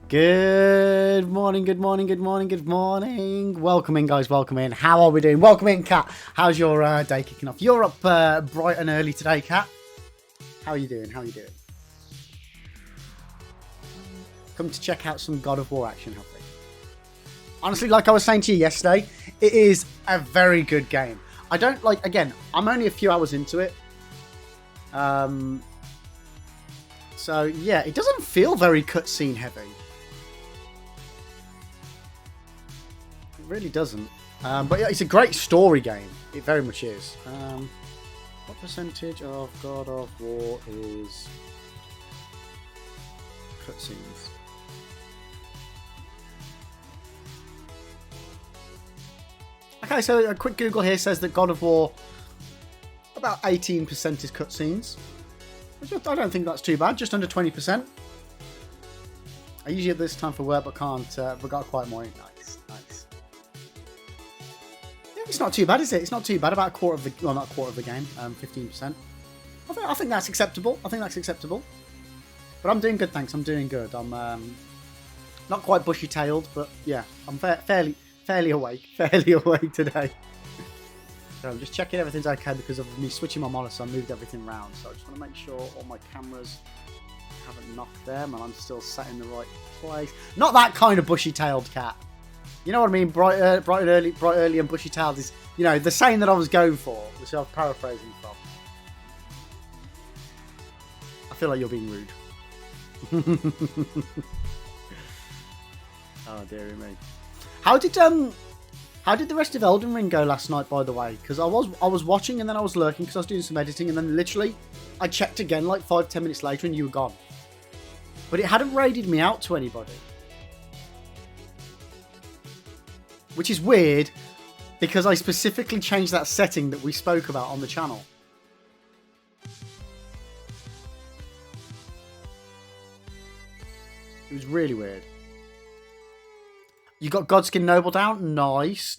Good morning, good morning, good morning, good morning. Welcome in, guys, welcome in. How are we doing? Welcome in, Kat. How's your day kicking off? You're up bright and early today, Kat. How are you doing? How are you doing? Come to check out some God of War action, have we? Honestly, like I was saying to you yesterday, it is a very good game. I don't like, again, I'm only a few hours into it. So, yeah, it doesn't feel very cutscene heavy. Really doesn't, but yeah, it's a great story game. It very much is. What percentage of God of War is cutscenes? Okay, so a quick Google here says that God of War about 18% is cutscenes. I don't think that's too bad. Just under 20%. I usually at this time for work, but can't. Forgot quite more. Nice. It's not too bad, is it? It's not too bad. About a quarter of the, well, not a quarter of the game. 15%. I think that's acceptable. But I'm doing good, thanks. I'm doing good. I'm not quite bushy-tailed, but yeah, I'm fairly awake. Fairly awake today. So I'm just checking everything's okay because of me switching my monitor. So I moved everything around. So I just want to make sure all my cameras haven't knocked them and I'm still sat in the right place. Not that kind of bushy-tailed cat. You know what I mean? Bright early and bushy-tailed is, you know, the saying that I was going for, which I was paraphrasing from. I feel like you're being rude. Oh dearie me. How did the rest of Elden Ring go last night, by the way? Because I was watching and then I was lurking because I was doing some editing and then literally I checked again like 5-10 minutes later and you were gone. But it hadn't raided me out to anybody. Which is weird, because I specifically changed that setting that we spoke about on the channel. It was really weird. You got Godskin Noble down? Nice.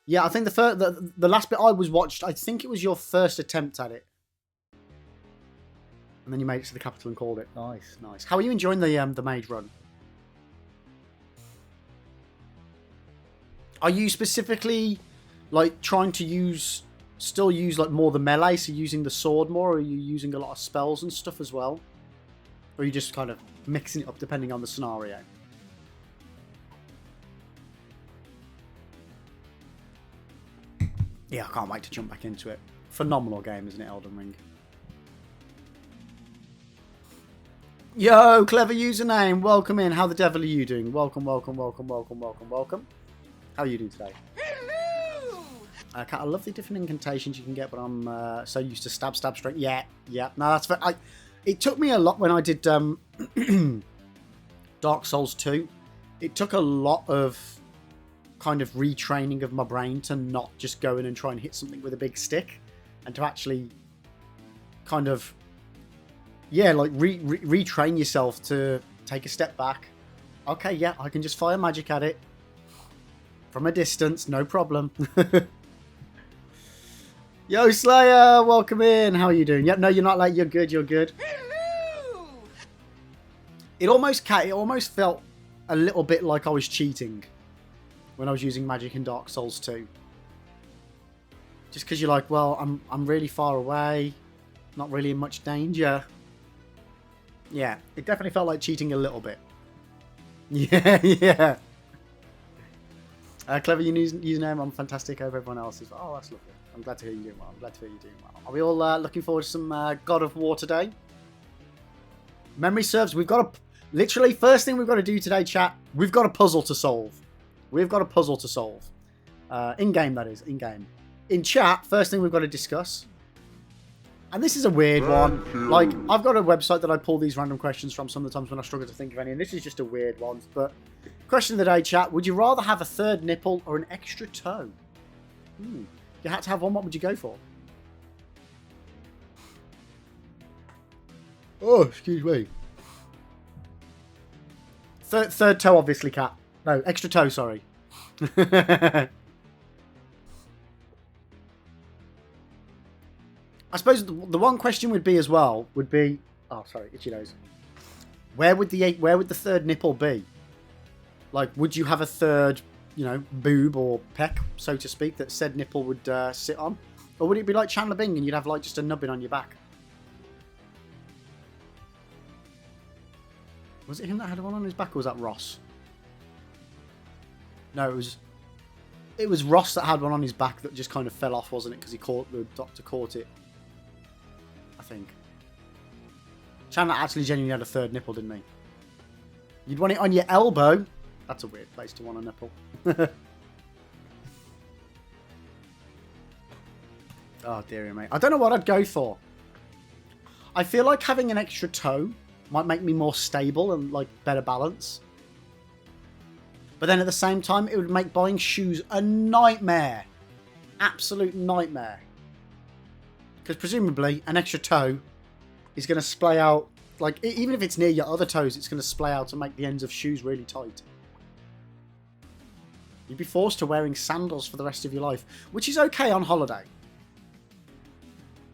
Yeah, I think the last bit I watched, I think it was your first attempt at it. And then you made it to the capital and called it. Nice. How are you enjoying the mage run? Are you specifically like trying to still use like more the melee, so using the sword more, or are you using a lot of spells and stuff as well? Or are you just kind of mixing it up depending on the scenario? Yeah, I can't wait to jump back into it. Phenomenal game, isn't it, Elden Ring? Yo, clever username. Welcome in. How the devil are you doing? Welcome. How are you doing today? Hello! Kat, I love the different incantations you can get, but I'm so used to stab, straight. Yeah. No, that's fair. It took me a lot when I did Dark Souls 2. It took a lot of kind of retraining of my brain to not just go in and try and hit something with a big stick, and to actually kind of, yeah, like retrain yourself to take a step back. Okay, yeah, I can just fire magic at it from a distance, no problem. Yo, Slayer, welcome in. How are you doing? Yep, no, you're not late. You're good. Hello! It almost felt a little bit like I was cheating when I was using magic in Dark Souls 2. Just because you're like, well, I'm really far away, not really in much danger. Yeah, it definitely felt like cheating a little bit. Yeah. Clever username. I'm fantastic over everyone else's. Oh, that's lovely. I'm glad to hear you're doing well. Are we all looking forward to some God of War today? Memory serves. We've got literally first thing we've got to do today, chat. We've got a puzzle to solve. In game, that is. In game. In chat, first thing we've got to discuss. And this is a weird one. Like, I've got a website that I pull these random questions from some of the times when I struggle to think of any, and this is just a weird one. But question of the day, chat. Would you rather have a third nipple or an extra toe? If you had to have one, what would you go for? Oh, excuse me. Third toe, obviously, Cat. No, extra toe, sorry. I suppose the one question would be as well, oh, sorry, itchy nose. where would the third nipple be? Like, would you have a third, you know, boob or peck, so to speak, that said nipple would sit on? Or would it be like Chandler Bing and you'd have like just a nubbin on your back? Was it him that had one on his back, or was that Ross? No, it was Ross that had one on his back that just kind of fell off, wasn't it? Because the doctor caught it. I think. Chandler actually genuinely had a third nipple, didn't he? You'd want it on your elbow. That's a weird place to want a nipple. Oh, dearie me. I don't know what I'd go for. I feel like having an extra toe might make me more stable and, like, better balance. But then at the same time, it would make buying shoes a nightmare. Absolute nightmare. Because presumably, an extra toe is going to splay out, like, even if it's near your other toes, it's going to splay out and make the ends of shoes really tight. You'd be forced to wearing sandals for the rest of your life, which is okay on holiday.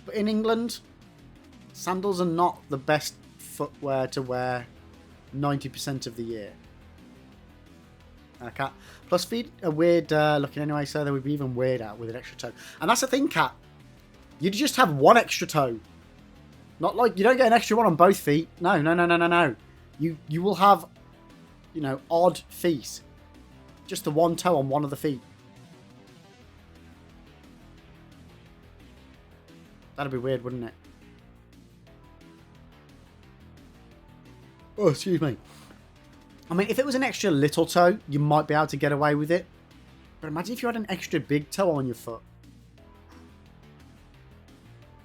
But in England, sandals are not the best footwear to wear 90% of the year. Cat. Plus, feet are weird looking anyway, so they would be even weirder with an extra toe. And that's the thing, Cat. You'd just have one extra toe. Not like, you don't get an extra one on both feet. No, no, no, no, no, no. You will have, you know, odd feet. Just the one toe on one of the feet. That'd be weird, wouldn't it? Oh, excuse me. I mean, if it was an extra little toe, you might be able to get away with it. But imagine if you had an extra big toe on your foot.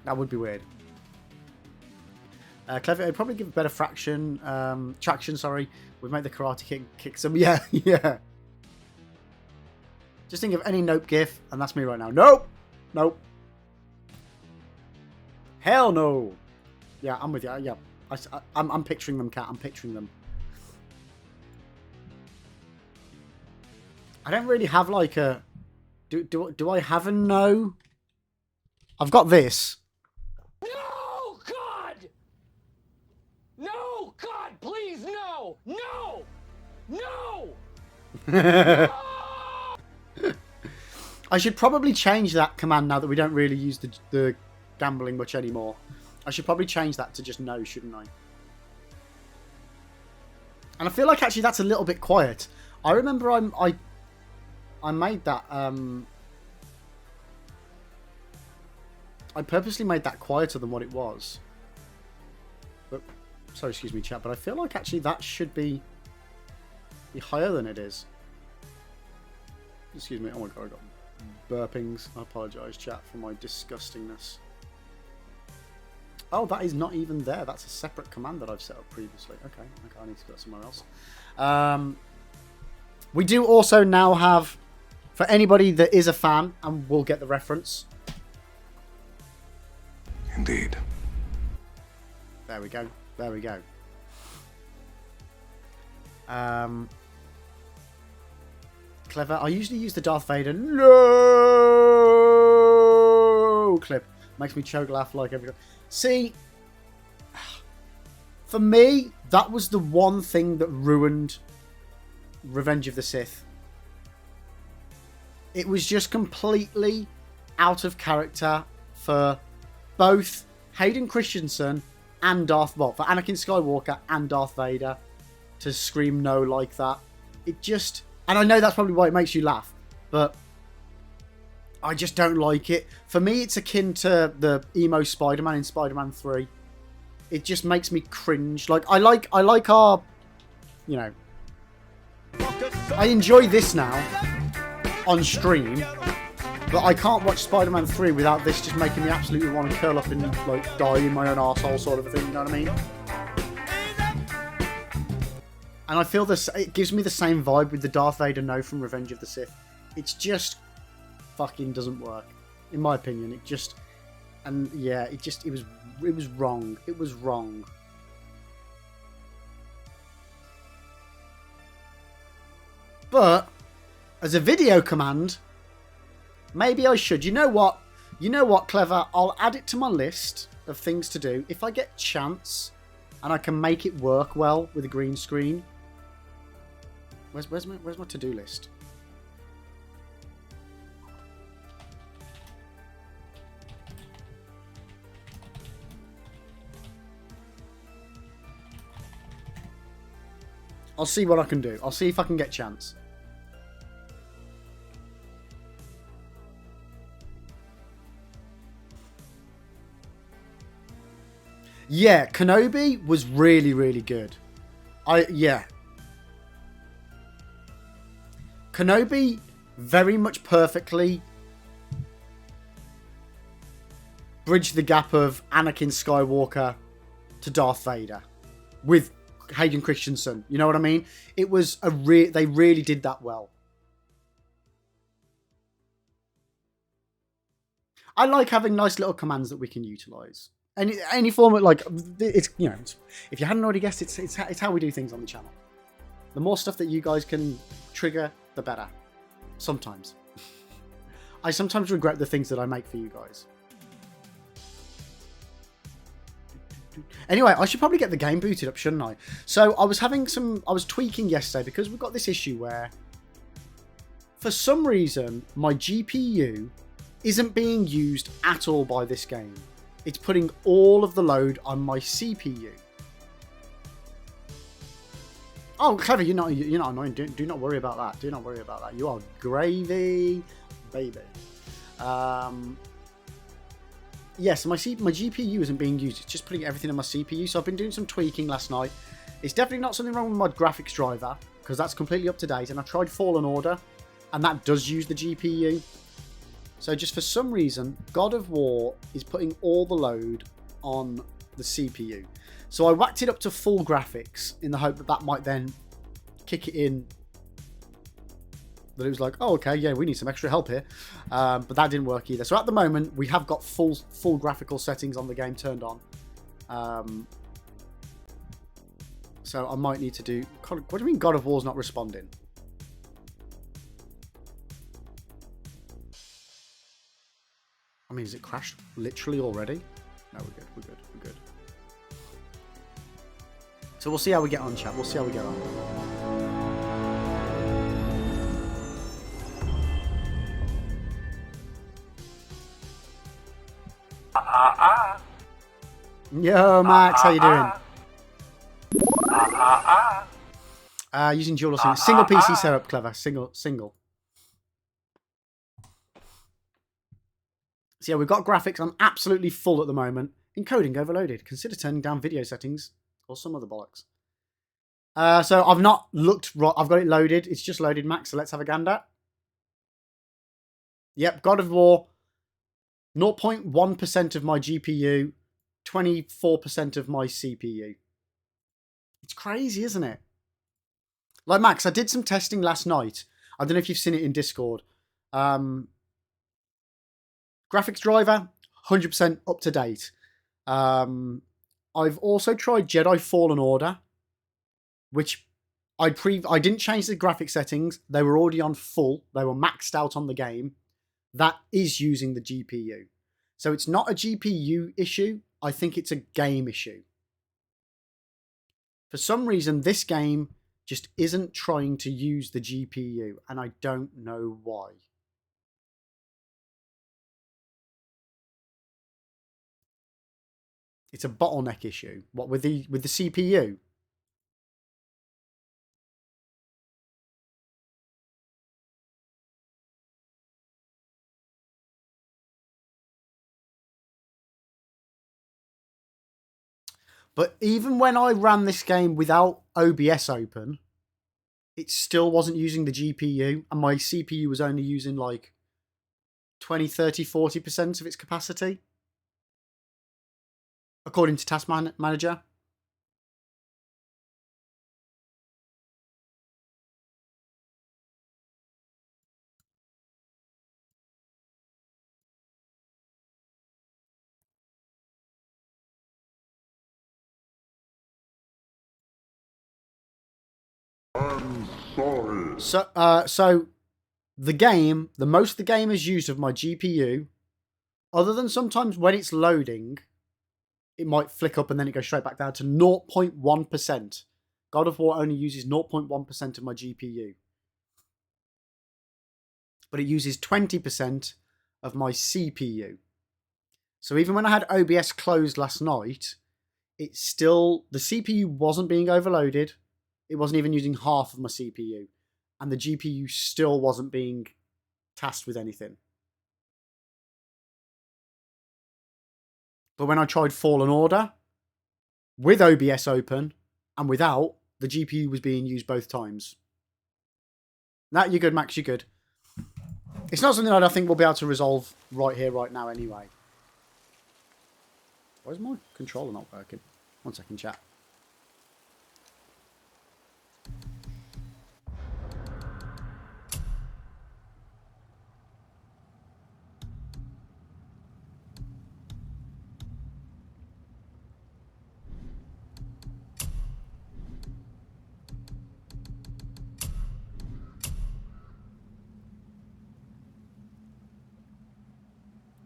That would be weird. Clever, it'd probably give better traction. We'd make the Karate kick some. Yeah, yeah. Just think of any Nope gif, and that's me right now. Nope! Nope. Hell no! Yeah, I'm with you. Yeah, I'm picturing them, Cat. I'm picturing them. I don't really have like a... Do I have a no? I've got this. No, God! No, God, please, no! No! No! No! I should probably change that command now that we don't really use the gambling much anymore. I should probably change that to just no, shouldn't I? And I feel like actually that's a little bit quiet. I remember I made that I purposely made that quieter than what it was. But sorry, excuse me, chat, but I feel like actually that should be higher than it is. Excuse me. Oh my god, I got burpings. I apologise, chat, for my disgustingness. Oh, that is not even there. That's a separate command that I've set up previously. Okay, I need to go somewhere else. We do also now have, for anybody that is a fan and will get the reference. Indeed. There we go. There we go. Clever. I usually use the Darth Vader no clip. Makes me choke laugh like every time. See, for me, that was the one thing that ruined Revenge of the Sith. It was just completely out of character for both Hayden Christensen and for Anakin Skywalker and Darth Vader to scream no like that. It just... And I know that's probably why it makes you laugh, but I just don't like it. For me, it's akin to the emo Spider-Man in Spider-Man 3. It just makes me cringe. Like I like our, you know, I enjoy this now on stream, but I can't watch Spider-Man 3 without this just making me absolutely want to curl up and like die in my own arsehole sort of a thing, you know what I mean? And I feel this, it gives me the same vibe with the Darth Vader no from Revenge of the Sith. It's just fucking doesn't work, in my opinion. It just, and yeah, it was wrong. It was wrong. But as a video command, maybe I should. You know what? You know what, Clever? I'll add it to my list of things to do. If I get chance, and I can make it work well with a green screen. Where's my to-do list? I'll see what I can do. I'll see if I can get chance. Yeah, Kenobi was really, really good. Yeah. Kenobi very much perfectly bridged the gap of Anakin Skywalker to Darth Vader with Hayden Christensen. You know what I mean? It was they really did that well. I like having nice little commands that we can utilize. Any form of, like, it's, you know, if you hadn't already guessed, it's how we do things on the channel. The more stuff that you guys can trigger, the better. Sometimes. I sometimes regret the things that I make for you guys. Anyway, I should probably get the game booted up, shouldn't I? So I was tweaking yesterday because we've got this issue where for some reason my GPU isn't being used at all by this game. It's putting all of the load on my CPU. Oh, Clever, you're not annoying. Do not worry about that. Do not worry about that. You are gravy, baby. Yes, my GPU isn't being used. It's just putting everything on my CPU. So I've been doing some tweaking last night. It's definitely not something wrong with my graphics driver, because that's completely up to date. And I tried Fallen Order, and that does use the GPU. So just for some reason, God of War is putting all the load on the CPU. So I whacked it up to full graphics in the hope that that might then kick it in. That it was like, oh, okay, yeah, we need some extra help here. But that didn't work either. So at the moment, we have got full graphical settings on the game turned on. So I might need to do... What do you mean God of War's not responding? I mean, has it crashed literally already? No, we're good, we're good, we're good. So we'll see how we get on, chat. We'll see how we get on. Yo, Max, how you doing? Using dual or single PC setup, Clever. Single. So yeah, we've got graphics on absolutely full at the moment. Encoding overloaded. Consider turning down video settings or some other bollocks. So I've not looked. I've got it loaded. It's just loaded, Max. So let's have a gander. Yep, God of War. 0.1% of my GPU. 24% of my CPU. It's crazy, isn't it? Like, Max, I did some testing last night. I don't know if you've seen it in Discord. Graphics driver, 100% up to date. I've also tried Jedi Fallen Order, which I didn't change the graphic settings. They were already on full. They were maxed out on the game. That is using the GPU. So it's not a GPU issue. I think it's a game issue. For some reason, this game just isn't trying to use the GPU, and I don't know why. It's a bottleneck issue. What, with the CPU? But even when I ran this game without OBS open, it still wasn't using the GPU, and my CPU was only using like 20, 30, 40% of its capacity. According to Task Manager. I'm sorry. So the game, the most the game has used of my GPU, other than sometimes when it's loading, it might flick up and then it goes straight back down to 0.1%. God of War only uses 0.1% of my GPU. But it uses 20% of my CPU. So even when I had OBS closed last night, the CPU wasn't being overloaded. It wasn't even using half of my CPU. And the GPU still wasn't being tasked with anything. But when I tried Fallen Order, with OBS open and without, the GPU was being used both times. That, you're good, Max, you're good. It's not something that I think we'll be able to resolve right here, right now anyway. Why is my controller not working? One second, chat.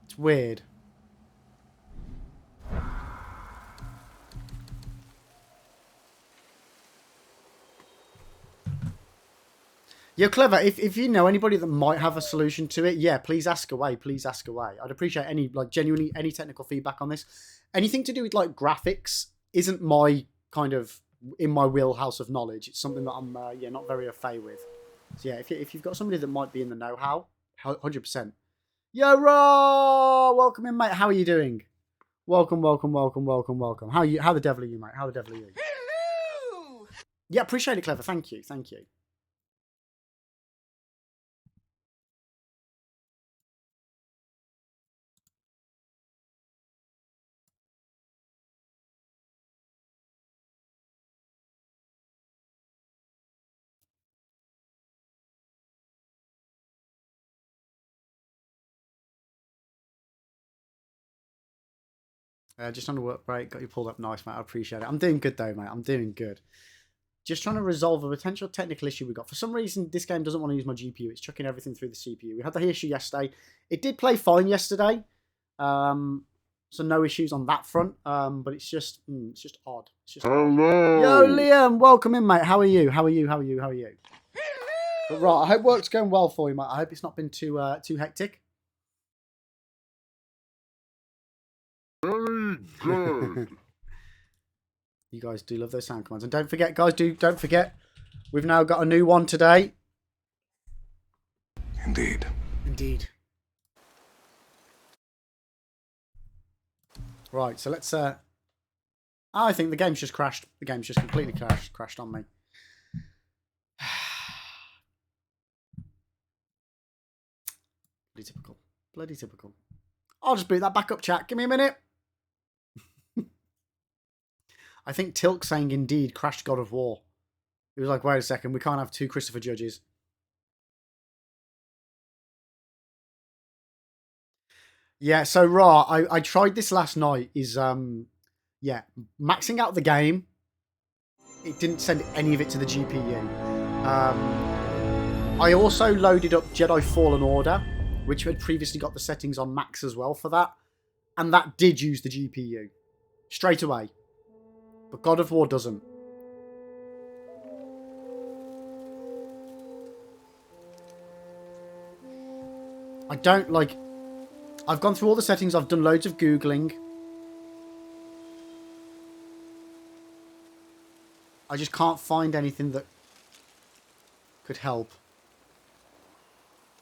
It's weird. You're clever. If you know anybody that might have a solution to it, yeah, please ask away. Please ask away. I'd appreciate any, like, genuinely any technical feedback on this. Anything to do with, like, graphics isn't my kind of in my wheelhouse of knowledge. It's something that I'm not very au fait with. So yeah, if you've got somebody that might be in the know-how, 100%. Yo, Raw! Welcome in, mate. How are you doing? Welcome. How the devil are you, mate? How the devil are you? Hello! Yeah, appreciate it, clever. Thank you. Just on a work break, got you pulled up nice, mate. I appreciate it. I'm doing good though, mate. I'm doing good. Just trying to resolve a potential technical issue we got. For some reason, this game doesn't want to use my GPU. It's chucking everything through the CPU. We had the issue yesterday. It did play fine yesterday. So no issues on that front. But it's just odd. It's just Hello. Yo, Liam, welcome in, mate. How are you? But right, I hope work's going well for you, mate. I hope it's not been too hectic. Very good. You guys do love those sound commands. And don't forget, guys, don't forget, we've now got a new one today. Indeed. Right, so let's I think the game's just crashed. The game's just completely crashed on me. Bloody typical. I'll just boot that back up, chat. Give me a minute. I think Tilk saying indeed crashed God of War. He was like, wait a second, we can't have two Christopher Judges. Yeah, so Raw, I tried this last night, maxing out the game. It didn't send any of it to the GPU. I also loaded up Jedi Fallen Order, which had previously got the settings on max as well for that. And that did use the GPU. Straight away. But God of War doesn't. I don't like... I've gone through all the settings. I've done loads of Googling. I just can't find anything that could help.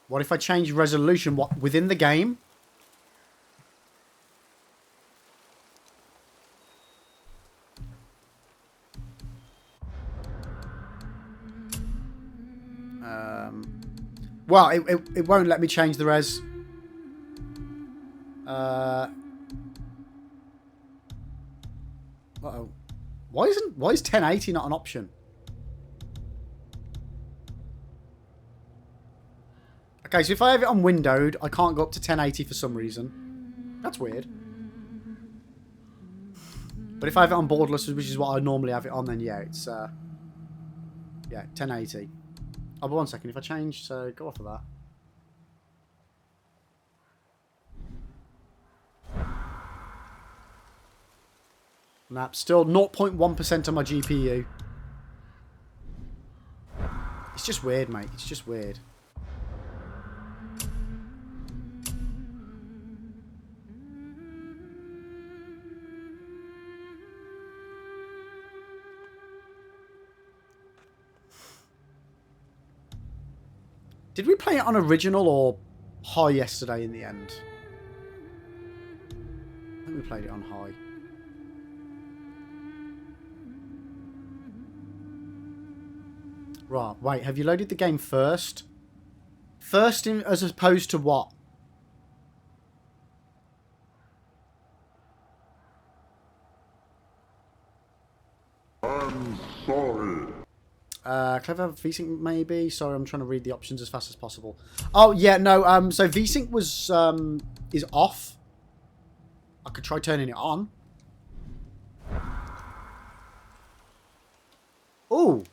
What if I change resolution? What, within the game? Well, it won't let me change the res. Uh-oh. Why is 1080 not an option? Okay, so if I have it on windowed, I can't go up to 1080 for some reason. That's weird. But if I have it on borderless, which is what I normally have it on, then yeah, it's 1080. Oh, but one second, if I change, so go off of that. Nah, still 0.1% on my GPU. It's just weird, mate. It's just weird. Did we play it on original or high yesterday in the end? I think we played it on high. Right, wait, have you loaded the game first? First in, as opposed to what? I'm sorry. Clever VSync maybe. Sorry, I'm trying to read the options as fast as possible. Oh yeah, no. So VSync was is off. I could try turning it on. Ooh.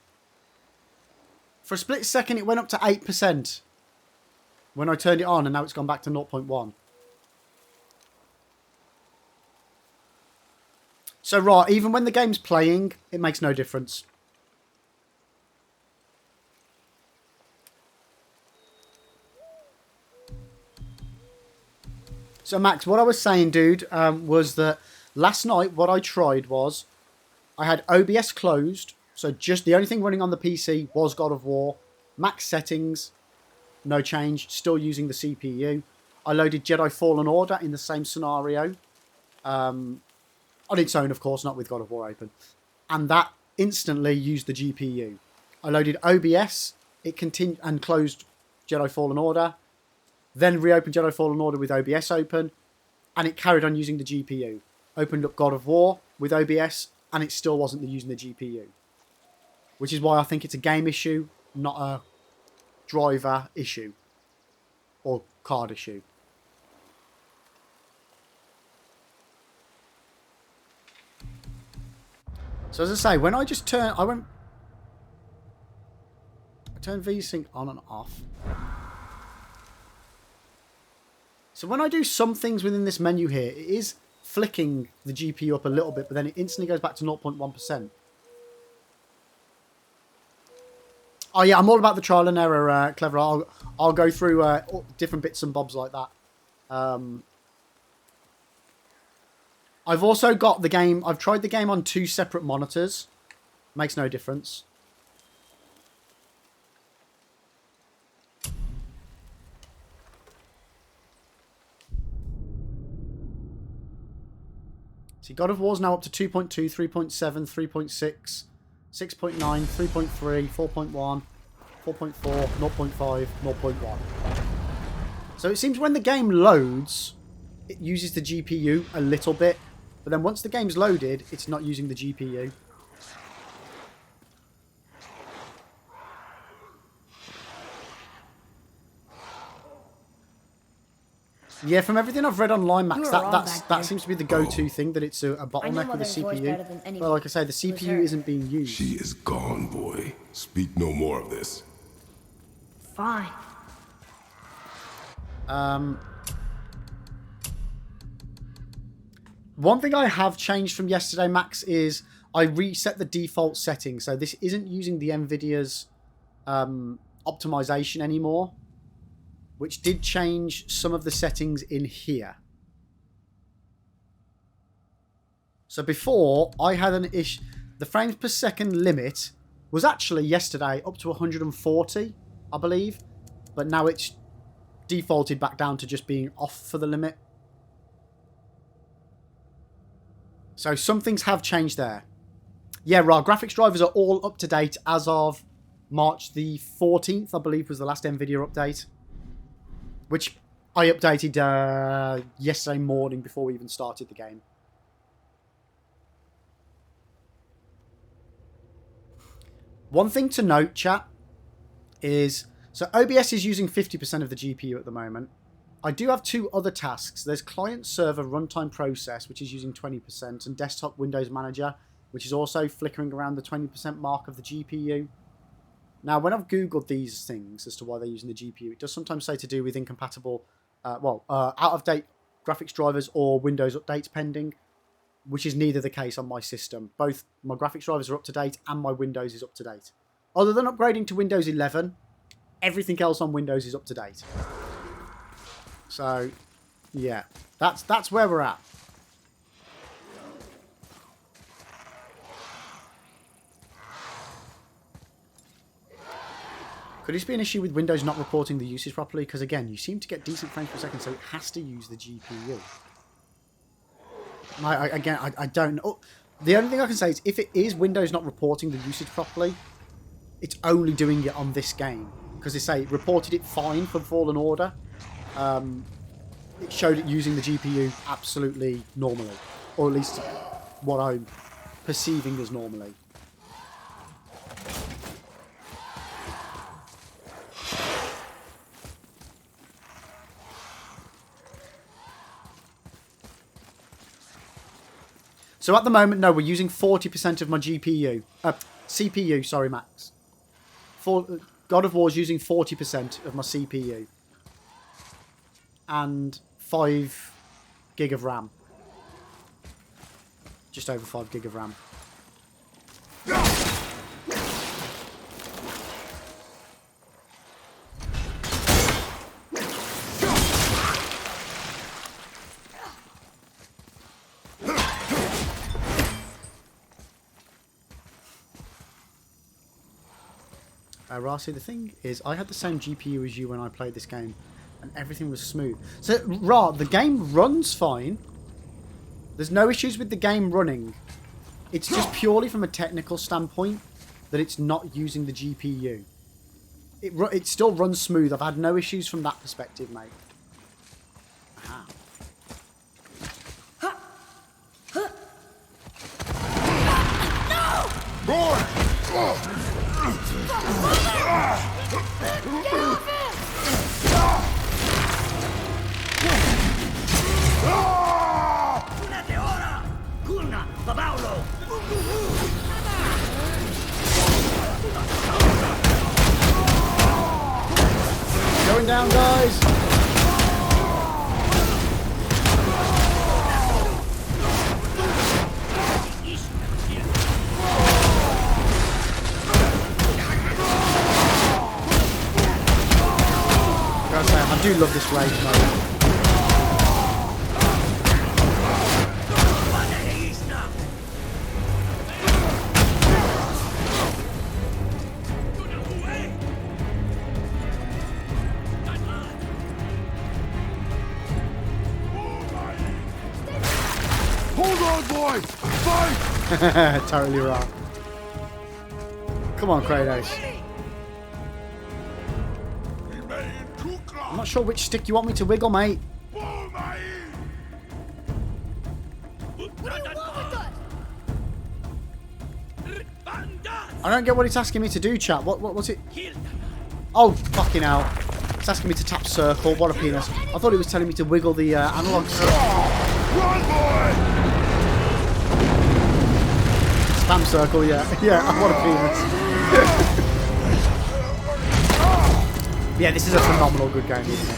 For a split second, it went up to 8% when I turned it on, and now it's gone back to 0.1. So right, even when the game's playing, it makes no difference. So Max, what I was saying, dude, was that last night what I tried was I had OBS closed, so just the only thing running on the PC was God of War. Max settings, no change, still using the CPU. I loaded Jedi Fallen Order in the same scenario, on its own, of course, not with God of War open, and that instantly used the GPU. I loaded OBS, it continued and closed Jedi Fallen Order. Then reopened Jedi Fallen Order with OBS open, and it carried on using the GPU. Opened up God of War with OBS, and it still wasn't using the GPU. Which is why I think it's a game issue, not a driver issue. Or card issue. So as I say, when I just turned VSync on and off. So when I do some things within this menu here, it is flicking the GPU up a little bit, but then it instantly goes back to 0.1%. Oh yeah, I'm all about the trial and error, Clever. I'll go through different bits and bobs like that. I've also got the game. I've tried the game on 2 separate monitors. Makes no difference. See, God of War's now up to 2.2, 3.7, 3.6, 6.9, 3.3, 4.1, 4.4, 0.5, 0.1. So it seems when the game loads, it uses the GPU a little bit. But then once the game's loaded, it's not using the GPU. Yeah, from everything I've read online, Max, that seems to be the go-to thing, that it's a bottleneck with the CPU. Well, like I say, the CPU isn't being used. She is gone, boy. Speak no more of this. Fine. One thing I have changed from yesterday, Max, is I reset the default settings. So this isn't using the NVIDIA's optimization anymore, which did change some of the settings in here. So before, I had an issue. The frames per second limit was actually yesterday up to 140, I believe. But now it's defaulted back down to just being off for the limit. So some things have changed there. Yeah, right, graphics drivers are all up to date as of March the 14th, I believe was the last NVIDIA update. Which I updated yesterday morning before we even started the game. One thing to note, chat, is... So OBS is using 50% of the GPU at the moment. I do have 2 other tasks. There's client-server runtime process, which is using 20%, and desktop Windows Manager, which is also flickering around the 20% mark of the GPU. Now, when I've Googled these things as to why they're using the GPU, it does sometimes say to do with incompatible, out-of-date graphics drivers or Windows updates pending. which is neither the case on my system. Both my graphics drivers are up to date and my Windows is up to date. Other than upgrading to Windows 11, everything else on Windows is up to date. So, yeah, that's where we're at. Could this be an issue with Windows not reporting the usage properly? Because again, you seem to get decent frames per second, so it has to use the GPU. I don't know. The only thing I can say is if it is Windows not reporting the usage properly, it's only doing it on this game. Because they say it reported it fine for Fallen Order. It showed it using the GPU absolutely normally. Or at least what I'm perceiving as normally. So at the moment, no, we're using 40% of my GPU. CPU, sorry, Max. God of War's using 40% of my CPU. And 5 gig of RAM. Just over 5 gig of RAM. Rasi, the thing is, I had the same GPU as you when I played this game, and everything was smooth. So, Ra, the game runs fine. There's no issues with the game running. It's just purely from a technical standpoint that it's not using the GPU. It still runs smooth. I've had no issues from that perspective, mate. Aha. Going down, guys. I do love this rage mode. Hold on, boy! Fight! Totally wrong. Come on, Kratos. I'm not sure which stick you want me to wiggle, mate. I don't get what it's asking me to do, chat. What's it? Oh, fucking hell. It's asking me to tap circle. What a penis. I thought it was telling me to wiggle the analog stick. Run, boy! Spam circle, yeah. Yeah, what a penis. Yeah, this is a phenomenal good game, isn't it?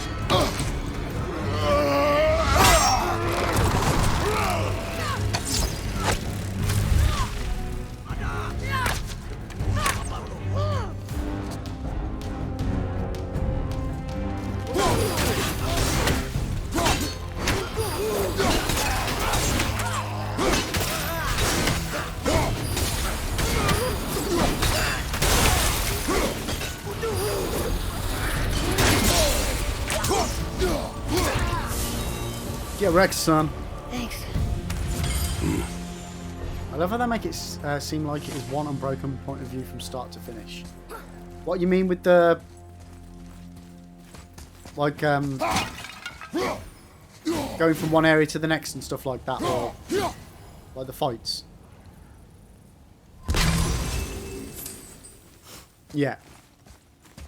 Get wrecked, son. Thanks. I love how they make it seem like it is one unbroken point of view from start to finish. What you mean with the... like, going from one area to the next and stuff like that, or like the fights? Yeah.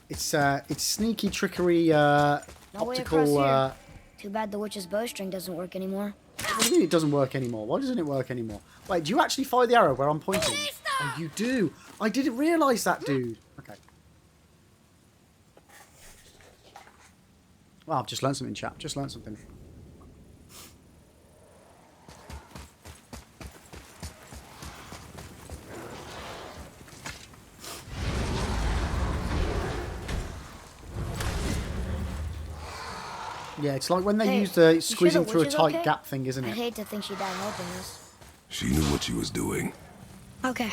It's sneaky trickery, optical... Too bad the witch's bowstring doesn't work anymore. What do you mean it doesn't work anymore? Why doesn't it work anymore? Wait, do you actually fire the arrow where I'm pointing? Oh, you do. I didn't realise that, dude. Okay. Well, I've just learned something, chat. Just learned something. Yeah, it's like when they Hey, use the you sure squeezing the through a witch is tight okay? gap thing, isn't I'd it? hate to think she died helping us. She knew what she was doing. Okay.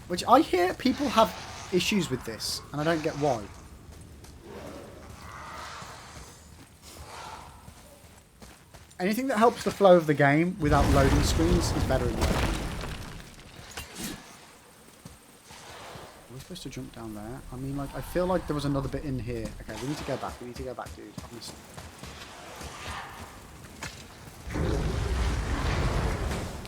Which I hear people have issues with this, and I don't get why. Anything that helps the flow of the game without loading screens is better in my opinion. Are we supposed to jump down there? I mean, like, I feel like there was another bit in here. Okay, we need to go back. We need to go back, dude. I'm missing.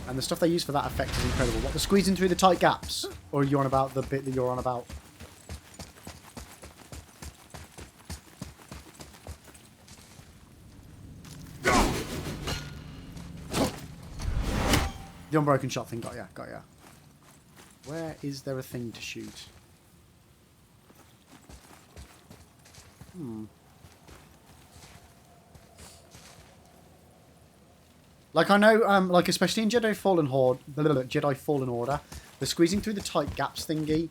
And the stuff they use for that effect is incredible. What, the squeezing through the tight gaps? Or are you on about the bit that you're on about? The unbroken shot thing, got ya, got ya. Where is there a thing to shoot? Like, I know, like, especially in Jedi Fallen Order, the squeezing through the tight gaps thingy,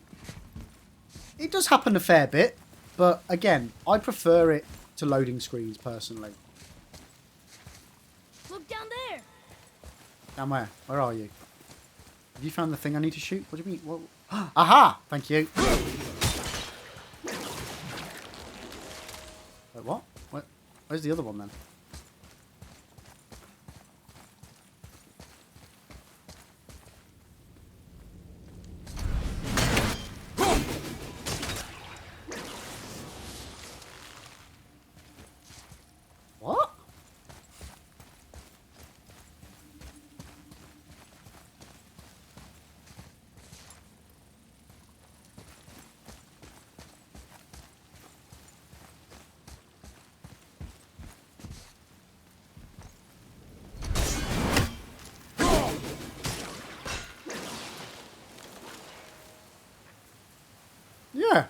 it does happen a fair bit, but again, I prefer it to loading screens, personally. Look down there. Down where? Where are you? Have you found the thing I need to shoot? What do you mean? What? Aha! Thank you. Wait, what? Where's the other one, then? What? Yeah.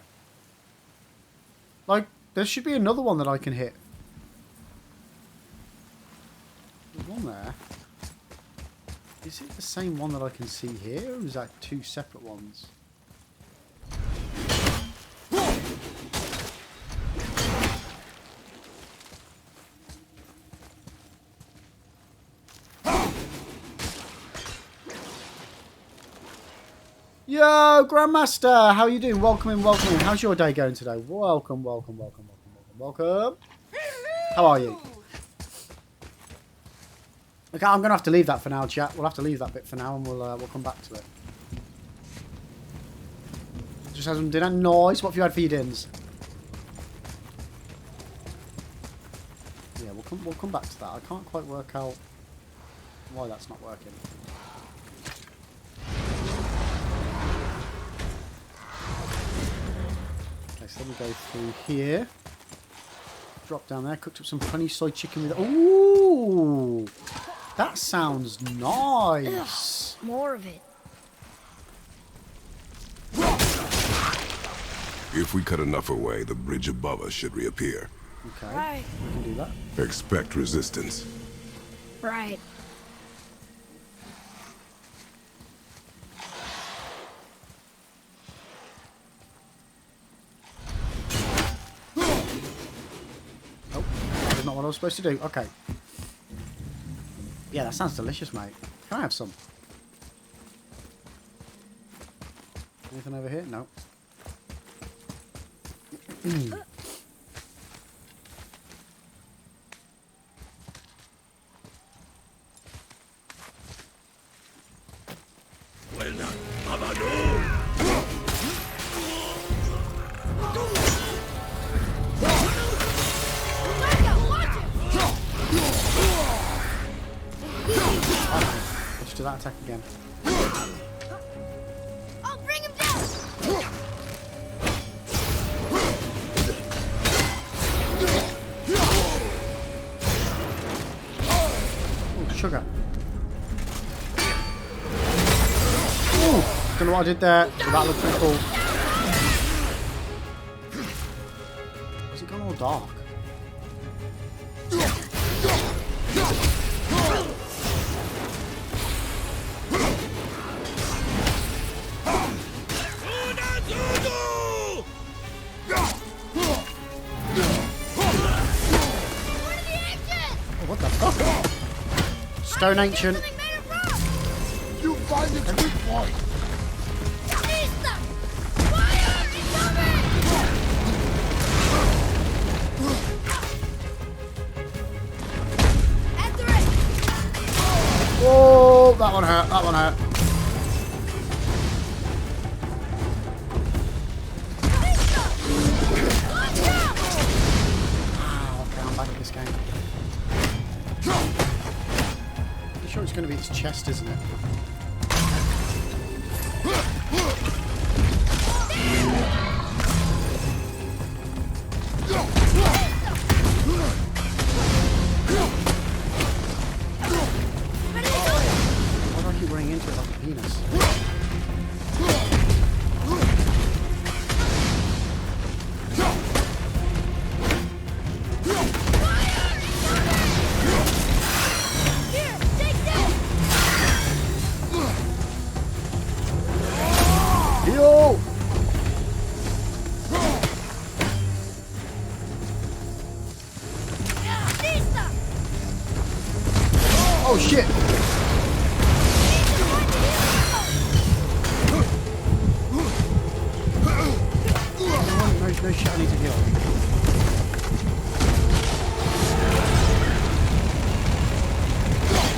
Like, there should be another one that I can hit. There's one there. Is it the same one that I can see here, or is that two separate ones? Yo, Grandmaster, how you doing? Welcome in, welcome in. How's your day going today? Welcome, welcome, welcome, welcome, welcome, welcome. How are you? Okay, I'm gonna have to leave that for now, chat. We'll have to leave that bit for now, and we'll come back to it. Just have some dinner. Nice. What have you had for your dinners? Yeah, we'll come back to that. I can't quite work out why that's not working. Okay, so let me go through here. Drop down there. Cooked up some honey soy chicken with. Ooh, that sounds nice. Ugh, more of it. If we cut enough away, the bridge above us should reappear. Okay, Right. we can do that. Expect resistance. Right. Oh, that is not what I was supposed to do. Okay. Yeah, that sounds delicious, mate. Can I have some? Anything over here? No. Let's do that attack again. I'll bring him down. Oh, sugar. Ooh, don't know what I did there, but that looked pretty cool. Why's it gone all dark? Going ancient. Something made of rock. You find its weak point. Batista! Fire! Incoming! After it! Oh, that one hurt. That one hurt. Batista! Watch out! Okay, I'm back at this game. I'm sure it's going to be its chest, isn't it? Why do I keep running into it like a penis? Here, take this! Yo! Batista! Oh shit! No shit, I need to heal.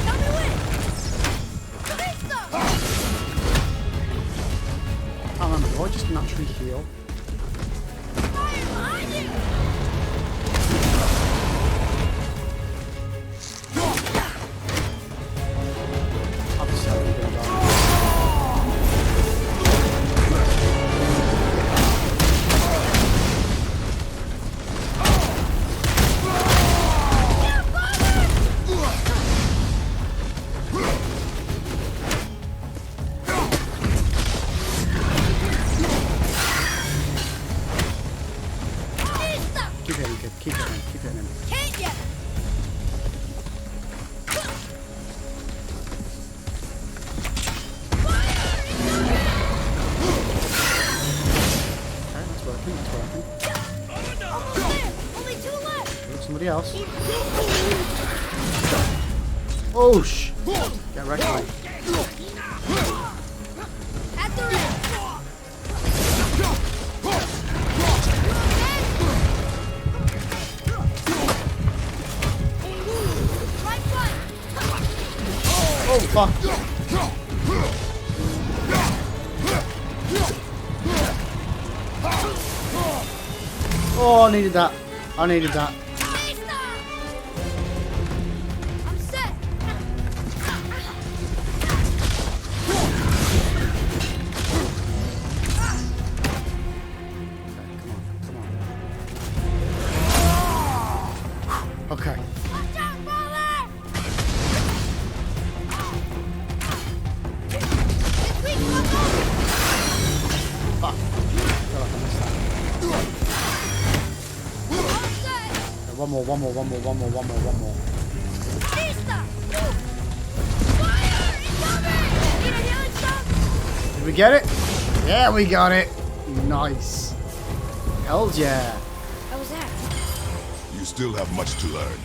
Help me win! Batista! I can't remember, do I just naturally heal? Fire behind you! I'm just having a good time. Batista! Keep hitting, kid. Keep hitting him. Keep hitting him. Can't yet! Okay, that's working. That's working. Almost there! Only two left! Look, somebody else. Oh, shh. Get wrecked, mate. After it! Right flank! Oh, fuck. Oh, I needed that. I needed that. Batista! I'm set! Okay. Watch out, brother! It's weak, Loco! Fuck. I feel like I missed that. All set! Okay, one more. Batista! Fire! Incoming! Need a healing shot? Did we get it? Yeah, we got it. Nice. Hell yeah. How was that? You still have much to learn.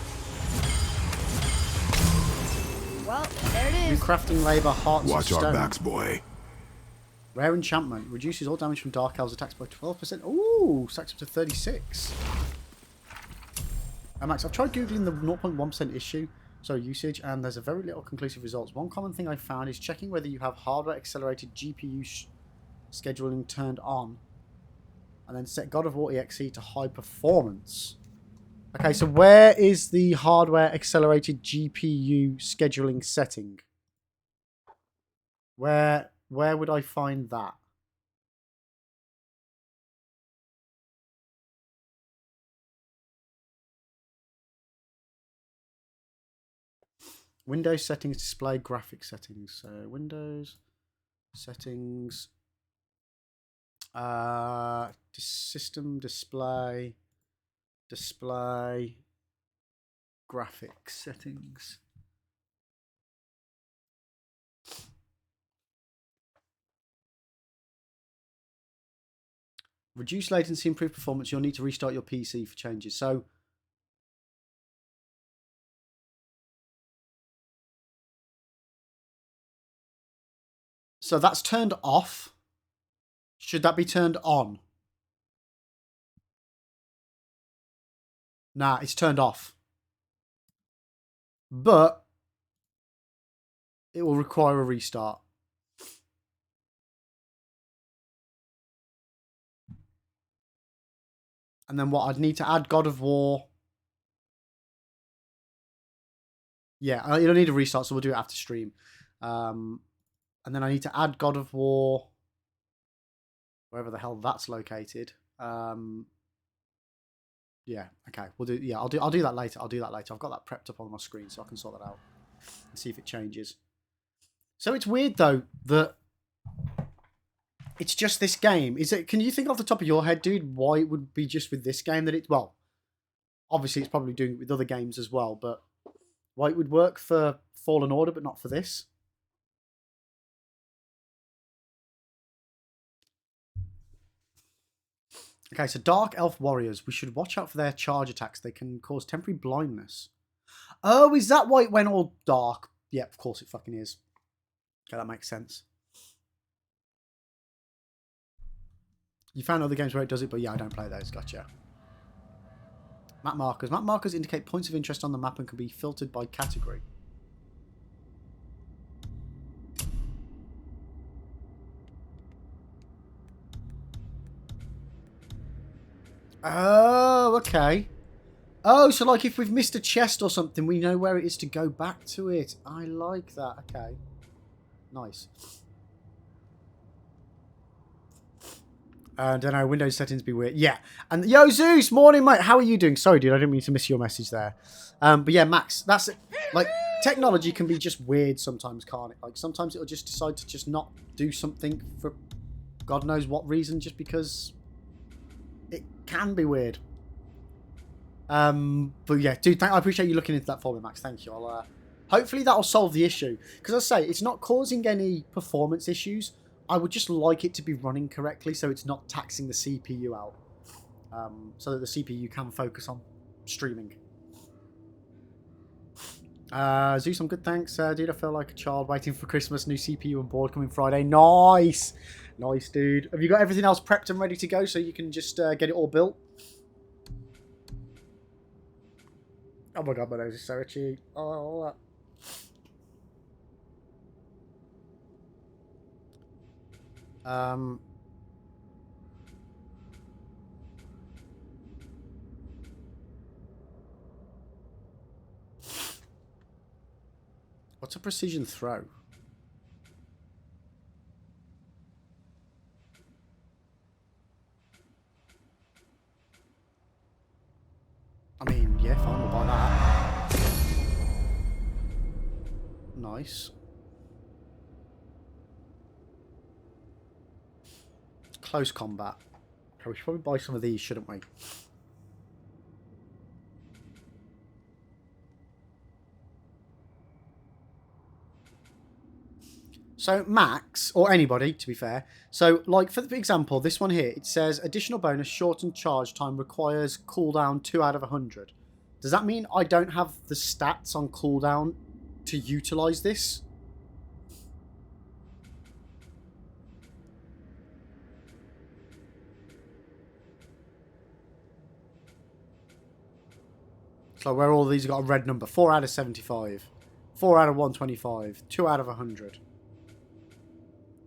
Well, there it New is. crafting labor, hearts Watch of our stone. backs, boy. Rare enchantment. Reduces all damage from Dark Elves attacks by 12%. Ooh, stacks up to 36. Max, I've tried Googling the 0.1% issue, so usage, and there's a very little conclusive results. One common thing I found is checking whether you have hardware accelerated GPU scheduling turned on, and then set God of War EXE to high performance. Okay, so where is the hardware accelerated GPU scheduling setting? Where would I find that? Windows settings, display graphics settings. So Windows settings, system display graphics settings. Reduce latency, improve performance. You'll need to restart your PC for changes. So So that's turned off. Should that be turned on? Nah, it's turned off. But it will require a restart. And then what? I'd need to add God of War. Yeah, it'll need a restart, so we'll do it after stream. And then I need to add God of War, wherever the hell that's located. Yeah, okay, we'll do. Yeah, I'll do that later. I'll do that later. I've got that prepped up on my screen, so I can sort that out and see if it changes. So it's weird though that it's just this game. Is it? Can you think off the top of your head, dude, why it would be just with this game that it? Well, obviously it's probably doing it with other games as well, but why it would work for Fallen Order but not for this? Okay, so Dark Elf Warriors. We should watch out for their charge attacks. They can cause temporary blindness. Oh, is that why it went all dark? Yeah, of course it fucking is. Okay, that makes sense. You found other games where it does it, but yeah, I don't play those. Gotcha. Map markers. Map markers indicate points of interest on the map and can be filtered by category. Oh, okay. Oh, so like if we've missed a chest or something, we know where it is to go back to it. I like that. Okay. Nice. I don't know, Windows settings be weird. Yeah. And yo, Zeus, morning, mate. How are you doing? Sorry, dude, I didn't mean to miss your message there. But yeah, Max, that's it. Like, technology can be just weird sometimes, can't it? Like, sometimes it'll just decide to just not do something for God knows what reason, just because it can be weird. But yeah, dude, I appreciate you looking into that for me, Max. Thank you. I'll, hopefully that'll solve the issue. Because I say, it's not causing any performance issues. I would just like it to be running correctly so it's not taxing the CPU out. So that the CPU can focus on streaming. Zeus, I'm good, thanks. Dude, I feel like a child waiting for Christmas. New CPU and board coming Friday. Nice! Nice, dude. Have you got everything else prepped and ready to go so you can just get it all built? Oh my god, my nose is so itchy. Oh, what's a precision throw? I mean, yeah, fine, we'll buy that. Nice. Close combat. Okay, we should probably buy some of these, shouldn't we? So Max, or anybody, to be fair. So, like, for example, this one here, it says additional bonus, shortened charge time requires cooldown 2 out of 100. Does that mean I don't have the stats on cooldown to utilize this? So where all these got a red number. 4 out of 75. 4 out of 125. 2 out of 100.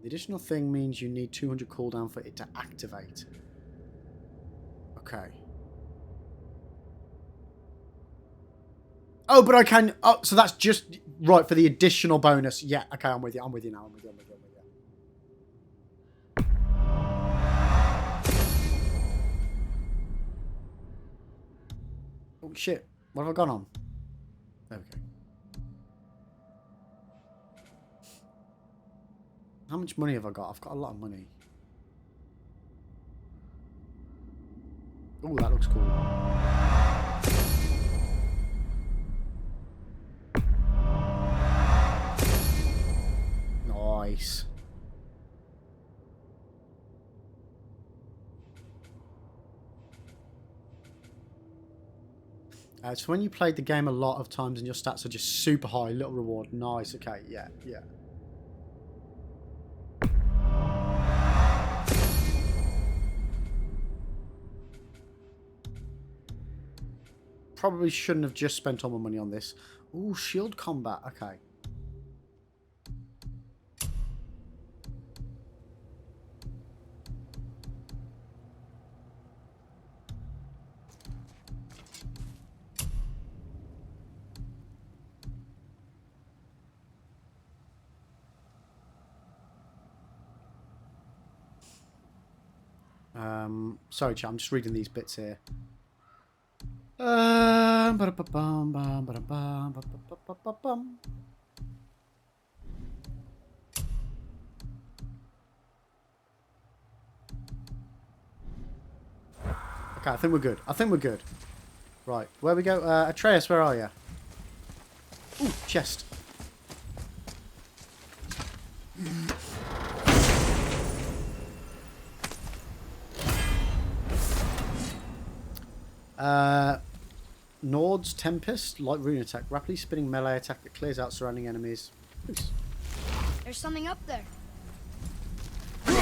The additional thing means you need 200 cooldown for it to activate. Okay. Oh, but I can... Oh, so that's just... Right, for the additional bonus. Yeah, okay, I'm with you. I'm with you now. I'm with you. I'm with you. I'm with you. Oh, shit. What have I gone on? There we go. How much money have I got? I've got a lot of money. Oh, that looks cool. Nice. So when you played the game a lot of times and your stats are just super high, little reward. Nice. Okay, yeah, yeah. probably shouldn't have just spent all my money on this. Ooh, shield combat. Okay. Sorry, chat, I'm just reading these bits here. Ba-da-ba-bum, bum, ba-da-bum, ba-ba-ba-ba-bum. Okay, I think we're good. I think we're good. Right, where we go? Atreus, where are you? Ooh, chest. Nord's Tempest, light rune attack, rapidly spinning melee attack that clears out surrounding enemies. Oops. There's something up there. You're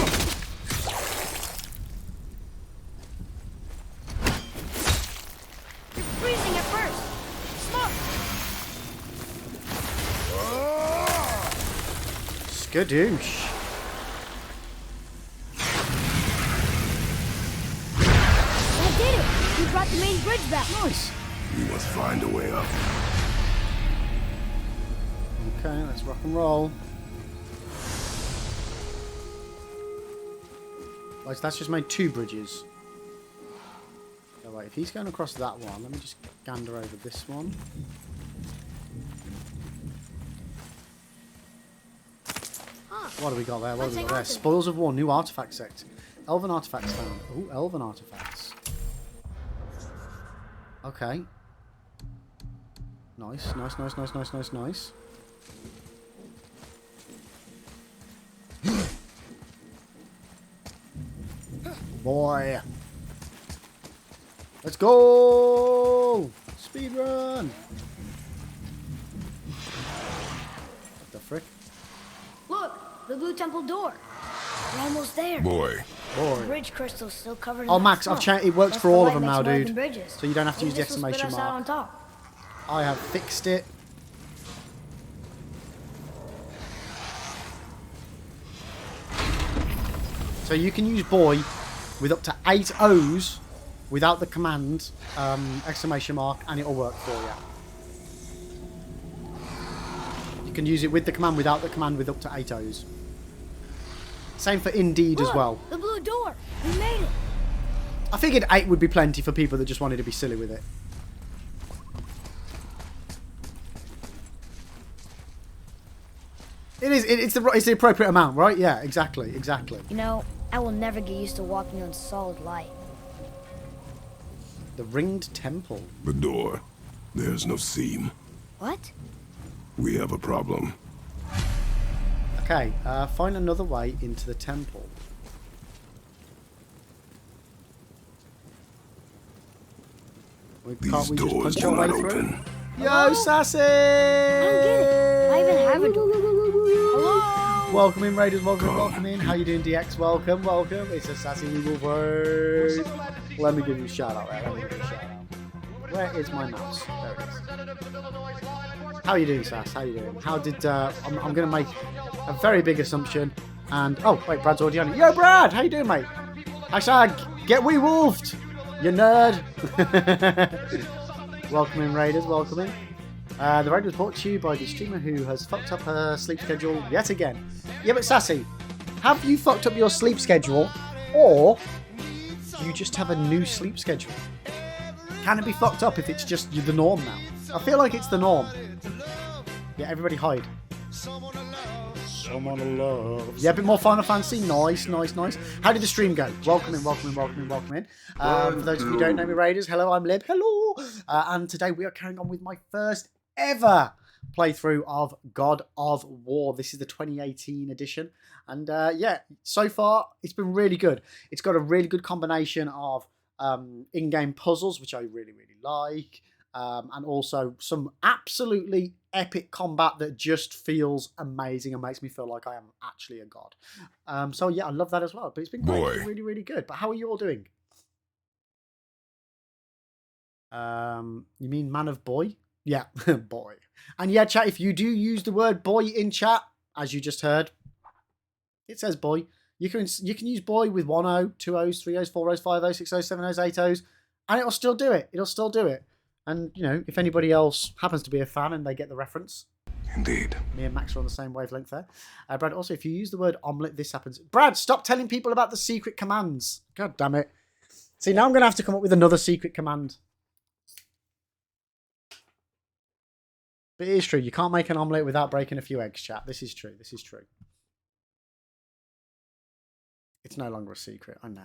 freezing at first. Smart. Skadoosh. I did it. You brought the main bridge back. Nice. We must find a way up. Okay, let's rock and roll. Right, so that's just made 2 bridges. Oh, wait, if he's going across that one, let me just gander over this one. What do we got there? What do we got there? Spoils of War, new artifact sect. Elven artifacts found. Ooh, elven artifacts. Okay. Nice, nice, nice, nice, nice, nice, nice. Boy. Let's go! Speed run! What the frick? Look, the blue temple door. We're almost there. Boy, The bridge crystal's still covered in Oh, that Max, I've smoke. changed. It works That's for the all of light them makes now, more dude. than bridges. So you don't have to use Maybe the this will spit exclamation us out on mark. top. I have fixed it. So you can use boy with up to 8 O's without the command exclamation mark, and it'll work for you. You can use it with the command without the command with up to 8 O's. Same for indeed as Look, well. The blue door. We made it. I figured 8 would be plenty for people that just wanted to be silly with it. It's the appropriate amount, right? Yeah, exactly. You know, I will never get used to walking on solid light. The ringed temple. the door. There's no seam. What? We have a problem. Okay, find another way into the temple. Can't These we just doors punch do our way not through? open. Yo, Sassy! I don't get it. I even have a door. Hello? Welcome in, Raiders. Welcome in, welcome in. How you doing, DX? Welcome, welcome. It's a Sassy Wolverine. Let me give you a shout out there. Let me give you a shout out. Where is my mouse? There it is. How you doing, Sass? How you doing? How did... I'm going to make a very big assumption. And... Oh, wait, Brad's already on it. Yo, Brad! How you doing, mate? Hashtag get wee-wolfed, you nerd. Welcome in, Raiders. Welcome in. The raid was brought to you by the streamer who has fucked up her sleep schedule yet again. Yeah, but Sassy, have you fucked up your sleep schedule, or do you just have a new sleep schedule? Can it be fucked up if it's just the norm now? I feel like it's the norm. Yeah, everybody hide. Someone to love. Yeah, a bit more Final Fantasy. Nice, nice, nice. How did the stream go? Welcome in, welcome in, welcome in, welcome in. For those of you who don't know me, Raiders, hello, I'm Lib. Hello. And today we are carrying on with my first ever playthrough of God of War. This is the 2018 edition. And yeah, so far it's been really good. It's got a really good combination of in-game puzzles, which I really, really like. And also some absolutely epic combat that just feels amazing and makes me feel like I am actually a god. So yeah, I love that as well. But it's been great. Boy. It's been really, really good. But how are you all doing? You mean man of boy? Yeah, boy. And yeah, chat, if you do use the word boy in chat, as you just heard, it says boy. You can use boy with 1 O, 2 O's, 3 O's, 4 O's, 5 O's, 6 O's, 7 O's, 8 O's, and it'll still do it. It'll still do it. And, you know, if anybody else happens to be a fan and they get the reference. Indeed. Me and Max are on the same wavelength there. Brad, also, if you use the word omelette, this happens. Brad, stop telling people about the secret commands. God damn it. See, now I'm going to have to come up with another secret command. But it is true. You can't make an omelette without breaking a few eggs, chat. This is true. This is true. It's no longer a secret. I know.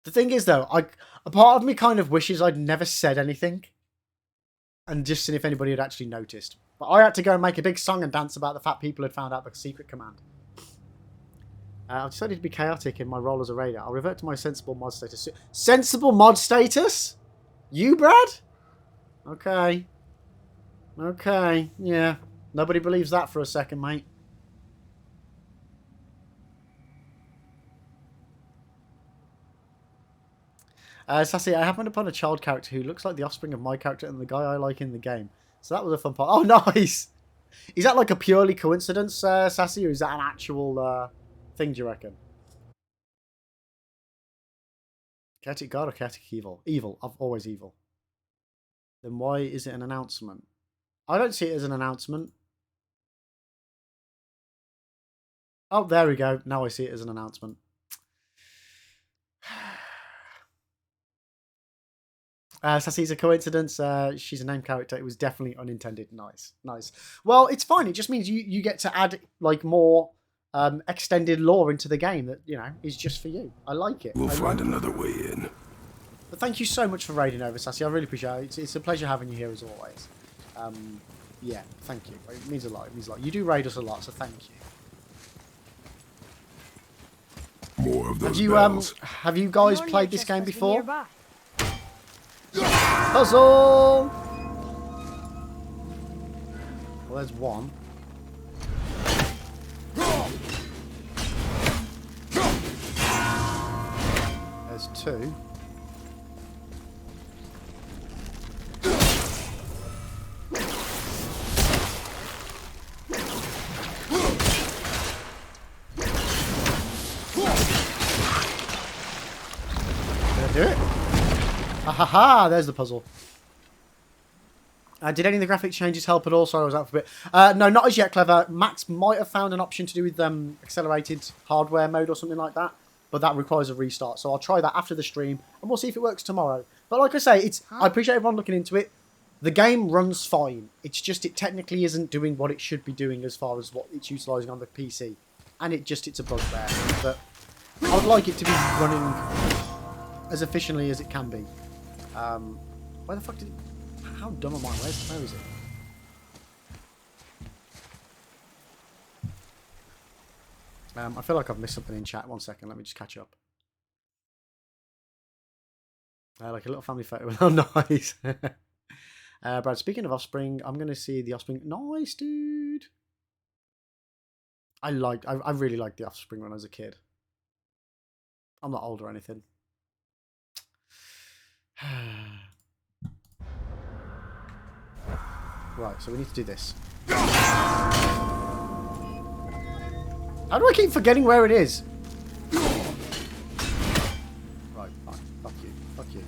The thing is, though, a part of me kind of wishes I'd never said anything. And just seen if anybody had actually noticed. But I had to go and make a big song and dance about the fact people had found out the secret command. I've decided to be chaotic in my role as a raider. I'll revert to my sensible mod status. Sensible mod status? You, Brad? Okay. Okay. Yeah. Nobody believes that for a second, mate. Sassy, I happened upon a child character who looks like the offspring of my character and the guy I like in the game. So that was a fun part. Oh, nice! Is that like a purely coincidence, Sassy, or is that an actual thing, do you reckon? Chaotic God or chaotic evil? Evil. I'm always evil. Then why is it an announcement? I don't see it as an announcement. Oh, there we go. Now I see it as an announcement. Sassy's a coincidence. She's a named character. It was definitely unintended. Nice, nice. Well, it's fine. It just means you get to add like more extended lore into the game that, you know, is just for you. I like it. We'll find another way in. But thank you so much for raiding over, Sassy. I really appreciate it. It's a pleasure having you here as always. Yeah, thank you. It means a lot. It means a lot. You do raid us a lot, so thank you. More of those bells. Have you guys Your played name this game trespassing before? nearby. Puzzle! Well, there's one. There's two. Did I do it? Ha ha ha! There's the puzzle. Did any of the graphic changes help at all? Sorry, I was out for a bit. No, not as yet, Clever. Max might have found an option to do with accelerated hardware mode or something like that, but that requires a restart. So I'll try that after the stream, and we'll see if it works tomorrow. But like I say, I appreciate everyone looking into it. The game runs fine. It's just it technically isn't doing what it should be doing as far as what it's utilising on the PC. And it's a bugbear. But I would like it to be running as efficiently as it can be. Where the fuck did it... How dumb am I? Where is it? I feel like I've missed something in chat. 1 second, let me just catch up. Like a little family photo. Oh, nice. Brad, speaking of Offspring, I'm going to see the Offspring. Nice, dude. I really liked the Offspring when I was a kid. I'm not old or anything. Right, so we need to do this. How do I keep forgetting where it is? Right, fine. Fuck you. Fuck you.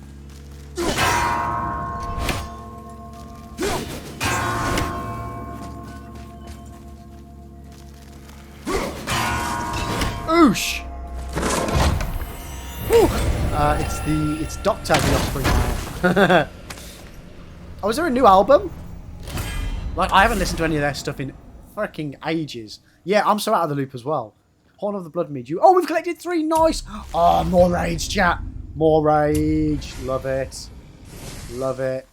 Oosh! Whew. It's Doctor the Offspring now. Oh, is there a new album? Like, I haven't listened to any of their stuff in freaking ages. Yeah, I'm so out of the loop as well. Horn of the Blood Mead. Oh, we've collected 3. Nice. Oh, more rage, chat. More rage. Love it. Love it.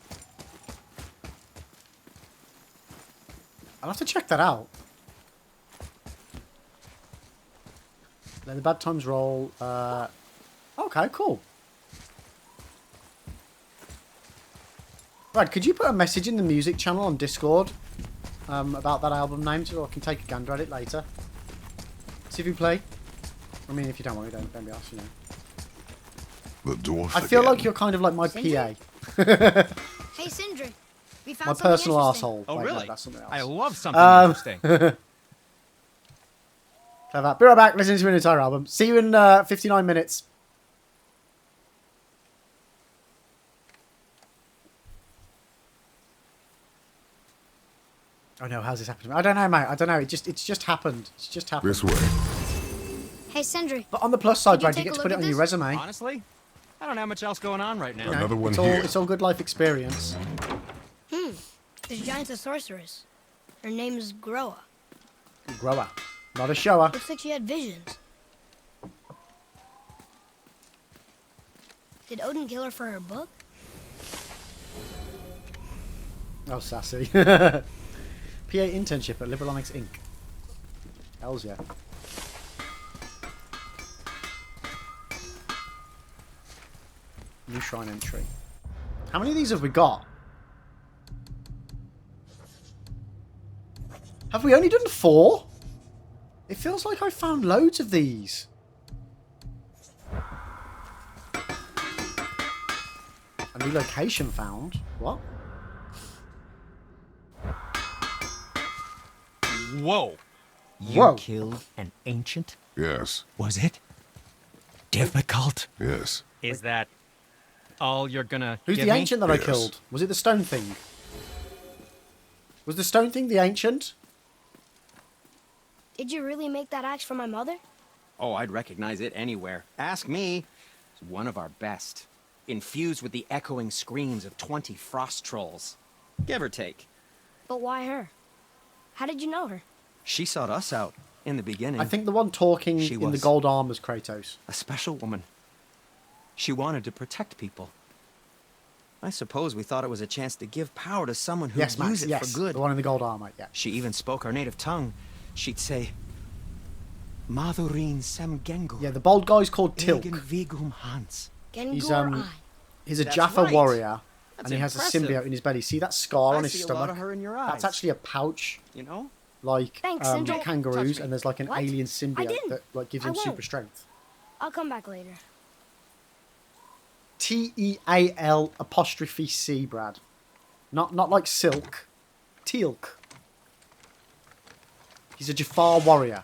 I'll have to check that out. Let the bad times roll. Okay, cool. Brad, could you put a message in the music channel on Discord about that album name so I can take a gander at it later? See if you play. I mean, if you don't want to, don't be asked, you know. The dwarf I feel again. like you're kind of like my Sindri? PA. Hey, Sindri. We found My something personal interesting. asshole. Oh, Wait, no, really? that's something else. I love something interesting. Clever. Be right back. Listening to an entire album. See you in 59 minutes. Oh no, how's this happened to me? I don't know, mate. I don't know. It's just happened. It's just happened. This way. Hey, Sindri. But on the plus side, Could you Brad, you take get a to put it look on at your this? resume. Honestly, I don't have much else going on right now. Another one It's all, here. it's all good life experience. This giant's a sorceress. Her name is Groa. Grower. Not a shower. Looks like she had visions. Did Odin kill her for her book? Oh, sassy. PA internship at Liberalonics Inc. Hells yeah. New shrine entry. How many of these have we got? Have we only done 4? It feels like I found loads of these. A new location found. What? Whoa. You Whoa. killed an ancient? Yes. Was it difficult? Yes. Is that all you're gonna Who's give the me? ancient that I Yes. killed? Was it the stone thing? Was the stone thing the ancient? Did you really make that axe for my mother? Oh, I'd recognize it anywhere. Ask me. It's one of our best. Infused with the echoing screams of 20 frost trolls. Give or take. But why her? How did you know her? She sought us out in the beginning. I think the one talking She in the was. gold armor's Kratos. A special woman. She wanted to protect people. I suppose we thought it was a chance to give power to someone who'd Yes, Max. use it Yes, for good. the one in the gold armor. Yeah. She even spoke our native tongue. She'd say, Madurin sem gengur. Yeah, the bold guy's called Tilk. Egen vigum hans. Gengur He's, I. He's a That's Jaffa right. warrior, That's and he has a impressive. symbiote in his belly. See that scar I on his see a stomach? lot of her in your eyes. That's actually a pouch, You know? like Thanks, Sindri. kangaroos, Touch me. and there's like an What? alien I symbiote didn't. that like gives I him super won't. strength. I'll come back later. Teal apostrophe C, Brad. Not like silk. Tealk. He's a Jafar warrior.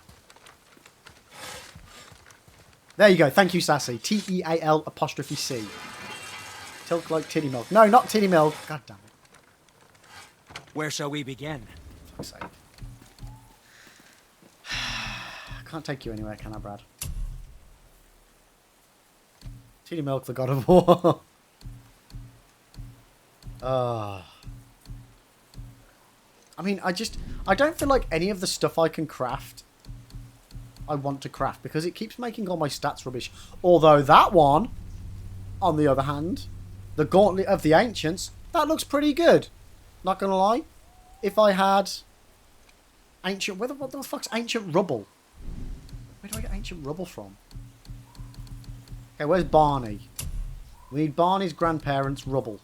There you go. Thank you, Sassy. Teal apostrophe C. Tilk like titty milk. No, not titty milk. God damn it. Where shall we begin? For fuck's sake. I can't take you anywhere, can I, Brad? Titty milk, the god of war. I mean, I don't feel like any of the stuff I can craft, I want to craft, because it keeps making all my stats rubbish. Although that one, on the other hand, the Gauntlet of the Ancients, that looks pretty good. Not gonna lie. If I had ancient, what the fuck's ancient rubble? Where do I get ancient rubble from? Okay, where's Barney? We need Barney's grandparents' rubble.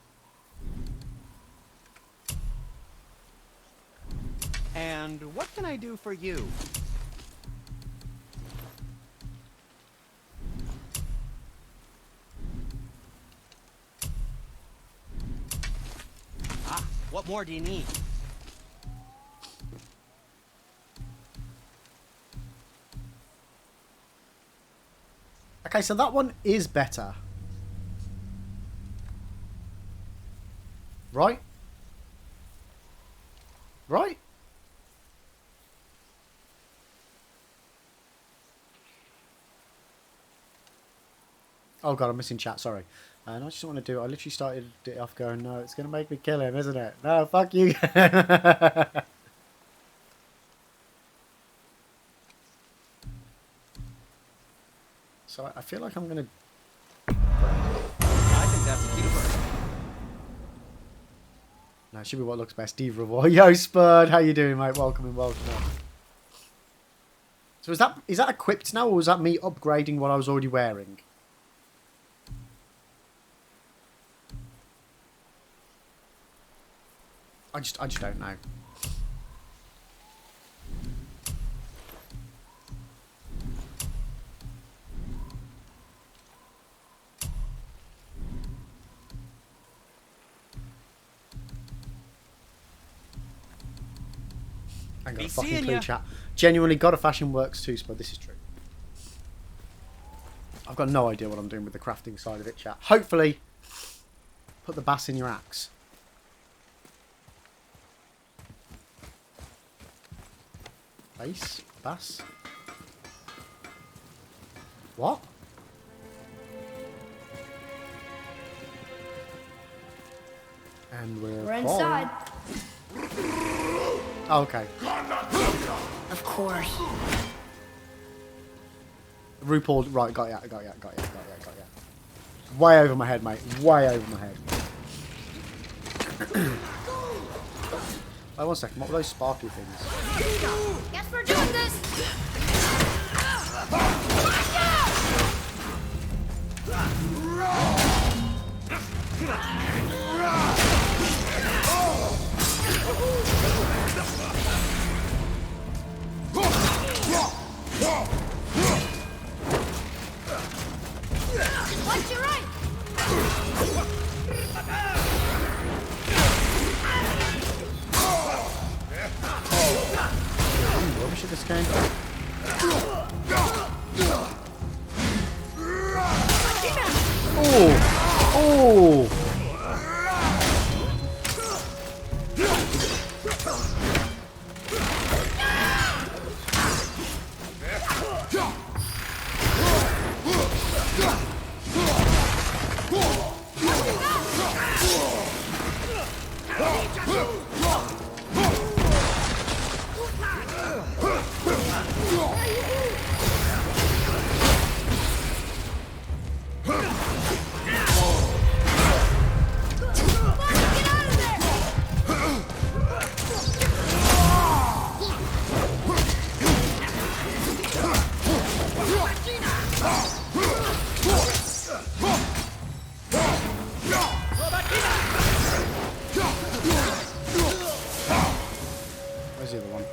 And what can I do for you? Ah, what more do you need? Okay, so that one is better. Right? Right? Oh god, I'm missing chat, sorry. And I just want to do, I literally started it off going, no, it's going to make me kill him, isn't it? No, fuck you. So I feel like I'm going to... I think that's a keeper. No, it should be what looks best. Steve Revoy. Yo, Spurd, how you doing, mate? Welcome and welcome. So is that equipped now, or was that me upgrading what I was already wearing? I just don't know. I ain't got Be a fucking seeing clue, ya. chat. Genuinely, God of Fashion works too, Spud. This is true. I've got no idea what I'm doing with the crafting side of it, chat. Hopefully, put the bass in your axe. Bass? Bass? What? And we're We're inside. Oh, okay. Of course. RuPaul, right, got ya. Way over my head, mate. Way over my head. Wait, 1 second. What were those sparkly things? Guess we're doing this. Watch your right. I'm rubbish at this game. Oh! Oh! Where's the other one?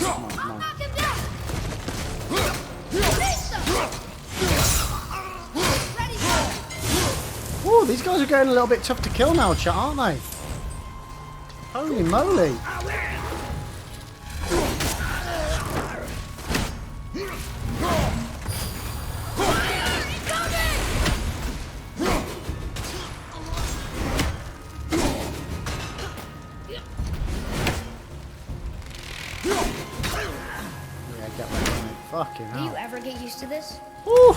Come on. Knock him down. Release them. Ready, go. Ooh, these guys are getting a little bit tough to kill now, chat, aren't they? Holy moly. Yeah, get ready, mate. Fucking Do you hell. ever get used to this? Woo.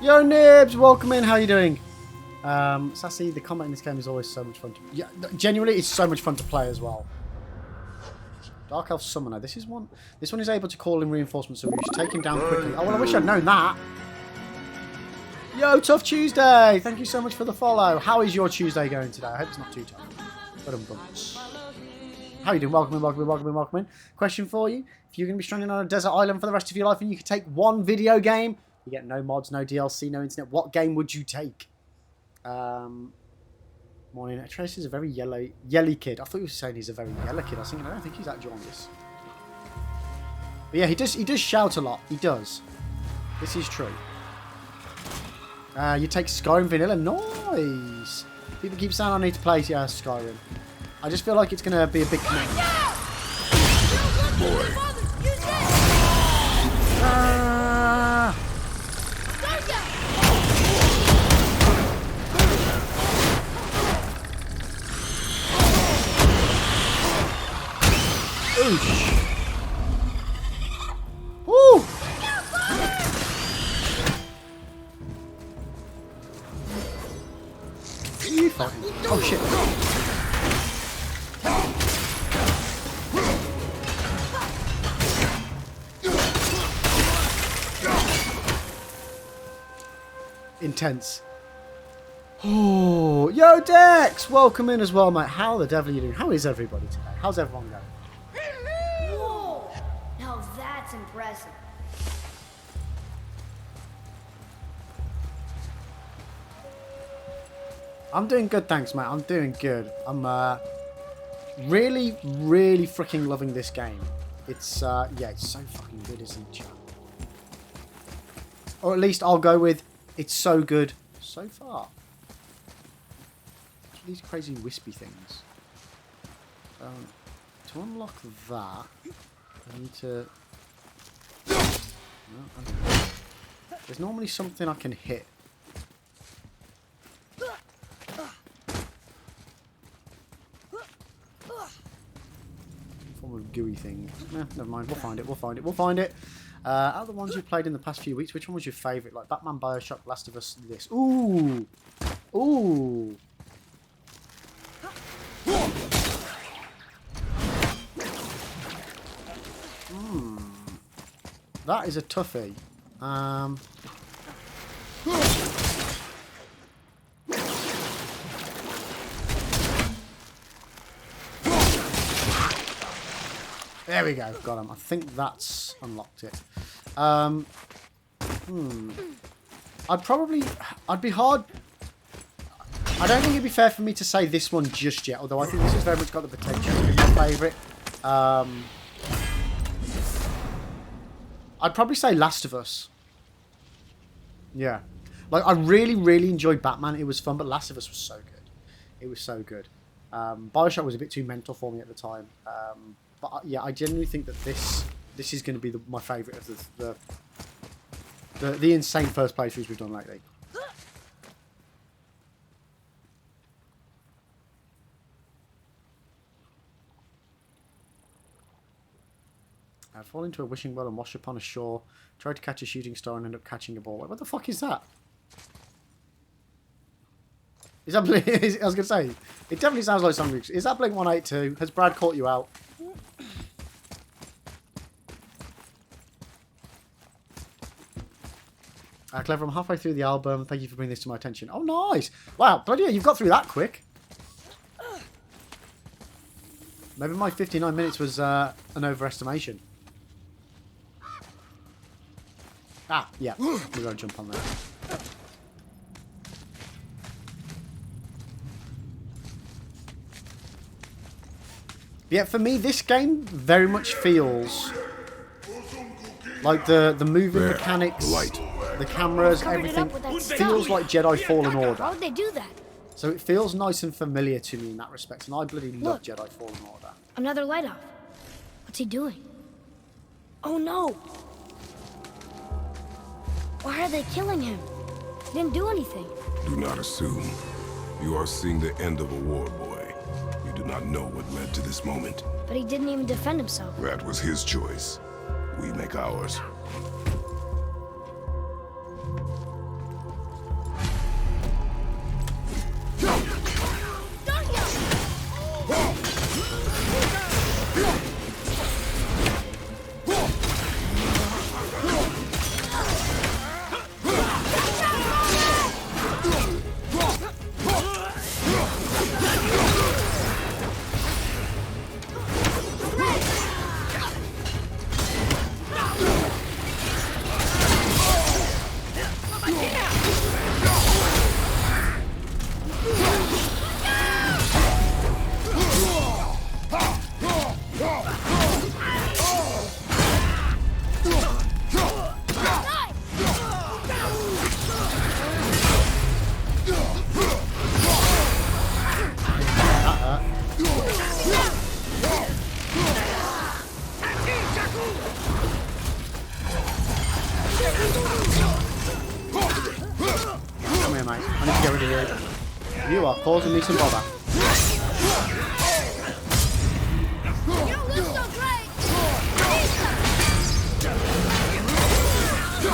Yo, Nibs, welcome in. How you doing? Sassy, the combat in this game is always so much fun to... Yeah, genuinely, it's so much fun to play as well. Dark Elf Summoner. This one is able to call in reinforcements, so we should take him down quickly. Oh, well, I wish I'd known that. Yo, Tough Tuesday. Thank you so much for the follow. How is your Tuesday going today? I hope it's not too tough. How you doing? Welcome in. Question for you. If you're going to be stranded on a desert island for the rest of your life and you could take one video game, you get no mods, no DLC, no internet, what game would you take? Morning. Trace is a very yelly kid. I thought you were saying he's a very yellow kid. I was thinking, I don't think he's that jaundiced. But yeah, he does shout a lot. He does. This is true. You take Skyrim Vanilla. Nice. People keep saying I need to play Skyrim. I just feel like it's going to be a big commitment. Boy. Ah! Oosh. Woo! Who are you fighting? Oh shit. Intense. Oh, yo Dex! Welcome in as well, mate. How the devil are you doing? How is everybody today? How's everyone going? Whoa. Now that's impressive. I'm doing good, thanks, mate. I'm doing good. I'm really, really freaking loving this game. It's yeah, it's so fucking good, isn't it, chat? Or at least I'll go with it's so good so far. These crazy wispy things. To unlock that, I need to. No, I don't know. There's normally something I can hit. Form of gooey thing. Nah, never mind. We'll find it. We'll find it. We'll find it. Out of the ones you played in the past few weeks, which one was your favourite? Like Batman, Bioshock, Last of Us, this. Ooh, ooh. That is a toughie. There we go, got him. I think that's unlocked it. I'd be hard. I don't think it'd be fair for me to say this one just yet, although I think this has very much got the potential to be my favourite. I'd probably say Last of Us. Yeah. Like, I really, really enjoyed Batman. It was fun, but Last of Us was so good. It was so good. Bioshock was a bit too mental for me at the time. But yeah, I genuinely think that this is going to be my favourite of the insane first playthroughs we've done lately. Fall into a wishing well and wash upon a shore. Try to catch a shooting star and end up catching a ball. What the fuck is that? Is that I was going to say, it definitely sounds like something. Is that Blink 182? Has Brad caught you out? Clever, I'm halfway through the album. Thank you for bringing this to my attention. Oh, nice. Wow, bloody hell, you've got through that quick. Maybe my 59 minutes was an overestimation. Ah, yeah. We're going to jump on that. Yeah, for me, this game very much feels like the moving mechanics, the cameras, everything feels like Jedi Fallen Order. How would they do that? So it feels nice and familiar to me in that respect, and I bloody love Jedi Fallen Order. Another light off. What's he doing? Oh no! Why are they killing him? He didn't do anything. Do not assume. You are seeing the end of a war, boy. You do not know what led to this moment. But he didn't even defend himself. That was his choice. We make ours. Come here, mate. I need to get rid of you. You are causing me some bother.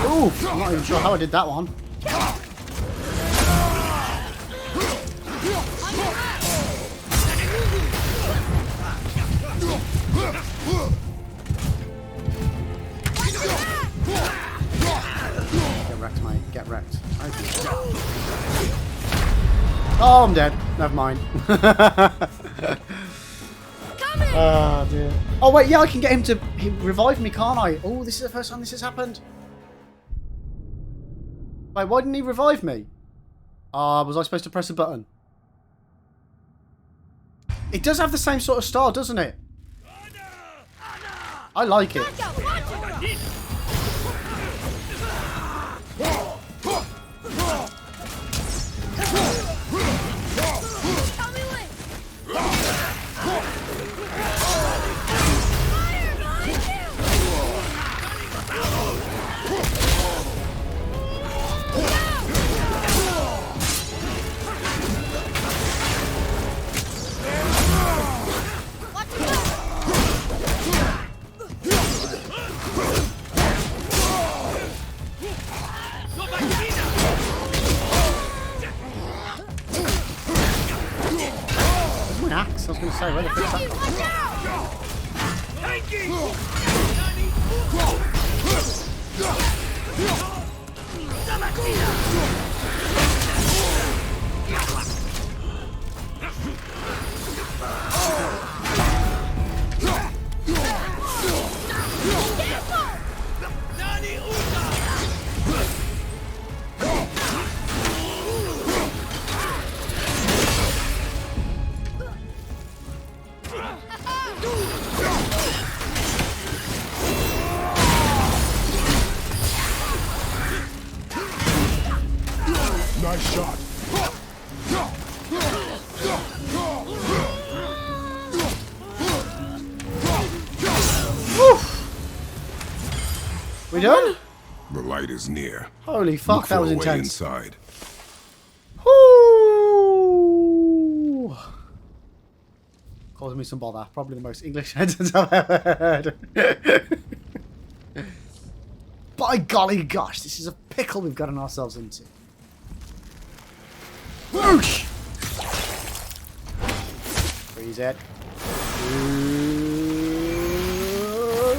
Ooh, I'm not even sure how I did that one. Get wrecked, mate. Get wrecked. Oh, I'm dead. Never mind. Oh, dear. Oh, wait, yeah, I can get him to revive me, can't I? Oh, this is the first time this has happened. Wait, why didn't he revive me? Was I supposed to press a button? It does have the same sort of style, doesn't it? I like it. Where's my axe? I was going to say, where the fuck's that come from? Nice shot. We done? The light is near. Holy fuck, Look that for was a way intense. inside. Whoo! Causing me some bother. Probably the most English sentence I've ever heard. By golly gosh, this is a pickle we've gotten ourselves into. Whoosh! Freeze it.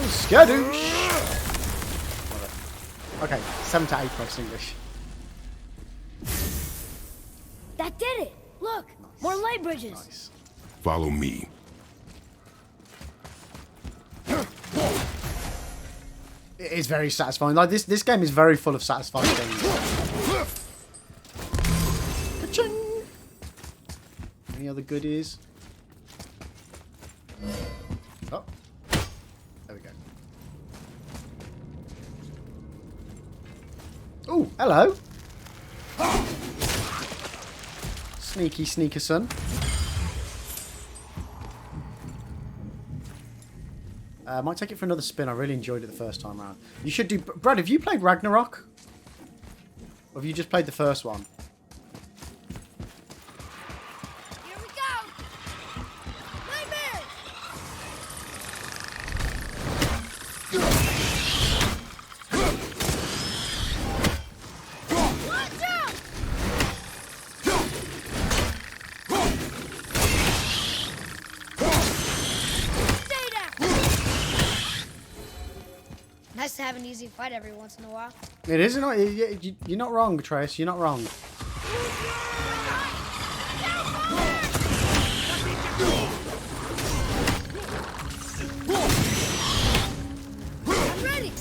Skadoosh! Okay, 7 to 8 plus English. That did it. Look, more light bridges. Nice. Follow me. It is very satisfying. Like this game is very full of satisfying things. Ka-ching! Any other goodies? Oh, there we go. Oh, hello. Sneaky sneaker son. Might take it for another spin. I really enjoyed it the first time around. You should do... Brad, have you played Ragnarok? Or have you just played the first one? Here we go. Nightmare. Watch out! Stay down. Nice to have an easy fight every once in a while. It is, isn't it? You're not wrong, Trace. You're not wrong. I'm ready.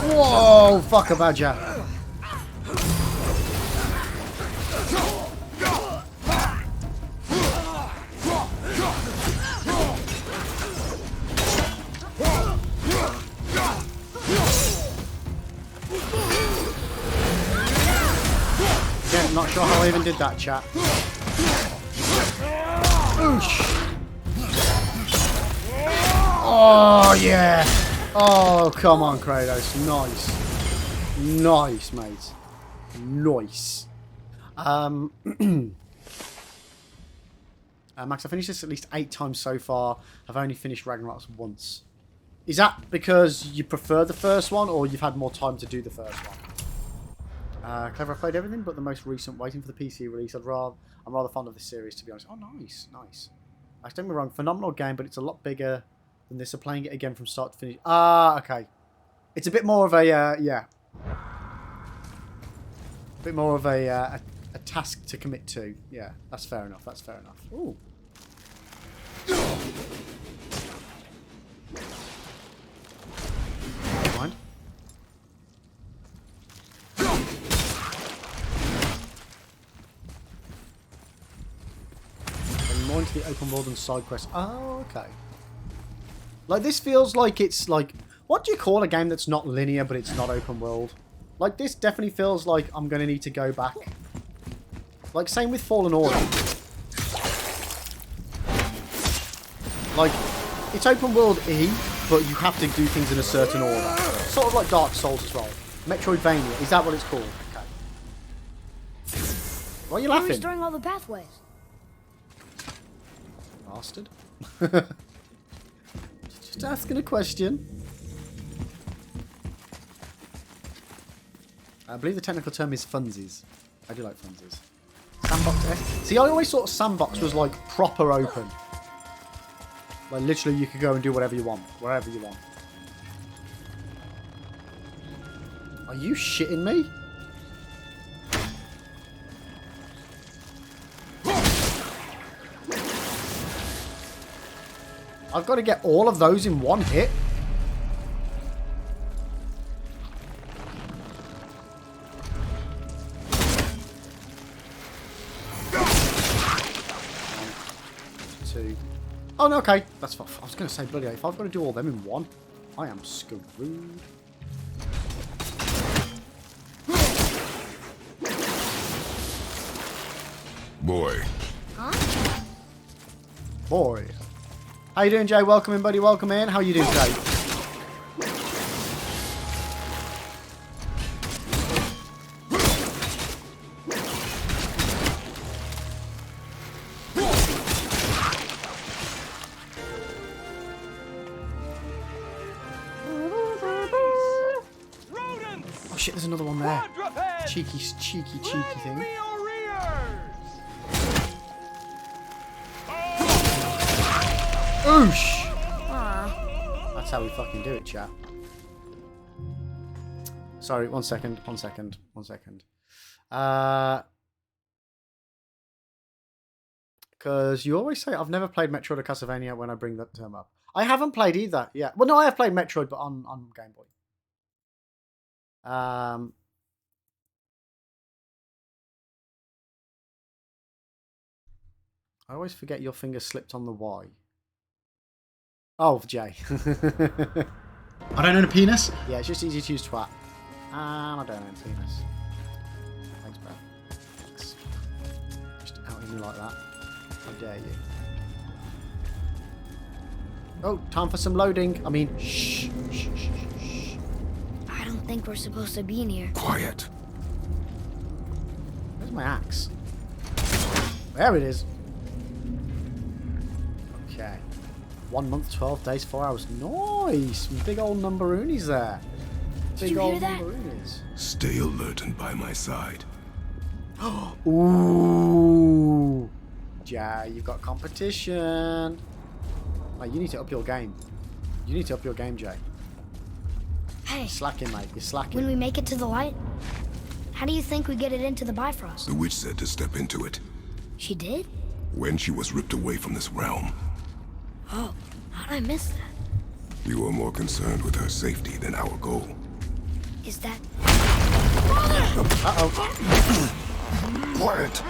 Whoa, fuck a badger. Yeah, not sure how I even did that, chat. Oosh. Oh, yeah. Oh, come on, Kratos. Nice. Nice, mate. Nice. Max, I finished this at least 8 times so far. I've only finished Ragnarok once. Is that because you prefer the first one, or you've had more time to do the first one? Clever, I've played everything but the most recent, waiting for the PC release. I'm rather fond of this series, to be honest. Oh, nice, nice. Don't get me wrong, phenomenal game, but it's a lot bigger than this. So playing it again from start to finish. Ah, okay. It's a bit more of a, yeah. A bit more of a task to commit to. Yeah, that's fair enough. That's fair enough. Ooh. Never mind. Going more into the open world and side quests. Oh, okay. Like, this feels like it's like... What do you call a game that's not linear, but it's not open world? Like, this definitely feels like I'm going to need to go back. Like, same with Fallen Order. Like, it's open world-y, but you have to do things in a certain order. Sort of like Dark Souls as well. Metroidvania, is that what it's called? Okay. Why are you We're laughing? restoring all the pathways. Bastard. Just asking a question. I believe the technical term is funsies. I do like funsies. Sandbox. See, I always thought sandbox was like proper open. Like literally you could go and do whatever you want. Wherever you want. Are you shitting me? I've got to get all of those in one hit. Two. Oh, no, okay. That's what I was going to say, bloody hell, if I've got to do all them in one, I am screwed. Boy. Huh? Boy. How you doing, Jay? Welcome in, buddy. Welcome in. How you doing today? Oh shit, there's another one there. Cheeky thing. Oosh! That's how we fucking do it, chat. Sorry, one second. Because you always say I've never played Metroid or Castlevania when I bring that term up. I haven't played either, yeah. Well, no, I have played Metroid, but on Game Boy. I always forget your finger slipped on the Y. Oh, Jay. I don't own a penis. Yeah, it's just easy to use twat. I don't own penis. Thanks, bro. Thanks. Just outing me like that. How dare you? Oh, time for some loading. I mean, shh. I don't think we're supposed to be in here. Quiet. Where's my axe? There it is. Okay. 1 month, 12 days, 4 hours. Nice! Some big old numberoonies there. Did you hear that? Numberoonies. Stay alert and by my side. Ooh! Jay, you've got competition. Mate, you need to up your game. You need to up your game, Jay. Hey, You're slacking, mate. You're slacking. when we make it to the light, how do you think we get it into the Bifrost? The witch said to step into it She did? when she was ripped away from this realm. Oh, how'd I miss that? You are more concerned with her safety than our goal. Is that... Uh-oh. Quiet.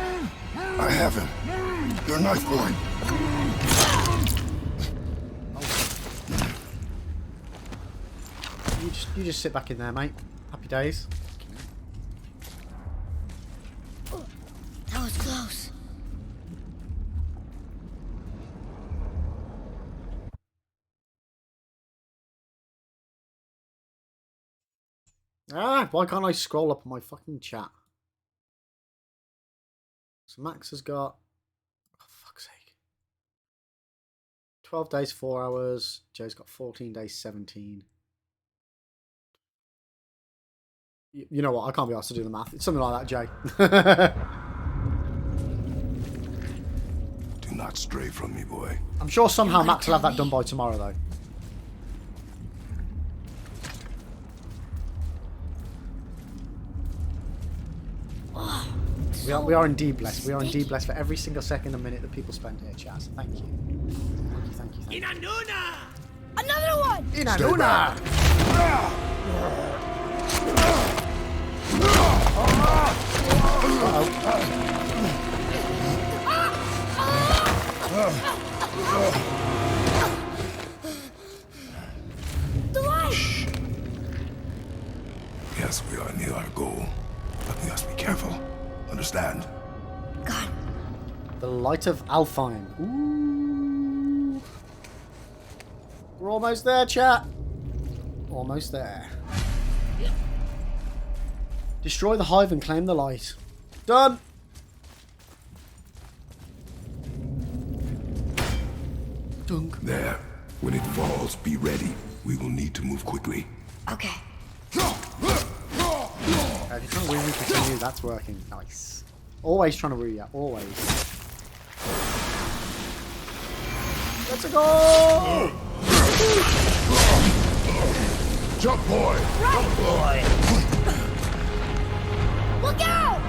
I have him. Your knife boy. You just sit back in there, mate. Happy days. That was close. Ah, why can't I scroll up on my fucking chat? So Max has got... Oh, fuck's sake. 12 days, 4 hours. Joe's got 14 days, 17. You know what? I can't be asked to do the math. It's something like that, Jay. Do not stray from me, boy. I'm sure somehow You Max will have that tell done me. by tomorrow, though. We are indeed blessed. We are indeed blessed for every single second and minute that people spend here, chat. So thank you. Thank you. Another one! Inanuna! The light! Yes, we are near our goal, but we must be careful. Understand? God, The Light of Alfheim. Ooh. We're almost there, chat. Almost there. Destroy the hive and claim the light. Done. Dunk. There. When it falls, be ready. We will need to move quickly. okay. If you're trying to win, we continue. That's working. Nice. Always trying to woo you. Always. Let's go! Jump, boy! Jump, boy! Look out!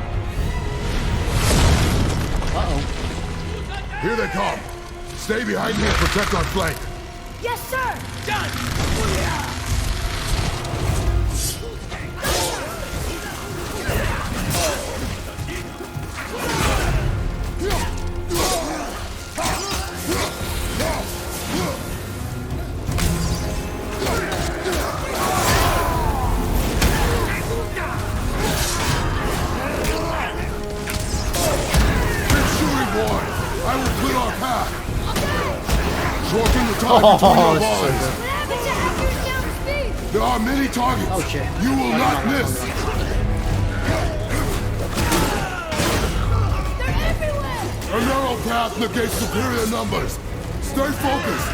Uh-oh. Here they come. Stay behind me and protect our flank. Yes, sir! Keep shooting, boy! I will clear our path. Shorten the time between our that's so volleys. good. What happened to accurate sound speed? There are many targets. Oh, shit. You will not miss. They're everywhere! A narrow path negates superior numbers. Stay focused.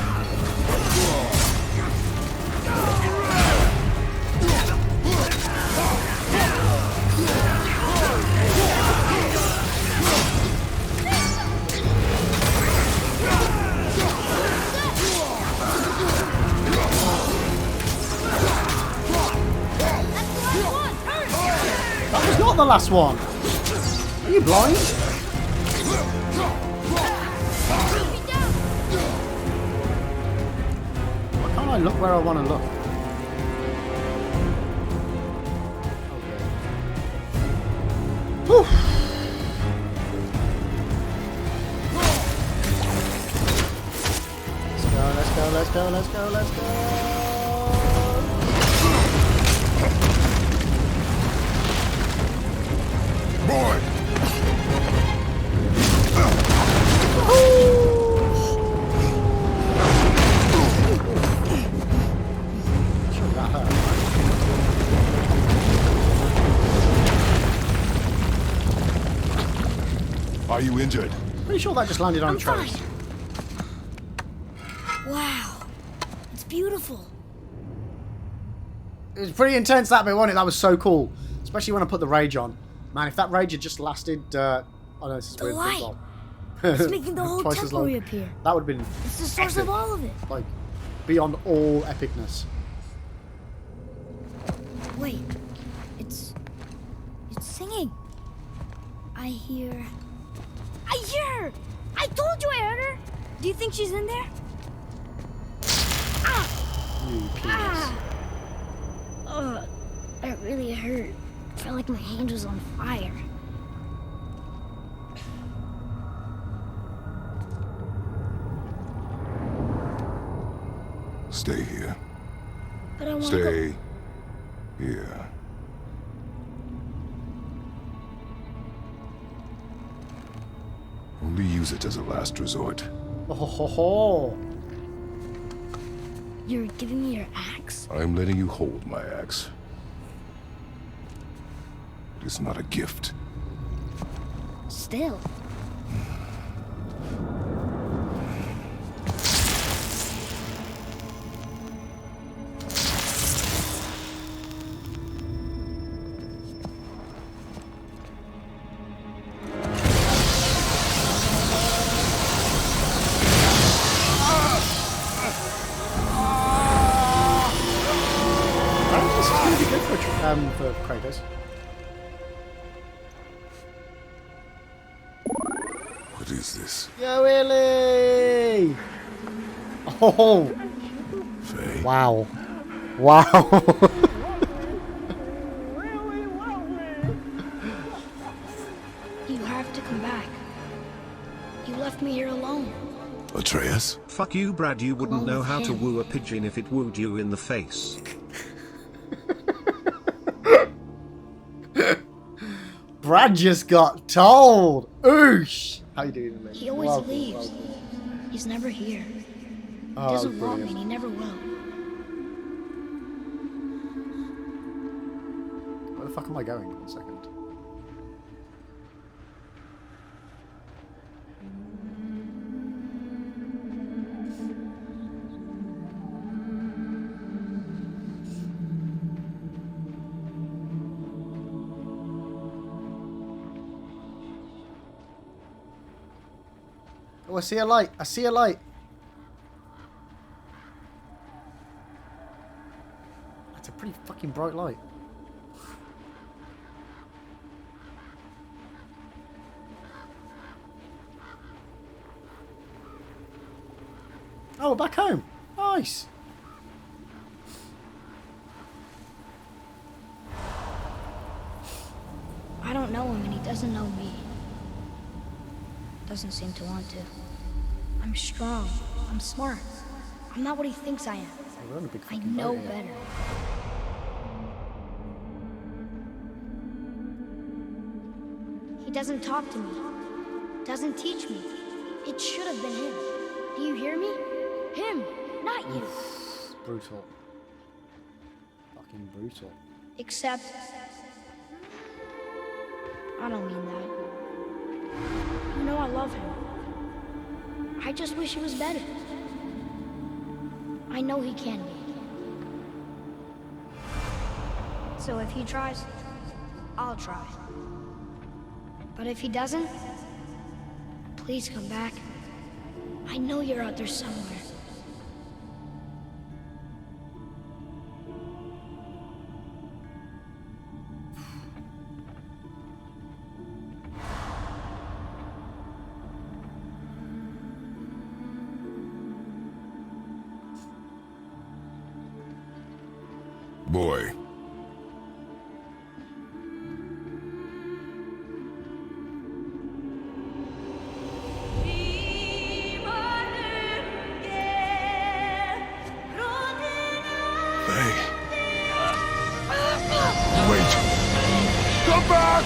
That was not the last one. Are you blind? Why can't I look where I want to look? Okay. Whew. Let's go. Boy! Sure, that hurt. Are you injured? Pretty sure that just landed on I'm a train. fine. Wow. It's beautiful. It was pretty intense that bit, wasn't it? That was so cool. Especially when I put the rage on. Man, if that rage had just lasted, oh no, this is The weird. light. Well, It's making the whole twice as temple long. reappear. That would have been It's the source of all of it. like beyond all epicness. Wait. It's singing. I hear her. I told you I heard her. Do you think she's in there? You penis. Ah! Ugh, that really hurt. I felt like my hand was on fire. Stay here. But I want to go. Stay here. Only use it as a last resort. Oh, ho, ho, ho. You're giving me your axe? I'm letting you hold my axe. It's not a gift. Still. I think this is going to be good for Kratos. What is this? Yo, Willie! Oh, Faye? wow. Wow. You have to come back. You left me here alone. Atreus? Fuck you, Brad. You wouldn't Along know with how to him. woo a pigeon if it wooed you in the face. Brad just got told. Oosh. How you doing, mate? He always Welcome, leaves. welcome. He's never here. He Oh, doesn't want me, brilliant. and he never will. Where the fuck am I going? 1 second. Oh, I see a light. I see a light. That's a pretty fucking bright light. Oh, we're back home. Nice. I don't know him, and he doesn't know me. Doesn't seem to want to. I'm strong. I'm smart. I'm not what he thinks I am. Oh, we're on a big I fucking know boat here. better. He doesn't talk to me. Doesn't teach me. It should have been him. Do you hear me? Him, not you. Brutal. Fucking brutal. Except... I don't mean that. You know I love him. I just wish he was better. I know he can be. So if he tries, I'll try. But if he doesn't, please come back. I know you're out there somewhere. Boy. Faye. Wait. Come back!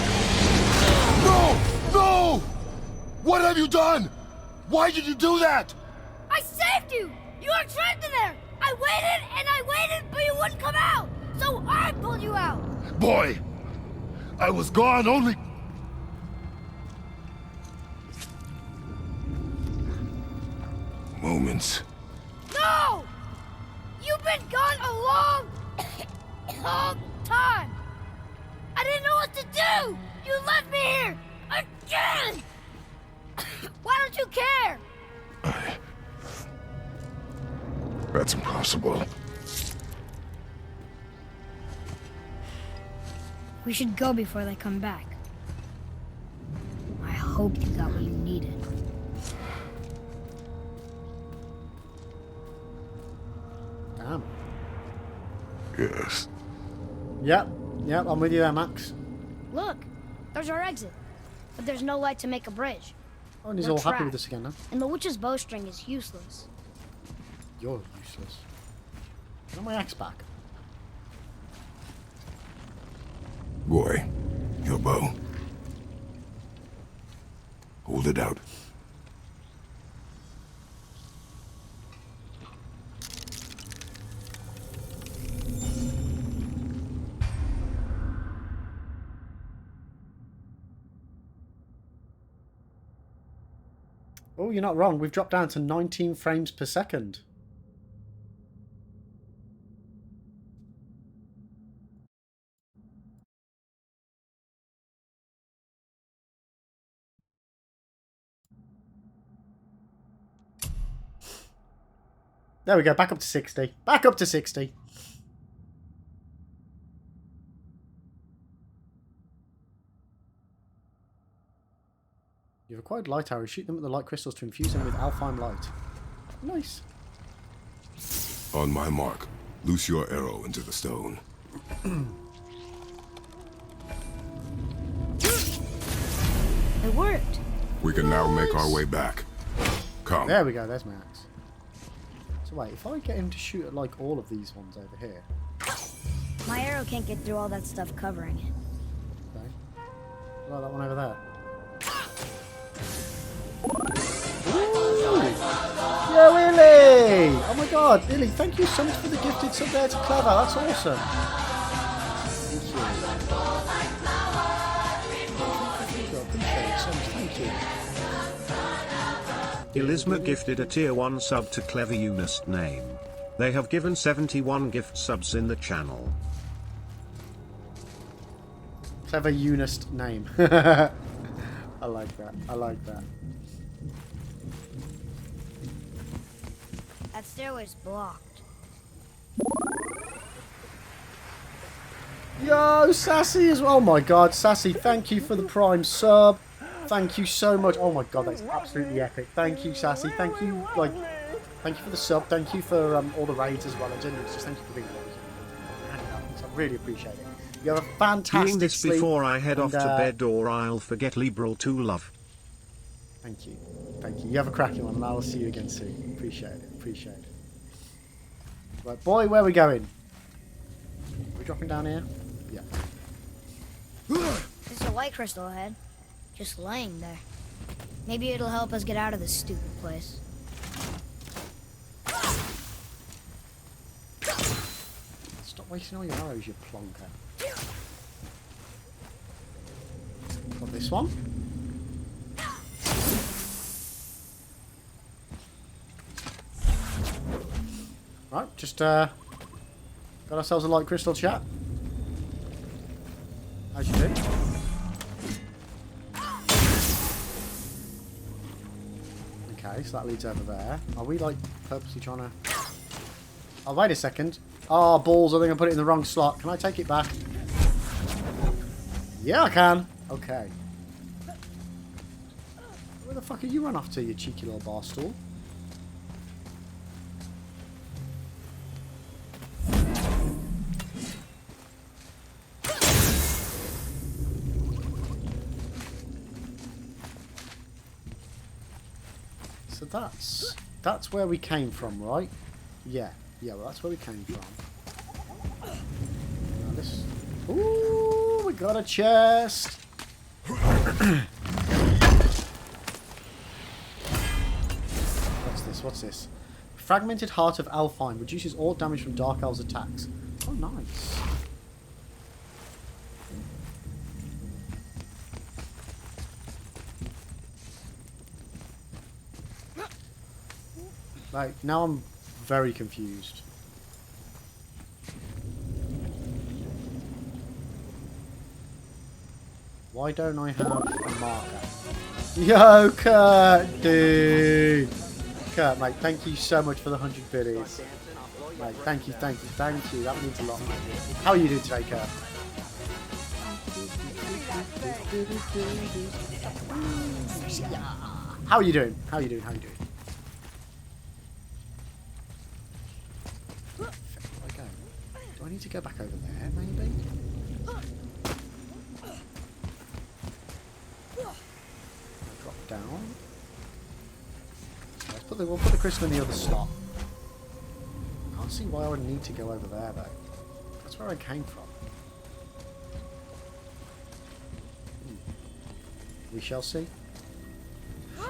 No! No! What have you done? Why did you do that? I saved you! You were trapped in there! I waited and I waited, but you wouldn't come out! So I pulled you out! Boy, I was gone only... Moments. No! You've been gone a long, long time! I didn't know what to do! You left me here! Again! Why don't you care? That's impossible. We should go before they come back. I hope you got what you needed. Damn. Yes. Yep. Yep, I'm with you there, Max. Look, there's our exit. But there's no light to make a bridge. Oh, and he's We're all happy with trapped. us again now. And the witch's bowstring is useless. You're useless. Get my axe back. Boy, your bow. Hold it out. Oh, you're not wrong. We've dropped down to 19 frames per second. There we go. Back up to 60. Back up to 60. You have a acquired light arrows. Shoot them with the light crystals to infuse them with alpine light. Nice. On my mark, loose your arrow into the stone. It worked. We can now make our way back. Come. There we go, there's Max. So wait, if I get him to shoot at like all of these ones over here. My arrow can't get through all that stuff covering it. Okay. What about that one over there? Yeah, Willie! Oh my god, Billy, thank you so much for the gifted sub there to Clever. That's awesome. Thank you. Thank you. I appreciate it so much. Thank you. Elisma gifted a tier 1 sub to Clever Eunice name. They have given 71 gift subs in the channel. Clever Eunice name. I like that. I like that. That stairway's blocked. Yo, Sassy as well. Oh my god, Sassy, thank you for the Prime sub. Thank you so much. Oh my god, that's absolutely epic. Thank you, Sassy. Thank you, thank you for the sub. Thank you for all the raids as well. And genuinely, just thank you for being there. I really appreciate it. You have a fantastic Doing this sleep, before I head off and, to bed or I'll forget Liberal to love. Thank you. Thank you. You have a cracking one, and I will see you again soon. Appreciate it. Appreciate it. Right, boy, where are we going? Are we dropping down here? Yeah. There's a light crystal ahead. Just laying there. Maybe it'll help us get out of this stupid place. Stop wasting all your arrows, you plonker. Got this one. Right, just got ourselves a light crystal, chat. As you do. Okay, so that leads over there. Are we like purposely trying to... Oh, wait a second. Oh, balls, I think I put it in the wrong slot. Can I take it back? Yeah, I can. Okay. Where the fuck are you run off to, you cheeky little bar stool? So that's where we came from, right? Yeah, well that's where we came from. Now this... Ooh, we got a chest! What's this? Fragmented Heart of Alfheim. Reduces all damage from Dark Elves attacks. Oh, nice. Like, now I'm very confused. Why don't I have a marker? Yo, Kurt, dude! Kurt, mate, thank you so much for the 100 biddies. Mate, thank you. That means a lot, mate. How are you doing today, Kurt? How are you doing? Okay. Do I need to go back over there, maybe? Drop down. We'll put the crystal in the other slot. I can't see why I would need to go over there, though. That's where I came from. We shall see.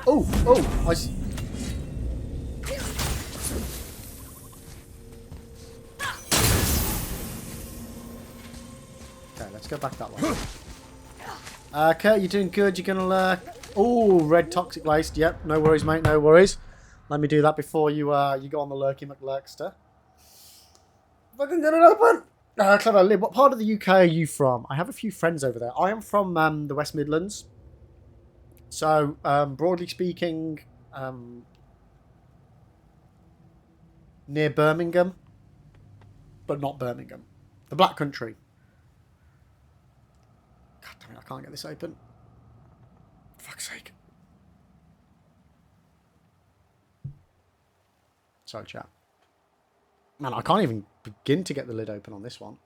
Oh! I see. Okay, let's go back that way. Kurt, you're doing good. You're gonna lurk. Oh, red toxic waste. Yep, no worries, mate. No worries. Let me do that before you you go on the Lurky McLurkster. If I can get it open. Clever Lib, what part of the UK are you from? I have a few friends over there. I am from the West Midlands. So, broadly speaking, near Birmingham. But not Birmingham. The Black Country. God damn it, I can't get this open. For fuck's sake. Sorry, chat. Man, I can't even begin to get the lid open on this one.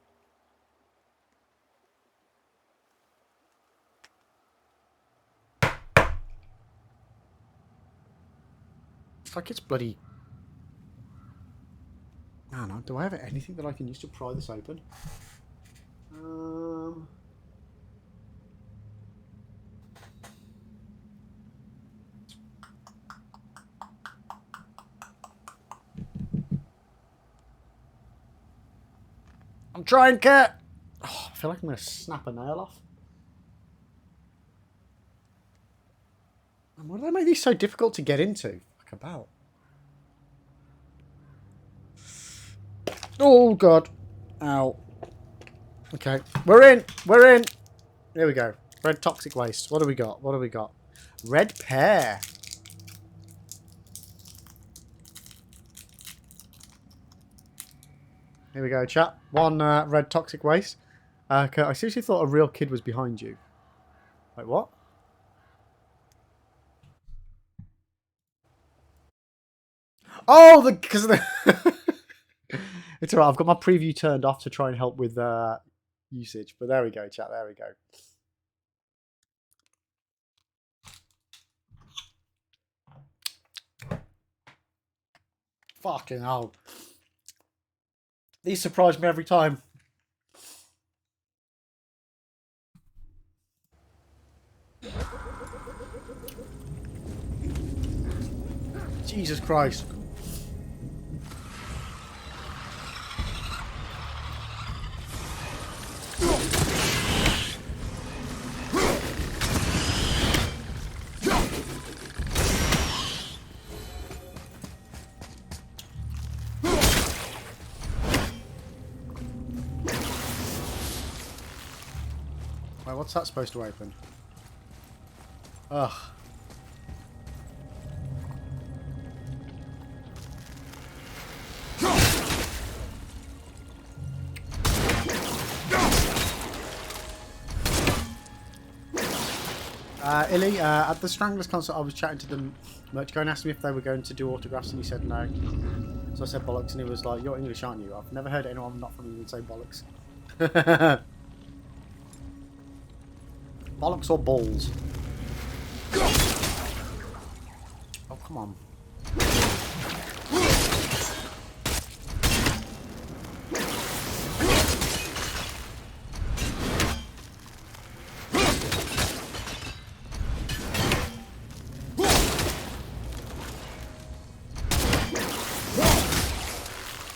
It's like it's bloody... Man, do I have anything that I can use to pry this open? I'm trying, Cat! Oh, I feel like I'm going to snap a nail off. And why do they make these so difficult to get into? Fuck about. Oh, God. Ow. Okay. We're in. We're in. Here we go. Red toxic waste. What do we got? What do we got? Red pear. Here we go, chat. One red toxic waste. Okay, I seriously thought a real kid was behind you. Wait, what? Oh, because of the... It's alright, I've got my preview turned off to try and help with usage. But there we go, chat. There we go. Fucking hell. These surprise me every time. Jesus Christ. What's that supposed to open? Ugh. Illy, at the Stranglers concert, I was chatting to the merch guy and asked me if they were going to do autographs, and he said no. So I said bollocks, and he was like, "You're English, aren't you?" I've never heard anyone not from England say bollocks. Bollocks or balls? Oh, come on.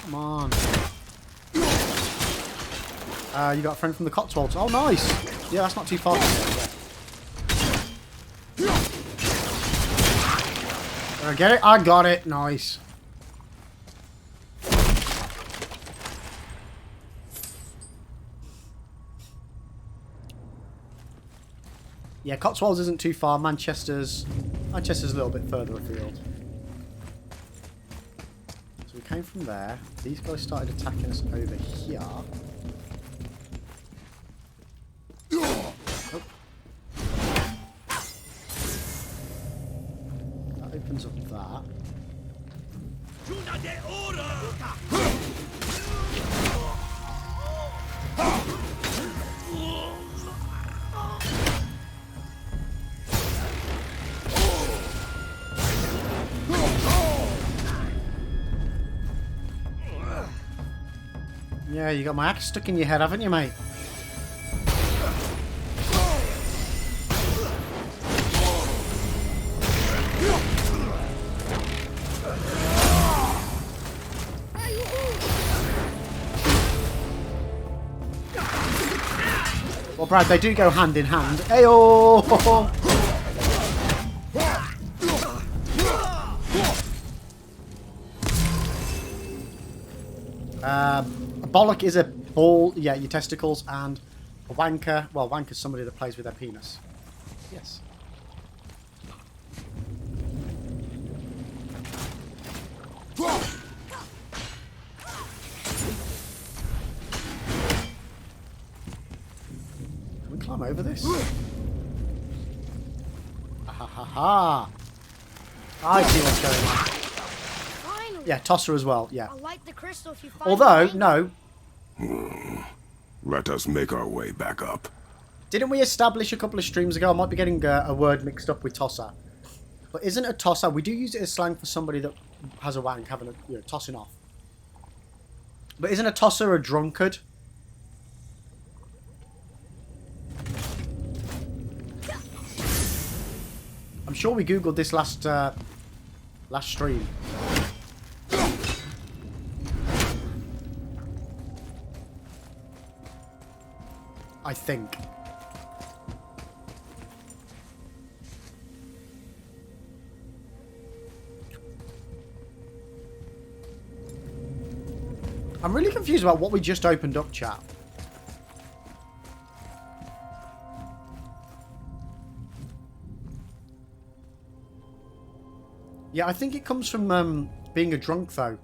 Come on. You got a friend from the Cotswolds. Oh, nice. Yeah, that's not too far from here. Did I get it? I got it. Nice. Yeah, Cotswolds isn't too far. Manchester's a little bit further afield. So we came from there. These guys started attacking us over here. Opens up that. Yeah, you got my axe stuck in your head, haven't you, mate? Well, Brad, they do go hand in hand. Ayo! A bollock is a ball, yeah, your testicles, and a wanker, well, wanker's somebody that plays with their penis. Yes. Can we climb over this? Ha ha ha! I see what's going on. Yeah, Tosser as well, yeah. I'll light the crystal if you find Although, the no. Let us make our way back up. Didn't we establish a couple of streams ago? I might be getting a word mixed up with tosser. But isn't a tosser... We do use it as slang for somebody that has a wank, having a, tossing off. But isn't a tosser a drunkard? I'm sure we googled this last stream. I think. I'm really confused about what we just opened up, chat. Yeah, I think it comes from being a drunk, though.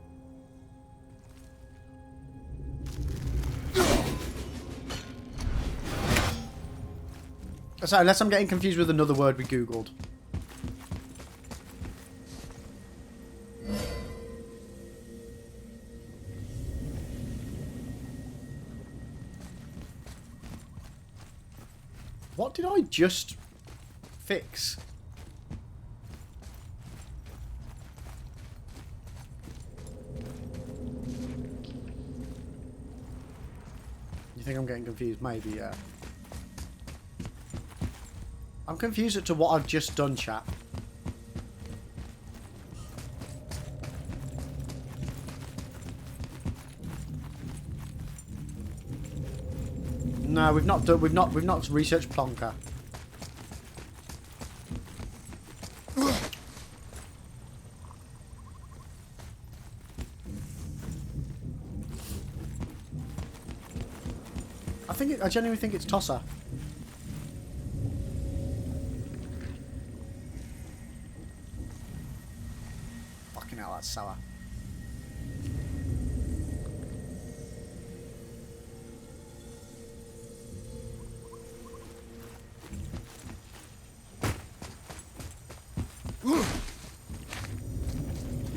So, unless I'm getting confused with another word we googled. What did I just fix? You think I'm getting confused? Maybe, yeah. I'm confused as to what I've just done, chat. No, we've not researched Plonker. I genuinely think it's Tosser. Fucking hell, that's sour.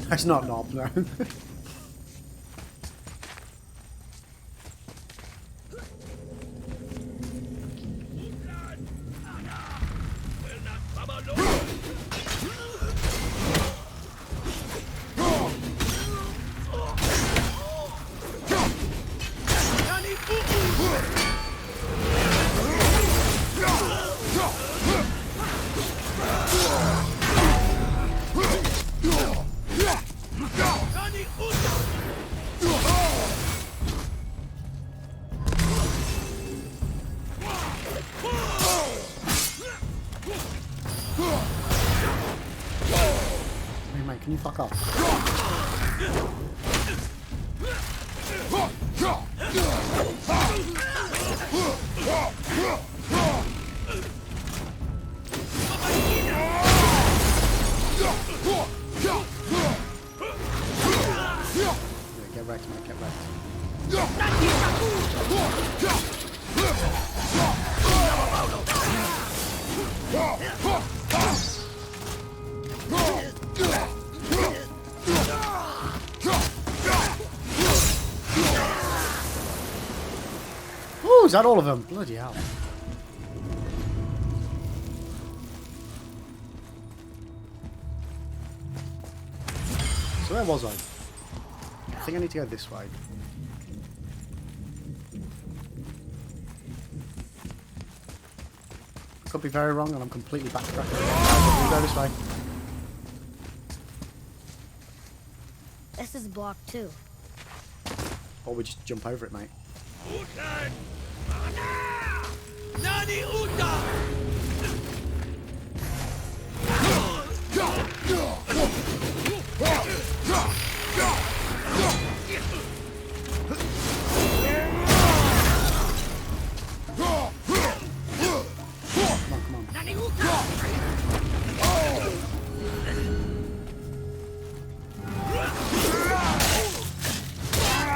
That's not knob, no. Can you fuck off? Get wrecked, mate, get wrecked. Ooh, is that all of them? Bloody hell. So where was I? I think I need to go this way. I could be very wrong and I'm completely backtracking. Go this way. This is block 2. Or we just jump over it, mate.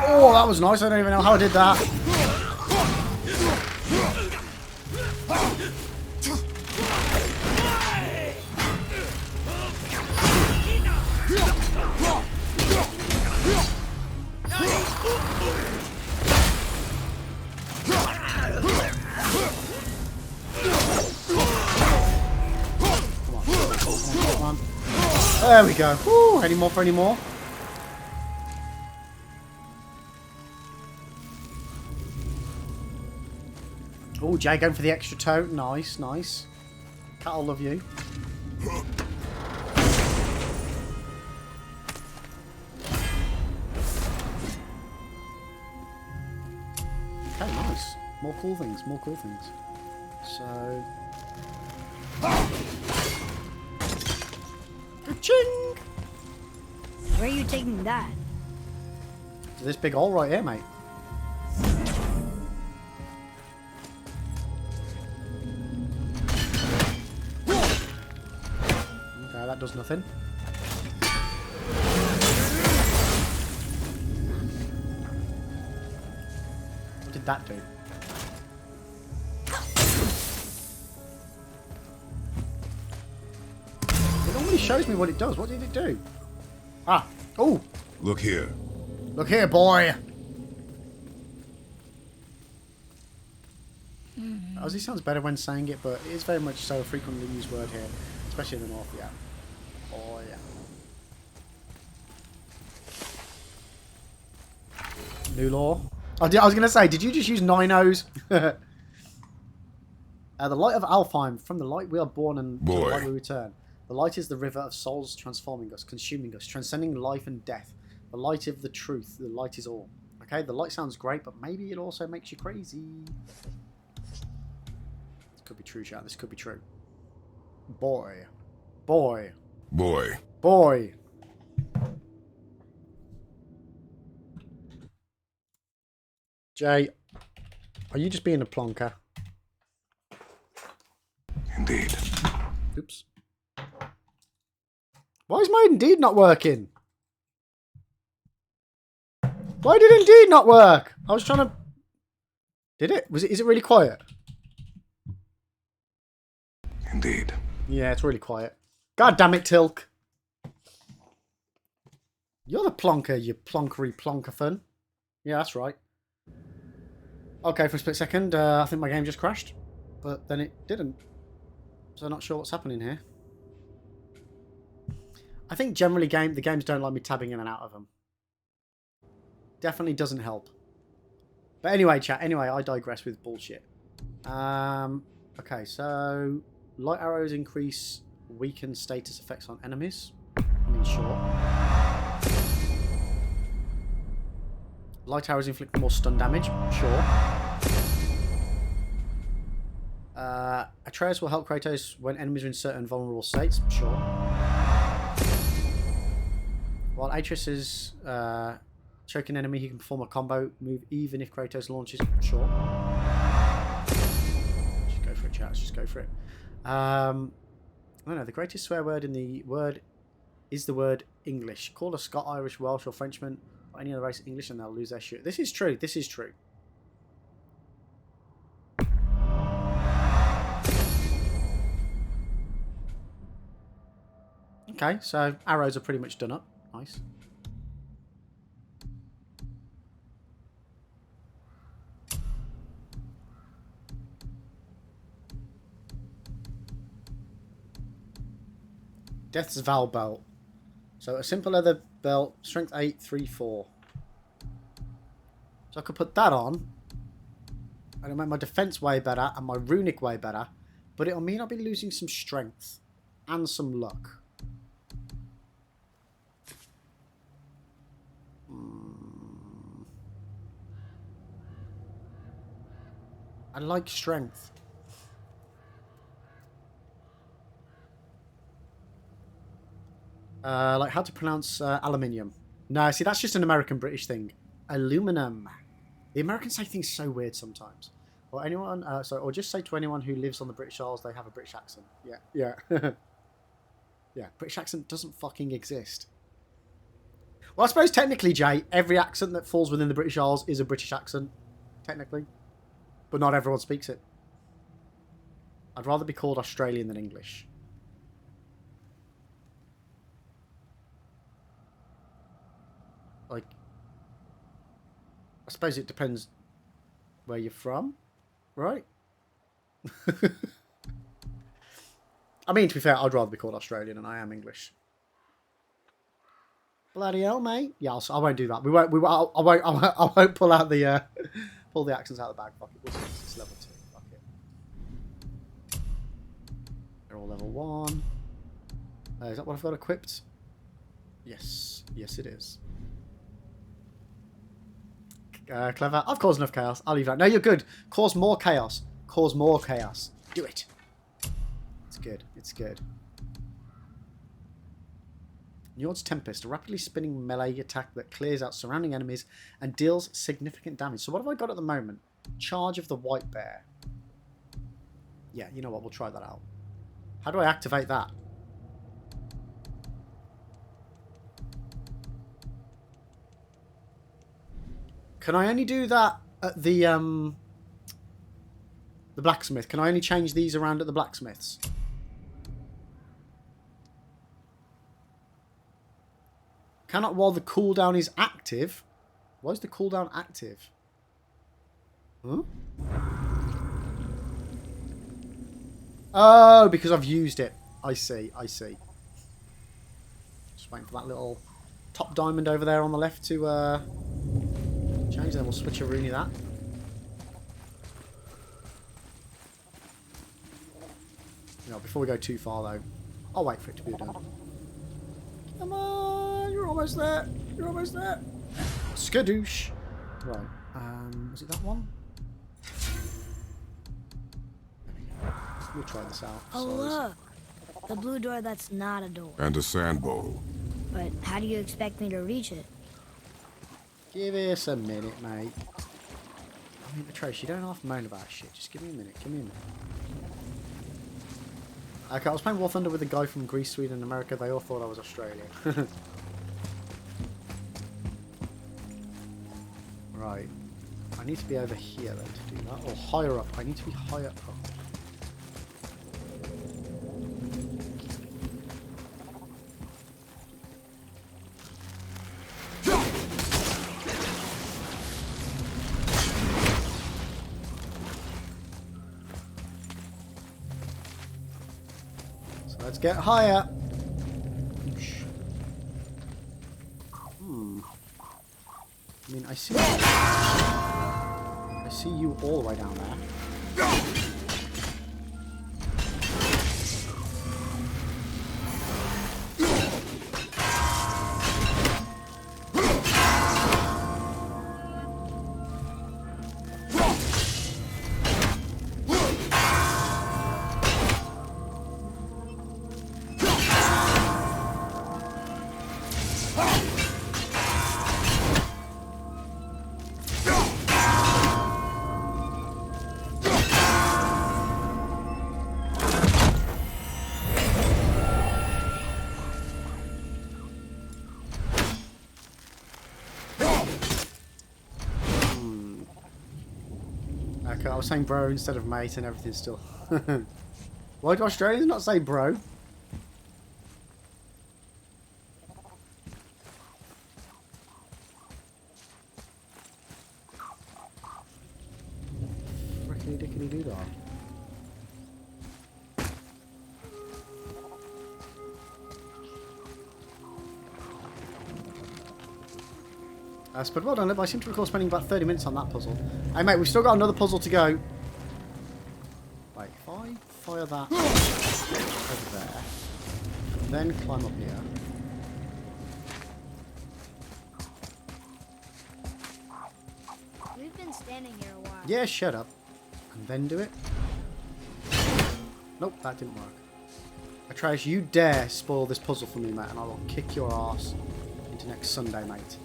Oh, that was nice. I don't even know how I did that. Come on. There we go. Woo, any more for any more? Oh, Jay going for the extra toe. Nice, nice. Cat, I love you. Okay, nice. More cool things, more cool things. So... Ka-ching! Where are you taking that? To this big hole right here, mate. Okay, that does nothing. What did that do? It normally shows me what it does. What did it do? Ah. Oh. Look here. Look here, boy. Aussie sounds better when saying it, but it is very much so a frequently used word here, especially in the north, yeah. Oh, yeah. New law. Oh, I was going to say, did you just use 9 O's? The light of Alfheim. From the light we are born and to the light we return. The light is the river of souls transforming us, consuming us, transcending life and death. The light of the truth. The light is all. Okay, the light sounds great, but maybe it also makes you crazy. This could be true, chat. This could be true. Boy. Boy. Boy. Boy. Jay, are you just being a plonker? Indeed. Oops. Why is my Indeed not working? Why did Indeed not work? I was trying to... Did it? Is it really quiet? Indeed. Yeah, it's really quiet. God damn it, Tilk. You're the plonker, you plonkery plonkerfun. Yeah, that's right. Okay, for a split second, I think my game just crashed. But then it didn't. So I'm not sure what's happening here. I think generally the games don't like me tabbing in and out of them. Definitely doesn't help. But anyway, chat. Anyway, I digress with bullshit. Okay, so... Light arrows increase weaken status effects on enemies. I mean, sure. Light arrows inflict more stun damage. Sure. Atreus will help Kratos when enemies are in certain vulnerable states. Sure. While Atreus is choking an enemy, he can perform a combo move even if Kratos launches. Sure. Just go for it, chat. Let's just go for it. I don't know. The greatest swear word in the word is the word English. Call a Scot, Irish, Welsh, or Frenchman or any other race English, and they'll lose their shit. This is true. This is true. Okay, so arrows are pretty much done up. Nice. Death's Vow belt. So a simple leather belt, strength 8, 3, 4. So I could put that on. And it'll make my defense way better and my runic way better. But it'll mean I'll be losing some strength and some luck. I like strength. Like how to pronounce aluminium. No, see, that's just an American-British thing. Aluminum. The Americans say things so weird sometimes. Or anyone, or just say to anyone who lives on the British Isles they have a British accent. Yeah, yeah. Yeah, British accent doesn't fucking exist. Well, I suppose technically, Jay, every accent that falls within the British Isles is a British accent. Technically. But not everyone speaks it. I'd rather be called Australian than English. Like, I suppose it depends where you're from, right? I mean, to be fair, I'd rather be called Australian, and I am English. Bloody hell, mate! Yeah, I won't do that. We won't. I won't pull out the pull the accents out of the bag. Fuck it. It's level 2. Fuck it. They're all level 1. Is that what I've got equipped? Yes. Yes, it is. Clever. I've caused enough chaos. I'll leave that. No, you're good. Cause more chaos. Cause more chaos. Do it. It's good. It's good. Njord's Tempest, a rapidly spinning melee attack that clears out surrounding enemies and deals significant damage. So what have I got at the moment? Charge of the White Bear. Yeah, you know what? We'll try that out. How do I activate that? Can I only do that at the blacksmith? Can I only change these around at the blacksmiths? Cannot while the cooldown is active. Why is the cooldown active? Huh? Oh, because I've used it. I see. I see. Just waiting for that little top diamond over there on the left to change. Then we'll switch a Rooney that. You know, before we go too far though, I'll wait for it to be done. Come on, you're almost there. You're almost there. Skadoosh. Right. Was it that one? We'll try this out. Oh, look. The blue door that's not a door. And a sand bowl. But how do you expect me to reach it? Give us a minute, mate. I mean, Trace, you don't have to moan about shit. Just give me a minute. Give me a minute. Okay, I was playing War Thunder with a guy from Greece, Sweden, and America. They all thought I was Australian. Right. I need to be over here then to do that. Or higher up. I need to be higher up. Let's get higher. I mean, I see you all the way down there. Okay, I was saying bro instead of mate and everything's still... Why do Australians not say bro? Frickety dickety doo dah. But well done, I seem to recall spending about 30 minutes on that puzzle. Hey mate, we've still got another puzzle to go. Wait, if I fire that over there, and then climb up here. We've been standing here a while. Yeah, shut up. And then do it. Nope, that didn't work. Atreus, you dare spoil this puzzle for me, mate, and I will kick your ass into next Sunday, mate.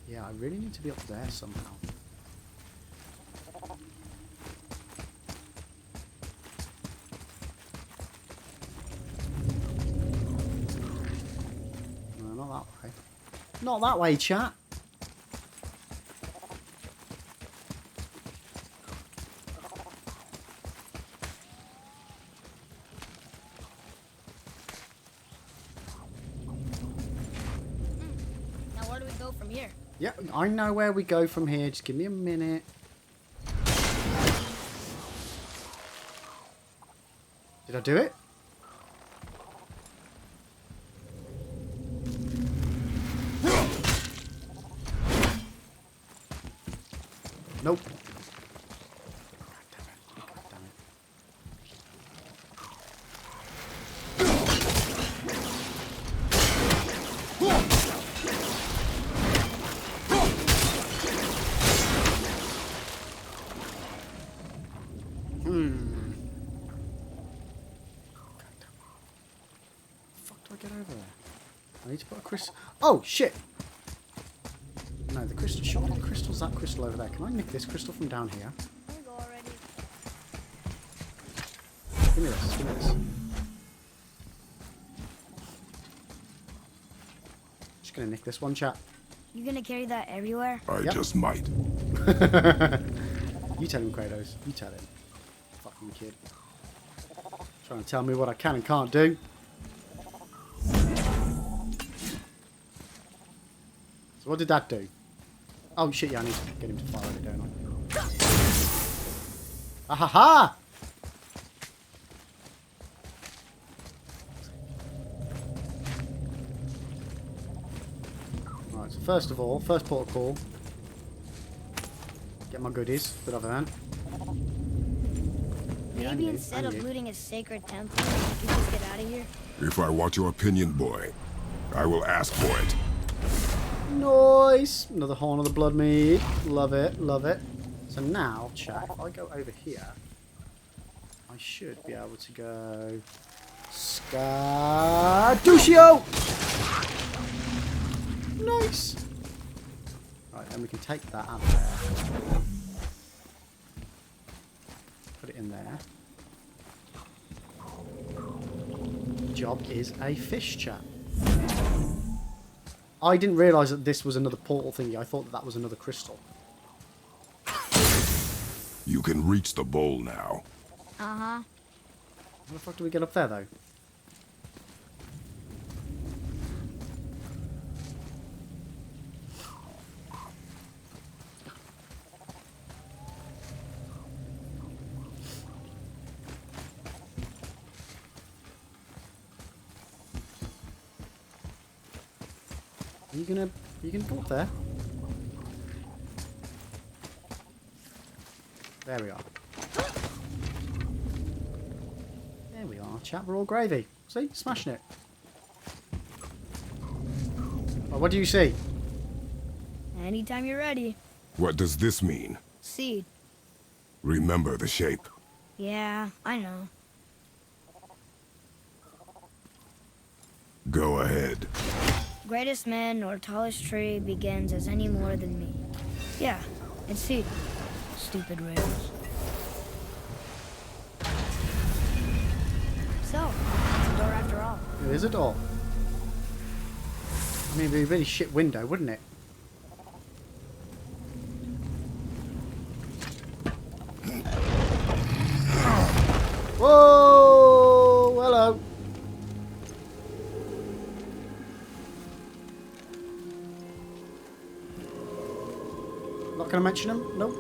Yeah, I really need to be up there somehow. No, not that way. Not that way, chat. Now where here. Yeah, I know where we go from here. Just give me a minute. Did I do it? Nope. God damn it. God damn it. Get over there. I need to put a crystal. Oh shit! No, the crystal. Surely the crystal's that crystal over there. Can I nick this crystal from down here? There we go already. Give me this. Give me this. Just gonna nick this one, chat. You gonna carry that everywhere? I Yep. just might. You tell him, Kratos. You tell him. Fucking kid. Trying to tell me what I can and can't do. So what did that do? Oh shit, yeah, I need to get him to fire it, don't I? Ahaha! Right, so first of all, first port of call. Get my goodies, good other hand. Yeah, Maybe and instead you, of looting a sacred temple, you just get out of here. If I want your opinion, boy, I will ask for it. Nice! Another horn of the blood mead. Love it, love it. So now, chat, if I go over here, I should be able to go... Scaducio! Nice! Right, then we can take that out of there. Put it in there. Job is a fish, chat. I didn't realise that this was another portal thingy. I thought that that was another crystal. You can reach the bowl now. Uh-huh. How the fuck do we get up there, though? Are you gonna go up there? There we are. There we are, chat. We're all gravy. See? Smashing it. Well, what do you see? Anytime you're ready. What does this mean? Seed. Remember the shape. Yeah, I know. Go ahead. Greatest man or tallest tree begins as any more than me. Yeah, it's Seed. Stupid rails. So, it's a door after all. It is a door. I mean, it'd be a really shit window, wouldn't it? Whoa! Hello. Not gonna mention him? Nope.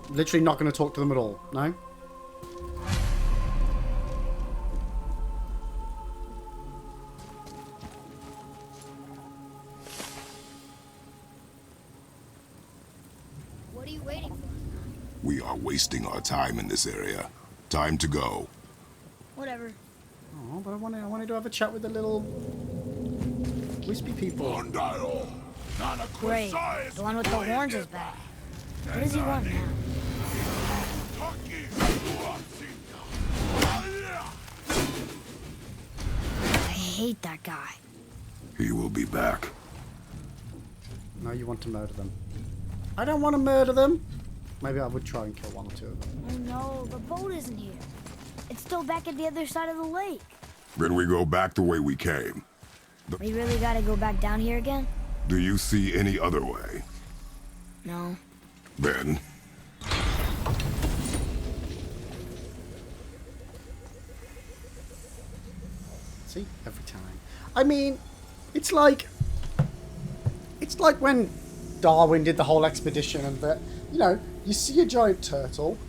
Literally not going to talk to them at all, no? What are you waiting for? We are wasting our time in this area. Time to go. Whatever. Oh, but I wanted to have a chat with the little wispy people. Great. The one with the horns is back. What does he want now? I hate that guy. He will be back. No, you want to murder them. I don't want to murder them. Maybe I would try and kill one or two of them. Oh no, the boat isn't here. It's still back at the other side of the lake. Then we go back the way we came. We really gotta go back down here again? Do you see any other way? No. Then, See? Every time. I mean, it's like when Darwin did the whole expedition and that, you know, you see a giant turtle,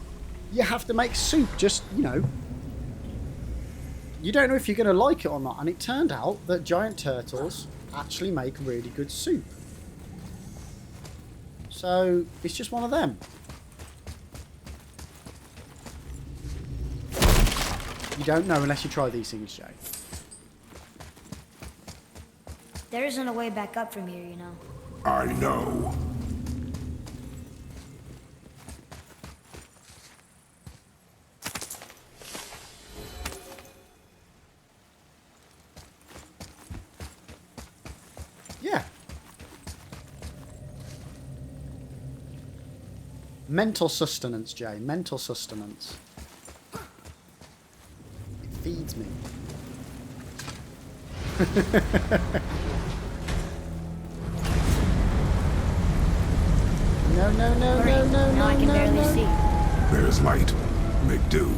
you have to make soup just, you know. You don't know if you're going to like it or not. And it turned out that giant turtles actually make really good soup. So, it's just one of them. You don't know unless you try these things, Jay. There isn't a way back up from here, you know. I know. Yeah. Mental sustenance, Jay. Mental sustenance. It feeds me. No, no, no, Hurry. no, no, Now I no, can no, barely no. see. There's light. Make do.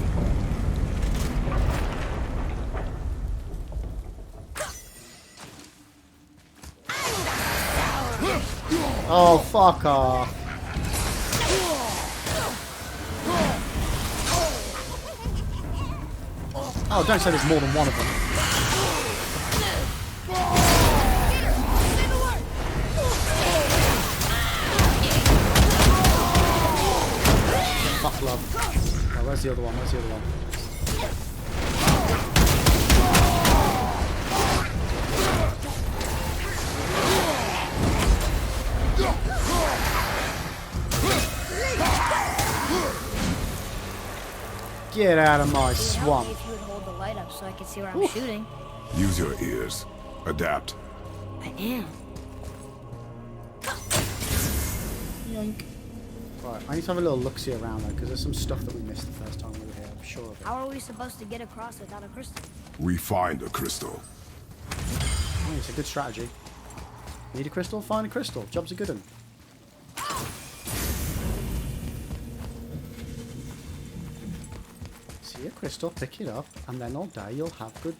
Oh, fuck off. Oh, don't say there's more than one of them. Fuck love. Oh, where's the other one? Where's the other one? Get out of my It would help swamp. me if you would hold the light up so I could see where I'm shooting. Use your ears. Adapt. I am. Yoink. Right, I need to have a little look-see around though, because there's some stuff that we missed the first time we were here, I'm sure of it. How are we supposed to get across without a crystal? We find a crystal. Oh, it's a good strategy. Need a crystal? Find a crystal. Job's a good one. See a crystal, pick it up, and then all day you'll have good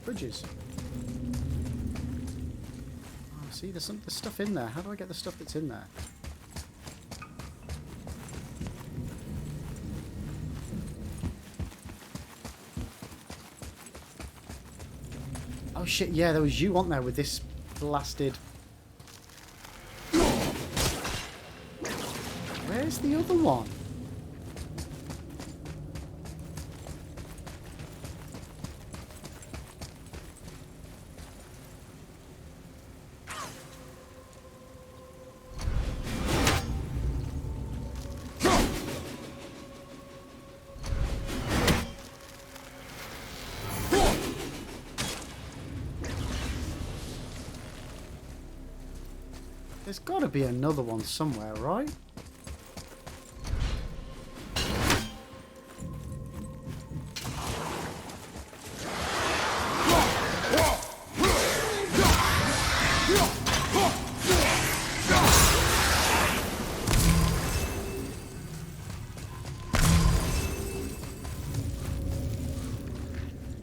bridges. Oh, see, there's stuff in there. How do I get the stuff that's in there? Oh shit, yeah, there was you on there with this blasted... Where's the other one? There's got to be another one somewhere, right?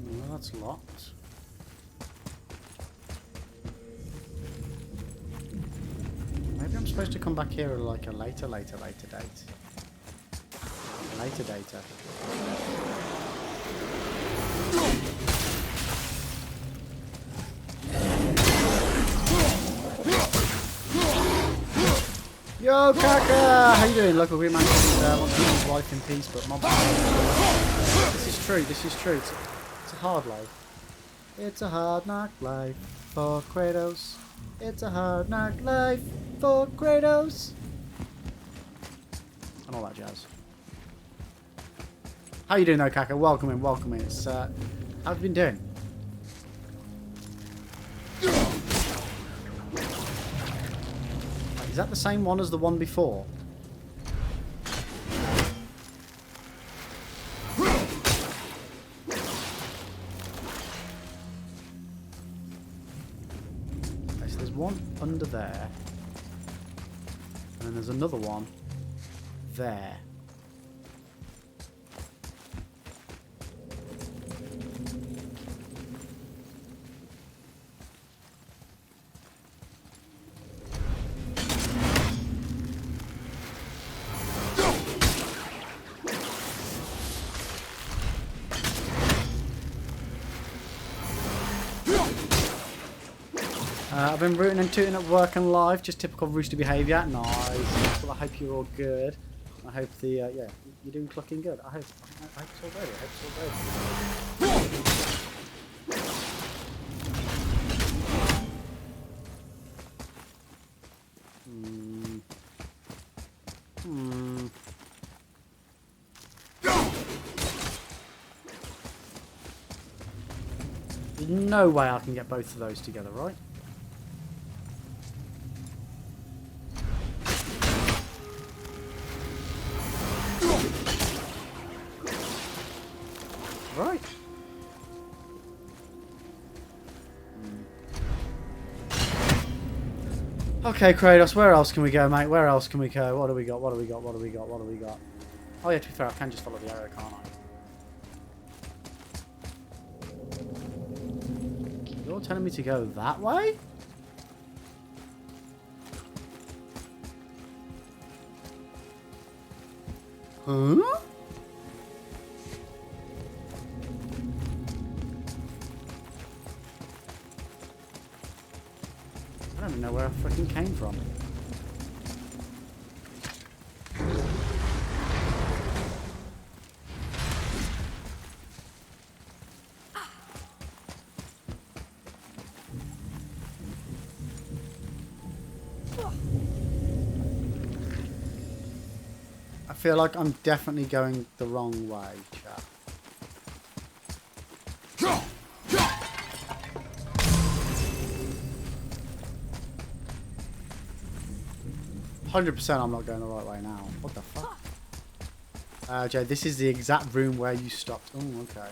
Well, that's locked. Maybe I'm supposed to come back here at like a later date. Later data. Yo, Kaka! How you doing? Local green man wants to keep his wife in peace, but mob. This is true, this is true. It's a hard life. It's a hard knock life for Kratos. It's a hard knock life for Kratos. And all that jazz. How you doing though, Kaka? Welcome in, welcome in. It's, how have you been doing? Is that the same one as the one before? Okay, so there's one under there. And then there's another one there. I've been rooting and tooting at work and live, just typical rooster behaviour. Nice. Well, I hope you're all good. I hope the yeah, you're doing clucking good. I hope it's all good. I hope it's all good. There's no way I can get both of those together, right? Right. Okay, Kratos, where else can we go, mate? Where else can we go? What do we got? What do we got? What do we got? What do we got? Oh yeah, to be fair, I can just follow the arrow, can't I? You're telling me to go that way? Huh? I don't even know where I fucking came from. I feel like I'm definitely going the wrong way, chat. 100% I'm not going the right way now. What the fuck? Jay, this is the exact room where you stopped. Oh, okay.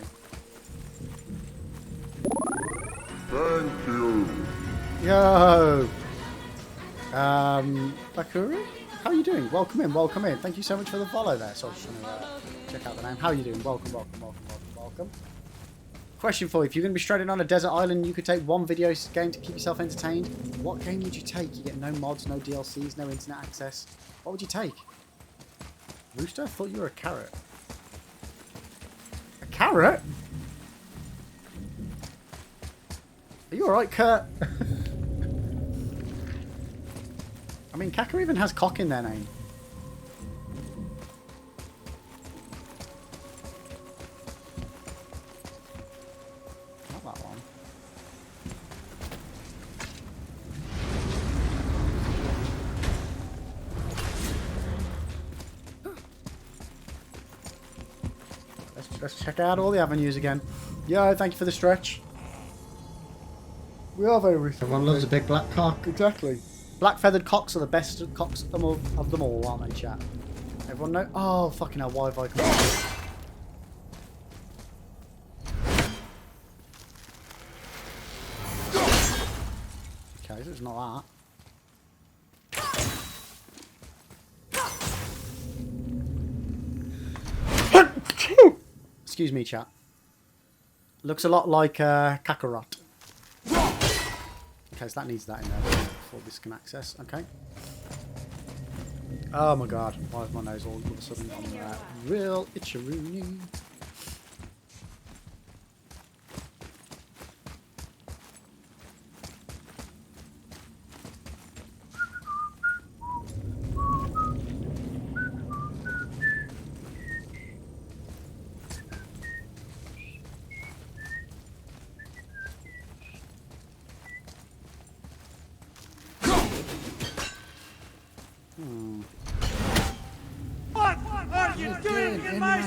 Thank you. Yo! Bakuri? How are you doing? Welcome in, welcome in. Thank you so much for the follow there. So I was just going to check out the name. How are you doing? Welcome, welcome, welcome, welcome, welcome. Question for you. If you're going to be stranded on a desert island, you could take one video game to keep yourself entertained. What game would you take? You get no mods, no DLCs, no internet access. What would you take? Rooster? I thought you were a carrot. A carrot? Are you alright, Kurt? I mean, Kaka even has cock in their name. Not that one. Let's check out all the avenues again. Yo, thank you for the stretch. We are very recent. Everyone loves a big black cock. Exactly. Black feathered cocks are the best cocks of them all, aren't they, chat? Everyone know? Oh, fucking hell, Wi-Fi. Okay, so it's not that. Excuse me, chat. Looks a lot like Kakarot. Okay, so that needs that in there before this can access. Okay. Oh my god, why is my nose all of a sudden on real itcheroony?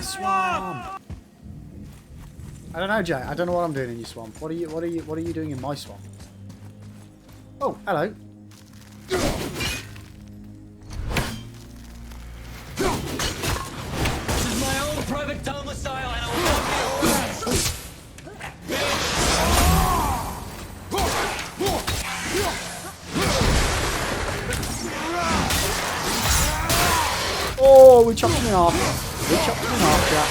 Swamp. I don't know, Jay. I don't know what I'm doing in your swamp. What are you doing in my swamp? Oh, hello. This is my own private domicile. I don't want Oh, we chopped me off. We chopped me off, Jack.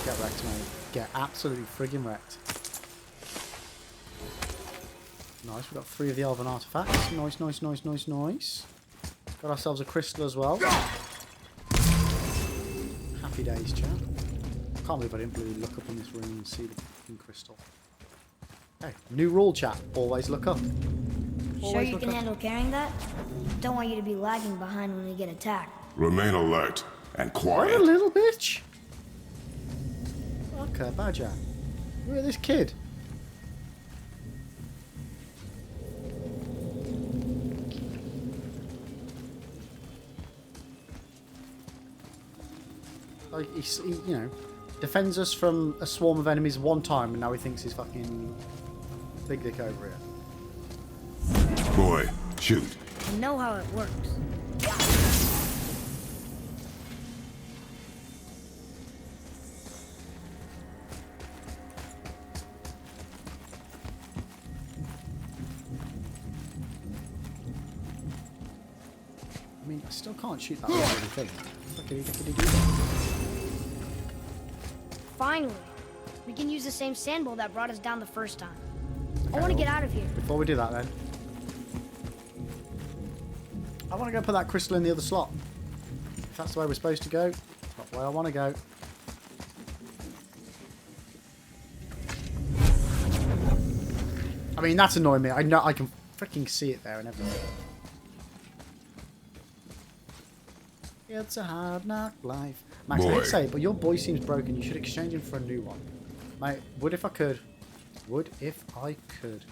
Get wrecked, mate. Get absolutely friggin' wrecked. Nice, we've got 3 of the Elven artifacts. Nice, nice, nice, nice, nice. Got ourselves a crystal as well. Happy days, chat. Can't believe I didn't really look up in this room and see the fucking crystal. Hey, new rule, chat. Always look up. Sure Always you look can up. handle carrying that? Don't want you to be lagging behind when we get attacked. Remain alert and What a quiet. little bitch. Okay, Badger. Look at this kid. Like, he, you know, defends us from a swarm of enemies one time, and now he thinks he's fucking big dick over here. Boy, shoot. I know how it works. I mean, I still can't shoot that bloody thing. What can he do that? Finally, we can use the same sandbowl that brought us down the first time. I want to get out of here. Before we do that, then, I want to go put that crystal in the other slot. If that's the way we're supposed to go, that's not the way I want to go. I mean, that's annoying me. I know I can freaking see it there and everything. It's a hard knock life. Max, I hate to say it, but your boy seems broken. You should exchange him for a new one. Mate, would if I could. Would if I could.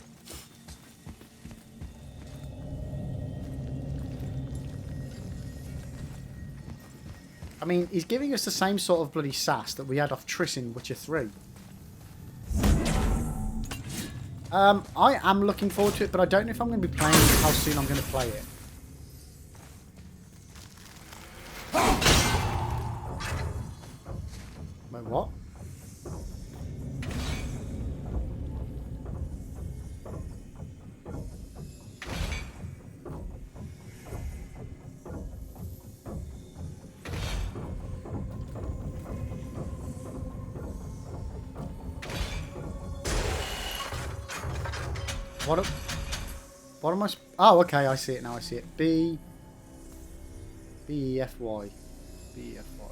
I mean, he's giving us the same sort of bloody sass that we had off Triss in Witcher 3. I am looking forward to it, but I don't know if I'm going to be playing it, how soon I'm going to play it. Wait, what? What am I? Oh, okay, I see it now. I see it. B E F Y. B E F Y.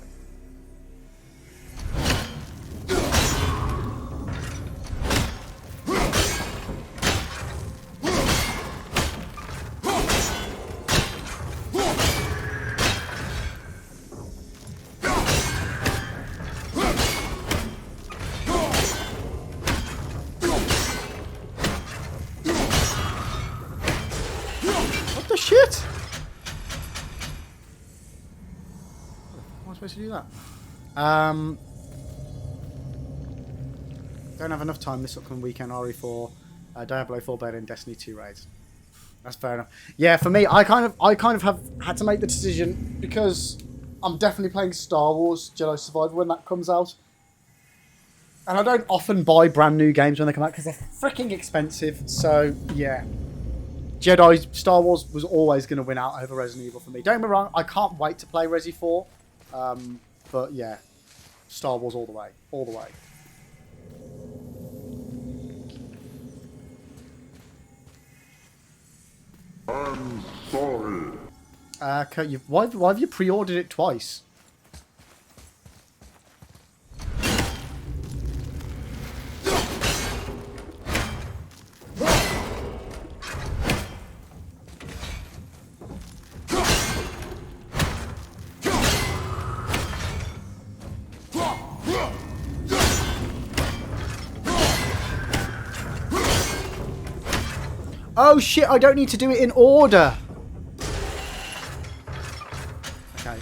What the shit? How am I supposed to do that? Don't have enough time this upcoming weekend. RE4, Diablo 4 beta, and Destiny 2 raids. That's fair enough. Yeah, for me, I kind of have had to make the decision because I'm definitely playing Star Wars Jedi Survivor when that comes out. And I don't often buy brand new games when they come out because they're freaking expensive. So, yeah. Star Wars was always going to win out over Resident Evil for me. Don't get me wrong, I can't wait to play Resi 4. But yeah, Star Wars all the way. All the way. I'm sorry. Okay, why have you pre-ordered it twice? Oh shit, I don't need to do it in order. Okay.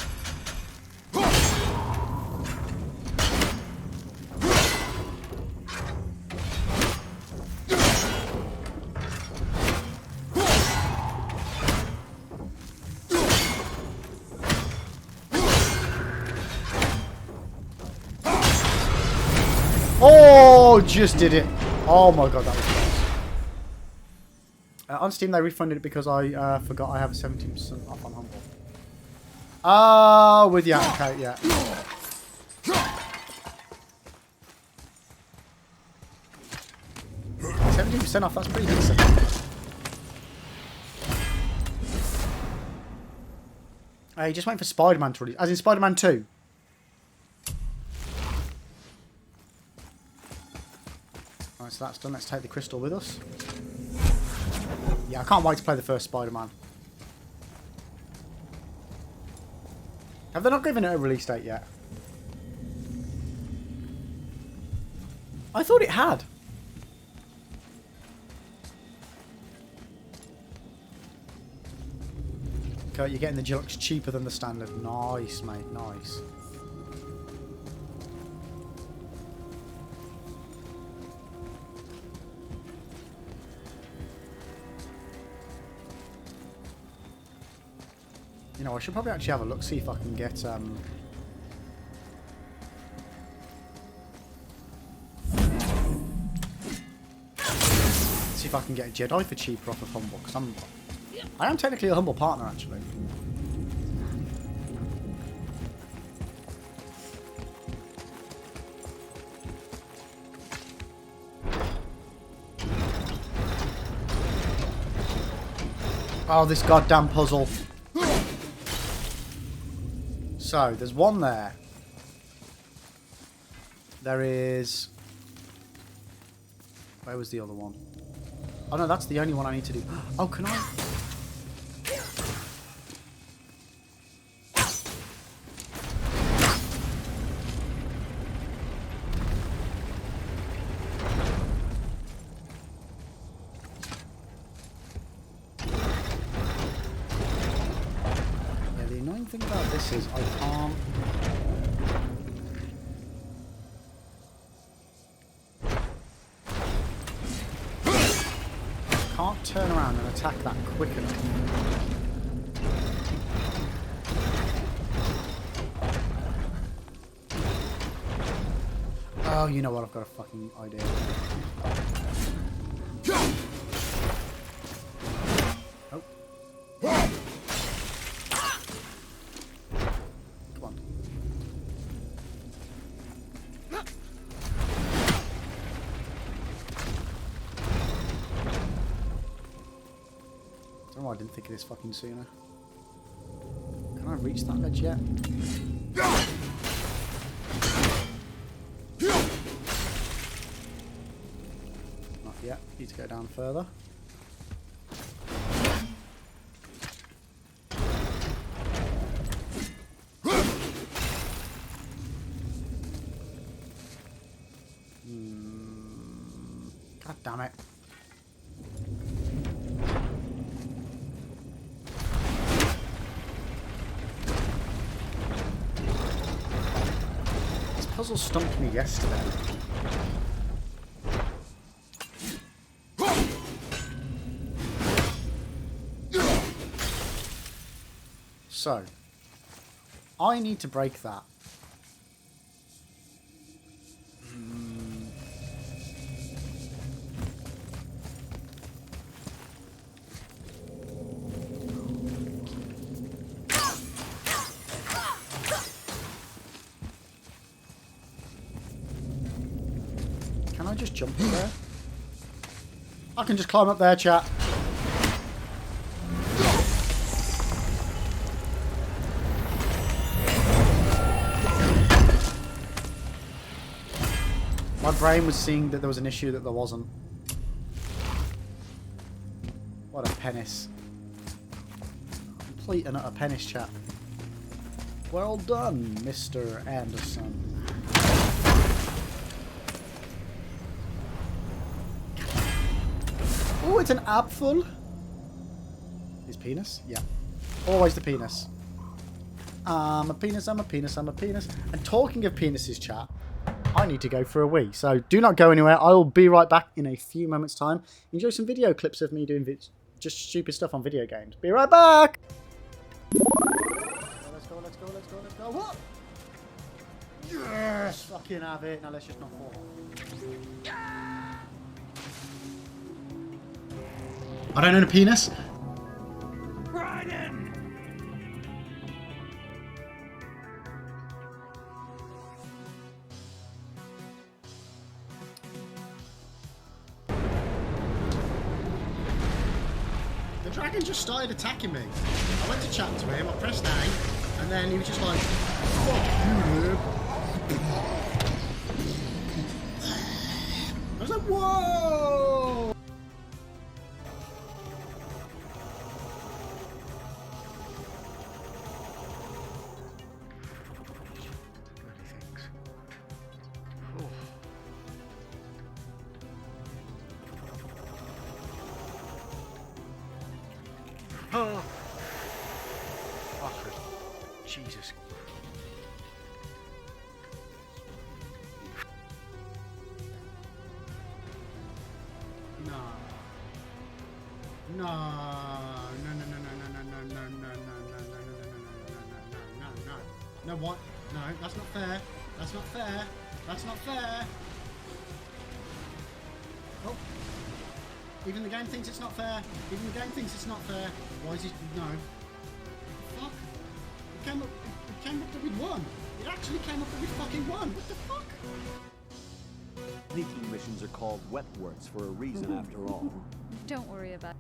Oh, just did it. Oh my god, that was close. On Steam, they refunded it because I forgot I have a 17% off on Humble. Oh, with you. Okay, yeah. 17% off, that's pretty decent. Hey, just waiting for Spider-Man to release. As in Spider-Man 2. Right, so that's done. Let's take the crystal with us. Yeah, I can't wait to play the first Spider-Man. Have they not given it a release date yet? I thought it had. Okay, you're getting the deluxe cheaper than the standard. Nice, mate. Nice. You know, I should probably actually have a look, see if I can get, see if I can get a Jedi for cheaper off of Humble, because I am technically a Humble partner, actually. Oh, this goddamn puzzle. So, there's one there. There is... Where was the other one? Oh no, that's the only one I need to do. Oh, can I? Yeah, the annoying thing about this is I can't... Can't turn around and attack that quick enough. Oh, you know what? I've got a fucking idea. Oh. Come on. I don't know why I didn't think of this fucking sooner. Can I reach that ledge yet? Not yet. Need to go down further. God damn it. Puzzle stumped me yesterday. So, I need to break that. Can I just jump up there? I can just climb up there, chat. My brain was seeing that there was an issue that there wasn't. What a penis. Complete and utter penis, chat. Well done, Mr. Anderson. Oh, it's an apple. His penis? Yeah. Always the penis. I'm a penis, I'm a penis, I'm a penis. And talking of penises, chat, I need to go for a wee. So do not go anywhere. I will be right back in a few moments' time. Enjoy some video clips of me doing just stupid stuff on video games. Be right back. Let's go, let's go, let's go, let's go. What? Yes! Fucking have it. Now let's just not fall. I don't own a penis. Raiden! The dragon just started attacking me. I went to chat to him, I pressed A, and then he was just like, fuck you, man. I was like, Whoa! Bloody things. Oh. Fucker. Jesus. No. No. No, no, no, no, no, no, no, no, no, no, no, no, no, no. No, what? No, that's not fair. That's not fair. That's not fair. Oh. Even the game thinks it's not fair. Even the game thinks it's not fair. Why is it? No. Fuck. It came up that we'd won. It actually came up that we fucking won. What the fuck? Leaking missions are called wet works for a reason after all. Don't worry about it.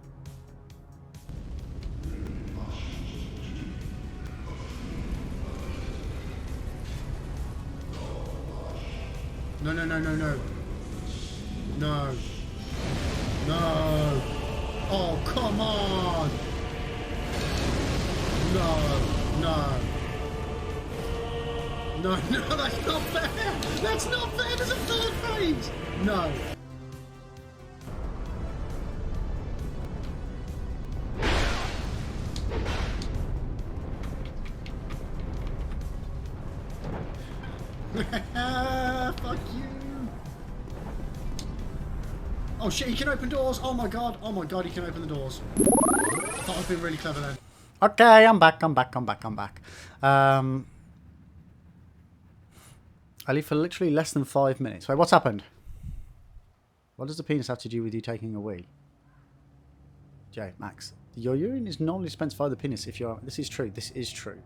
No, no, no, no, no. No. No. Oh, come on. No. No. No, no, that's not fair. That's not fair. There's a third phase. No. Fuck you. Oh shit, he can open doors. Oh my god. Oh my god, he can open the doors. I thought I'd been really clever then. Okay, I'm back. I leave for literally less than 5 minutes. Wait, what's happened? What does the penis have to do with you taking a wee? Jay, Max. Your urine is normally dispensed via the penis if you're... This is true. This is true.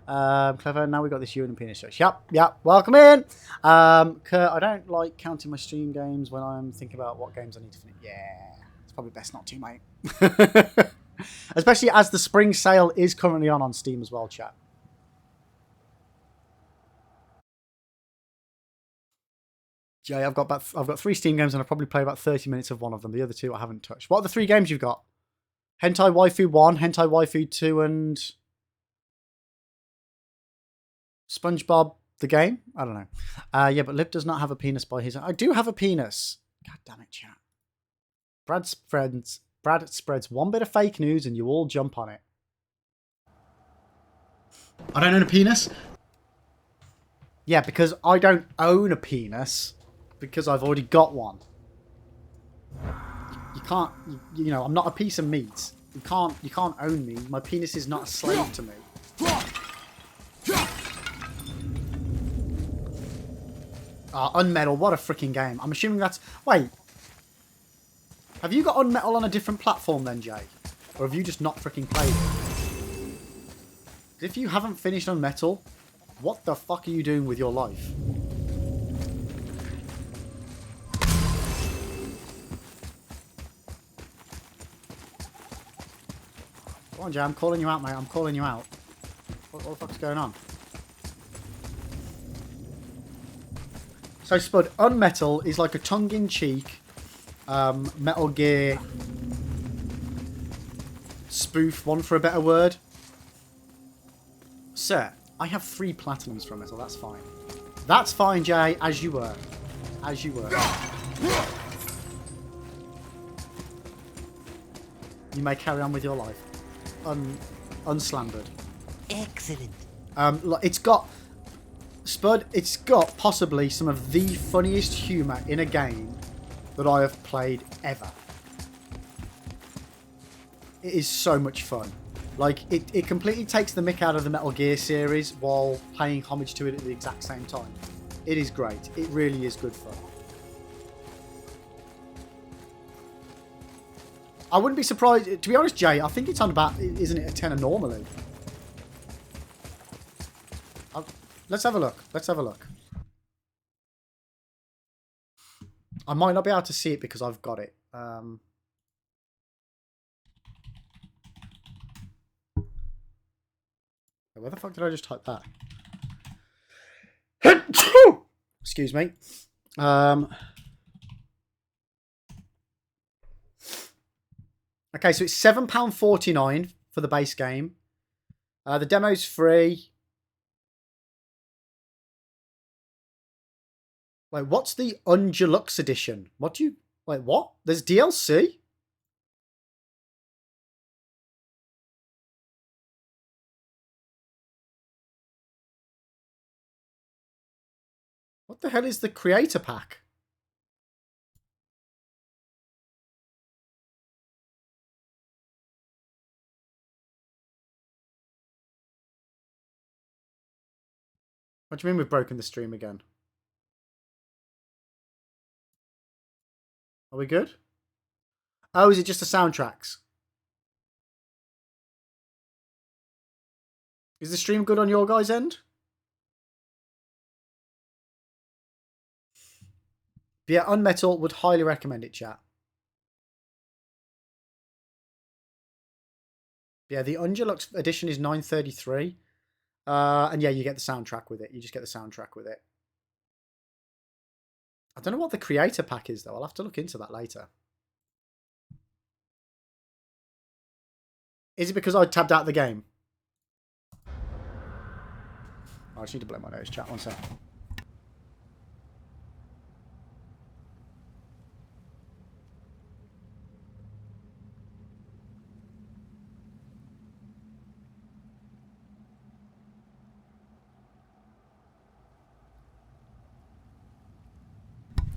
Clever. Now we've got this urine and penis joke. Yep. Welcome in. Kurt, I don't like counting my stream games when I'm thinking about what games I need to finish. Yeah. It's probably best not to, mate. Especially as the spring sale is currently on Steam as well, chat. Jay, I've got 3 Steam games and I've probably played about 30 minutes of one of them. The other 2 I haven't touched. What are the 3 games you've got? Hentai Waifu 1, Hentai Waifu 2, and SpongeBob the game? I don't know. Yeah, but Liv does not have a penis by his... I do have a penis. God damn it, chat. Brad spreads one bit of fake news and you all jump on it. I don't own a penis. Yeah, because I don't own a penis. Because I've already got one. You can't, you know, I'm not a piece of meat. You can't own me. My penis is not a slave to me. Unmetal, what a freaking game. I'm assuming that's... Wait. Have you got Unmetal on a different platform then, Jay? Or have you just not freaking played it? If you haven't finished Unmetal, what the fuck are you doing with your life? Come on, Jay, I'm calling you out, mate. I'm calling you out. What the fuck's going on? So, Spud, Unmetal is like a tongue-in-cheek Metal Gear spoof, one for a better word. Sir, I have 3 platinums from Metal. That's fine. That's fine, Jay, as you were. As you were. You may carry on with your life. Unslandered. Excellent. It's got... Spud, it's got possibly some of the funniest humour in a game that I have played ever. It is so much fun. Like, it completely takes the mick out of the Metal Gear series while paying homage to it at the exact same time. It is great. It really is good fun. I wouldn't be surprised... To be honest, Jay, I think it's on about... Isn't it a 10 normally? Let's have a look. Let's have a look. I might not be able to see it because I've got it. Where the fuck did I just type that? Excuse me. Okay, so it's £7.49 for the base game. The demo's free. Wait, what's the Ungelux edition? What do you... Wait, what? There's DLC? What the hell is the creator pack? What do you mean we've broken the stream again? Are we good? Oh, is it just the soundtracks? Is the stream good on your guys' end? Yeah, Unmetal would highly recommend it, chat. Yeah, the Ungelux edition is $9.33. And yeah, you get the soundtrack with it. You just get the soundtrack with it. I don't know what the creator pack is, though. I'll have to look into that later. Is it because I tabbed out the game? I just need to blow my nose, chat. One sec.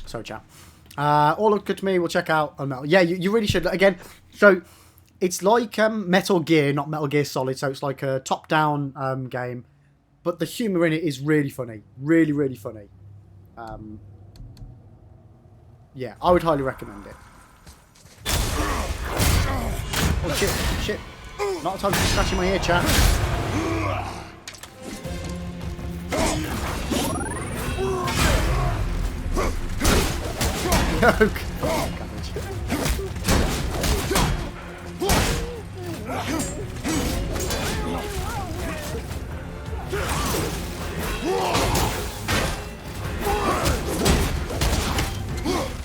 Sorry, chat. All look good to me. We'll check out Unmetal. Yeah, you really should. Again, so it's like Metal Gear, not Metal Gear Solid. So it's like a top-down game. But the humour in it is really funny. Really, really funny. Yeah, I would highly recommend it. Oh, shit. Shit. Not a time to be scratching my ear, chat. No.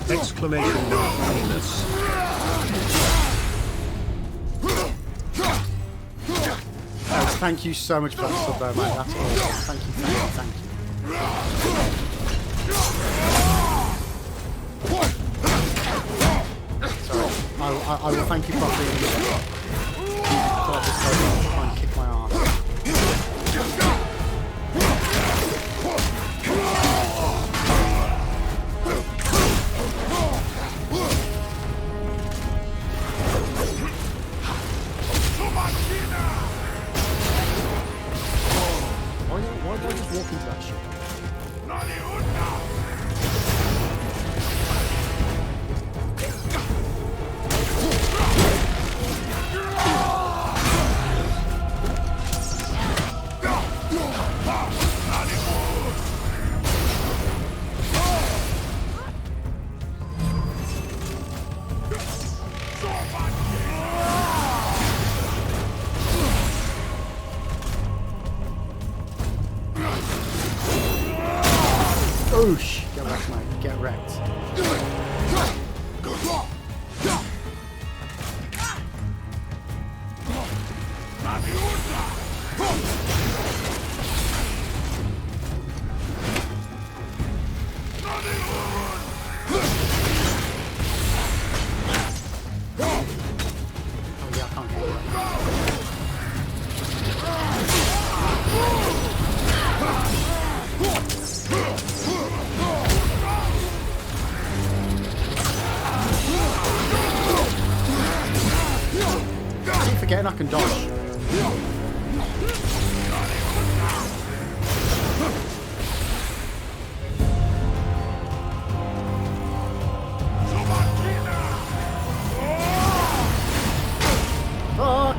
Exclamation mark penis. Oh, thank you so much for that sub though, mate. That's awesome. Thank you, thank you. Sorry. I will thank you properly. I thought this guy was trying to kick my ass. Why did I just walk into that shit? Oosh! Get wrecked, mate. Get wrecked. Oh yeah, I can't get it. I keep forgetting I can dodge. Fuck!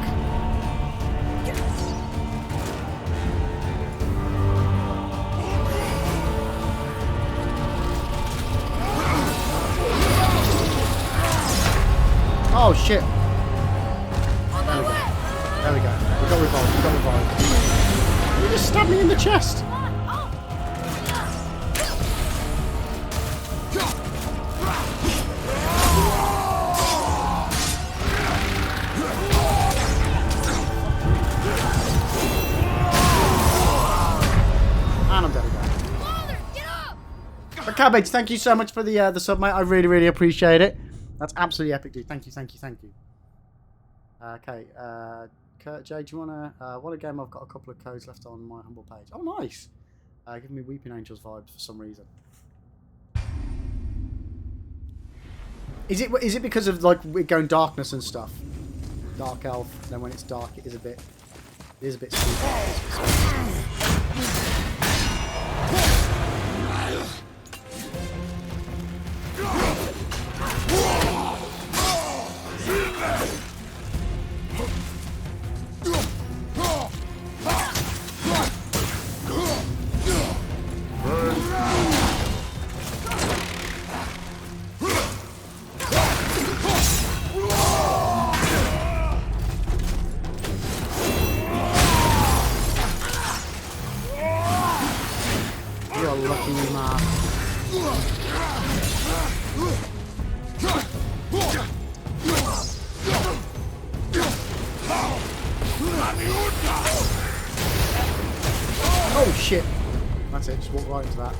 Oh shit! There we go. We got revived. We got revived. You just stabbed me in the chest. Cabbage, thank you so much for the sub, mate. I really, really appreciate it. That's absolutely epic, dude. Thank you, thank you, thank you. Okay, Kurt J, do you want to... what a game, I've got a couple of codes left on my humble page. Oh, nice. Giving me Weeping Angels vibes for some reason. Is it because of, like, we're going darkness and stuff? Dark elf, then when it's dark, it is a bit spooky. You're lucky, man. Oh shit! That's it, just walk right into that.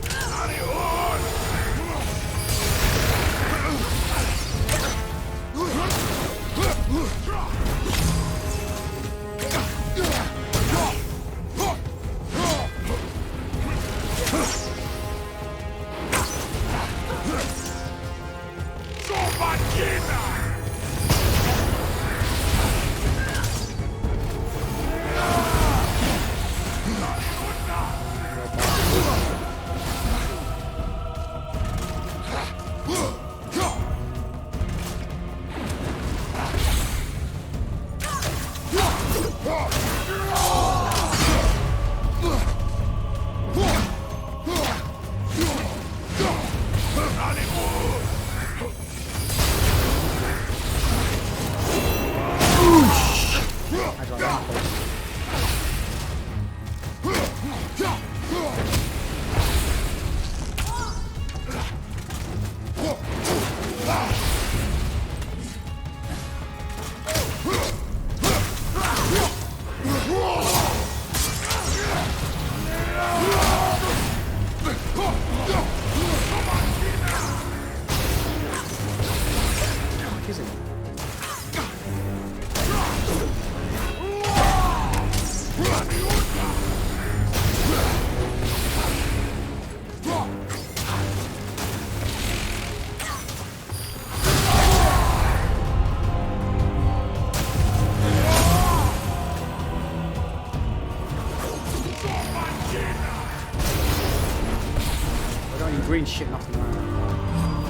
Green shit, nothing around.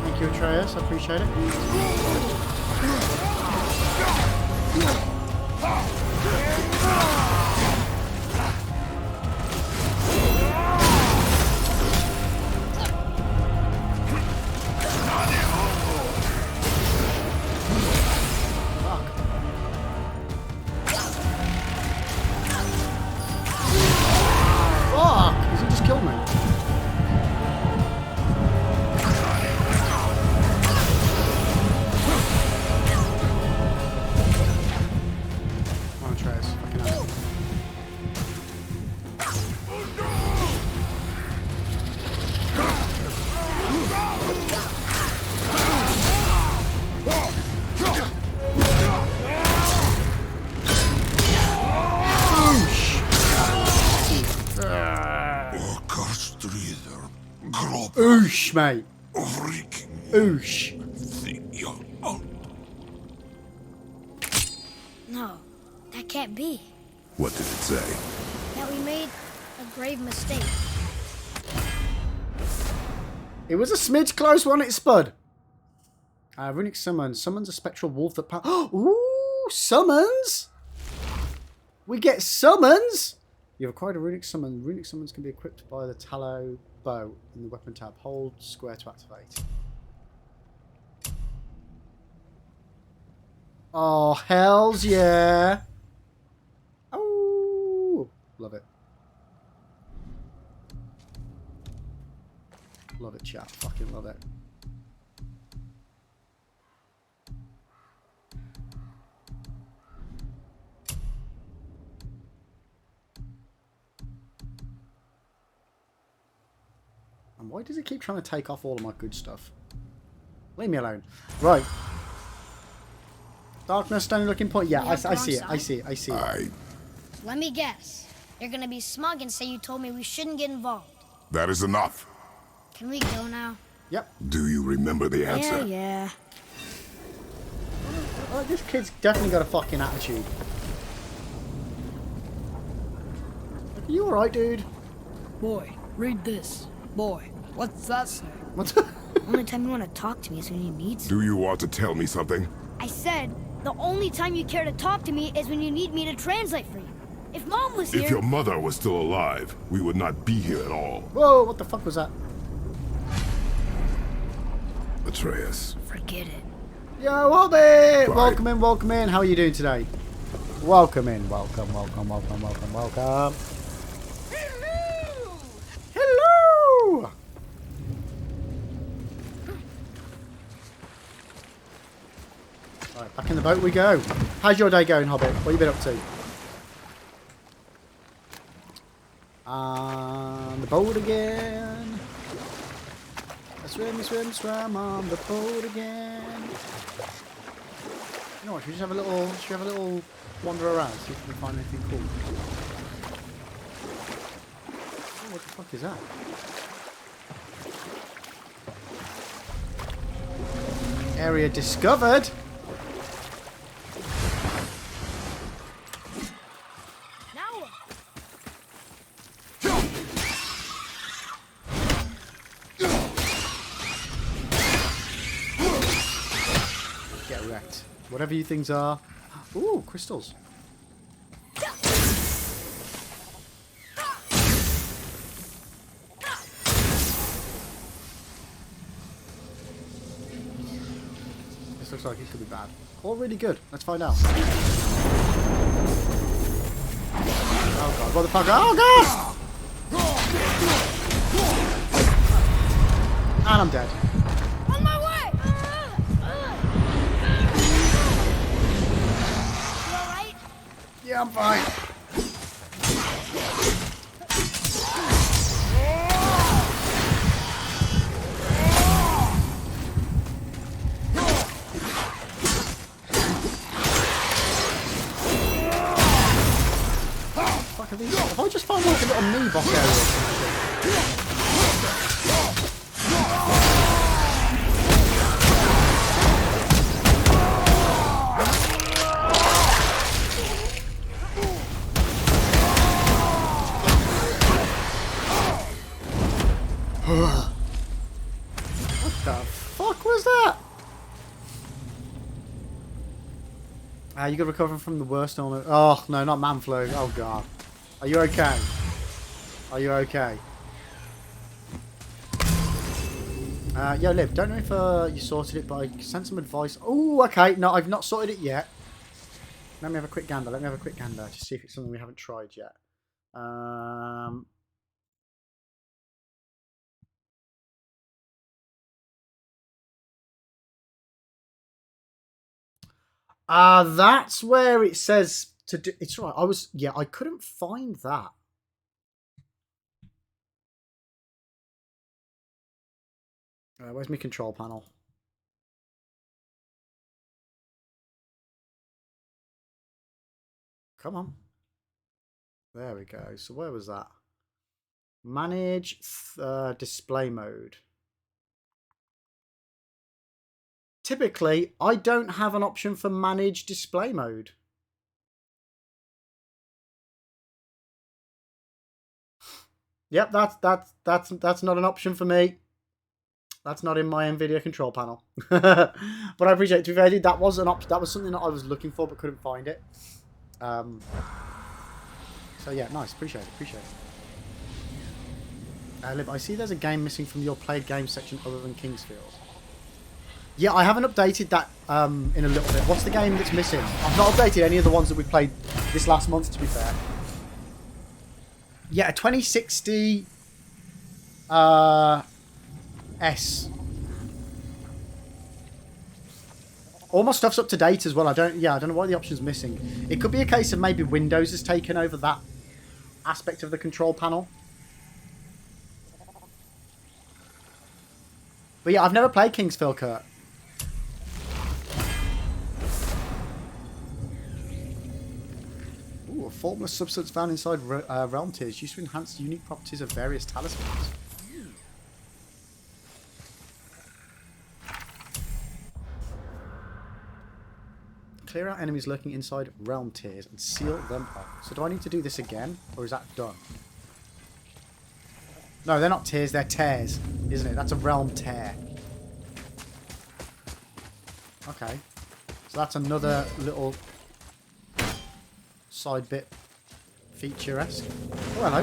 Thank you, Atreus. I appreciate it. Fuck! Has he just killed me? Oosh, mate. Oosh. No, that can't be. What did it say? That we made a grave mistake. It was a smidge close, wasn't it, Spud? Runic Summons. Summons a spectral wolf that... Ooh, summons? We get summons? You've acquired a Runic Summon. Runic Summons can be equipped by the Tallow Bow in the weapon tab. Hold square to activate. Oh, hells yeah. Oh, love it. Love it, chat. Fucking love it. And why does it keep trying to take off all of my good stuff? Leave me alone. Right. Darkness, stony looking point. Yeah, I see it. I see it. I see it. Let me guess. You're gonna be smug and say you told me we shouldn't get involved. That is enough. Can we go now? Yep. Do you remember the answer? Yeah. Oh, this kid's definitely got a fucking attitude. Are you alright, dude? Boy, read this. Boy, what's that say? What's Only time you want to talk to me is when you need something. Do you want to tell me something? I said, the only time you care to talk to me is when you need me to translate for you. If Mom was here... If your mother was still alive, we would not be here at all. Whoa, what the fuck was that? Atreus. Forget it. Yo, Hobbit! Welcome in, welcome in. How are you doing today? Welcome in. Welcome, welcome, welcome, welcome, welcome. Hello! Hello! Right, back in the boat we go. How's your day going, Hobbit? What have you been up to? On the boat again. Swim, swim, swim on the boat again. You know what? Should we just have a little wander around, see if we can find anything cool. Oh, what the fuck is that? Area discovered. Whatever you things are. Ooh, crystals. This looks like it could be bad. Or really good. Let's find out. Oh god, what the fuck? Oh god! And I'm dead. On my way! Yeah, I'm fine. Fuck are these? If I just find like a little mini boss area or something. What the fuck was that? You got recovered from the worst on it. Oh no, not man flu. Oh god. Are you okay? Are you okay? Yo, Liv, don't know if you sorted it, but I sent some advice. Oh, okay. No, I've not sorted it yet. Let me have a quick gander. Let me have a quick gander to see if it's something we haven't tried yet. That's where it says to do. It's right. I couldn't find that. Where's my control panel? Come on. There we go. So where was that? Manage display mode. Typically, I don't have an option for manage display mode. Yep, that's not an option for me. That's not in my NVIDIA control panel. But I appreciate it. To be fair, that was an option. That was something that I was looking for but couldn't find it. So yeah, nice. Appreciate it. Lib, I see there's a game missing from your played games section other than Kingsfield. Yeah, I haven't updated that in a little bit. What's the game that's missing? I've not updated any of the ones that we played this last month, to be fair. Yeah, a 2060 S. All my stuff's up to date as well. I don't know why the option's missing. It could be a case of maybe Windows has taken over that aspect of the control panel. But yeah, I've never played Kingsfield, Kurt. Ooh, a formless substance found inside realm tears used to enhance the unique properties of various talismans. Clear out enemies lurking inside realm tears and seal them up. So do I need to do this again, or is that done? No, they're not tears, they're tears, isn't it? That's a realm tear. Okay. So that's another little side bit feature-esque. Oh, hello.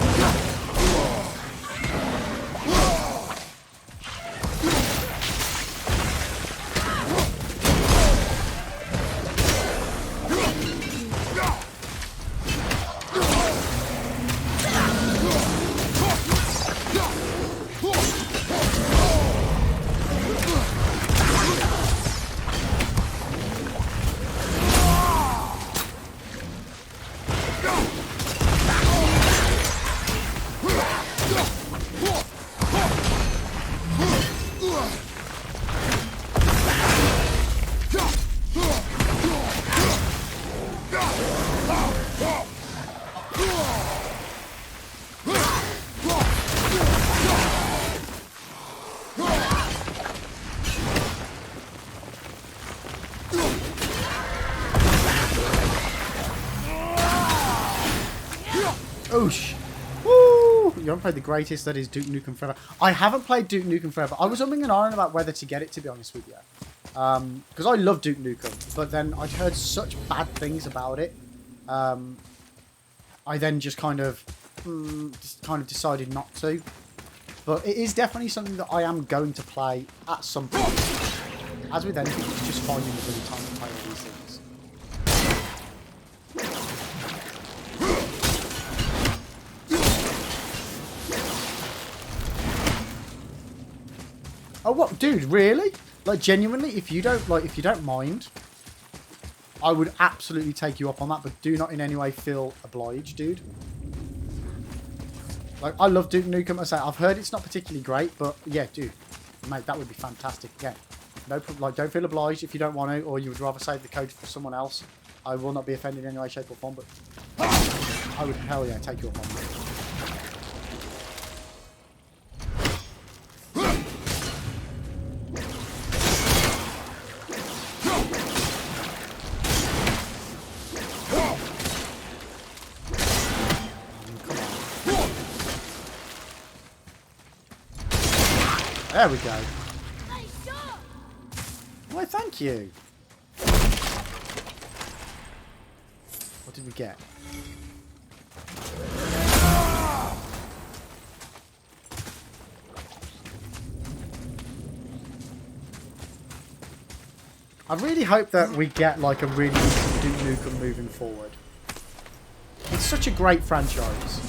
Oosh. Woo! You haven't played the greatest, that is Duke Nukem Forever. I haven't played Duke Nukem Forever. I was umming and ahhing about whether to get it, to be honest with you. Because I love Duke Nukem, but then I'd heard such bad things about it. I then just kind of decided not to. But it is definitely something that I am going to play at some point. As with anything, it's just finding the bloody time to play all these things. Oh, what, dude? Really? Like, genuinely, if you don't mind, I would absolutely take you up on that. But do not in any way feel obliged, dude. Like, I love Duke Nukem. I say I've heard it's not particularly great, but yeah, dude, mate, that would be fantastic. Yeah, no, like, don't feel obliged if you don't want to, or you would rather save the code for someone else. I will not be offended in any way, shape, or form. But I would hell yeah take you up on that. There we go. Why, thank you. What did we get? I really hope that we get like a really decent Duke Nukem moving forward. It's such a great franchise.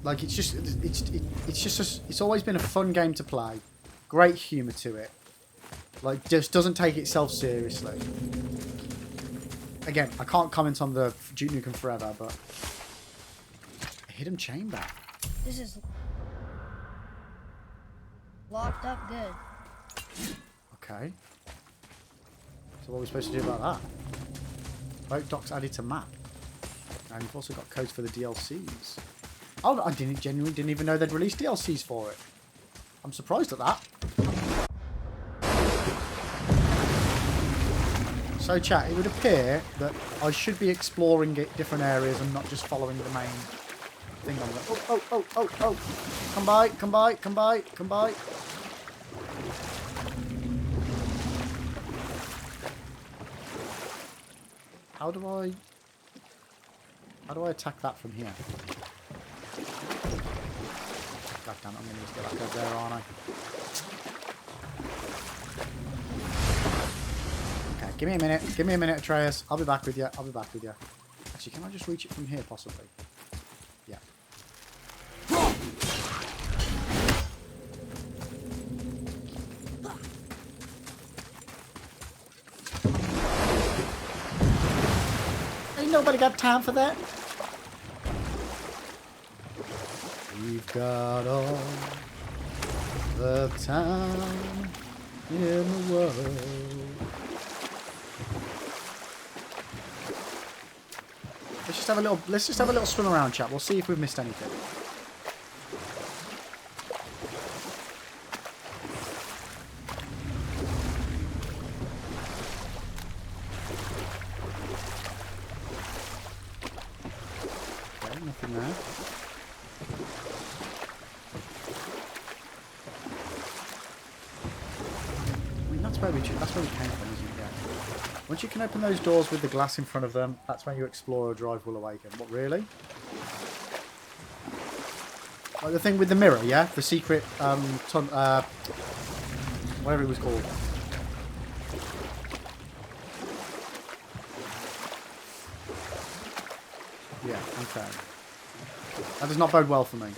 Like, it's always been a fun game to play. Great humour to it. Like, just doesn't take itself seriously. Again, I can't comment on the Duke Nukem Forever, but a hidden chamber. This is locked up good. Okay. So what are we supposed to do about that? Boat docks added to map. And you've also got codes for the DLCs. Oh, I genuinely didn't even know they'd released DLCs for it. I'm surprised at that. So chat, it would appear that I should be exploring different areas and not just following the main thing on the... Oh. Come by. How do I attack that from here? God damn it, I'm going to need to get back over there, aren't I? Okay, give me a minute, Atreus. I'll be back with you. Actually, can I just reach it from here, possibly? Yeah. Ain't nobody got time for that. We've got all the time in the world. Let's just have a little swim around, chat. We'll see if we've missed anything. Okay, nothing there. I mean, that's where we came from, isn't it? Yeah. Once you can open those doors with the glass in front of them, that's when your explorer drive will awaken. What, really? Like the thing with the mirror, yeah? The secret, whatever it was called. Yeah, okay. That does not bode well for me.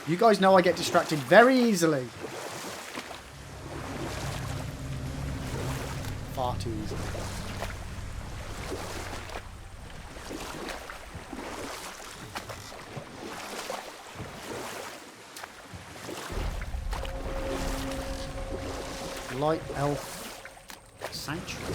You guys know I get distracted very easily. Far too easily. Light Elf Sanctuary.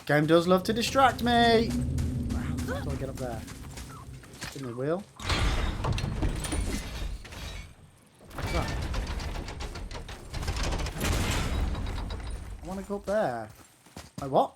Game does love to distract me. How do I get up there? Spin the wheel. What's that? I want to go up there. Wait, what?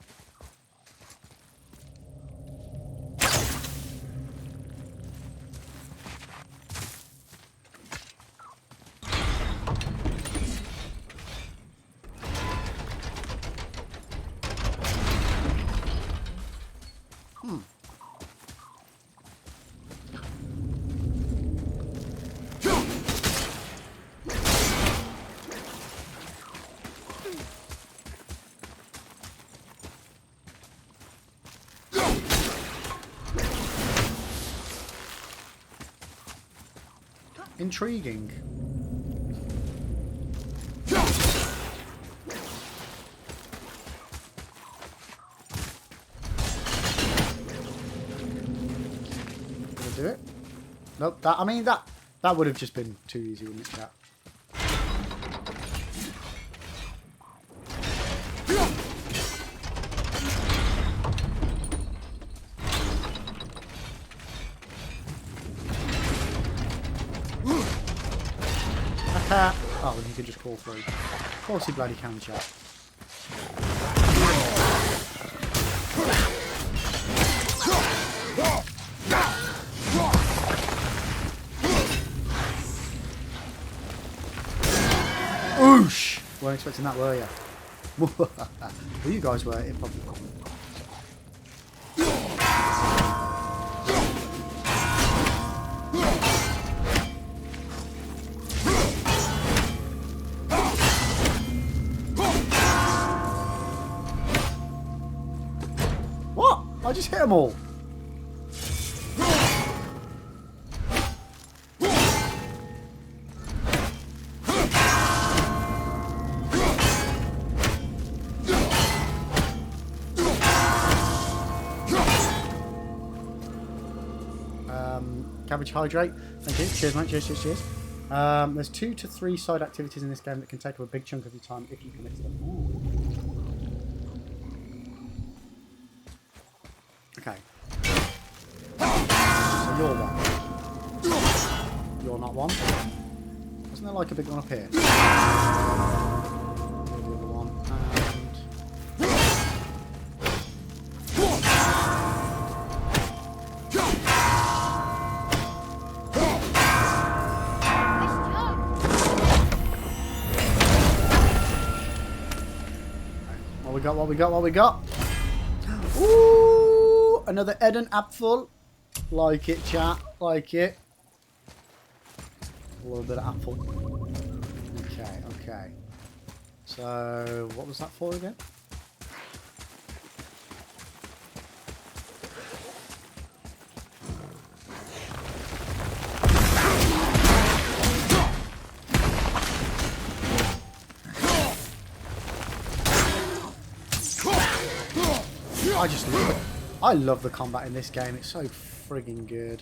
Intriguing. Did I do it? Nope. I mean that would have just been too easy, wouldn't it, chat? Oh, then you can just crawl through. Of course you bloody can, chat. Oosh! Weren't expecting that, were you? Well, you guys were. It probably wasn't. I just hit them all. Cabbage hydrate. Thank you. Cheers, mate. Cheers. There's 2 to 3 side activities in this game that can take up a big chunk of your time if you commit to them. Ooh. Okay. So you're one. You're not one. Wasn't there like a big one up here? The other one. And got? What we got? What we got? Ooh, another Eden apple. Like it, chat. Like it. A little bit of apple. Okay, okay. So, what was that for again? I love the combat in this game. It's so frigging good.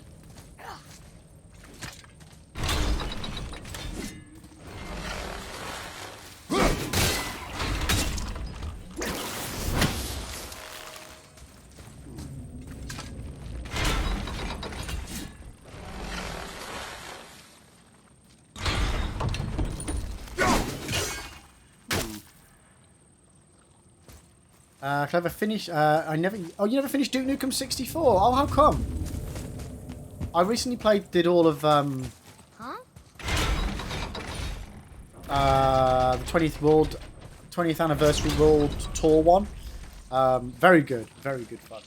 Clever finish. I never. Oh, you never finished Duke Nukem 64. Oh, how come? I recently did all of the 20th anniversary World Tour one. Very good fun.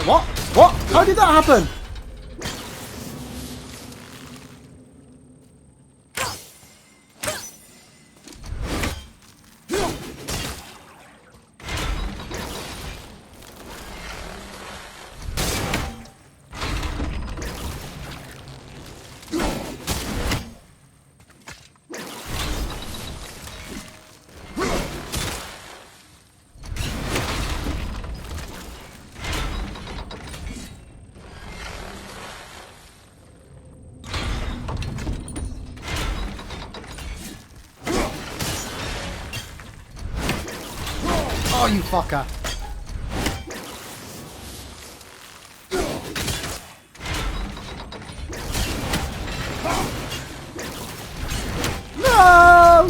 What? What? How did that happen? Oh, you fucker. No!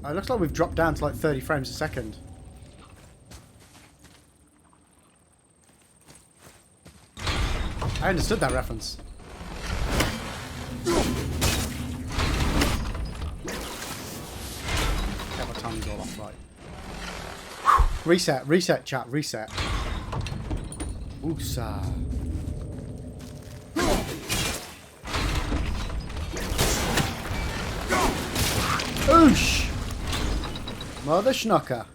It looks like we've dropped down to like 30 frames a second. I understood that reference. All off, right. Reset, chat, reset. Oosa. Oosh! Mother schnucker.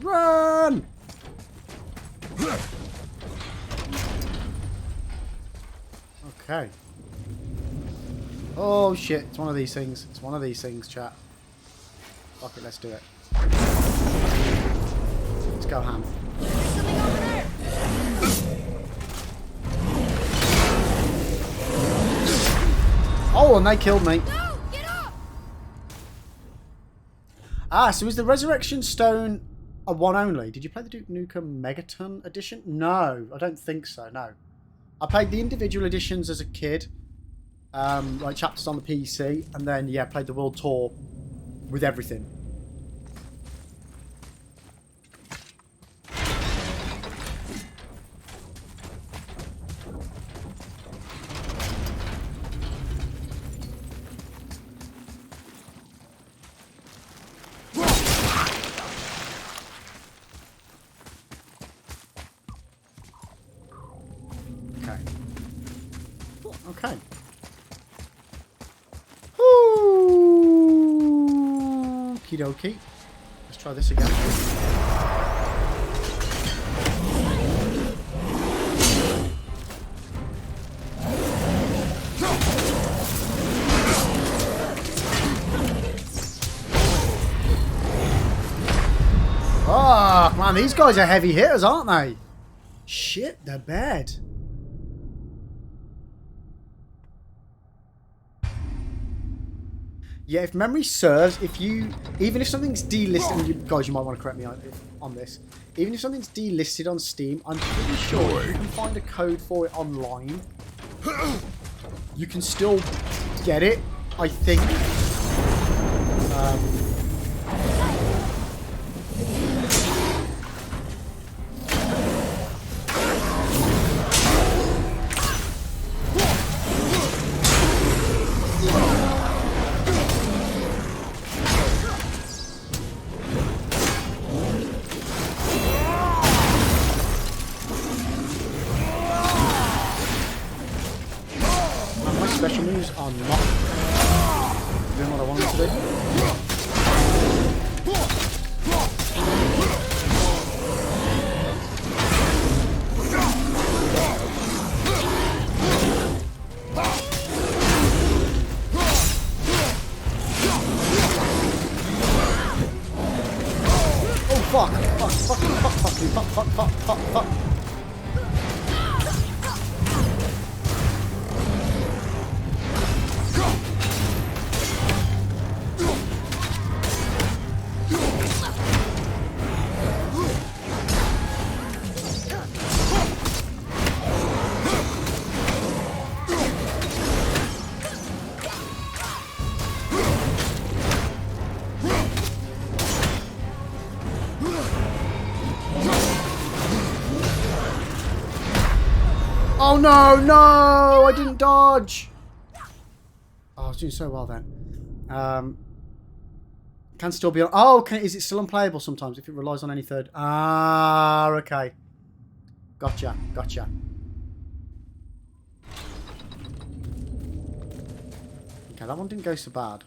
Run! Okay. Oh shit, it's one of these things. It's one of these things, chat. Fuck it, let's do it. Let's go ham. Oh, and they killed me. No, get up! Ah, so is the Resurrection Stone a one only? Did you play the Duke Nukem Megaton edition? No, I don't think so, no. I played the individual editions as a kid. Like chapters on the PC, and then yeah, played the World Tour with everything. Okay. Okay. Okie dokie. Let's Try this again. Oh, man, these guys are heavy hitters, aren't they? Shit, they're bad. Yeah, if memory serves, even if something's delisted, and you guys, you might want to correct me on this. Even if something's delisted on Steam, I'm pretty sure you can find a code for it online. You can still get it, I think. Special moves are not doing what I want them to do. Oh fuck! Fuck! Oh no, no! I didn't dodge! Oh, I was doing so well then. Can still be on... Oh, is it still unplayable sometimes if it relies on any third... Ah, okay. Gotcha. Okay, that one didn't go so bad.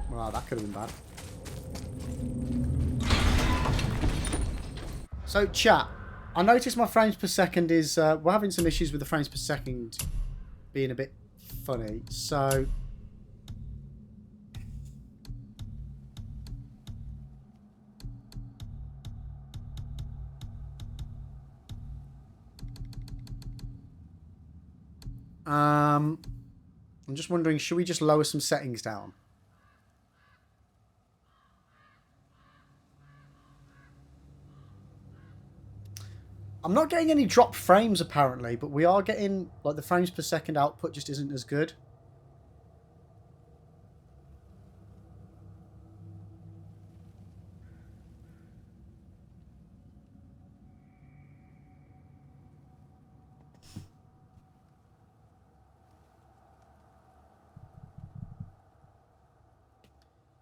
Wow, that could have been bad. So, chat, I noticed my frames per second is... we're having some issues with the frames per second being a bit funny. So... I'm just wondering, should we just lower some settings down? I'm not getting any dropped frames apparently, but we are getting, like, the frames per second output just isn't as good.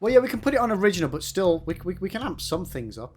Well, yeah, we can put it on original, but still, we can amp some things up.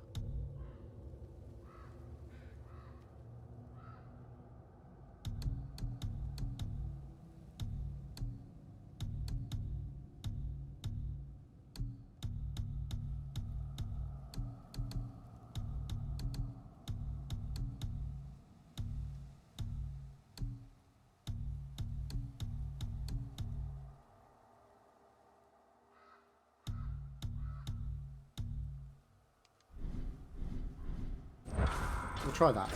We'll try that.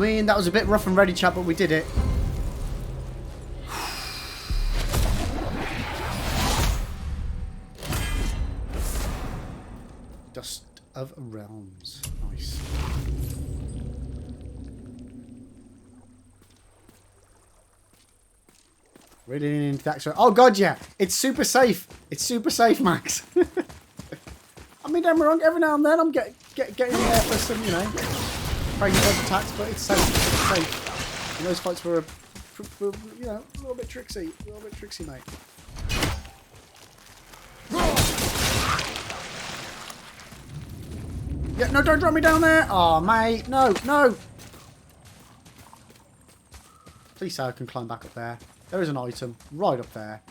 mean, that was a bit rough and ready, chat, but we did it. Dust of Realms. Nice. Really into that. Oh god, yeah. It's super safe. It's super safe, Max. I mean, don't get me wrong. Every now and then, I'm getting in there for some, you know, crazy bug attacks, but it's safe. It's safe. And those fights were, you know, a little bit tricksy. A little bit tricksy, mate. Yeah, no, don't drop me down there. Oh, mate. No, no. Please say I can climb back up there. There is an item right up there.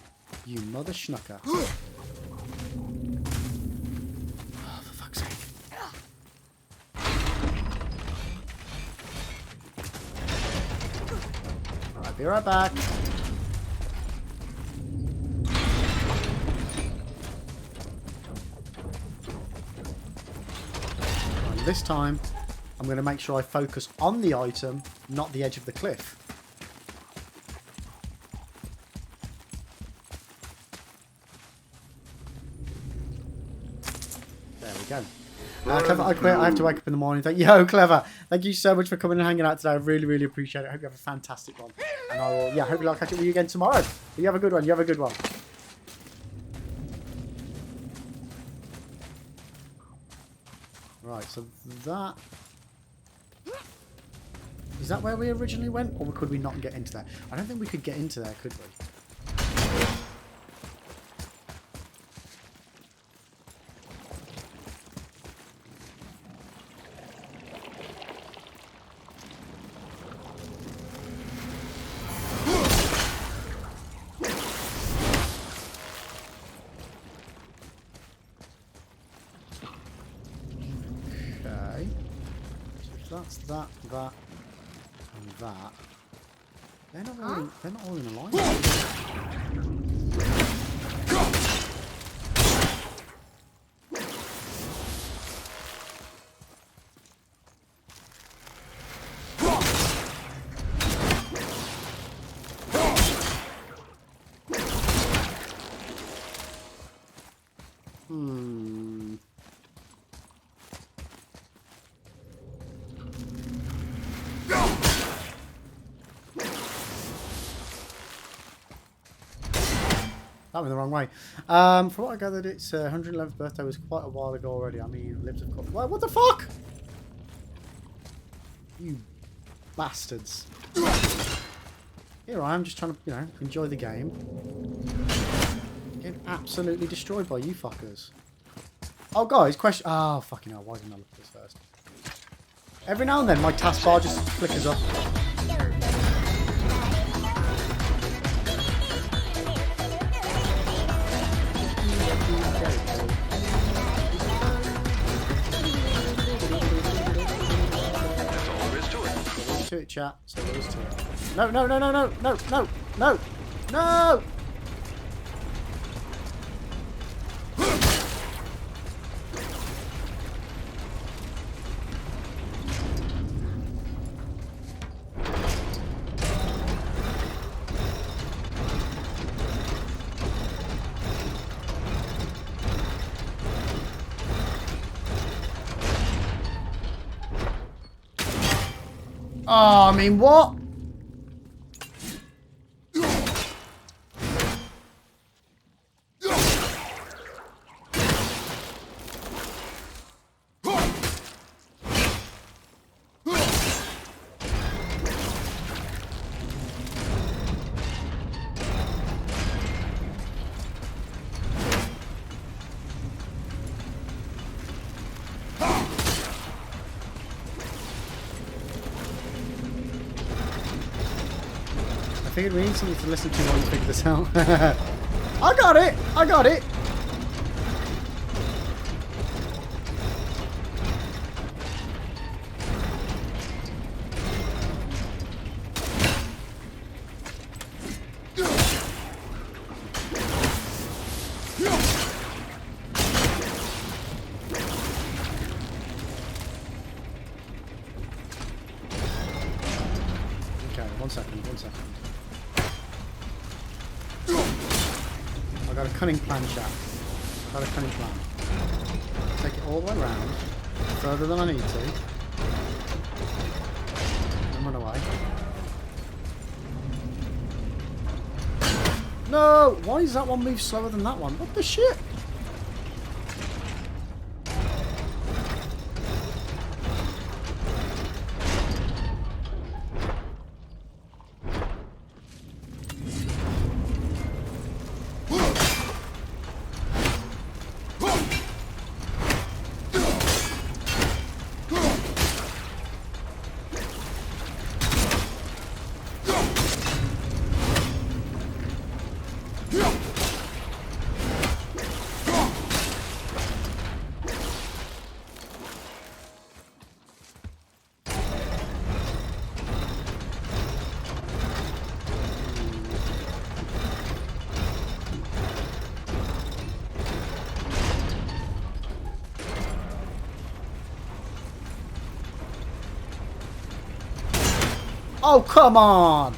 You mother schnucker. Oh, for fuck's sake. I'll be right back. And this time, I'm going to make sure I focus on the item, not the edge of the cliff. Go. Clever, I quit. I have to wake up in the morning. Yo, Clever. Thank you so much for coming and hanging out today. I really, really appreciate it. I hope you have a fantastic one. And I will, yeah, hopefully I'll catch up with you again tomorrow. But you have a good one. You have a good one. Right, so that... Is that where we originally went? Or could we not get into there? I don't think we could get into there, could we? That, and that. They're not all in a line. That went the wrong way. From what I gathered, its 111th birthday was quite a while ago already. I mean, lives of course. What the fuck? You bastards. Here I am, just trying to, you know, enjoy the game. Getting absolutely destroyed by you fuckers. Oh, guys, question. Oh, fucking hell. Why didn't I look at this first? Every now and then, my taskbar just flickers up. To it, chat. So there is to it. No, no, no, no, no, no, no, no, no! Oh, I mean, what? I figured we need something to listen to while you figure this out. I got it! I got it! 1 second, 1 second. I got a cunning plan, chap. I got a cunning plan. Take it all the way around, further than I need to, and run away. No! Why does that one move slower than that one? What the shit? Oh, come on!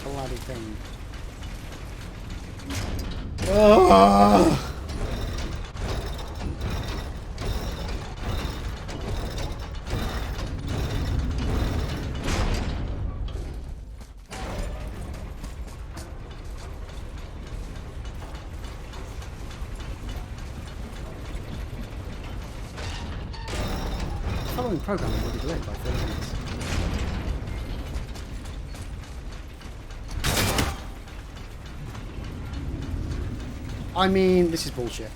Bloody thing. Oh! Following programming will be delayed by 30 minutes. I mean, this is bullshit.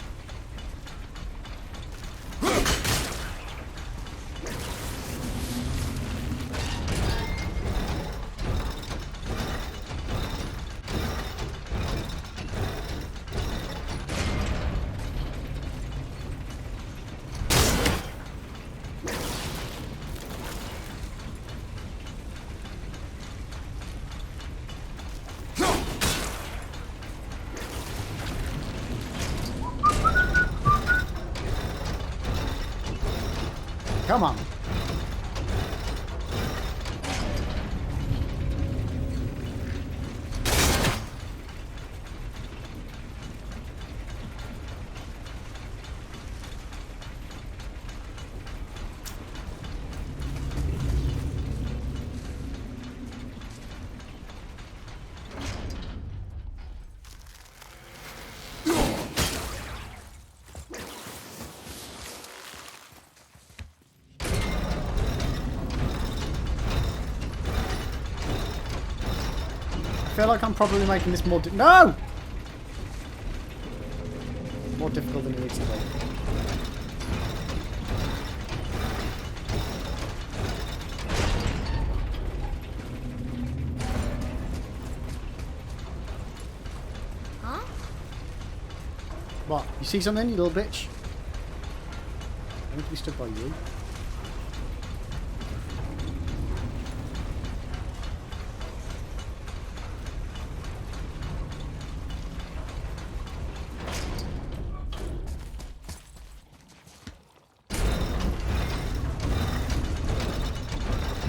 Come on. I feel like I'm probably making this more no! More difficult than it needs to be. Huh? What? You see something, you little bitch? I need to be stood by you.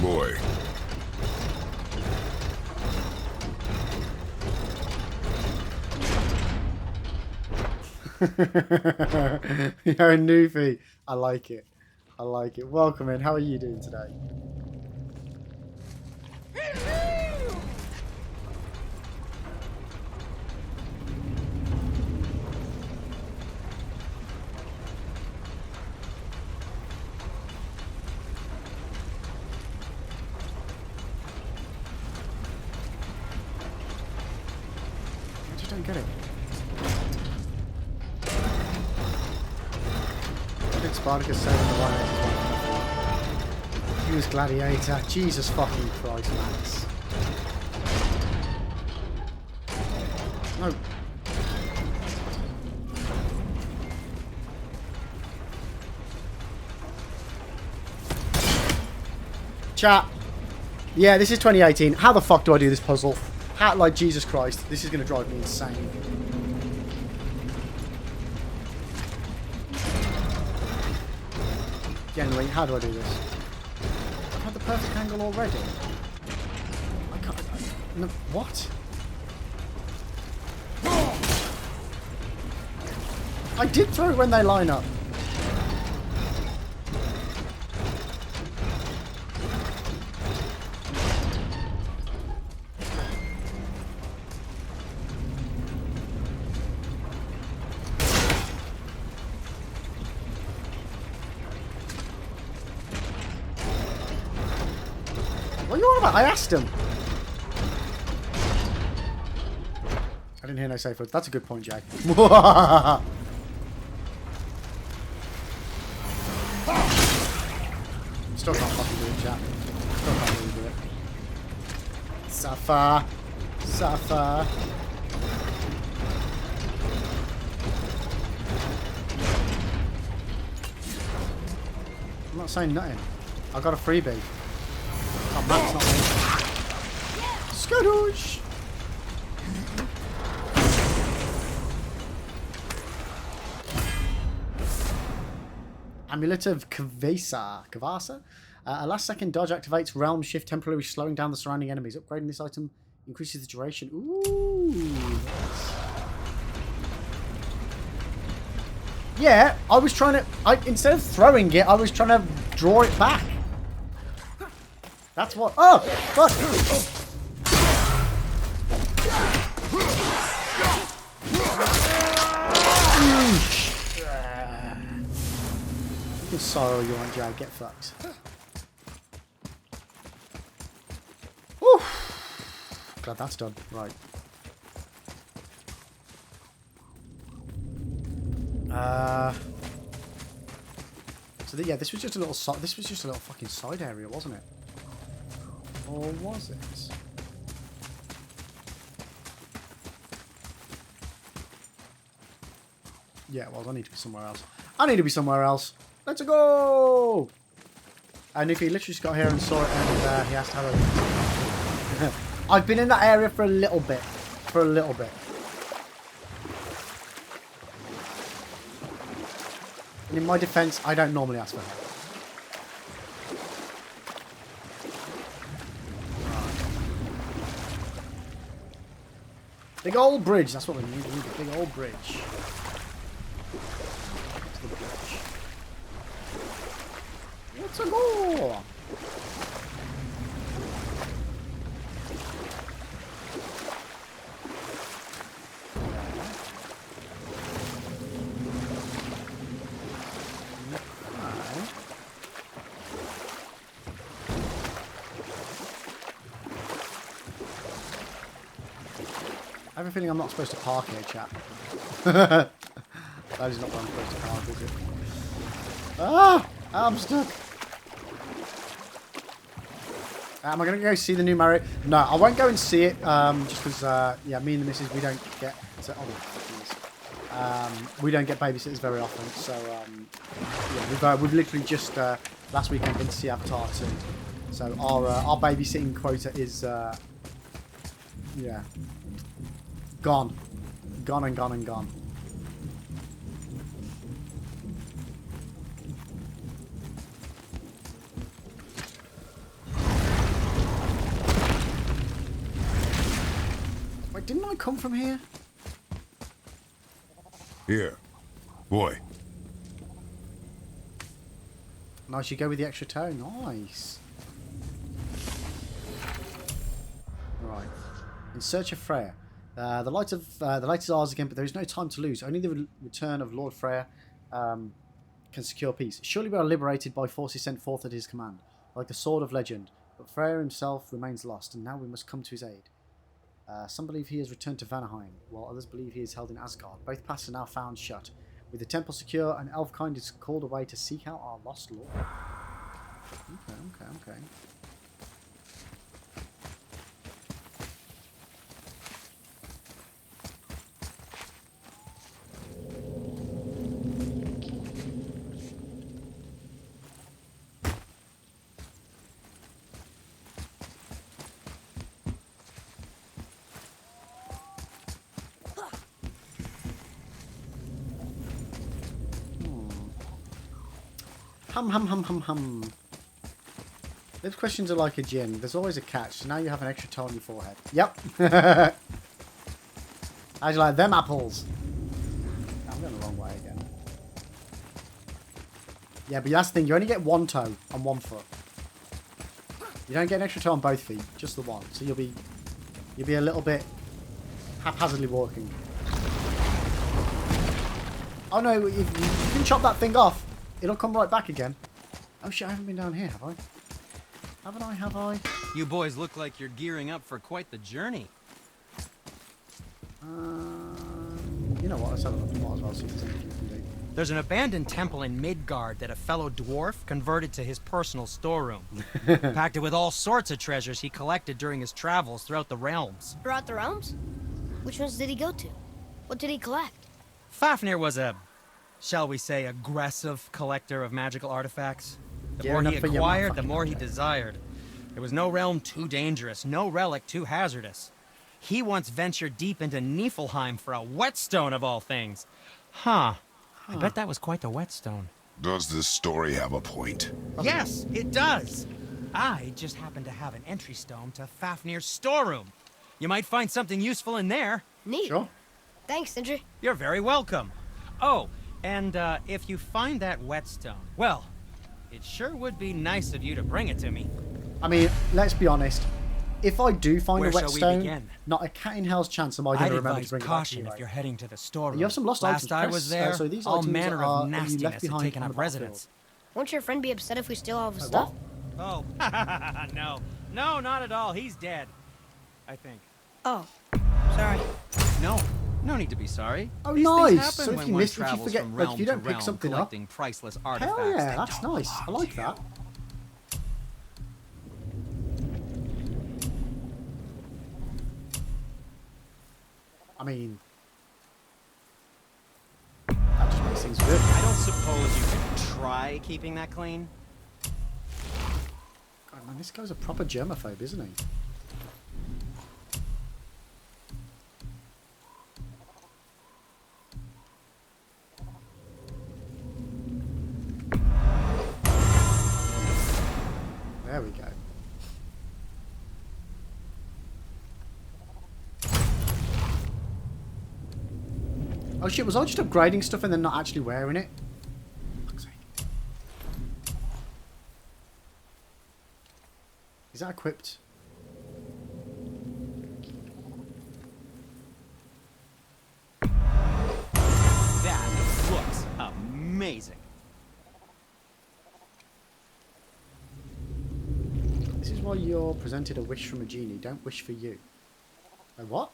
Boy. You're a newbie. I like it. I like it. Welcome in. How are you doing today? I just don't get it. Spartacus saving the one. He was Gladiator. Jesus fucking Christ, Max. No. Chat. Yeah, this is 2018. How the fuck do I do this puzzle? How, like, Jesus Christ. This is going to drive me insane. Genuinely, how do I do this? I've had the perfect angle already. I can't... no, what? I did throw it when they line up. What are you on about? I asked him. I didn't hear no safe words. That's a good point, Jay. Still can't fucking do it, chat. Still can't really do it. Suffer. Suffer. I'm not saying nothing. I got a freebie. Oh, Matt's not me. Skadoosh! Amulet of Kavasa. A last second dodge activates Realm Shift, temporarily slowing down the surrounding enemies. Upgrading this item increases the duration. Ooh. Nice. Yeah, I was trying to... instead of throwing it, I was trying to draw it back. That's what... Oh! Fuck! You can sorrow you want, Jay. Get fucked. Whew. Glad that's done. Right. So yeah, this was just a little fucking side area, wasn't it? Or was it? Yeah, it was. I need to be somewhere else. I need to be somewhere else. Let's go! And if he literally just got here and saw it, and he has to have a... I've been in that area for a little bit. For a little bit. And in my defense, I don't normally ask for help. Big old bridge, that's what we need. We need a big old bridge. What's the bridge? Let's go! I have a feeling I'm not supposed to park here, chap. That is not where I'm supposed to park, is it? Ah! I'm stuck! Am I going to go see the new Mario? No, I won't go and see it, just because, yeah, me and the missus, we don't get... we don't get babysitters very often, so, yeah, we've literally just, last weekend been to see Avatar 2. So our babysitting quota is, yeah... Gone. Gone and gone and gone. Wait, didn't I come from here? Here. Boy. Nice, you go with the extra toe. Nice. Right. In search of Freya. The light is ours again, but there is no time to lose. Only the return of Lord Freya can secure peace. Surely we are liberated by forces sent forth at his command, like the sword of legend. But Freya himself remains lost, and now we must come to his aid. Some believe he has returned to Vanaheim, while others believe he is held in Asgard. Both paths are now found shut. With the temple secure, an elf kind is called away to seek out our lost lord. Okay. Hum. Those questions are like a gin. There's always a catch. So now you have an extra toe on your forehead. Yep. How'd you like them apples? I'm going the wrong way again. Yeah, but that's the thing. You only get one toe on one foot. You don't get an extra toe on both feet. Just the one. So you'll be a little bit haphazardly walking. Oh no! If you can chop that thing off. It'll come right back again. Oh shit, I haven't been down here, have I? Have I? You boys look like you're gearing up for quite the journey. You know what? Let's have a look at what as well, see if there's anything we can do. There's an abandoned temple in Midgard that a fellow dwarf converted to his personal storeroom. Packed it with all sorts of treasures he collected during his travels throughout the realms. Throughout the realms? Which ones did he go to? What did he collect? Fafnir was a, shall we say, aggressive collector of magical artifacts. The more he acquired, the more he desired. There was no realm too dangerous, no relic too hazardous. He once ventured deep into Niflheim for a whetstone of all things. Huh. I bet that was quite the whetstone. Does this story have a point? Yes, it does. I just happen to have an entry stone to Fafnir's storeroom. You might find something useful in there. Neat. Sure. Thanks, Sindri. You're very welcome. Oh, and if you find that whetstone, well, it sure would be nice of you to bring it to me. I mean, let's be honest. If I do find Where a shall we whetstone, begin? not a cat in hell's chance am I going to remember to bring it back to caution you. if you're heading to the storeroom. You have some lost items. Last I was there, so these all items manner are of you left nastiness had behind taken on up the residence. Won't your friend be upset if we steal all of his Wait, stuff? what? Oh, no, not at all. He's dead, I think. Oh, sorry. No need to be sorry. Oh, These nice. things happen So if when you one miss, if you travels forget, from like, if realm you to don't pick realm, something up. collecting priceless artifacts. Hell yeah, that that's don't nice. I like belong that. I mean, that just makes things good. I don't suppose you could try keeping that clean. God, man, this guy's a proper germaphobe, isn't he? There we go. Oh shit, was I just upgrading stuff and then not actually wearing it? Fuck's sake. Is that equipped? That looks amazing. This is why you're presented a wish from a genie. Don't wish for you. Oh, what?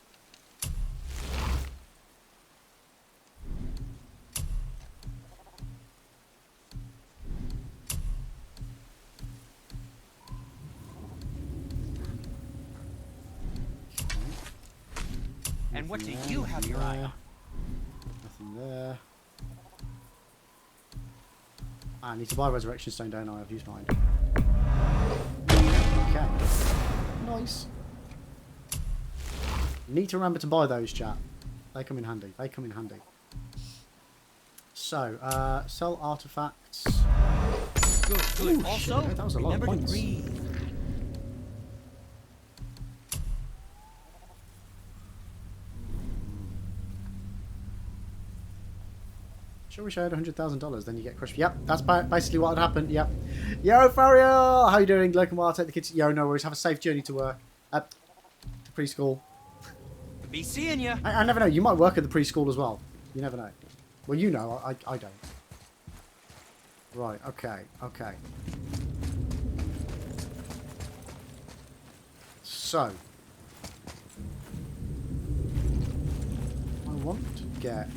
And what do you have your eye on? Nothing there. I need to buy a resurrection stone, don't I? I've used mine. Okay. Nice. Need to remember to buy those, chat. They come in handy. They come in handy. So, sell artifacts. Good. Ooh, Also, shit, that was a lot of remember to points. breathe. Sure wish I had $100,000, then you get crushed. Yep, that's basically what had happened. Yep. Yo, Fariel! How you doing? Lurking while I take the kids. Yo, no worries. Have a safe journey to work. To preschool. Be seeing ya. I never know. You might work at the preschool as well. You never know. Well, you know. I don't. Right. Okay. Okay. So. I want to get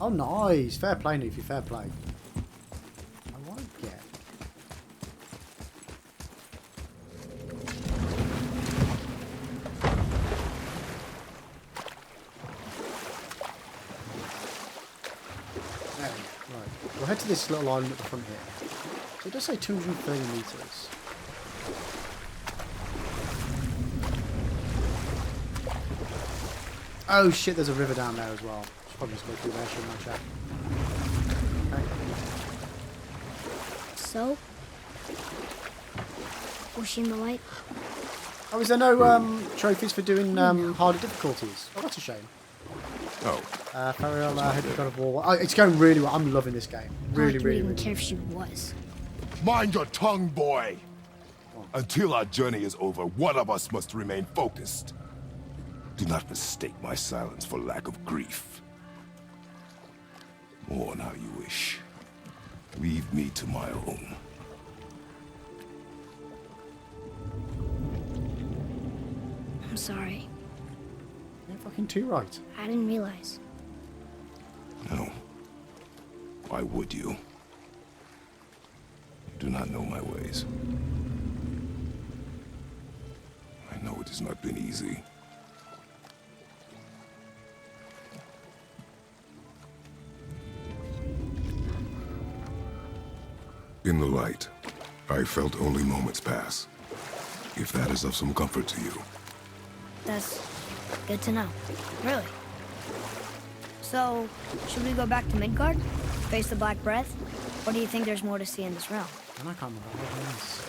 Oh, nice. Fair play, Newfie. Fair play. I want to get... There we go. Right. We'll head to this little island at the front here. So it does say 230 metres. Oh shit, there's a river down there as well. Should probably just go through there, shouldn't I, chat? Okay. So? Pushing the light? Oh, is there no trophies for doing harder difficulties? Oh, that's a shame. Oh. Fariel, Head of God of War. Oh, it's going really well. I'm loving this game. Really, I really, even really. care if she was. Mind your tongue, boy! Until our journey is over, one of us must remain focused. Do not mistake my silence for lack of grief. Mourn how you wish. Leave me to my own. I'm sorry. You're fucking too right. I didn't realize. No. Why would you? You do not know my ways. I know it has not been easy. In the light, I felt only moments pass. If that is of some comfort to you. That's good to know. Really. So, should we go back to Midgard? Face the Black Breath? Or do you think there's more to see in this realm? And I can't remember what it is.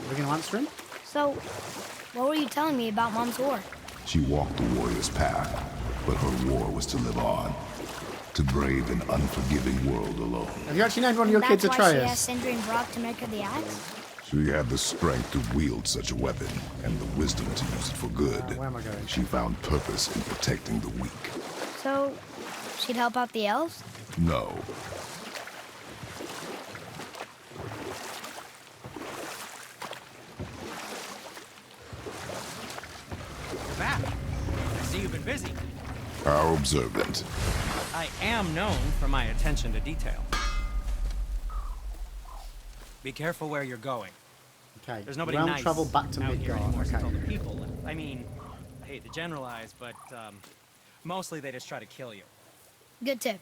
Are we going to answer him? So, what were you telling me about Mom's war? She walked the warrior's path, but her war was to live on. To brave an unforgiving world alone. Have you actually named one of your kids That's why she Atreus? asked Sindri and Brock to make her the axe? She had the strength to wield such a weapon, and the wisdom to use it for good. Where am I going? She found purpose in protecting the weak. So, she'd help out the elves? No. Back. I see you've been busy. How observant. I am known for my attention to detail. Be careful where you're going. Okay. There's nobody Realm nice travel back to out here Midgard. anymore since all Okay. the people left. I mean, I hate to generalize, but mostly they just try to kill you. Good tip.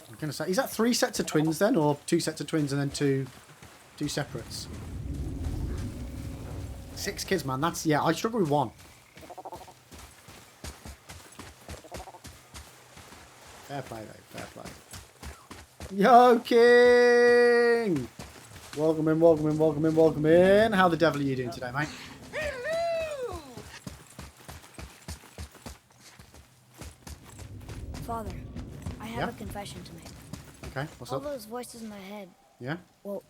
I'm gonna say, is that 3 sets of twins then, or 2 sets of twins and then two separates? 6 kids, man. That's, yeah. I struggle with 1. Fair play, though. Fair play. Yo, King! Welcome in, welcome in, welcome in, welcome in. How the devil are you doing today, mate? Father, I have Yeah? a confession to make. Okay, what's All up? those voices in my head. Yeah? Well,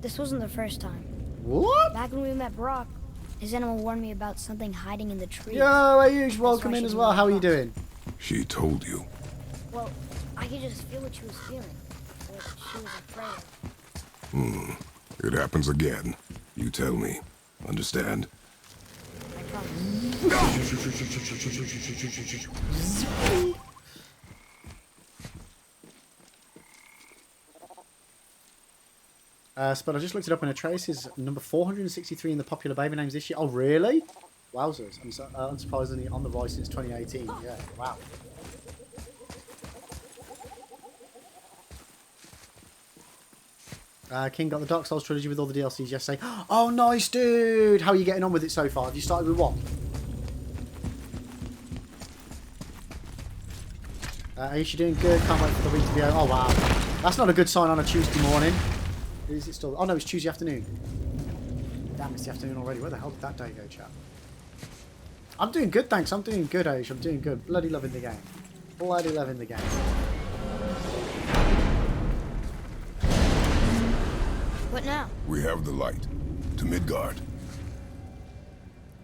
this wasn't the first time. What? Back when we met Brock, his animal warned me about something hiding in the trees. Yo, Ayush, welcome why in she as didn't well. let How are you us. doing? She told you. Well, I could just feel what she was feeling. What she was afraid of. It happens again. You tell me. Understand? I promise. But I just looked it up, and Atreus is number 463 in the popular baby names this year. Oh, really? Wowzers. And so, unsurprisingly, on the rise since 2018. Yeah, wow. King got the Dark Souls trilogy with all the DLCs yesterday. Oh, nice, dude! How are you getting on with it so far? Have you started with 1? Are you doing good? Can't wait for the week to be over. Oh, wow. That's not a good sign on a Tuesday morning. Is it still? Oh, no, it's Tuesday afternoon. Damn, it's the afternoon already. Where the hell did that day go, chap? I'm doing good, thanks. I'm doing good, Aish. I'm doing good. Bloody loving the game. Bloody loving the game. What now? We have the light. To Midgard.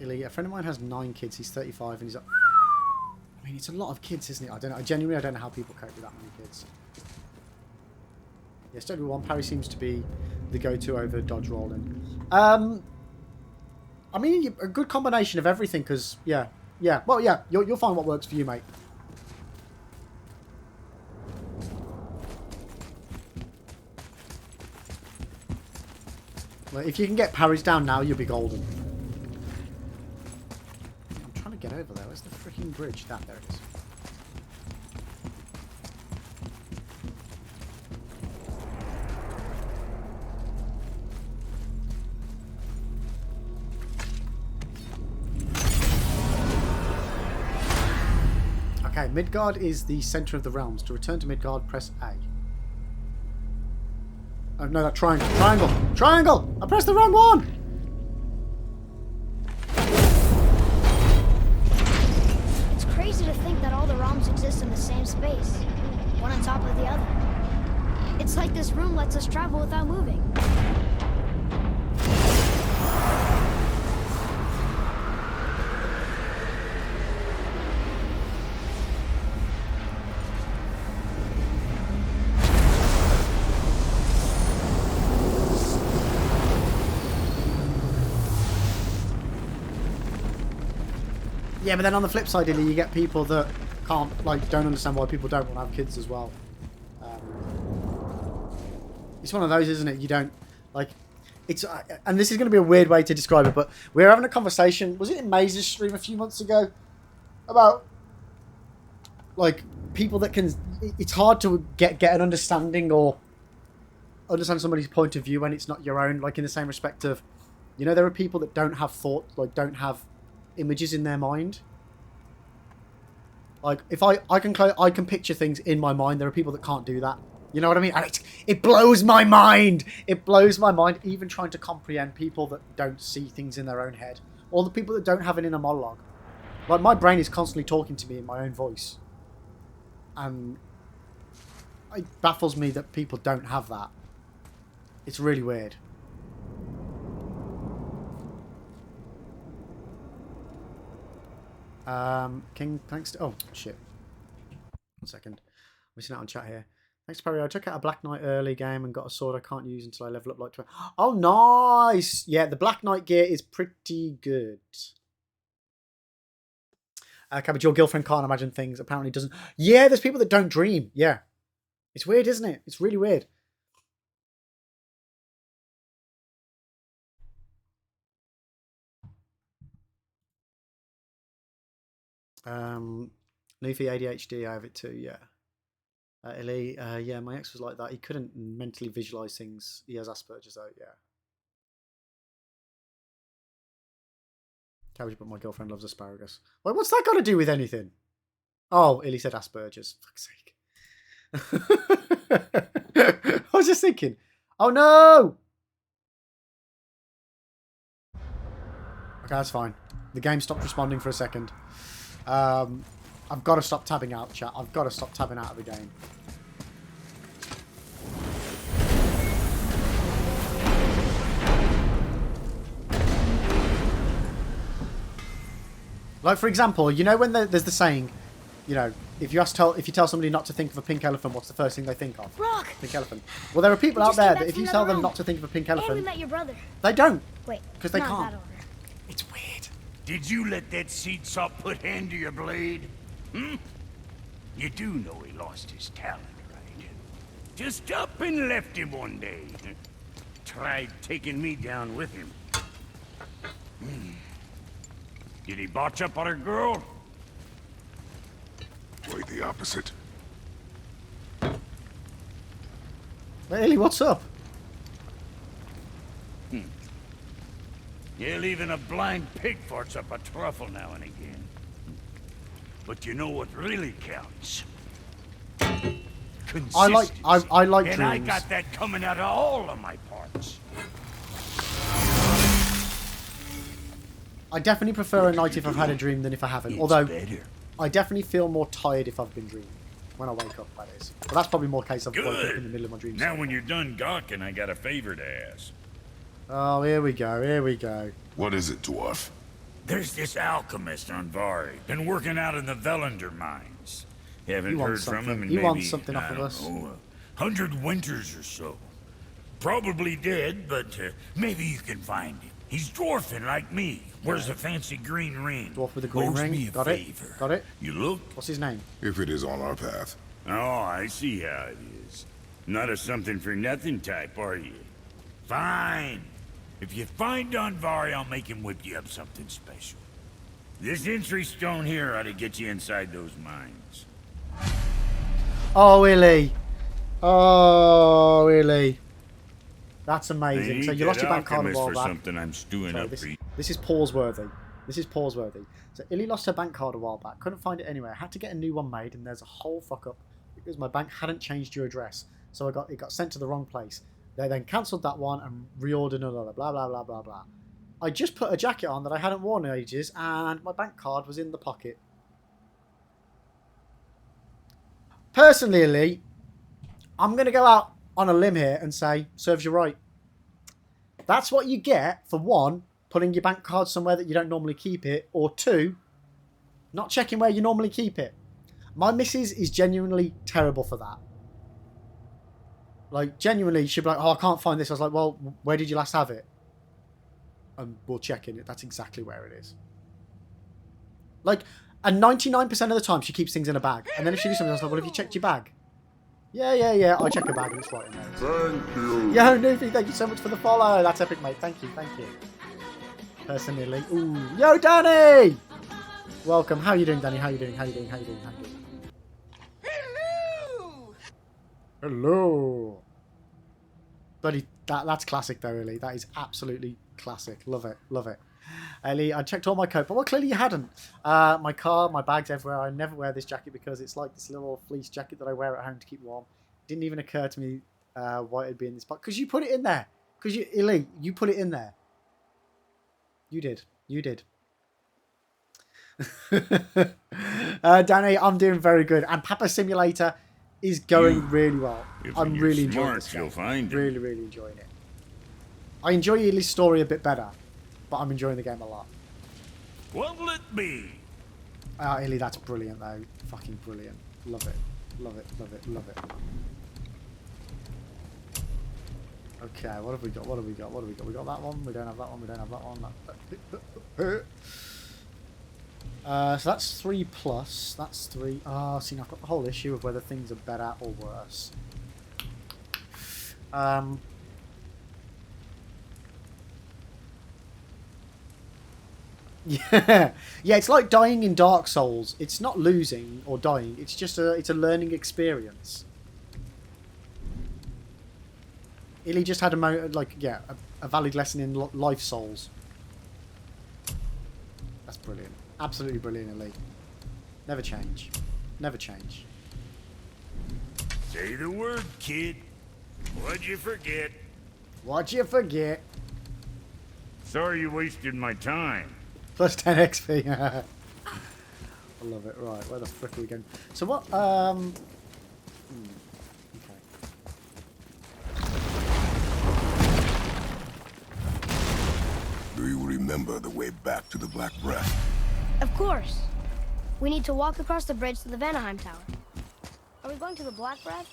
Illy, a friend of mine has 9 kids. He's 35 and he's like... I mean, it's a lot of kids, isn't it? I don't know. Genuinely, I don't know how people cope with that many kids. Yeah, Stone 1, parry seems to be the go-to over dodge rolling. I mean, a good combination of everything, because, yeah. Well, yeah, you'll find what works for you, mate. Well, if you can get parries down now, you'll be golden. I'm trying to get over there. Where's the freaking bridge? There it is. Okay, Midgard is the center of the realms. To return to Midgard, press A. Oh, no, that triangle. Triangle! I pressed the wrong one! It's crazy to think that all the realms exist in the same space, one on top of the other. It's like this room lets us travel without moving. Yeah, but then on the flip side, Illy, you get people that can't, like, don't understand why people don't want to have kids as well. It's one of those, isn't it? You don't, like, it's, and this is going to be a weird way to describe it, but we were having a conversation, was it in Maze's stream a few months ago? About, like, people that can, it's hard to get an understanding or understand somebody's point of view when it's not your own, like, in the same respect of, you know, there are people that don't have thought, like, don't have images in their mind. Like, if I can picture things in my mind, there are people that can't do that. You know what I mean? And it blows my mind. It blows my mind even trying to comprehend people that don't see things in their own head, or the people that don't have an inner monologue. Like, my brain is constantly talking to me in my own voice, and it baffles me that people don't have that. It's really weird. King, thanks to... Oh, shit. 1 second. Missing out on chat here. Thanks, Perry. I took out a Black Knight early game and got a sword I can't use until I level up like 12. Oh, nice! Yeah, the Black Knight gear is pretty good. Cabbage, your girlfriend can't imagine things. Apparently doesn't. Yeah, there's people that don't dream. Yeah. It's weird, isn't it? It's really weird. Luffy ADHD, I have it too, yeah. Illy, yeah, my ex was like that. He couldn't mentally visualize things. He has Asperger's though, yeah. Cabbage, but my girlfriend loves asparagus. Wait, what's that got to do with anything? Oh, Illy said Asperger's. Fuck's sake. I was just thinking, oh no! Okay, that's fine. The game stopped responding for a second. I've got to stop tabbing out, chat. I've got to stop tabbing out of the game. Like, for example, you know when there's the saying, you know, if you tell somebody not to think of a pink elephant, what's the first thing they think of? Rock! Pink elephant. Well, there are people out there that if you tell them not to think of a pink elephant... And we met your brother. They don't. Wait, because they can't. It's weird. Did you let that seed sop put hand to your blade? Hmm? You do know he lost his talent, right? Just up and left him one day. Tried taking me down with him. Did he botch up on a girl? Quite the opposite. Really, what's up? Yeah, even a blind pig farts up a truffle now and again. But you know what really counts? I like and dreams. I got that coming out of all of my parts. I definitely prefer a night if I've had a dream than if I haven't. Although, I definitely feel more tired if I've been dreaming. When I wake up, that is. But that's probably more case I've woke up in the middle of my dreams. Now when you're done gawking, I got a favor to ask. Oh, here we go, here we go. What is it, dwarf? There's this alchemist on Vari. Been working out in the Velander mines. Haven't heard from him in He maybe, wants something off I of don't us. know, 100 winters or so. Probably dead, but maybe you can find him. He's dwarfing like me. Wears a fancy green ring. Dwarf with a green Owes ring. me a Got favor. it. Got it. You look? What's his name? If it is on our path. Oh, I see how it is. Not a something-for-nothing type, are you? Fine. If you find Donvari, I'll make him whip you up something special. This entry stone here ought to get you inside those mines. Oh, really? Oh, really? That's amazing. So you lost your bank card a while for back. something I'm stewing Sorry, up this, for. this is pause-worthy. This is pause-worthy. So Illy lost her bank card a while back. Couldn't find it anywhere. Had to get a new one made, and there's a whole fuck-up because my bank hadn't changed your address. So it got sent to the wrong place. They then cancelled that one and reordered another. Blah, blah, blah, blah, blah. I just put a jacket on that I hadn't worn in ages, and my bank card was in the pocket. Personally, Illy, I'm going to go out on a limb here and say, serves you right. That's what you get for one, putting your bank card somewhere that you don't normally keep it, or two, not checking where you normally keep it. My missus is genuinely terrible for that. Like, genuinely, she'd be like, oh, I can't find this. I was like, well, where did you last have it? And we'll check in it. That's exactly where it is. Like, and 99% of the time, she keeps things in a bag. And then if she does something, I was like, well, have you checked your bag? Yeah. I check her bag and it's right in there. Thank you. Yo, Newfie, thank you so much for the follow. That's epic, mate. Thank you. Personally. Ooh. Yo, Danny! Welcome. How you doing, Danny? How you doing? Hello. Buddy, that's classic though, really. That is absolutely classic. Love it. Ellie, I checked all my coat, but well, clearly you hadn't. My car, my bags everywhere. I never wear this jacket because it's like this little fleece jacket that I wear at home to keep warm. Didn't even occur to me why it'd be in this box. Because you put it in there. Because Ellie, you put it in there. You did. Danny, I'm doing very good. And Papa Simulator is going really well. I'm really enjoying this game. Really enjoying it. I enjoy Ely's story a bit better, but I'm enjoying the game a lot. What'll it be? Ely, that's brilliant though. Fucking brilliant. Love it. Okay, what have we got? We got that one. We don't have that one. So that's 3 plus. That's 3. See, now I've got the whole issue of whether things are better or worse. Yeah, it's like dying in Dark Souls. It's not losing or dying. It's just it's a learning experience. Illy just had a valid lesson in life souls. That's brilliant. Absolutely brilliant, Illy. Never change. Say the word, kid. What'd you forget? Sorry you wasted my time. Plus 10 XP. I love it. Right, where the frick are we going? So what? Okay. Do you remember the way back to the Black Breath? Of course. We need to walk across the bridge to the Vanaheim Tower. Are we going to the Black Breath?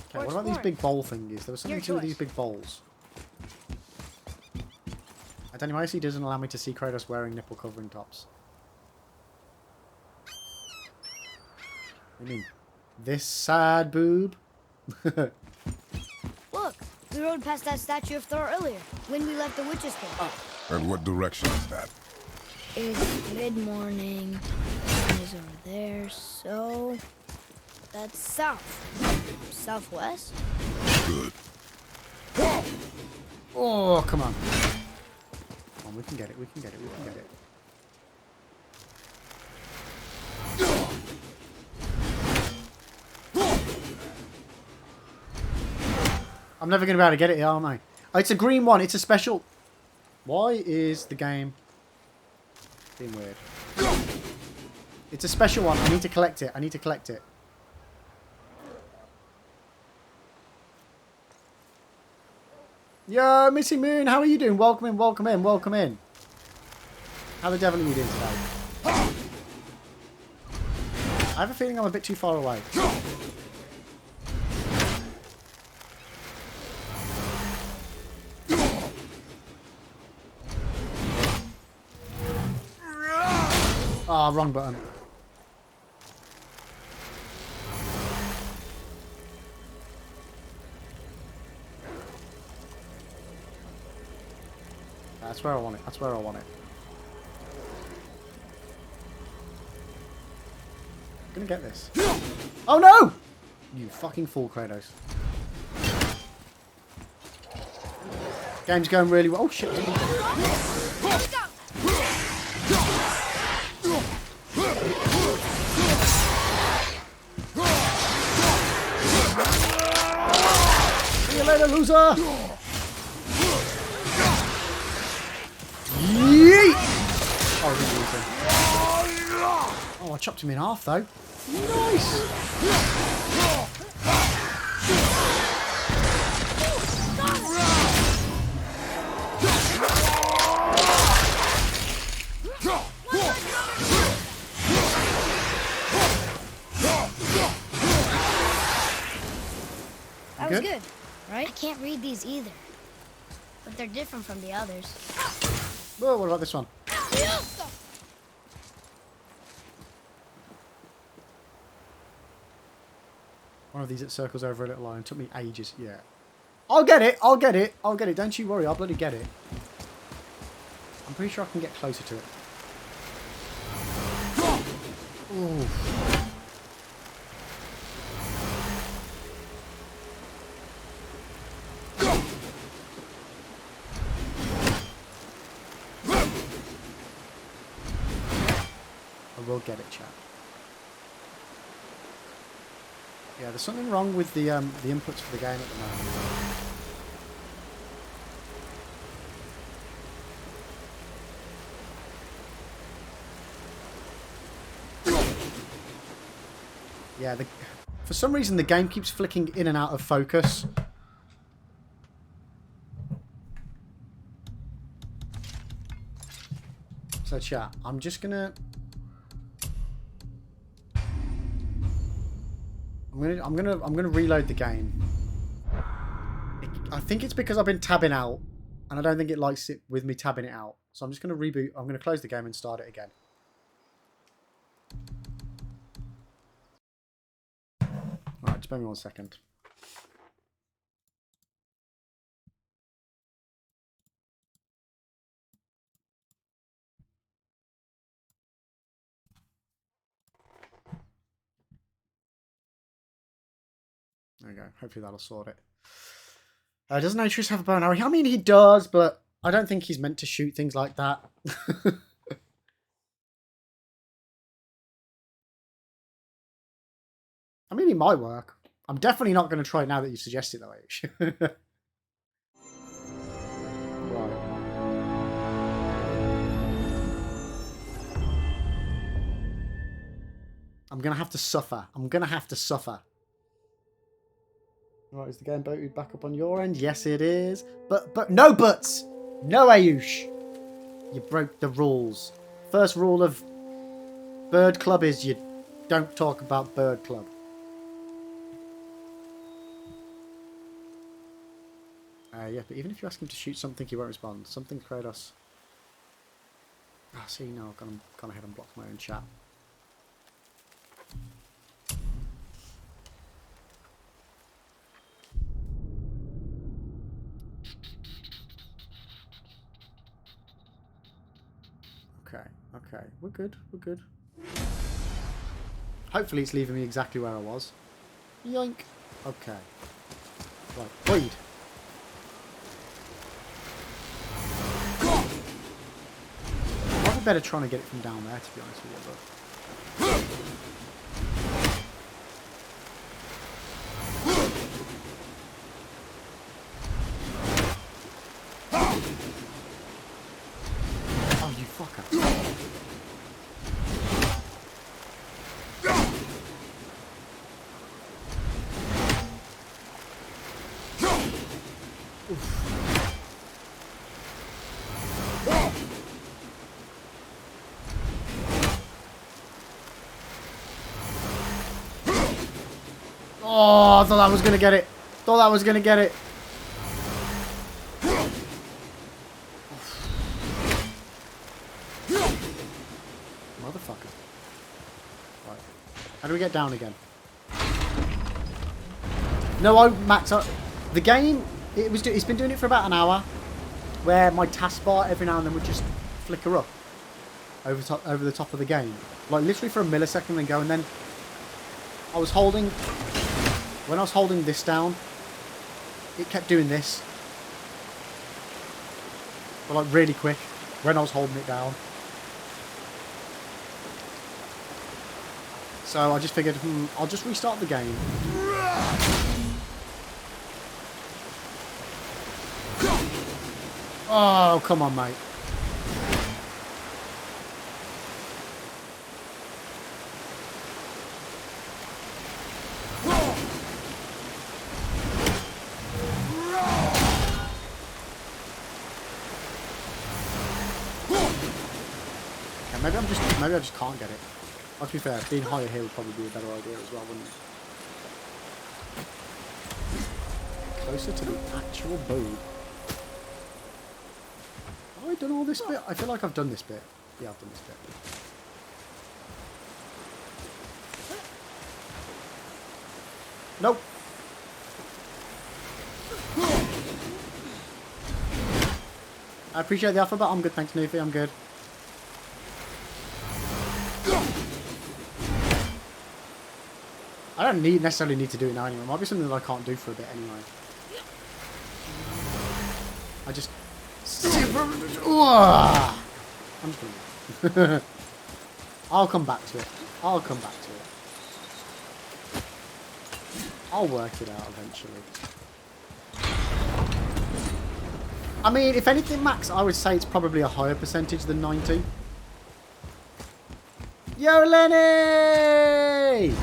Okay, what about these big bowl thingies? There was something to do with these big bowls. I don't know, IC doesn't allow me to see Kratos wearing nipple covering tops. I mean, this sad boob? Look, we rode past that statue of Thor earlier, when we left the Witch's Cave. And what direction is that? It's mid-morning. Sun is over there, so... that's south. Southwest? Good. Oh, come on. We can get it. I'm never going to be able to get it here, am I? Oh, it's a green one. It's a special. Why is the game being weird? It's a special one. I need to collect it. Yo, Missy Moon, how are you doing? Welcome in. How the devil are you doing today? I have a feeling I'm a bit too far away. Ah, wrong button. That's where I want it. That's where I want it. I'm gonna get this. Oh no! You fucking fool, Kratos. Game's going really well. Oh shit. See you later, loser! Yeet! Oh, I chopped him in half though. Nice! That was good, right? I can't read these either, but they're different from the others. Oh, what about this one? One of these that circles over a little line. Took me ages. Yeah. I'll get it. I'll get it. I'll get it. Don't you worry. I'll bloody get it. I'm pretty sure I can get closer to it. Ooh. I will get it, chat. Yeah, there's something wrong with the inputs for the game at the moment. Yeah, for some reason the game keeps flicking in and out of focus. So chat, I'm gonna reload the game. I think it's because I've been tabbing out, and I don't think it likes it with me tabbing it out. So I'm just gonna reboot. I'm gonna close the game and start it again. All right, just bear me 1 second. There we go. Hopefully that'll sort it. Doesn't Atreus have a bow and arrow? I mean, he does, but I don't think he's meant to shoot things like that. I mean, it might work. I'm definitely not going to try it now that you suggest it, though, H. Right. I'm going to have to suffer. I'm going to have to suffer. Right, is the game booted back up on your end? Yes, it is. But no buts! No Ayush! You broke the rules. First rule of Bird Club is you don't talk about Bird Club. Yeah, but even if you ask him to shoot something, he won't respond. Something Kratos. Ah, see, no, I've gone ahead and blocked my own chat. Okay, we're good, we're good. Hopefully it's leaving me exactly where I was. Yoink. Okay. Right, bleed. I'd be better trying to get it from down there, to be honest with you, but... Oh, you fucker. Oh, I thought I was going to get it. Thought I was going to get it. Motherfucker. Right. How do we get down again? No, Max, the game, it's been doing it for about an hour, where my taskbar every now and then would just flicker up over the top of the game. Like, literally for a millisecond and go, and then I was holding, when I was holding this down, it kept doing this. But like really quick, when I was holding it down. So I just figured, I'll just restart the game. Oh, come on, mate. Okay, maybe I just can't get it. Well, to be fair, being higher here would probably be a better idea as well, wouldn't it? Closer to the actual bow. Have I done all this bit? I feel like I've done this bit. Yeah, I've done this bit. Nope. I appreciate the offer, but I'm good. Thanks, Nufi. I'm good. I don't necessarily need to do it now anyway. It might be something that I can't do for a bit anyway. I just... I'm just gonna... I'll come back to it. I'll come back to it. I'll work it out eventually. I mean, if anything, Max, I would say it's probably a higher percentage than 90. Yo, Lenny!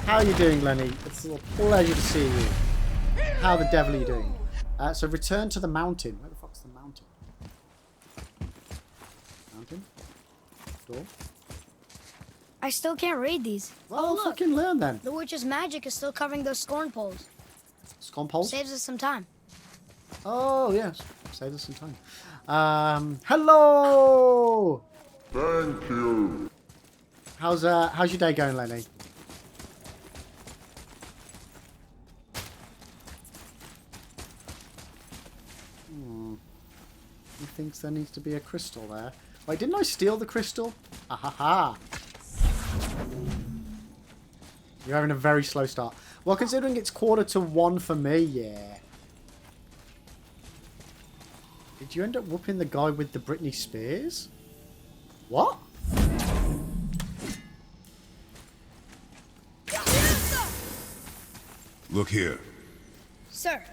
How are you doing, Lenny? It's a pleasure to see you. How the devil are you doing? So return to the mountain. Where the fuck's the mountain? Mountain? Door? I still can't read these. Well, fucking learn then. The witch's magic is still covering those scorn poles. Scorn poles? Saves us some time. Oh, yes. Saves us some time. Hello! Thank you. How's your day going, Lenny? He thinks there needs to be a crystal there. Wait, didn't I steal the crystal? Ah ha ha. You're having a very slow start. Well, considering it's 1:45 for me, yeah. Did you end up whooping the guy with the Britney Spears? What? Look here. Sir.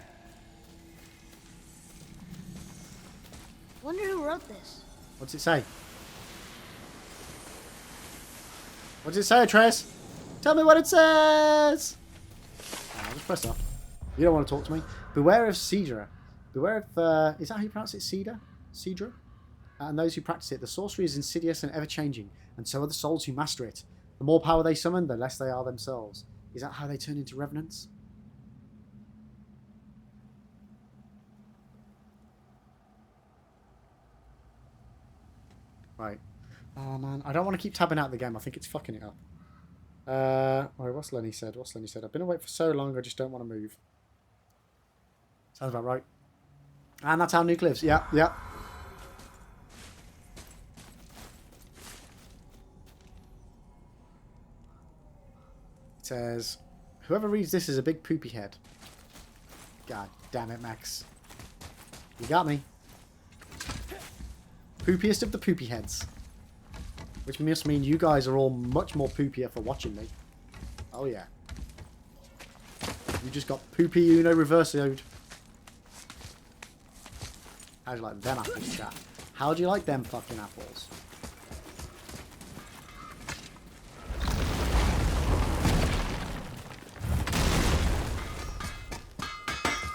Wonder who wrote this. What's it say? What's it say, Trace? Tell me what it says! I'll just press off. You don't want to talk to me. Beware of Cedra. Beware of, is that how you pronounce it? Cedra? Cedra? And those who practice it. The sorcery is insidious and ever-changing, and so are the souls who master it. The more power they summon, the less they are themselves. Is that how they turn into revenants? Right. Oh, man. I don't want to keep tabbing out the game. I think it's fucking it up. Alright, what's Lenny said? What's Lenny said? I've been awake for so long, I just don't want to move. Sounds about right. And that's how Nuke lives. Yeah, yeah. It says, whoever reads this is a big poopy head. God damn it, Max. You got me. Poopiest of the poopy heads. Which must mean you guys are all much more poopier for watching me. Oh yeah. You just got poopy Uno reversioed. How do you like them apples, chat? How do you like them fucking apples?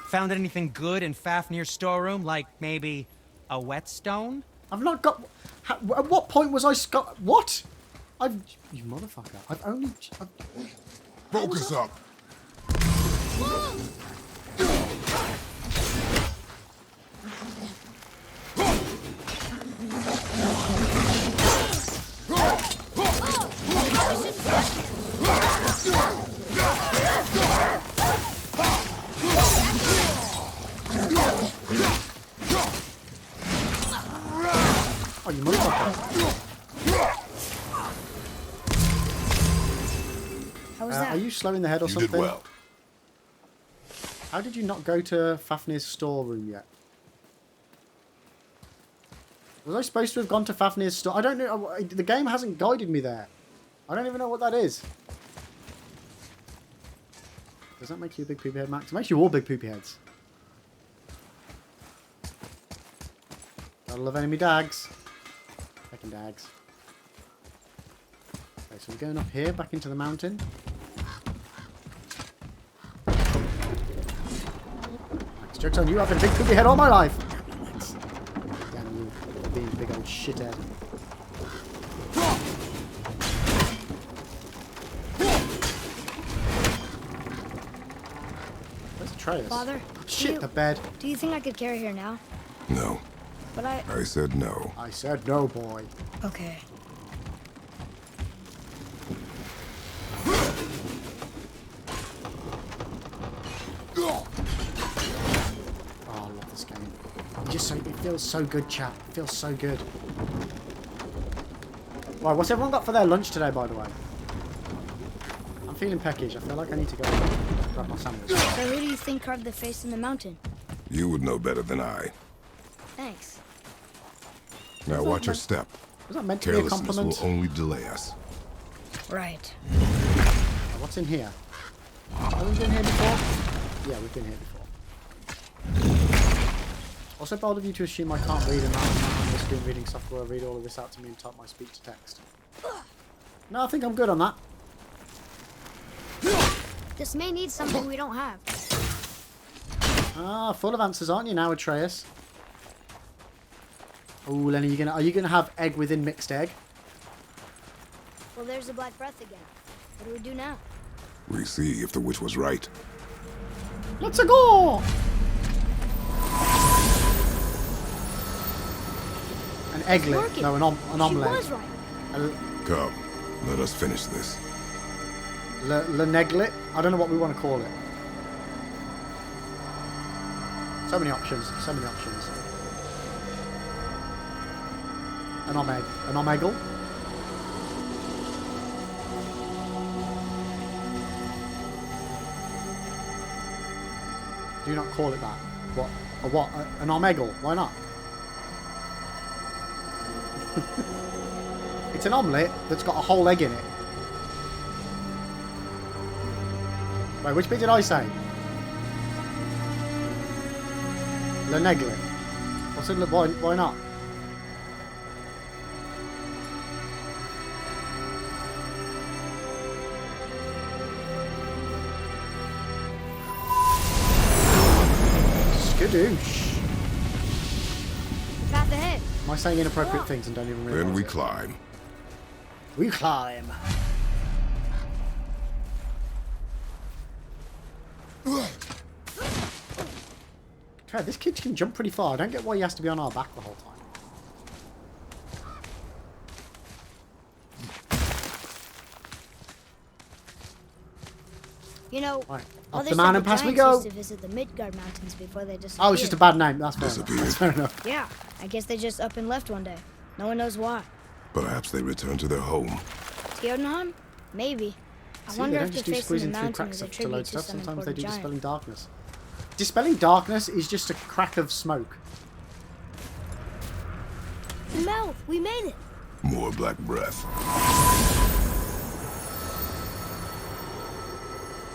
Found anything good in Fafnir's storeroom? Like maybe a whetstone? I've not got... at what point was I... What? You motherfucker. I've only... Focus up. Oh, you motherfucker. How was that? Are you slowing the head or You something? did well. How did you not go to Fafnir's storeroom yet? Was I supposed to have gone to Fafnir's store? I don't know. The game hasn't guided me there. I don't even know what that is. Does that make you a big poopy head, Max? It makes you all big poopy heads. Gotta love enemy dags. Fucking dags. Okay, so we're going up here, back into the mountain. Max, joke's on you. I've been a big poopy head all my life. Max. Damn you, being a big old shithead. Where's Atreus? Father? Shit, the bed. Do you think I could carry her now? No. But I... I said no. I said no, boy. Okay. Oh, I love this game. It feels so good, chat. It feels so good. Right, what's everyone got for their lunch today, by the way? I'm feeling peckish. I feel like I need to go grab my sandwich. So who do you think carved the face in the mountain? You would know better than I. Thanks. Now watch your step. Was that meant to be a Carelessness compliment? will only delay us. Right. Oh, what's in here? Have we been here before? Yeah, we've been here before. Also bold of you to assume I can't read and I'm on the screen reading software. Read all of this out to me and type my speech to text. No, I think I'm good on that. This may need something we don't have. Ah, full of answers, aren't you now, Atreus? Oh, Lenny, are you gonna have egg within mixed egg? Well, there's the Black Breath again. What do we do now? We see if the witch was right. Let's go! An egglet. No, an omelette. She was right. Come, let us finish this. Le neglet? I don't know what we want to call it. So many options. So many options. An omegle? Do not call it that. What? A what? An omegle? Why not? It's an omelette that's got a whole egg in it. Wait, which bit did I say? Le neglet. What's it? Why not? Skadoosh. Path ahead. Am I saying inappropriate things and don't even realize Then we it? climb. We climb. Okay, this kid can jump pretty far. I don't get why he has to be on our back the whole time. You know, Right. all Up this the mountain stuff pass we the Giants go. used to visit the Midgard Mountains before they disappeared. Oh, it's just a bad name. That's fair enough. Disappeared. That's fair enough. Yeah, I guess they just up and left one day. No one knows why. Perhaps they return to their home. Jotunheim? Maybe. I See, wonder they if don't the just do face in squeezing the through mountain cracks is a to tribute load to stuff. some Sometimes they important do giant. Dispelling Darkness. Dispelling Darkness is just a crack of smoke. The mouth! We made it! More black breath.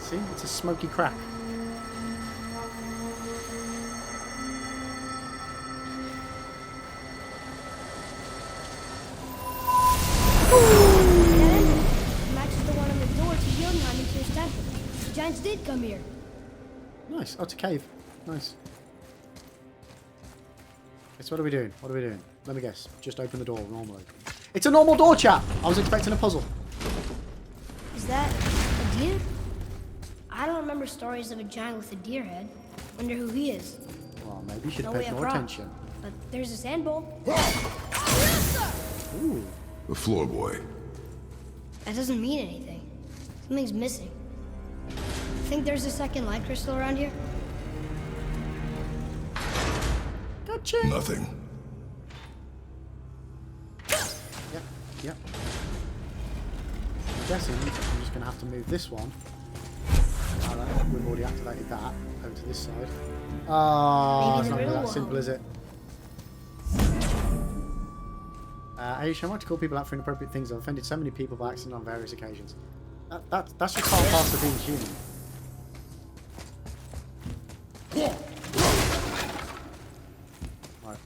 See, it's a smoky crack. Matches the one on the door to Jotunheim and Tyr's temple. The giants did come here. Nice. Oh, it's a cave. Nice. Okay, so what are we doing? What are we doing? Let me guess. Just open the door normally. It's a normal door, chap! I was expecting a puzzle. Is that a deer? I don't remember remember stories of a giant with a deer head. Wonder who he is. Well, maybe you should No pay way more across. attention. But there's a sand bowl. Ooh. The floor boy. That doesn't mean anything. Something's missing. Think there's a second light crystal around here? Gotcha. Nothing. Yep. I'm guessing I'm just gonna have to move this one. We've already activated that over to this side. Oh, it's not really that simple, is it? Aisha, I want to call people out for inappropriate things. I've offended so many people by accident on various occasions. That's just part and parcel of being human. Right.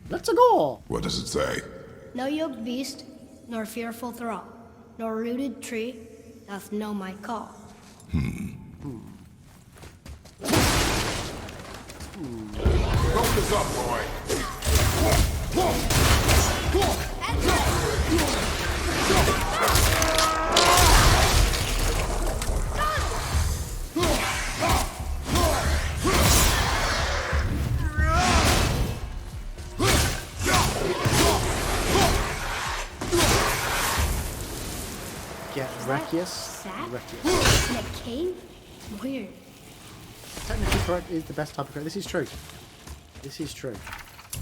Let's go! What does it say? No yoked beast, nor fearful thrall, nor rooted tree doth know my call. Focus up, boy. Get Rekius. Sat? Rekius. In a cave? Weird. Technically correct is the best type of correct. This is true. This is true.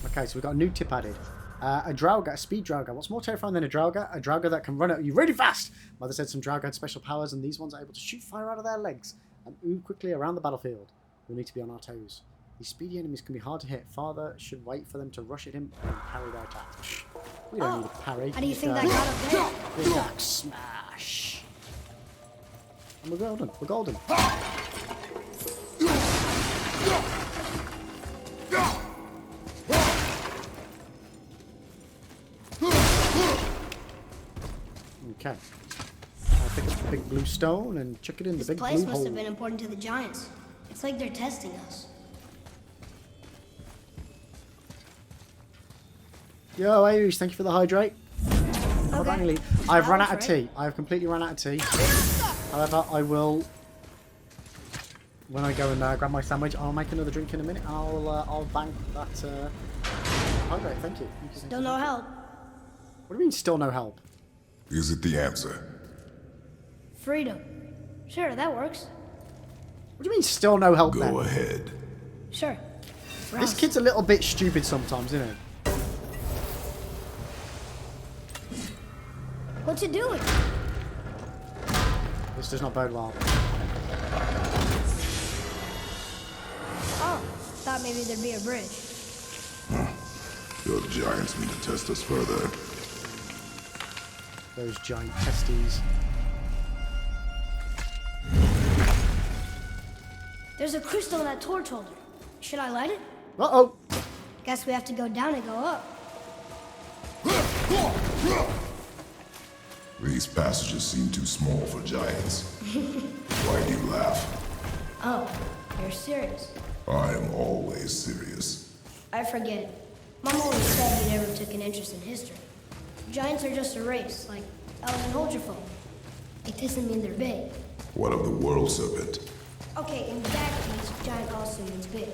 Okay, so we've got a new tip added. A Draugr, a speed Draugr. What's more terrifying than a Draugr? A Draugr that can run at you really fast. Mother said some Draugr had special powers, and these ones are able to shoot fire out of their legs and move quickly around the battlefield. We'll need to be on our toes. These speedy enemies can be hard to hit. Father should wait for them to rush at him and parry their attacks. We don't need a parry. How do you think that got up there? Big axe smash. And we're golden. We're golden. Okay. I'll pick up the big blue stone and chuck it in the big blue hole. This place must have been important to the giants. It's like they're testing us. Yo, Irish, thank you for the hydrate. Okay. I've run out of tea. I have completely run out of tea. However, I will, when I go and grab my sandwich, I'll make another drink in a minute. I'll bang that hydrate. Thank you. Still no help. What do you mean, still no help? Is it the answer? Freedom. Sure, that works. What do you mean, still no help? Go ahead. Sure. This kid's a little bit stupid sometimes, isn't he? What's it doing? This does not bode well. Oh, thought maybe there'd be a bridge. Your giants mean to test us further. Those giant testes. There's a crystal in that torch holder. Should I light it? Uh-oh. Guess we have to go down and go up. These passages seem too small for giants. Why do you laugh? Oh, you're serious. I am always serious. I forget it. Mom always said you never took an interest in history. Giants are just a race, like elves and Holgerfolk. It doesn't mean they're big. What of the world serpent? Okay, in that case, giant also means big.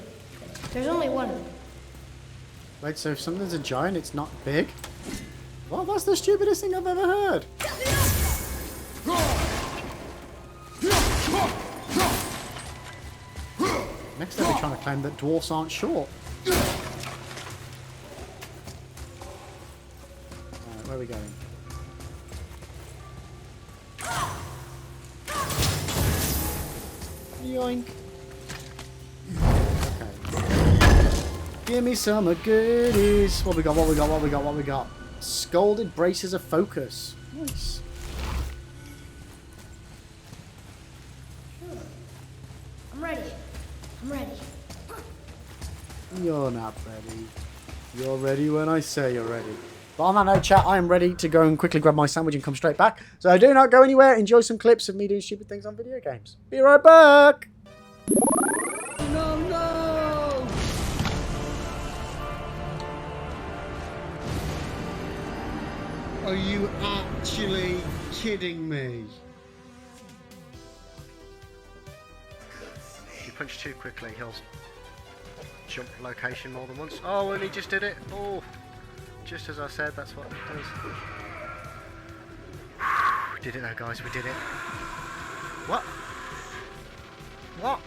There's only one of them. Wait, so if something's a giant, it's not big? Well, that's the stupidest thing I've ever heard. Next they'll be trying to claim that dwarfs aren't short. Alright, where are we going? Yoink. Okay. Give me some goodies. What we got, what we got, what we got, what we got? Scalded braces of focus. Nice. I'm ready. I'm ready. You're not ready. You're ready when I say you're ready. But on that note, chat, I am ready to go and quickly grab my sandwich and come straight back. So do not go anywhere. Enjoy some clips of me doing stupid things on video games. Be right back. No, no! Are you actually kidding me? punch too quickly, he'll jump location more than once. Oh, and he just did it. Oh, just as I said, that's what it does. We did it though, guys, we did it. What? What?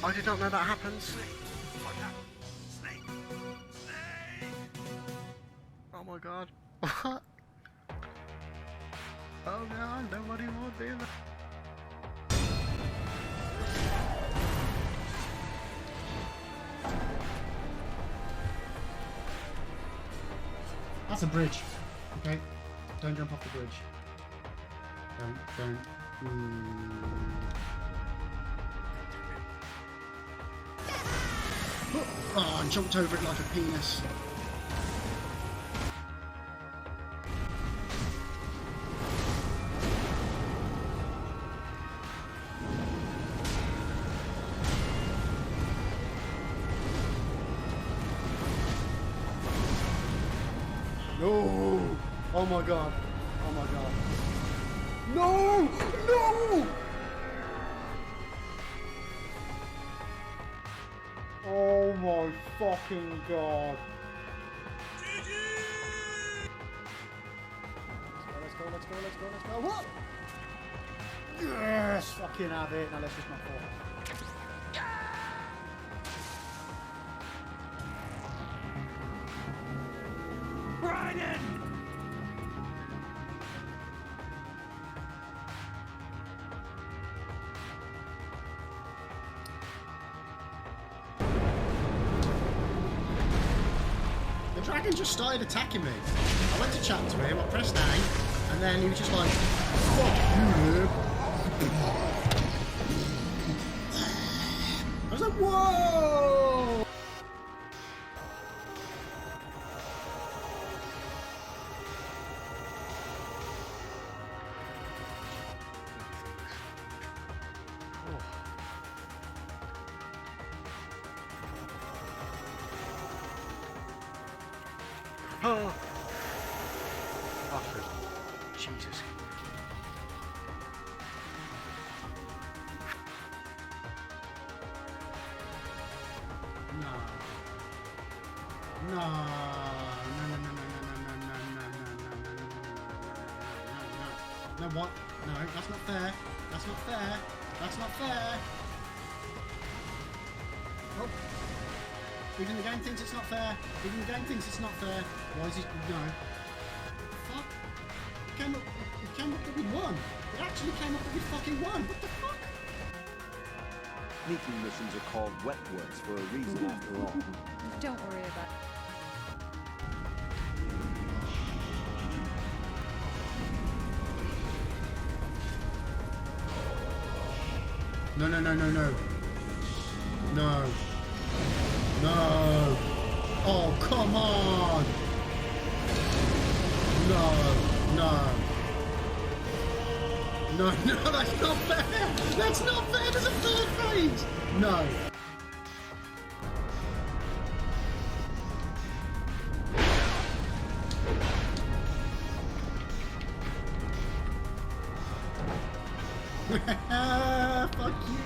I did not know that happens. Oh my god. What? Oh god, nobody would be there. That's a bridge. Okay. Don't jump off the bridge. Don't. Oh, I jumped over it like a penis. No! Oh my god. Oh my god. No! No! Oh my fucking god. Let's go. What? Yes! Fucking have it. Now let's just not fall. The dragon just started attacking me. I went to chat to him, I pressed A, and then he was just like, fuck you, I was like, whoa! Oh, oh, Jesus. No, what? No, that's not fair. That's not fair. That's not fair. Oh. Even the game thinks it's not fair. Even the game thinks it's not fair. Why is he... No. Fuck. It came up with one. It actually came up with fucking one. What the fuck? Sneaking missions are called wet works for a reason after all. Don't worry about it. No. No. Oh, come on. No, that's not fair. That's not fair. There's a third phase. No. Fuck you.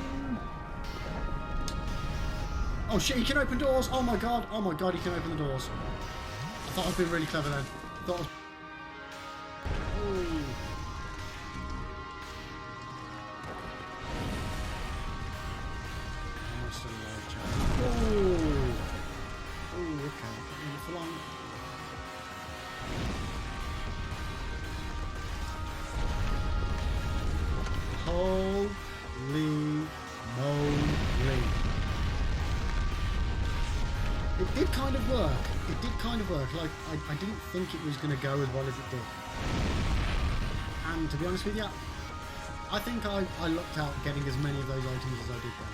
Oh shit, he can open doors. Oh my god, he can open the doors. I thought I'd been really clever then. I thought I was... Oh, okay. For long. Holy moly. It did kind of work. Like, I didn't think it was going to go as well as it did. And to be honest with you, I think I lucked out getting as many of those items as I did then.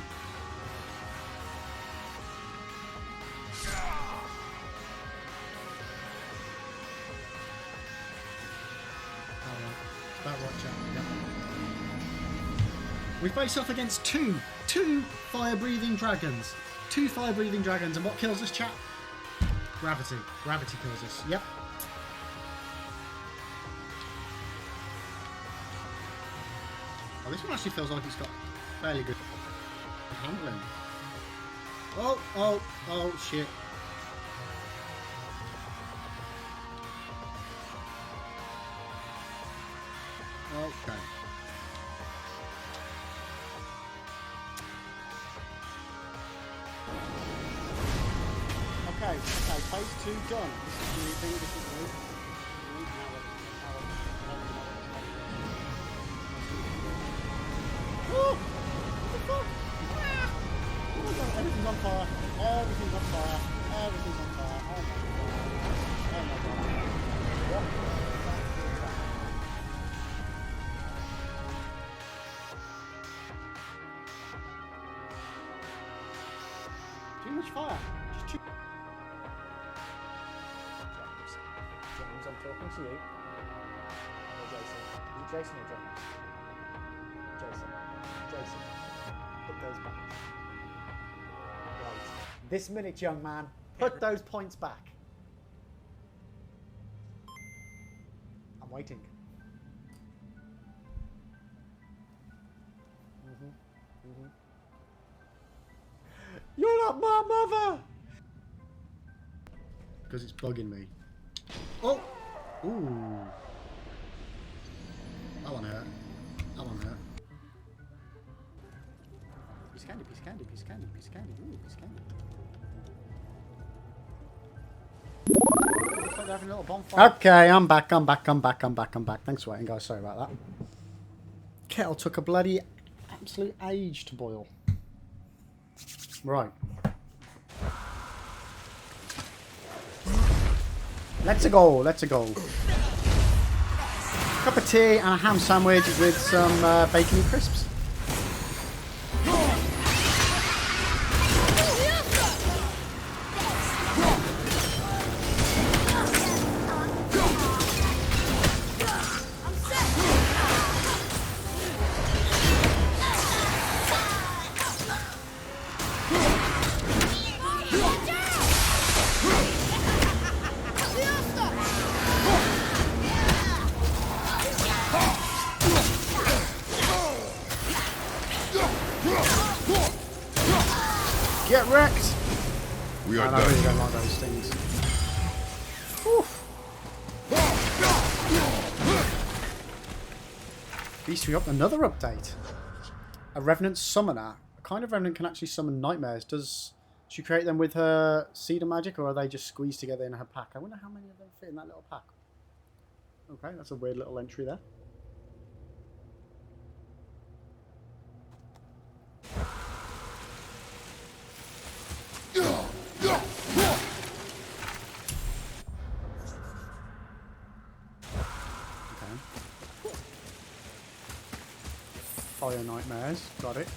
It's about right, chat. Yeah. We face off against two fire-breathing dragons. Two fire-breathing dragons, and what kills us, chat? Gravity. Gravity kills us. Yep. Oh, this one actually feels like it's got Fairly good handling. Oh, shit. Okay. Okay, phase 2 done. This is the new thing, this is new. Woo! What the fuck? Ah! Oh my god, everything's on fire. Everything's on fire. Everything's on fire. Oh my god. Oh my god. What? Too much fire. Just too. James, I'm talking to you. Or Jason. Is it Jason or James? Jason. Jason. Put those back. Right. This minute, young man. Put those points back. I'm waiting. You're not my mother! Because it's bugging me. Oh! Ooh. That one hurt. That one hurt. Piece of candy, piece of candy, piece of candy, piece of candy. Ooh, piece of candy. Looks like they're having a little bonfire. Okay, I'm back. Thanks for waiting, guys. Sorry about that. Kettle took a bloody absolute age to boil. Right. Let's go. Cup of tea and a ham sandwich with some bacony crisps. Get wrecked! We are I done. really don't like those things. Beast, we got another update. A Revenant Summoner. A kind of Revenant can actually summon nightmares. Does she create them with her Cedar magic, or are they just squeezed together in her pack? I wonder how many of them fit in that little pack. Okay, that's a weird little entry there. Fire nightmares. Got it.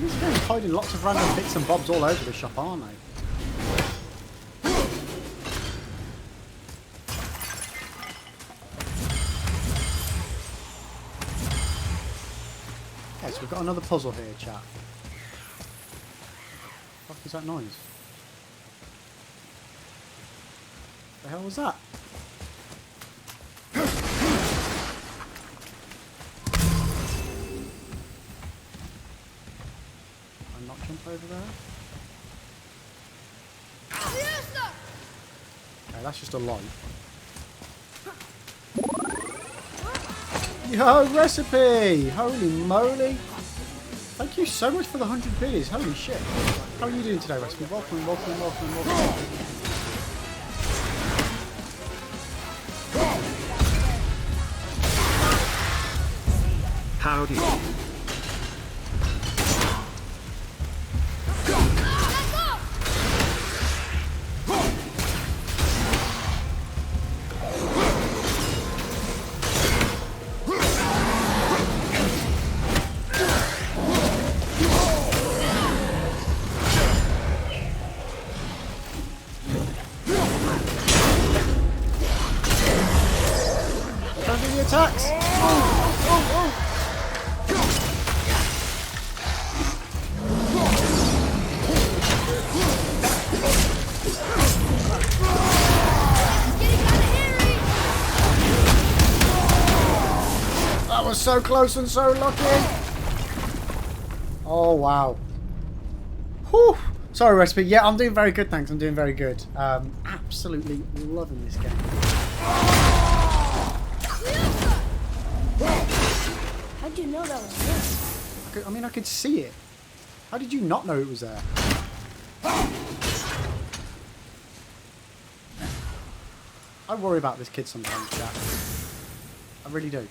These guys are hiding lots of random bits and bobs all over the shop, aren't they? So we've got another puzzle here, chat. What the fuck is that noise? The hell was that? Can I not jump over there? Okay, that's just a light. Yo, recipe! Holy moly! Thank you so much for the 100 biddies. Holy shit! How are you doing today, recipe? Welcome. Howdy. the attacks. That was so close and so lucky. Oh, wow. Whew. Sorry, Recipe. Yeah, I'm doing very good, thanks. I'm doing very good. Absolutely loving this game. How'd you know that was there? I mean, I could see it. How did you not know it was there? I worry about this kid sometimes, Jack. I really do.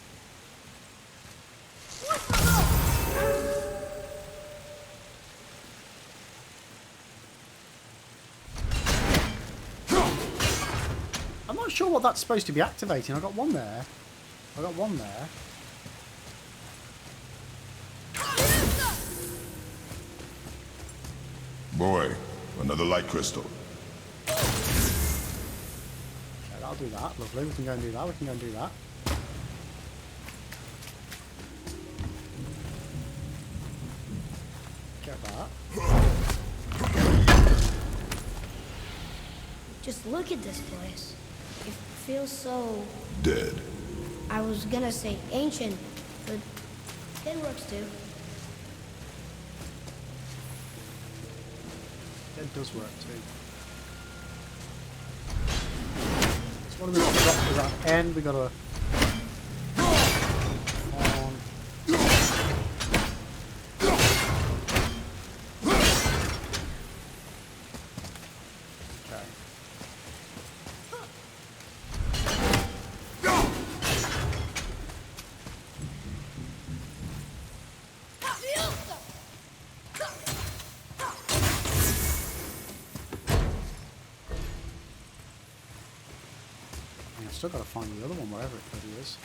I'm not sure what that's supposed to be activating. I got one there. I got one there. Boy, another light crystal. Okay, I'll do that. Lovely. We can go and do that. We can go and do that. Get that. Just look at this place. It feels so... Dead. I was gonna say ancient, but it works too. It does work too. So what do we got to drop to that end? We got to... Still gotta find the other one, wherever it bloody is.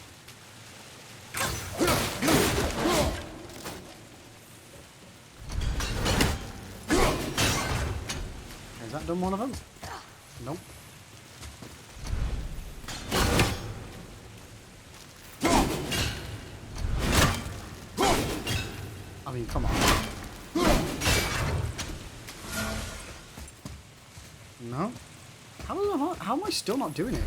Has that done one of them? Nope. I mean, come on. No? How am I still not doing it?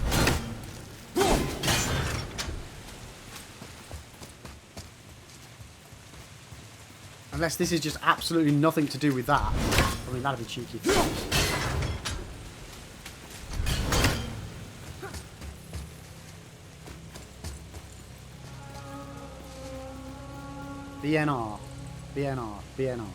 Unless this is just absolutely nothing to do with that. I mean, that'd be cheeky. BNR. BNR. BNR. BNR.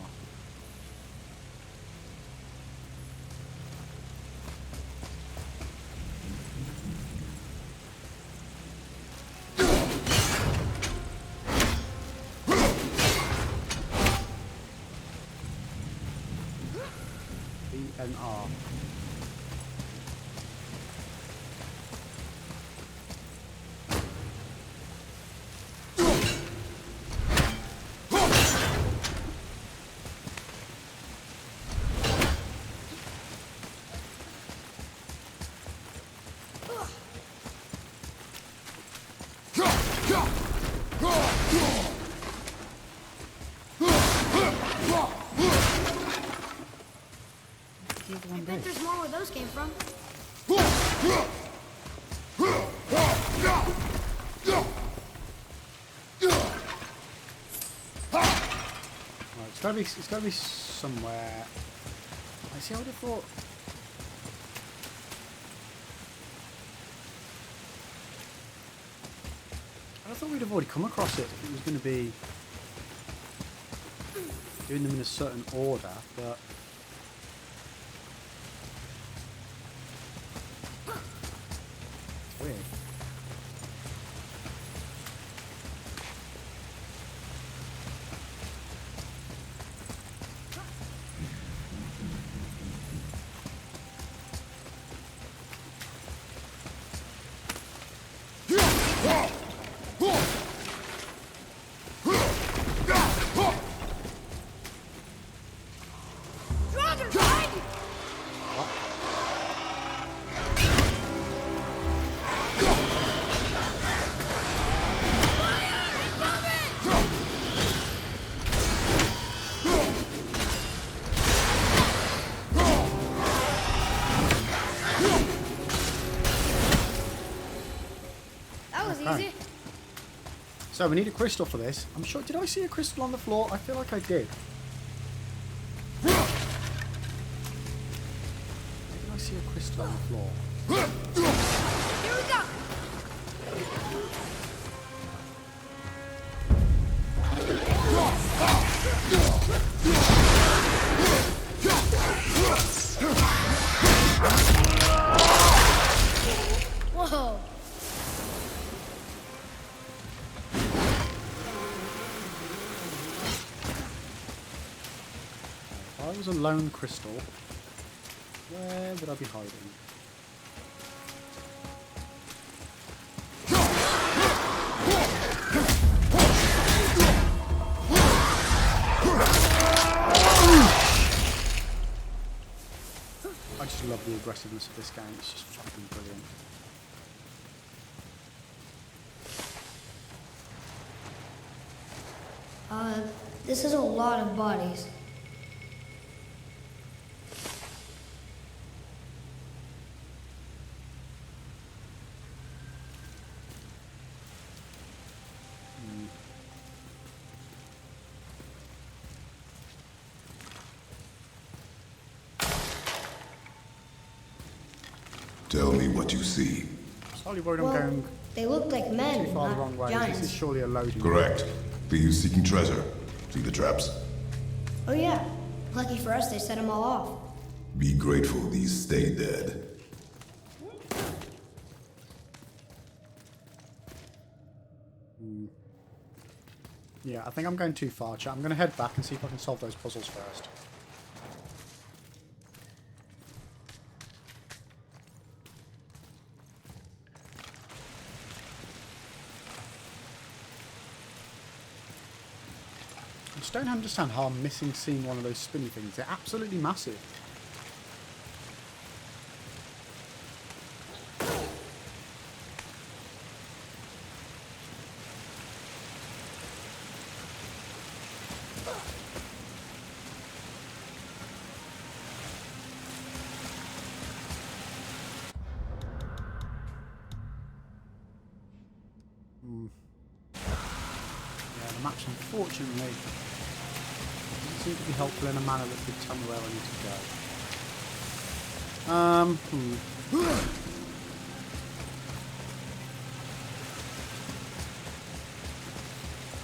I bet there's more where those came from. Right, it's gotta be somewhere. I see. I would have thought. I thought we'd have already come across it. If it was going to be doing them in a certain order, but. Weird. That was Okay. easy. So we need a crystal for this. I'm sure. Did I see a crystal on the floor? I feel like I did. Did I see a crystal on the floor? Here we go. Whoa. If I was a lone crystal, where would I be hiding? I just love the aggressiveness of this game. It's just fucking brilliant. This is a lot of bodies. Tell me what you see. Slightly worried Well, I'm going they look like men, too far the not wrong way. giants. This is surely a loading. Correct. Be you seeking treasure? See the traps? Oh yeah. Lucky for us, they set them all off. Be grateful these stay dead. Yeah, I think I'm going too far, chat. I'm going to head back and see if I can solve those puzzles first. I just don't understand how I'm missing seeing one of those spinny things. They're absolutely massive. Yeah, the maps unfortunately doesn't seem to be helpful in a manner that could tell me where I need to go.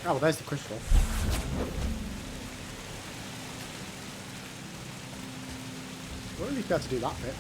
Oh, well, there's the crystal. We'll at least be able to do that bit.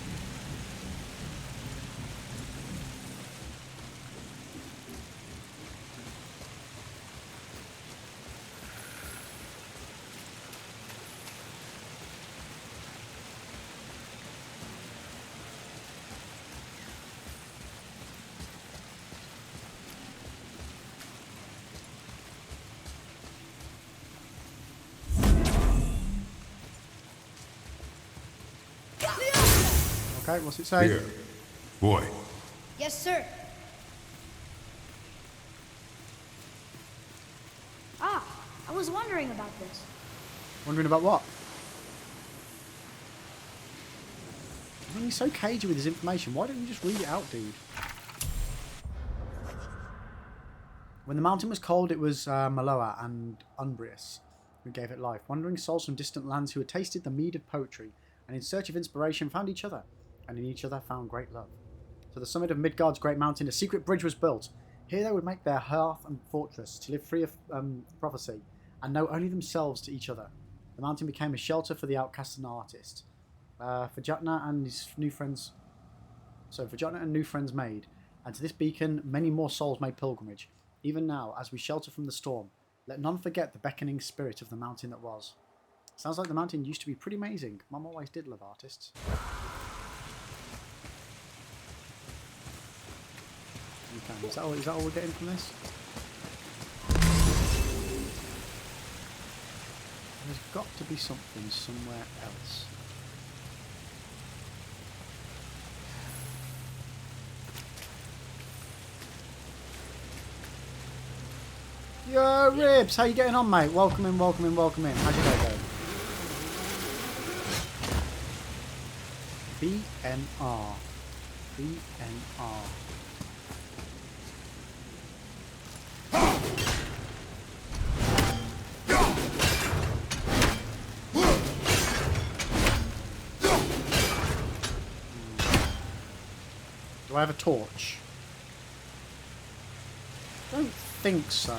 Okay, what's it say? Here. Boy. Yes, sir. Ah, I was wondering about this. Wondering about what? I mean, he's so cagey with his information. Why don't you just read it out, dude? When the mountain was cold, it was Maloa and Umbrius who gave it life. Wandering souls from distant lands who had tasted the mead of poetry and in search of inspiration found each other, and in each other found great love. To the summit of Midgard's great mountain, a secret bridge was built. Here they would make their hearth and fortress, to live free of prophecy, and know only themselves to each other. The mountain became a shelter for the outcast and artist. Vajatna and his new friends... So, Vajatna and new friends made, and to this beacon many more souls made pilgrimage. Even now, as we shelter from the storm, let none forget the beckoning spirit of the mountain that was. Sounds like the mountain used to be pretty amazing. Mum always did love artists. Okay, is that all we're getting from this? There's got to be something somewhere else. Yo, Ribs, how you getting on, mate? Welcome in, welcome in, welcome in. How's your day going? BNR. BNR. Do I have a torch? I don't think so.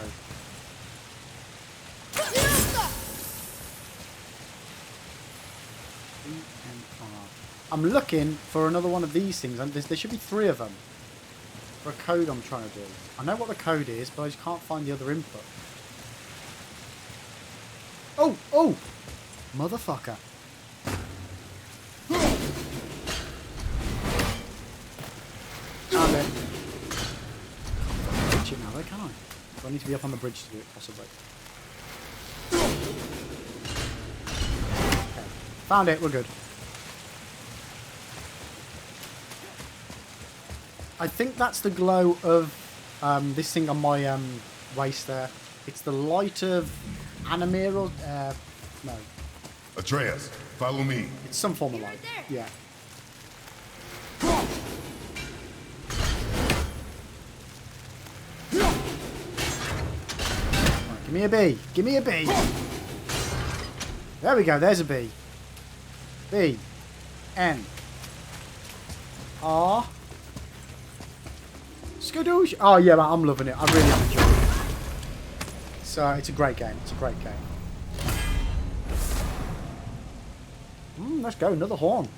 I'm looking for another one of these things. There should be 3 of them. For a code I'm trying to do. I know what the code is, but I just can't find the other input. Oh! Oh! Motherfucker. Found it. Reach it now, though, can I? Do I need to be up on the bridge to do it, possibly? Okay. Found it, we're good. I think that's the glow of this thing on my waist there. It's the light of Animir or... no. Atreus, follow me. It's some form of light. Yeah. Right, give me a bee. Give me a bee. There we go. There's a bee. B. N. R. Skadoosh. Oh yeah, man, I'm loving it. I really am enjoying it. So it's a great game. It's a great game. Let's go. Another horn.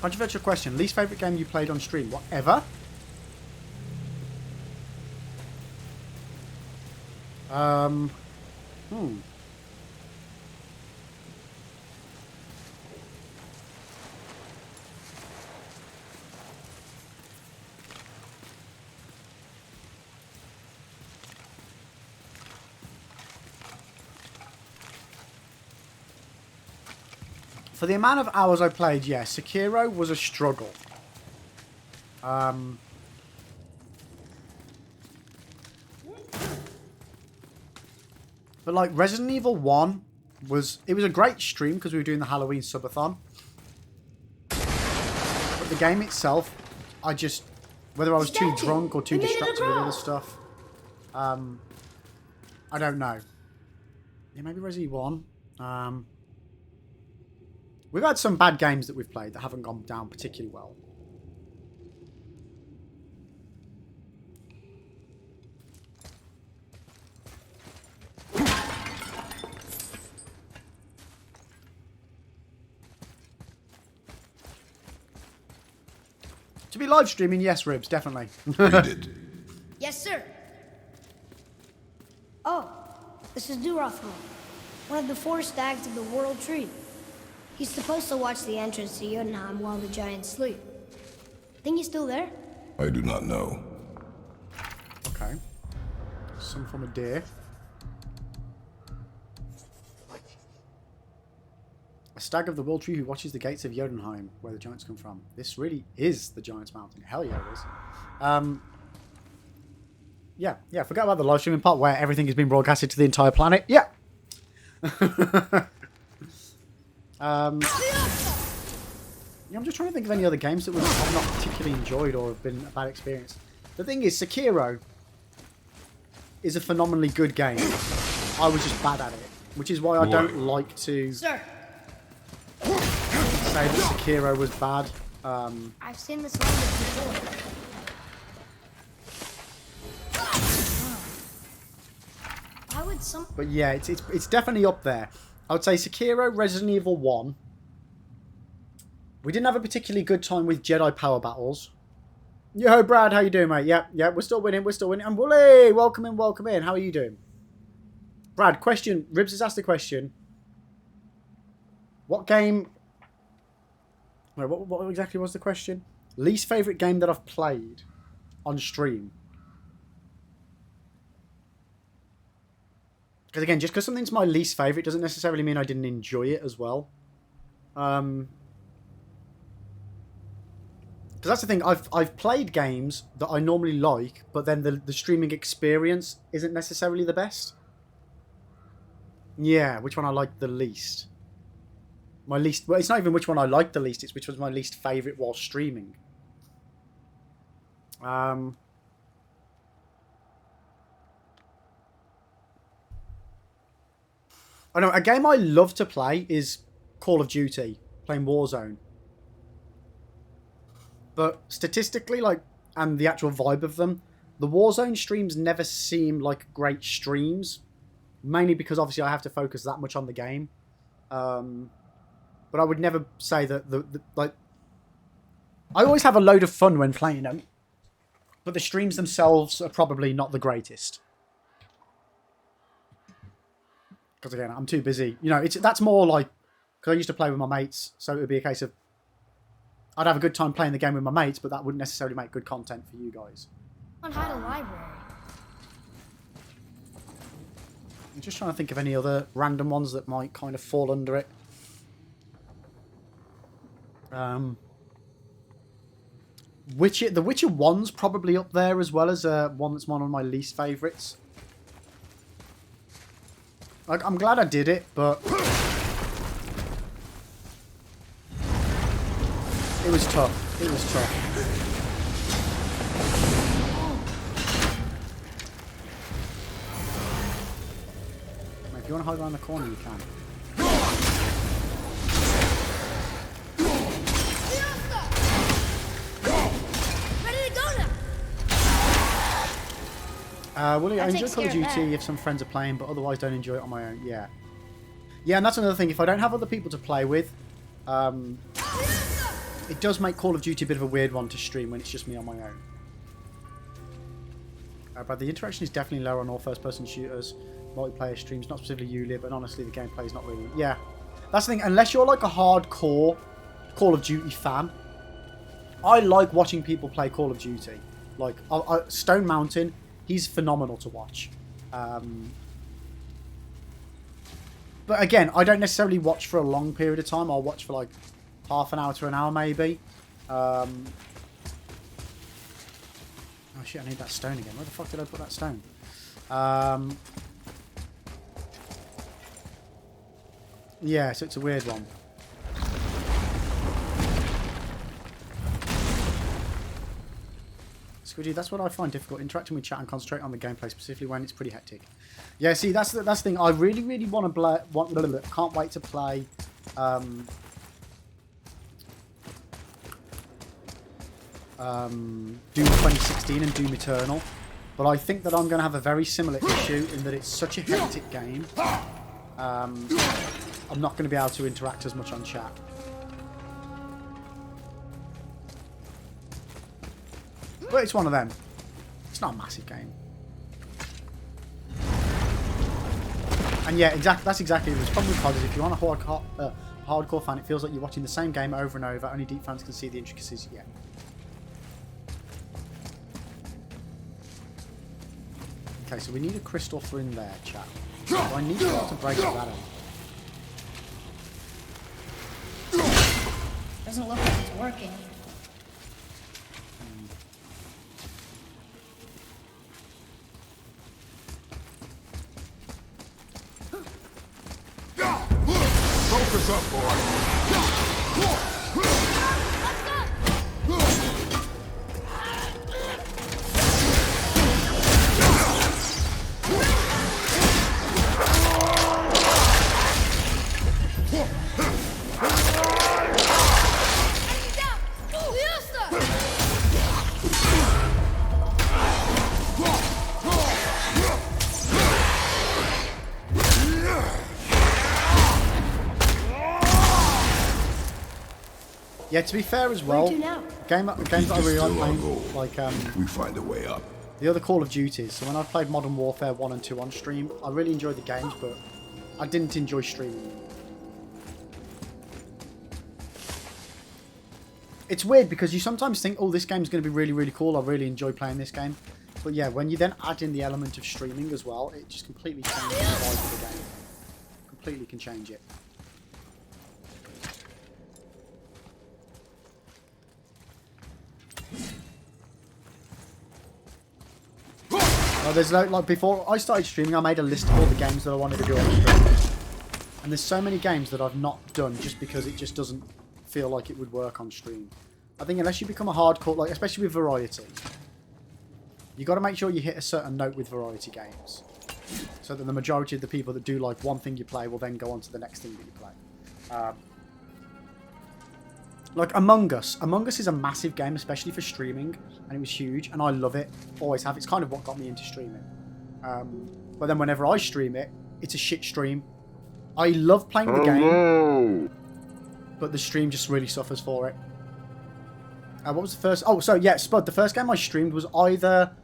Controversial question. Least favourite game you played on stream? Whatever. For the amount of hours I played, yes, Sekiro was a struggle. But like Resident Evil 1 was a great stream because we were doing the Halloween subathon. But the game itself, I just, whether I was too drunk or too distracted with other stuff, I don't know. Yeah, maybe Resident Evil 1. We've had some bad games that we've played that haven't gone down particularly well. To be live streaming, yes, Ribs, definitely. Yes, sir. Oh, this is Durathron, one of the 4 stags of the World Tree. He's supposed to watch the entrance to Jotunheim while the giants sleep. Think he's still there? I do not know. Okay. Some form of deer. A stag of the World Tree who watches the gates of Jotunheim, where the giants come from. This really is the Giants Mountain. Hell yeah, it is. Yeah, forget about the live streaming part where everything is being broadcasted to the entire planet. Yeah. Yeah, I'm just trying to think of any other games that I've not particularly enjoyed or have been a bad experience. The thing is, Sekiro is a phenomenally good game. I was just bad at it, which is why I don't like to say that Sekiro was bad. I've seen this language before. Why would some? But yeah, it's definitely up there. I would say Sekiro, Resident Evil 1. We didn't have a particularly good time with Jedi Power Battles. Yo, Brad, how you doing, mate? Yeah, we're still winning, And Wooly, welcome in. How are you doing? Brad, question. Ribs has asked the question. What game... Wait, what exactly was the question? Least favourite game that I've played on stream. Because again, just because something's my least favourite doesn't necessarily mean I didn't enjoy it as well. Because that's the thing, I've played games that I normally like, but then the streaming experience isn't necessarily the best. Yeah, which one I like the least. Well, it's not even which one I like the least, it's which was my least favourite while streaming. I know a game I love to play is Call of Duty, playing Warzone. But statistically, like, and the actual vibe of them, the Warzone streams never seem like great streams. Mainly because obviously I have to focus that much on the game. But I would never say that the like. I always have a load of fun when playing them, but the streams themselves are probably not the greatest. Because again, I'm too busy. You know, that's more like because I used to play with my mates, so it would be a case of I'd have a good time playing the game with my mates, but that wouldn't necessarily make good content for you guys. On how to library. I'm just trying to think of any other random ones that might kind of fall under it. The Witcher 1's probably up there as well as one that's one of my least favourites. Like, I'm glad I did it, but it was tough. It was tough. If you want to hide around the corner, you can. Willie, I enjoy Call of Duty if some friends are playing, but otherwise don't enjoy it on my own. Yeah. Yeah, and that's another thing. If I don't have other people to play with, it does make Call of Duty a bit of a weird one to stream when it's just me on my own. But the interaction is definitely lower on all first-person shooters, multiplayer streams, not specifically ULIB, but honestly the gameplay is not really... Yeah, that's the thing. Unless you're like a hardcore Call of Duty fan, I like watching people play Call of Duty. Like, Stone Mountain... He's phenomenal to watch. But again, I don't necessarily watch for a long period of time. I'll watch for like half an hour to an hour maybe. Oh shit, I need that stone again. Where the fuck did I put that stone? Yeah, so it's a weird one. Squidgy, that's what I find difficult, interacting with chat and concentrate on the gameplay, specifically when it's pretty hectic. Yeah, see, that's the thing. I really, really want to play. Can't wait to play. Doom 2016 and Doom Eternal, but I think that I'm going to have a very similar issue in that it's such a hectic game. I'm not going to be able to interact as much on chat. But it's one of them. It's not a massive game. And yeah, that's exactly it. It's probably because if you're on a hardcore fan, it feels like you're watching the same game over and over. Only deep fans can see the intricacies. Yeah. Okay, so we need a crystal for in there, chat. So I need to be able to break that out. Doesn't look like it's working. Focus up, boy. Yeah, to be fair as well, games that I really like playing, like we find a way up. The other Call of Duties. So when I've played Modern Warfare 1 and 2 on stream, I really enjoyed the games, but I didn't enjoy streaming. It's weird because you sometimes think, oh, this game's going to be really, really cool. I really enjoy playing this game. But yeah, when you then add in the element of streaming as well, it just completely changes the vibe of the game. Completely can change it. There's like before I started streaming, I made a list of all the games that I wanted to do on stream, and there's so many games that I've not done just because it just doesn't feel like it would work on stream. I think unless you become a hardcore, like especially with variety, you got to make sure you hit a certain note with variety games. So that the majority of the people that do like one thing you play will then go on to the next thing that you play. Like Among Us. Among Us is a massive game, especially for streaming, and it was huge, and I love it. Always have. It's kind of what got me into streaming. But then whenever I stream it, it's a shit stream. I love playing the game, but the stream just really suffers for it. What was the first? Oh, so yeah, Spud. The first game I streamed was either...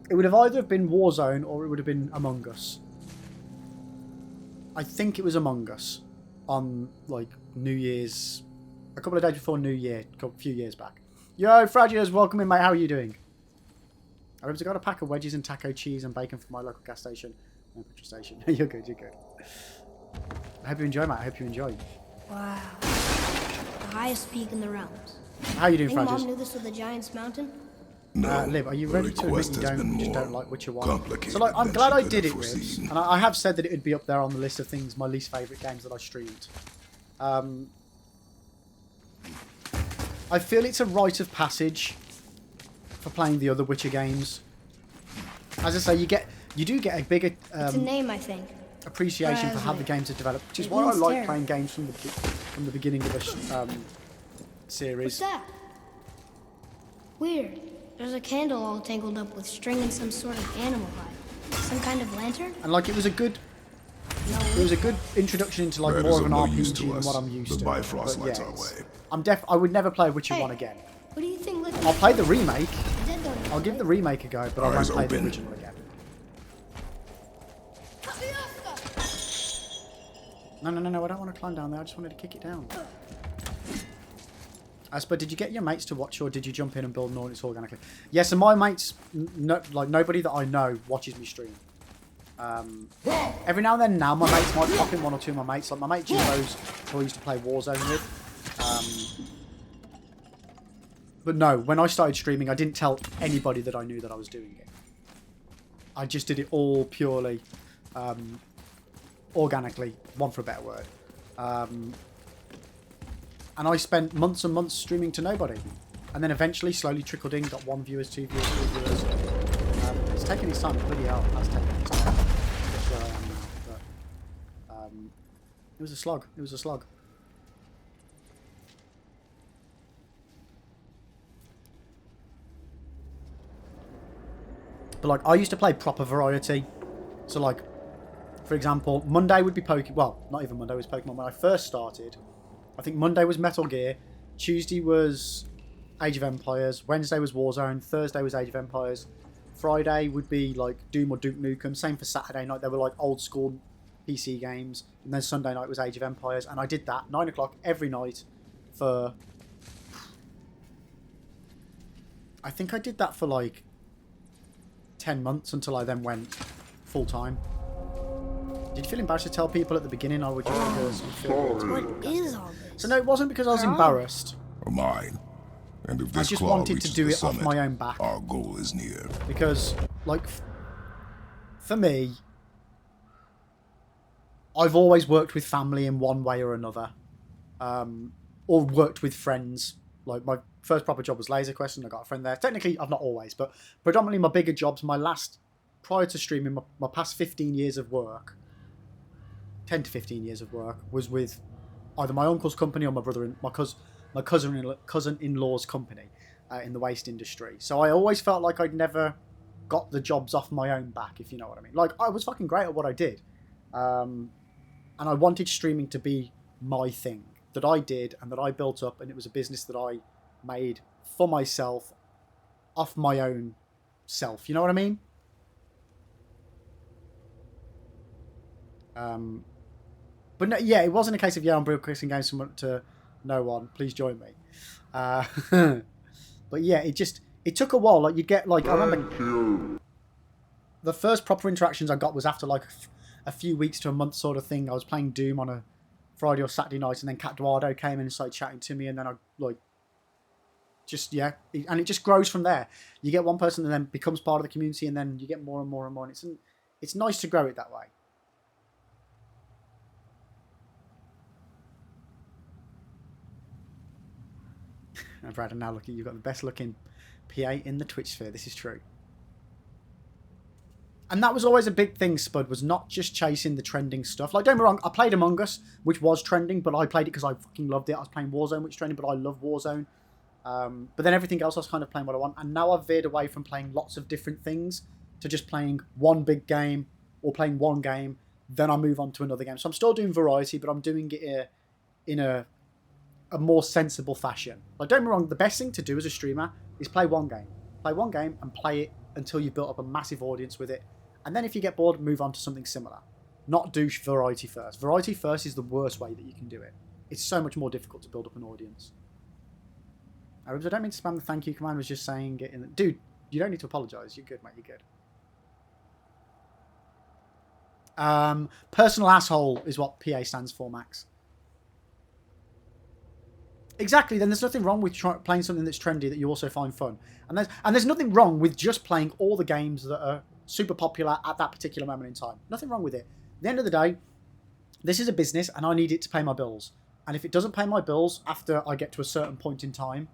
It would have either been Warzone or it would have been Among Us. I think it was Among Us on like New Year's... A couple of days before New Year, a few years back. Yo, Fragiers, welcome in, mate. How are you doing? I've got a pack of wedges and taco cheese and bacon from my local gas station and petrol station. You're good, you're good. I hope you enjoy, mate. I hope you enjoy. Wow. The highest peak in the realms. How you doing, Think Fragiers? Mom knew this was the Giant's Mountain? No, Liv, are you ready to admit you just don't like Witcher 1? complicated So, like, I'm than glad she I could did have it, Ribs. foreseen. And I have said that it would be up there on the list of things, my least favourite games that I streamed. I feel it's a rite of passage for playing the other Witcher games. As I say, you do get a bigger It's a name, I think. appreciation for how the games are developed, which is why I like playing games from the beginning of a series. What's that? Weird. There's a candle all tangled up with string and some sort of animal hide. Some kind of lantern? And like it was a good introduction into like Matters more of of an no use RPG to than us. what I'm used The to. Bifrost But lights yeah, our it's- way. I would never play Witcher Hey. 1 again. What do you think liquor I'll play the remake. Dead don't know, I'll give right? the remake a go, but I won't Eyes play the open. original again. No, I don't want to climb down there. I just wanted to kick it down. But did you get your mates to watch, or did you jump in and build an audience organically? Yeah, so my mates, like nobody that I know watches me stream. Every now and then now, my mates might pop in, one or two of my mates. Like my mate Jimbo's, who I used to play Warzone with. But no, when I started streaming, I didn't tell anybody that I knew that I was doing it. I just did it all purely organically, one for a better word. And I spent months and months streaming to nobody. And then eventually, slowly trickled in, got 1 viewers, 2 viewers, 3 viewers. It's taken its time, bloody hell, it has taken its time. That's where I am now. But, it was a slog, it was a slog. But like, I used to play proper variety. So like, for example, Monday would be Pokemon. Well, not even Monday was Pokemon. When I first started, I think Monday was Metal Gear. Tuesday was Age of Empires. Wednesday was Warzone. Thursday was Age of Empires. Friday would be like Doom or Duke Nukem. Same for Saturday night. They were like old school PC games. And then Sunday night was Age of Empires. And I did that 9 o'clock every night for... I think I did that for like 10 months until I then went full time. Did you feel embarrassed to tell people at the beginning, or would you because you feel What is all this? So no, it wasn't because I was embarrassed. Mine. And if this I just claw wanted to reaches do the it off summit, my own back. our goal is near. Because, like, for me, I've always worked with family in one way or another. Or worked with friends. Like, my first proper job was Laser Quest, and I got a friend there. Technically, I've not always, but predominantly my bigger jobs, prior to streaming, my past 15 years of work, 10 to 15 years of work, was with either my uncle's company or my cousin-in-law's company in the waste industry. So I always felt like I'd never got the jobs off my own back, if you know what I mean. Like, I was fucking great at what I did. And I wanted streaming to be my thing, that I did and that I built up, and it was a business that I made for myself, off my own self. You know what I mean? But no, yeah, it wasn't a case of, yeah, I'm broadcasting games to no one, please join me. But yeah, it took a while. Like, you get, like, I remember the first proper interactions I got was after like a few weeks to a month sort of thing. I was playing Doom on a Friday or Saturday night, and then Cat Duardo came in and started chatting to me, and then I like and it just grows from there. You get one person and then becomes part of the community, and then you get more and more and more, and it's nice to grow it that way. And Brad, and now look, you've got the best looking PA in the Twitch sphere. This is true. And that was always a big thing, Spud, was not just chasing the trending stuff. Like, don't get me wrong, I played Among Us, which was trending, but I played it because I fucking loved it. I was playing Warzone, which was trending, but I love Warzone. But then everything else I was kind of playing what I want. And now I've veered away from playing lots of different things to just playing one big game or playing one game. Then I move on to another game. So I'm still doing variety, but I'm doing it in a more sensible fashion. Like, don't get me wrong, the best thing to do as a streamer is play one game. Play one game and play it until you've built up a massive audience with it. And then if you get bored, move on to something similar. Not do variety first. Variety first is the worst way that you can do it. It's so much more difficult to build up an audience. I don't mean to spam the thank you command, I was just saying it in the... Dude, you don't need to apologise. You're good, mate. You're good. Personal asshole is what PA stands for, Max. Exactly. Then there's nothing wrong with playing something that's trendy that you also find fun. And there's nothing wrong with just playing all the games that are super popular at that particular moment in time. Nothing wrong with it. At the end of the day, this is a business and I need it to pay my bills. And if it doesn't pay my bills after I get to a certain point in time,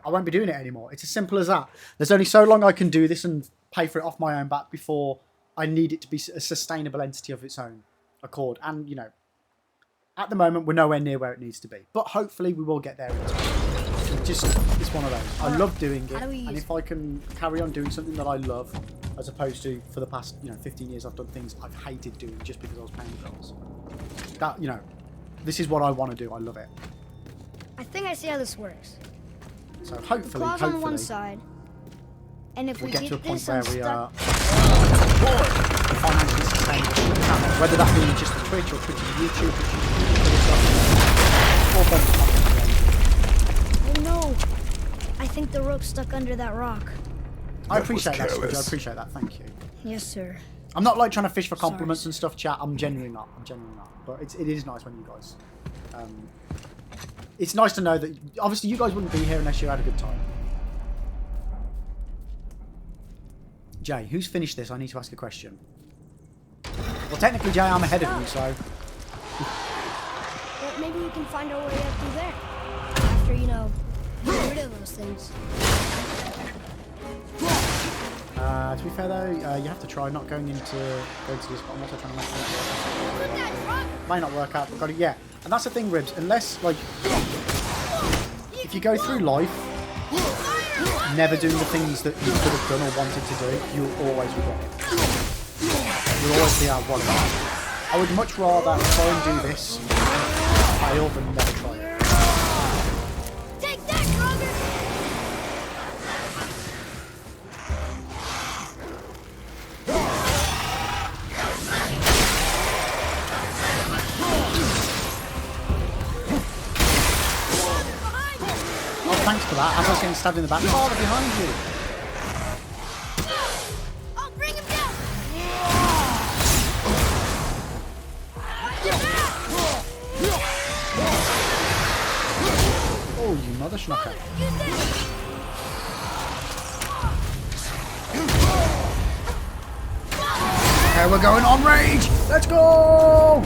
I won't be doing it anymore. It's as simple as that. There's only so long I can do this and pay for it off my own back before I need it to be a sustainable entity of its own accord. And, you know, at the moment, we're nowhere near where it needs to be. But hopefully we will get there in time. It's one of those. I love doing it. And if I can carry on doing something that I love, as opposed to for the past, 15 years I've done things I've hated doing just because I was paying bills. That, this is what I want to do. I love it. I think I see how this works. So hopefully, the claw's on one side, and if we'll we get to a point this where we unstuck, are financially sustainable channel, whether that be just a Twitch or Twitch and YouTube, oh no! I think the rope's stuck under that rock. I appreciate that, Switch. I appreciate that. Thank you. Yes, sir. I'm not like trying to fish for compliments and stuff, chat. I'm genuinely not. But it is nice when you guys. It's nice to know that obviously you guys wouldn't be here unless you had a good time. Jay, who's finished this? I need to ask a question. Well, technically, Jay, I'm ahead of you, so. But maybe we can find our way up through there. After, get rid of those things. To be fair though, you have to try not going into this, but I'm also trying to make it might not work out, but got it, yeah. And that's the thing, Ribs, unless, like, if you go through life never doing the things that you could have done or wanted to do, you'll always regret it. You'll always be out one. I would much rather try and do this and fail than never try it. Take that, Kroger! Thanks for that. As I was getting stabbed in the back. Oh, they're behind you. I'll bring him down. Oh, you mother schnocker. Okay, we're going on rage. Let's go.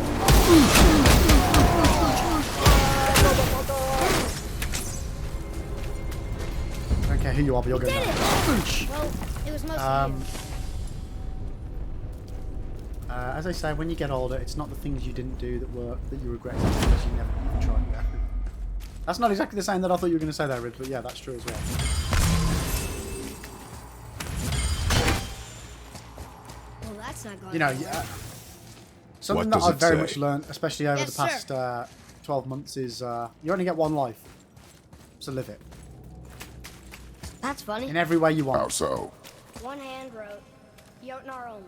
I don't care who you are, but you're going down. Well, it was mostly as I say, when you get older, it's not the things you didn't do that you regret because you never even tried. Yeah. That's not exactly the same that I thought you were going to say there, Ribs, but yeah, that's true as well. Well, that's not going something that I've very much learned, especially over the past 12 months, is you only get one life, so live it. That's funny. In every way you want. How so? One hand wrote, Jotnar only.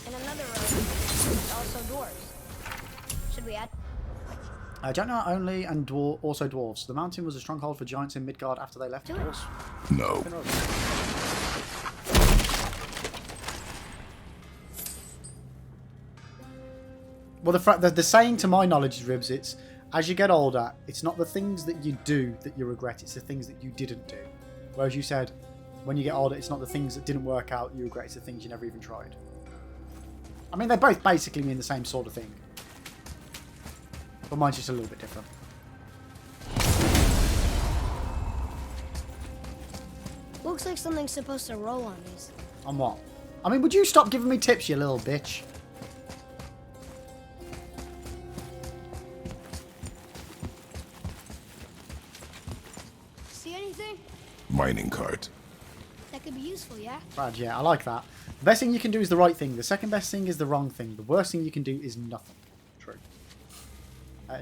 And another wrote, also dwarves. Should we add? Jotnar only and also dwarves. The mountain was a stronghold for giants in Midgard after they left dwarves. No. Well, the saying to my knowledge, Ribs, it's as you get older, it's not the things that you do that you regret, it's the things that you didn't do. Whereas you said, when you get older, it's not the things that didn't work out you regret, it's the things you never even tried. I mean, they both basically mean the same sort of thing. But mine's just a little bit different. Looks like something's supposed to roll on these. On what? I mean, would you stop giving me tips, you little bitch? See anything? Mining cart. That could be useful, yeah? Brad, yeah, I like that. The best thing you can do is the right thing. The second best thing is the wrong thing. The worst thing you can do is nothing. True.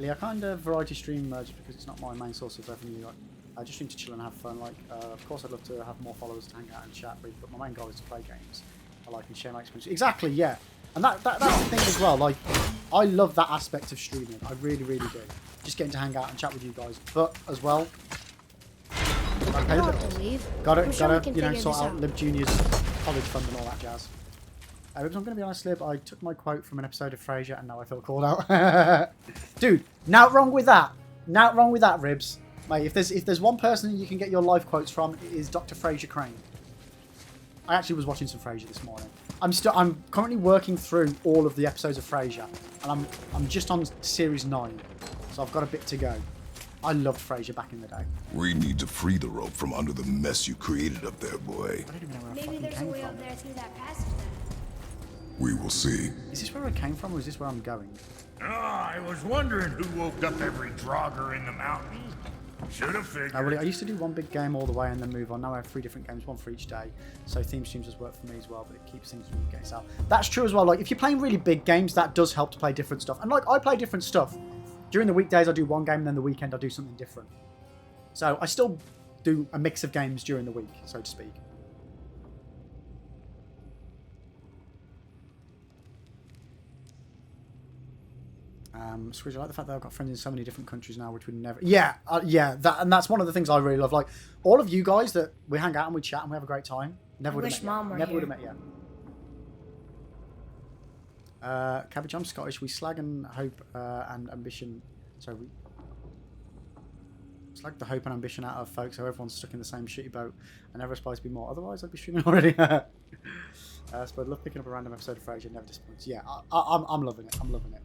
Lee, I kind of variety stream just because it's not my main source of revenue. Like, I just stream to chill and have fun. Like, of course, I'd love to have more followers to hang out and chat with, but my main goal is to play games. I like and share my experience. Exactly, yeah. And that's the thing as well. Like, I love that aspect of streaming. I really, really do. Just getting to hang out and chat with you guys. But as well, I don't have to leave. Gotta, you know, sort out Lib Junior's college fund and all that jazz. Ribs, I'm going to be honest, Lib, I took my quote from an episode of Frasier and now I feel called out. Dude, not wrong with that. Not wrong with that, Ribs. Mate, if there's one person you can get your life quotes from, it is Dr. Frasier Crane. I actually was watching some Frasier this morning. I'm currently working through all of the episodes of Frasier, and I'm just on series 9, so I've got a bit to go. I loved Frasier back in the day. We need to free the rope from under the mess you created up there, boy. I don't even know where I Maybe fucking there's a came way from. up there through that passage then. We will see. Is this where I came from, or is this where I'm going? I was wondering who woke up every drogger in the mountains. Should have figured. I used to do one big game all the way and then move on. Now I have 3 different games, one for each day. So theme streams does work for me as well, but it keeps things from getting out. That's true as well. Like, if you're playing really big games, that does help to play different stuff. And like, I play different stuff. During the weekdays, I do one game, and then the weekend, I do something different. So I still do a mix of games during the week, so to speak. Squidge, I like the fact that I've got friends in so many different countries now, which would never... Yeah, that's one of the things I really love. Like, all of you guys that we hang out and we chat and we have a great time, never would have met you. Never would have met you. Cabbage, I'm Scottish. We slag and hope and ambition... So we... slag the hope and ambition out of folks, so everyone's stuck in the same shitty boat and never aspires to be more. Otherwise, I'd be streaming already. So I love picking up a random episode of Frasier. Never disappoints. Yeah, I'm loving it. I'm loving it.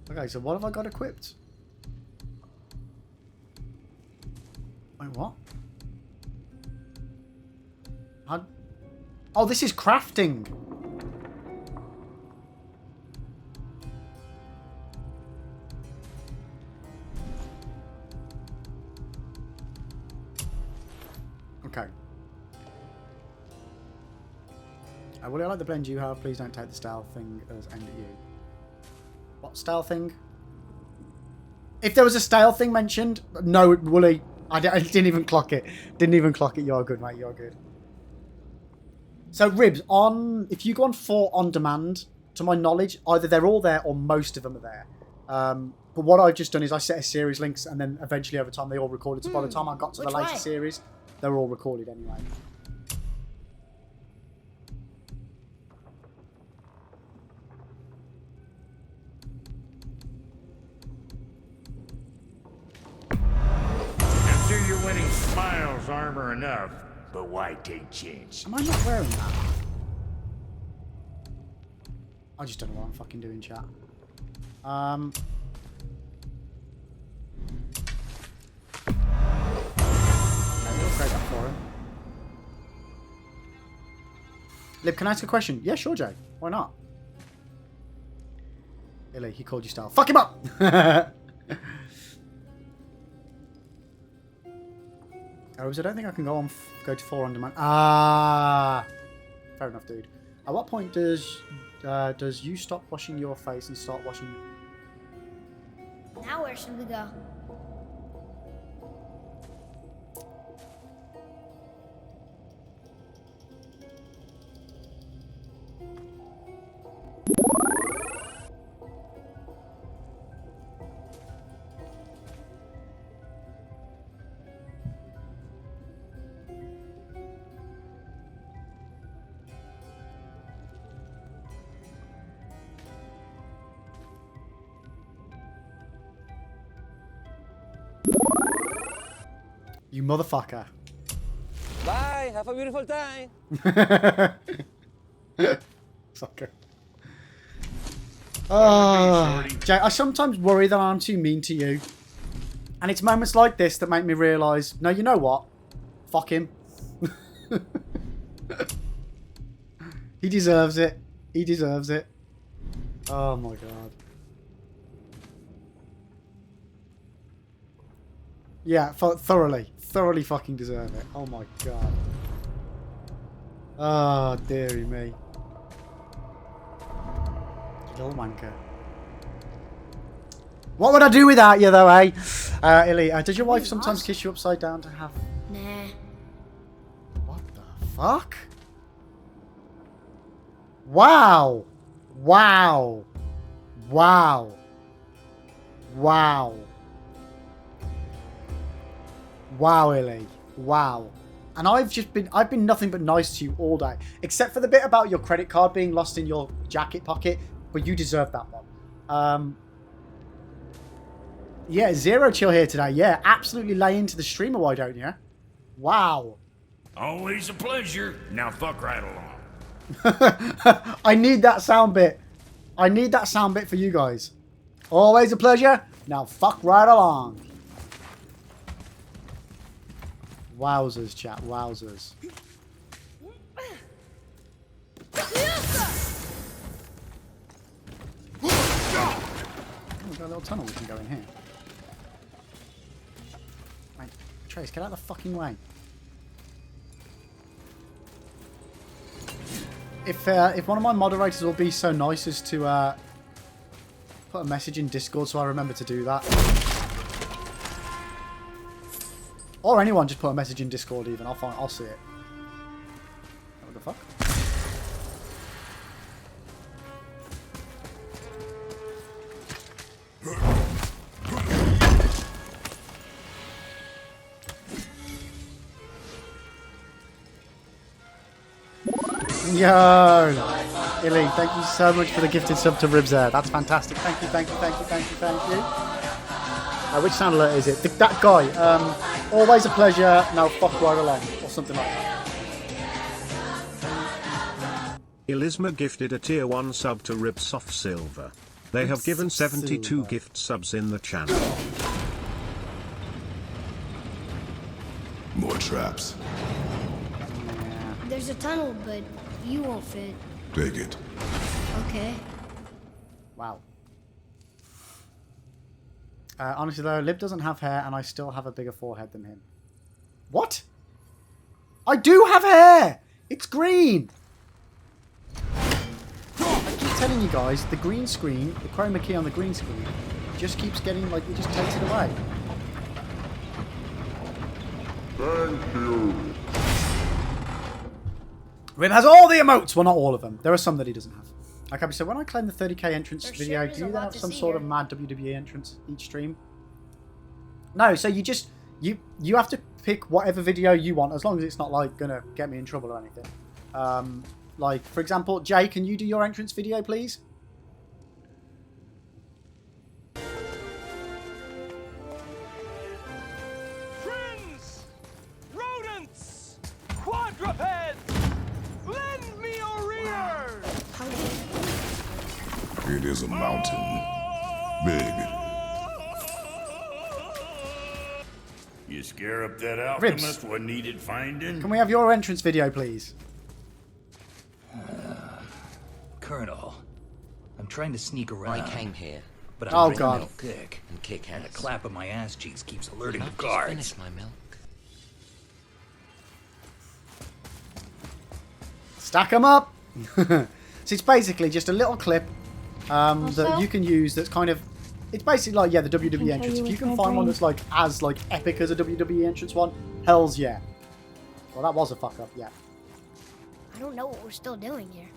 Okay, so what have I got equipped? Wait, what? Oh, this is crafting. Okay. Willie, I like the blend you have. Please don't take the style thing as aimed at you. What style thing? If there was a style thing mentioned, no, Wooly, I didn't even clock it. Didn't even clock it. You're good, mate. You're good. So, Ribs, if you go on 4 on demand, to my knowledge, either they're all there or most of them are there. But what I've just done is I set a series links, and then eventually over time they all recorded. So by the time I got to the later series, they were all recorded anyway. You're winning smiles, armor enough, but why take chance? Am I not wearing that? I just don't know what I'm fucking doing, chat. We'll trade that for him. Lib, can I ask a question? Yeah, sure, Jay. Why not? Illy, he called you style. Fuck him up! I don't think I can go to 4 on demand. Ah, fair enough, dude. At what point does you stop washing your face and start washing? Now where should we go? You motherfucker. Bye. Have a beautiful time. Sucker. Oh, Jay, I sometimes worry that I'm too mean to you. And it's moments like this that make me realise, no, you know what? Fuck him. He deserves it. He deserves it. Oh my god. Yeah, thoroughly. Thoroughly fucking deserve it. Oh my god. Oh, dearie me. Little wanker. What would I do without you, though, eh? Illy, does your wife sometimes kiss you upside down to have... Nah. What the fuck? Wow. Wow. Wow. Wow. Wow, Illy. Wow. And I've been nothing but nice to you all day. Except for the bit about your credit card being lost in your jacket pocket. But you deserve that one. Yeah, Zero Chill here today. Yeah, absolutely lay into the streamer, why don't you? Wow. Always a pleasure. Now fuck right along. I need that sound bit. I need that sound bit for you guys. Always a pleasure. Now fuck right along. Wowzers, chat. Wowzers. Oh, we've got a little tunnel we can go in here. Right, Trace, get out of the fucking way. If one of my moderators will be so nice as to put a message in Discord so I remember to do that. Or anyone just put a message in Discord even, I'll see it. What the fuck? Yo! Illy, thank you so much for the gifted sub to Ribs there. That's fantastic. Thank you, thank you, thank you, thank you, thank you. Which sound alert is it? That guy. Always a pleasure. Now fuck right along. Or something like that. Elisma gifted a tier 1 sub to Ribsoft Silver. They have given 72 gift subs in the channel. More traps. There's a tunnel, but you won't fit. Take it. Okay. Wow. Honestly though, Lib doesn't have hair and I still have a bigger forehead than him. What? I do have hair! It's green! I keep telling you guys, the green screen, the chroma key on the green screen, just keeps getting, like, it just takes it away. Thank you. Rib has all the emotes! Well, not all of them. There are some that he doesn't have. Okay, so when I claim the 30k entrance video, do you then have some sort of mad WWE entrance each stream? No, so you just... You have to pick whatever video you want, as long as it's not, like, gonna get me in trouble or anything. Like, for example, Jay, can you do your entrance video, please? Friends! Rodents! Quadrupeds! Lend me a rear! It is a mountain. Big. You scare up that alchemist, what needed finding? Can we have your entrance video, please? Colonel, I'm trying to sneak around. I came here. But Oh, I'm God. milk thick. And kick And the ass. clap of my ass cheeks keeps alerting the I've just guards. finished my milk. Stack them up! So it's basically just a little clip that you can use that's kind of... It's basically like, yeah, the WWE entrance. If you can find one that's like as like epic as a WWE entrance one, hells yeah. Well, that was a fuck up, yeah. I don't know what we're still doing here.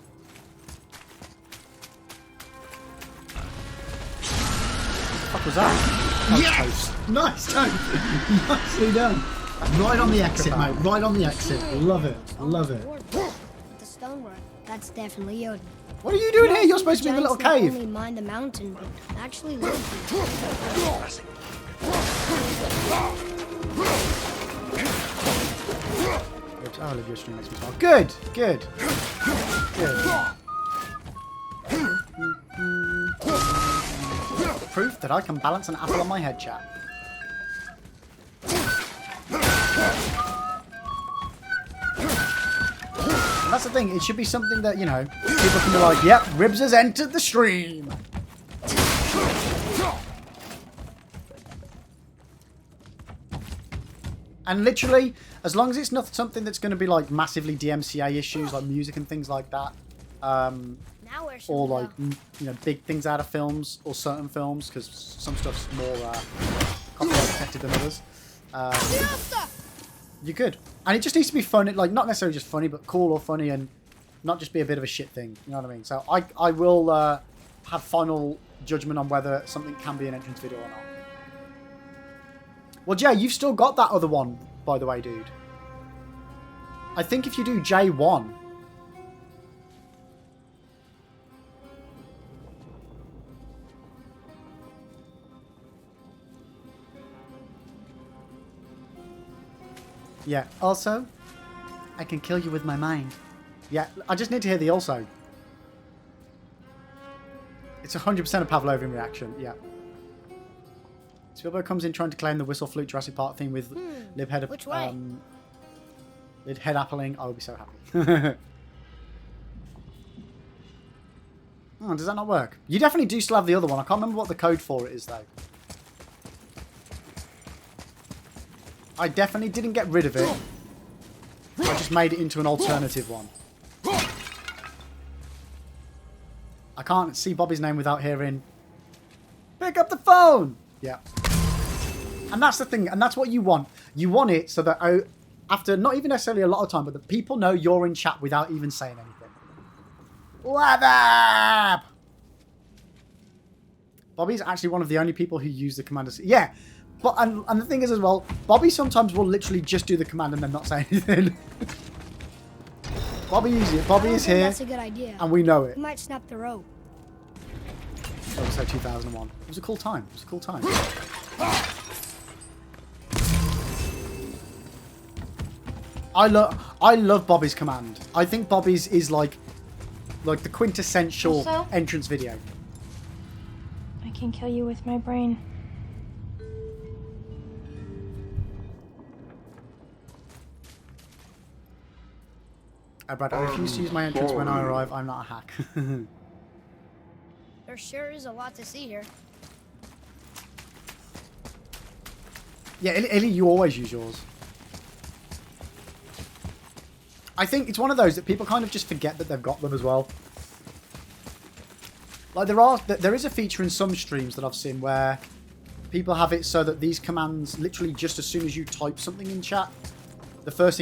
What the fuck was that? Yes! Nice, Tone. Nicely done. Right on the exit, mate. Right on the exit. Love it. Love it. The stonework. That's definitely Yoden. What are you doing here? You're supposed to be in the little Giants cave. not only mine the mountain, but actually live here. Oh, Olivia stream makes me smile. Good, good, good. Proof that I can balance an apple on my head, chat. And that's the thing. It should be something that, you know, people can be like, yep, Ribs has entered the stream. And literally, as long as it's not something that's going to be like massively DMCA issues, like music and things like that, or like, you know, big things out of films or certain films, because some stuff's more copyright protected than others. You're good. And it just needs to be funny, like not necessarily just funny, but cool or funny, and not just be a bit of a shit thing. You know what I mean? So I will have final judgment on whether something can be an entrance video or not. Well, Jay, you've still got that other one, by the way, dude. I think if you do J1... Yeah, also, I can kill you with my mind. Yeah, I just need to hear the also. It's 100% a Pavlovian reaction, yeah. Spielberg comes in trying to claim the Whistle Flute Jurassic Park theme with lid head appling. I will be so happy. Oh, does that not work? You definitely do still have the other one. I can't remember what the code for it is, though. I definitely didn't get rid of it. I just made it into an alternative one. I can't see Bobby's name without hearing, pick up the phone! Yeah. And that's the thing, and that's what you want. You want it so that after not even necessarily a lot of time, but the people know you're in chat without even saying anything. What up? Bobby's actually one of the only people who use the command. Yeah, but and the thing is as well, Bobby sometimes will literally just do the command and then not say anything. Bobby is here. Bobby is here. That's a good idea. And we know it. We might snap the rope. That was like 2001. It was a cool time. It was a cool time. I love Bobby's command. I think Bobby's is like the quintessential Also, entrance video. I can kill you with my brain. Brad, I refuse to use my entrance when I arrive. I'm not a hack. There sure is a lot to see here. Yeah, Illy, you always use yours. I think it's one of those that people kind of just forget that they've got them as well. Like there is a feature in some streams that I've seen where people have it so that these commands, literally just as soon as you type something in chat, the first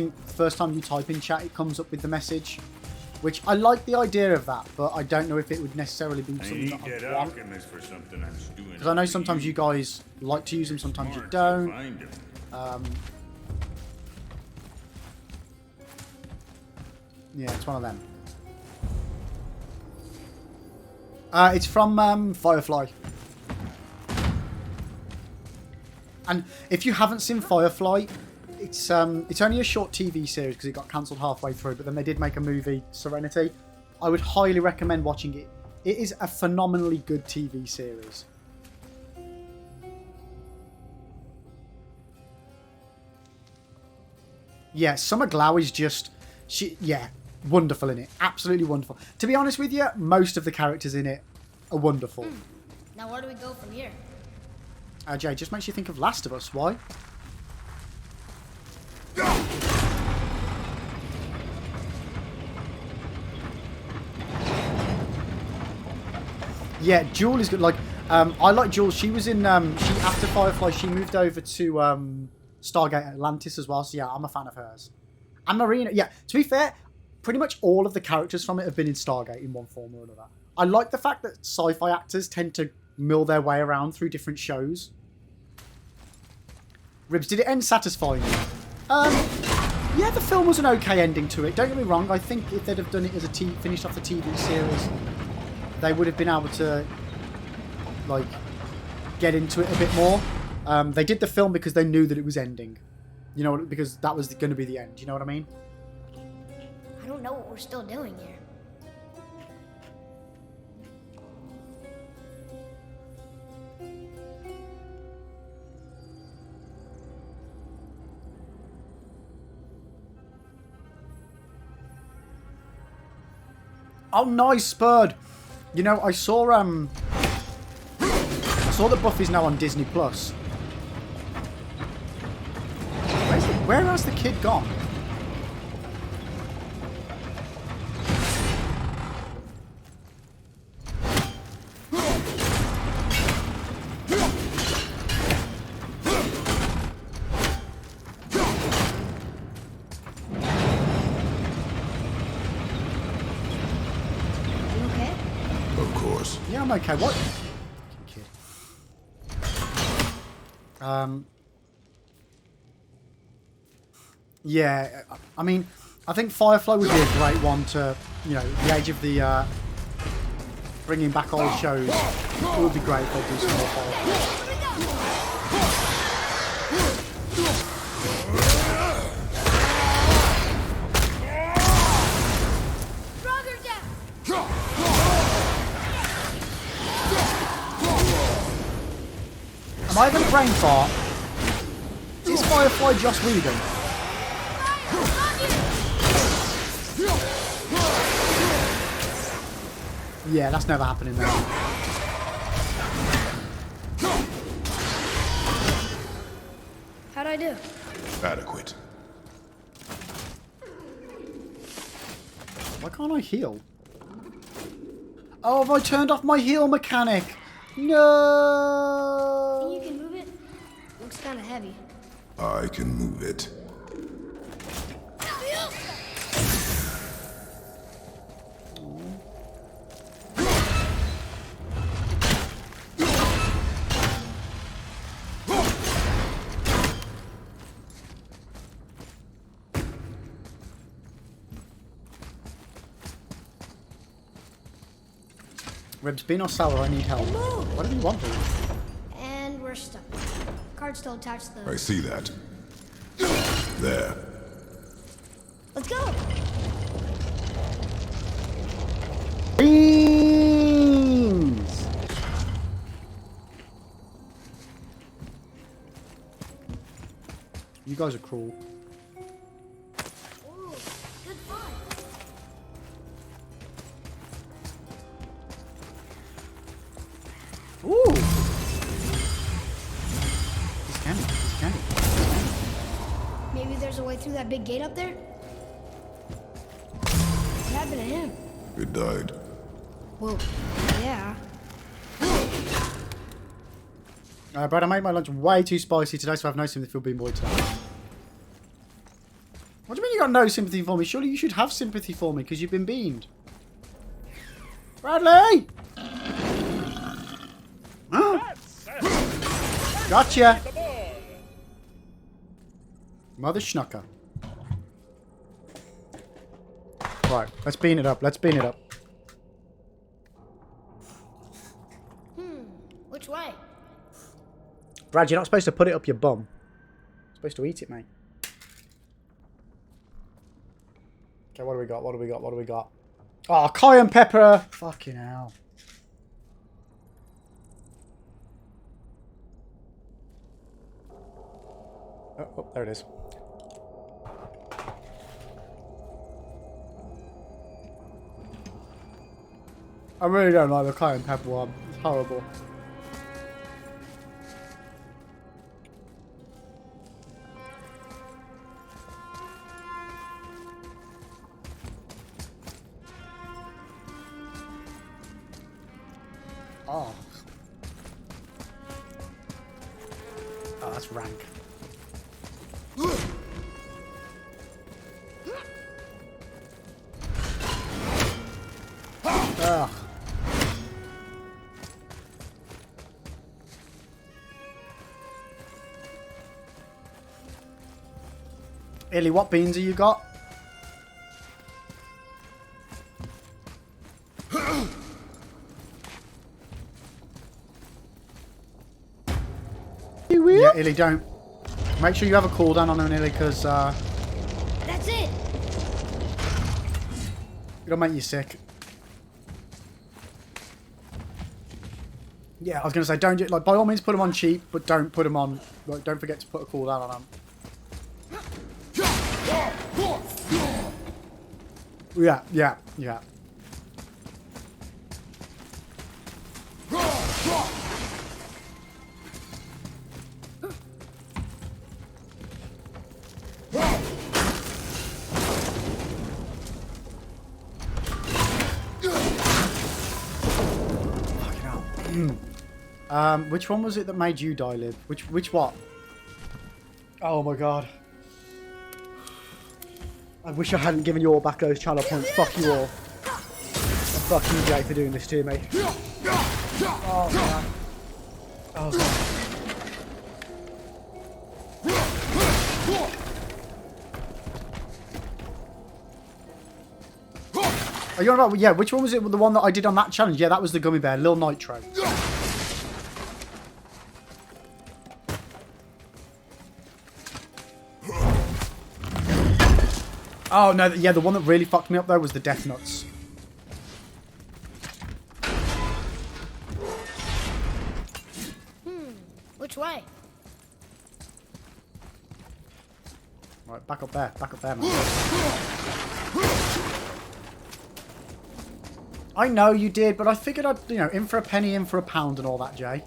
time you type in chat, it comes up with the message. Which I like the idea of that, but I don't know if it would necessarily be something that I want. Because I know sometimes you guys like to use them, sometimes you don't. Yeah, it's one of them. It's from Firefly. And if you haven't seen Firefly, it's only a short TV series because it got cancelled halfway through, but then they did make a movie, Serenity. I would highly recommend watching it. It is a phenomenally good TV series. Yeah, Summer Glau is just... wonderful in it. Absolutely wonderful. To be honest with you, most of the characters in it are wonderful. Now where do we go from here? Jay, just makes you think of Last of Us. Why? Yeah, Jewel is good. Like, I like Jewel. She was in, after Firefly, she moved over to Stargate Atlantis as well. So yeah, I'm a fan of hers. And Marina, yeah, to be fair, pretty much all of the characters from it have been in Stargate in one form or another. I like the fact that sci-fi actors tend to mill their way around through different shows. Ribs, did it end satisfyingly? Yeah, the film was an okay ending to it. Don't get me wrong. I think if they'd have done it as finished off the TV series, they would have been able to, like, get into it a bit more. They did the film because they knew that it was ending. You know, because that was going to be the end. You know what I mean? I don't know what we're still doing here. Oh, nice, Spurred. You know, I saw that Buffy's now on Disney Plus. Where has the kid gone? Yeah, I'm okay. What? Kid. Yeah, I mean, I think Firefly would be a great one to, you know, the age of the bringing back old shows. It would be great if they do some more Firefly. Am I having a brain fart? Is Firefly Joss Whedon? Yeah, that's never happening there. How'd I do? Adequate. Why can't I heal? Oh, have I turned off my heal mechanic? No! Think you can move it? Looks kind of heavy. I can move it. Ribs, bean or sour, I need help. What do you want, dude? And we're stuck. Card's still attached to the... I see that. There. Let's go! Beans! You guys are cruel. Ooh, good fun. Ooh! He's candy. He's candy. Maybe there's a way through that big gate up there? What happened to him? It died. Well, yeah. Brad, I made my lunch way too spicy today, so I have no sympathy for Bean Boy today. What do you mean you got no sympathy for me? Surely you should have sympathy for me, because you've been beamed. Bradley! Gotcha! Mother schnucker. Right, let's bean it up. Let's bean it up. Which way? Brad, you're not supposed to put it up your bum. You're supposed to eat it, mate. Okay, what do we got? What do we got? What do we got? Oh, cayenne pepper! Fucking hell. Oh, there it is. I really don't like the cayenne pepper one. It's horrible. Oh. Oh, that's rank. Ugh. Illy, what beans have you got? Yeah, Illy, don't. Make sure you have a cooldown on an Illy, because That's it! it'll make you sick. Yeah, I was going to say, don't, like, by all means put them on cheap, but don't put them on, like, don't forget to put a cooldown on them. Yeah. Which one was it that made you die, Lib? Which what? Oh my god. I wish I hadn't given you all back those channel points. Fuck you all. And fuck you, Jay, for doing this to me. Oh man. Oh god. Are you on about, yeah, which one was it? The one that I did on that challenge? Yeah, that was the gummy bear, Lil Nitro. Oh, no, yeah, the one that really fucked me up, though, was the Death Nuts. Which way? Right, back up there, man. I know you did, but I figured I'd, you know, in for a penny, in for a pound and all that, Jay.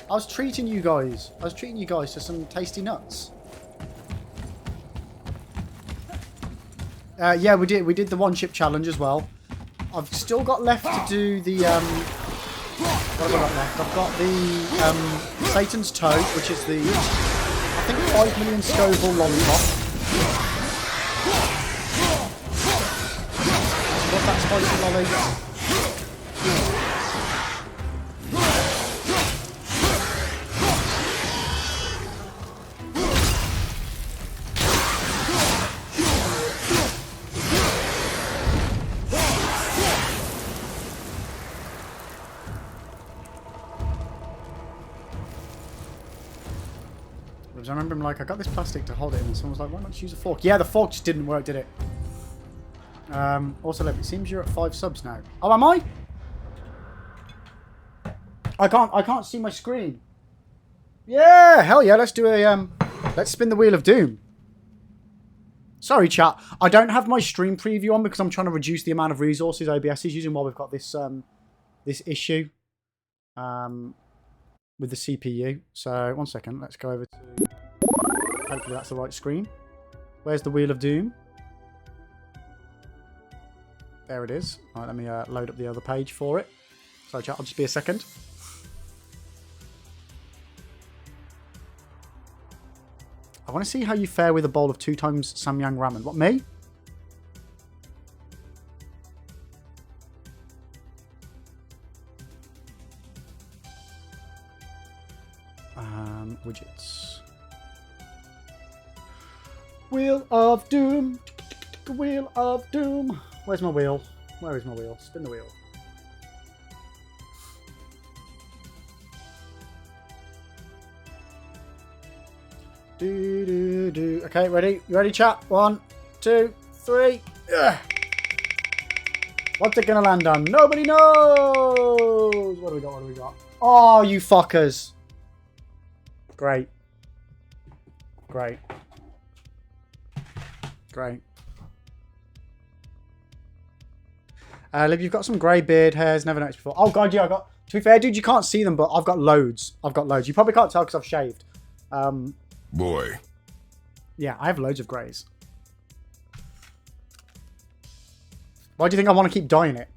I was treating you guys to some tasty nuts. Yeah, we did the one chip challenge as well. I've still got left to do the what have I got left? I've got the Satan's Toe, which is the I think 5 million Scoville lollipop. What's that spicy lolly? I remember him like, I got this plastic to hold it in, and someone was like, why not use a fork? Yeah, the fork just didn't work, did it? Also, look, it seems you're at 5 subs now. Oh, am I? I can't see my screen. Yeah, hell yeah, let's do a, let's spin the Wheel of Doom. Sorry, chat. I don't have my stream preview on because I'm trying to reduce the amount of resources OBS is using while we've got this, this issue. With the CPU. So, one second. Let's go over to... Hopefully that's the right screen. Where's the Wheel of Doom? There it is. All right, let me load up the other page for it. Sorry, chat. I'll just be a second. I want to see how you fare with a bowl of 2 times Samyang ramen. What, me? Widgets. Wheel of Doom. Wheel of Doom. Where's my wheel? Where is my wheel? Spin the wheel. Do. Okay, ready? You ready, chat? 1, 2, 3. Ugh. What's it gonna land on? Nobody knows. What do we got? What do we got? Oh, you fuckers. Great. Great. Great. Liv, you've got some grey beard hairs. Never noticed before. Oh, God, yeah, I got... To be fair, dude, you can't see them, but I've got loads. I've got loads. You probably can't tell because I've shaved. Boy. Yeah, I have loads of greys. Why do you think I want to keep dyeing it?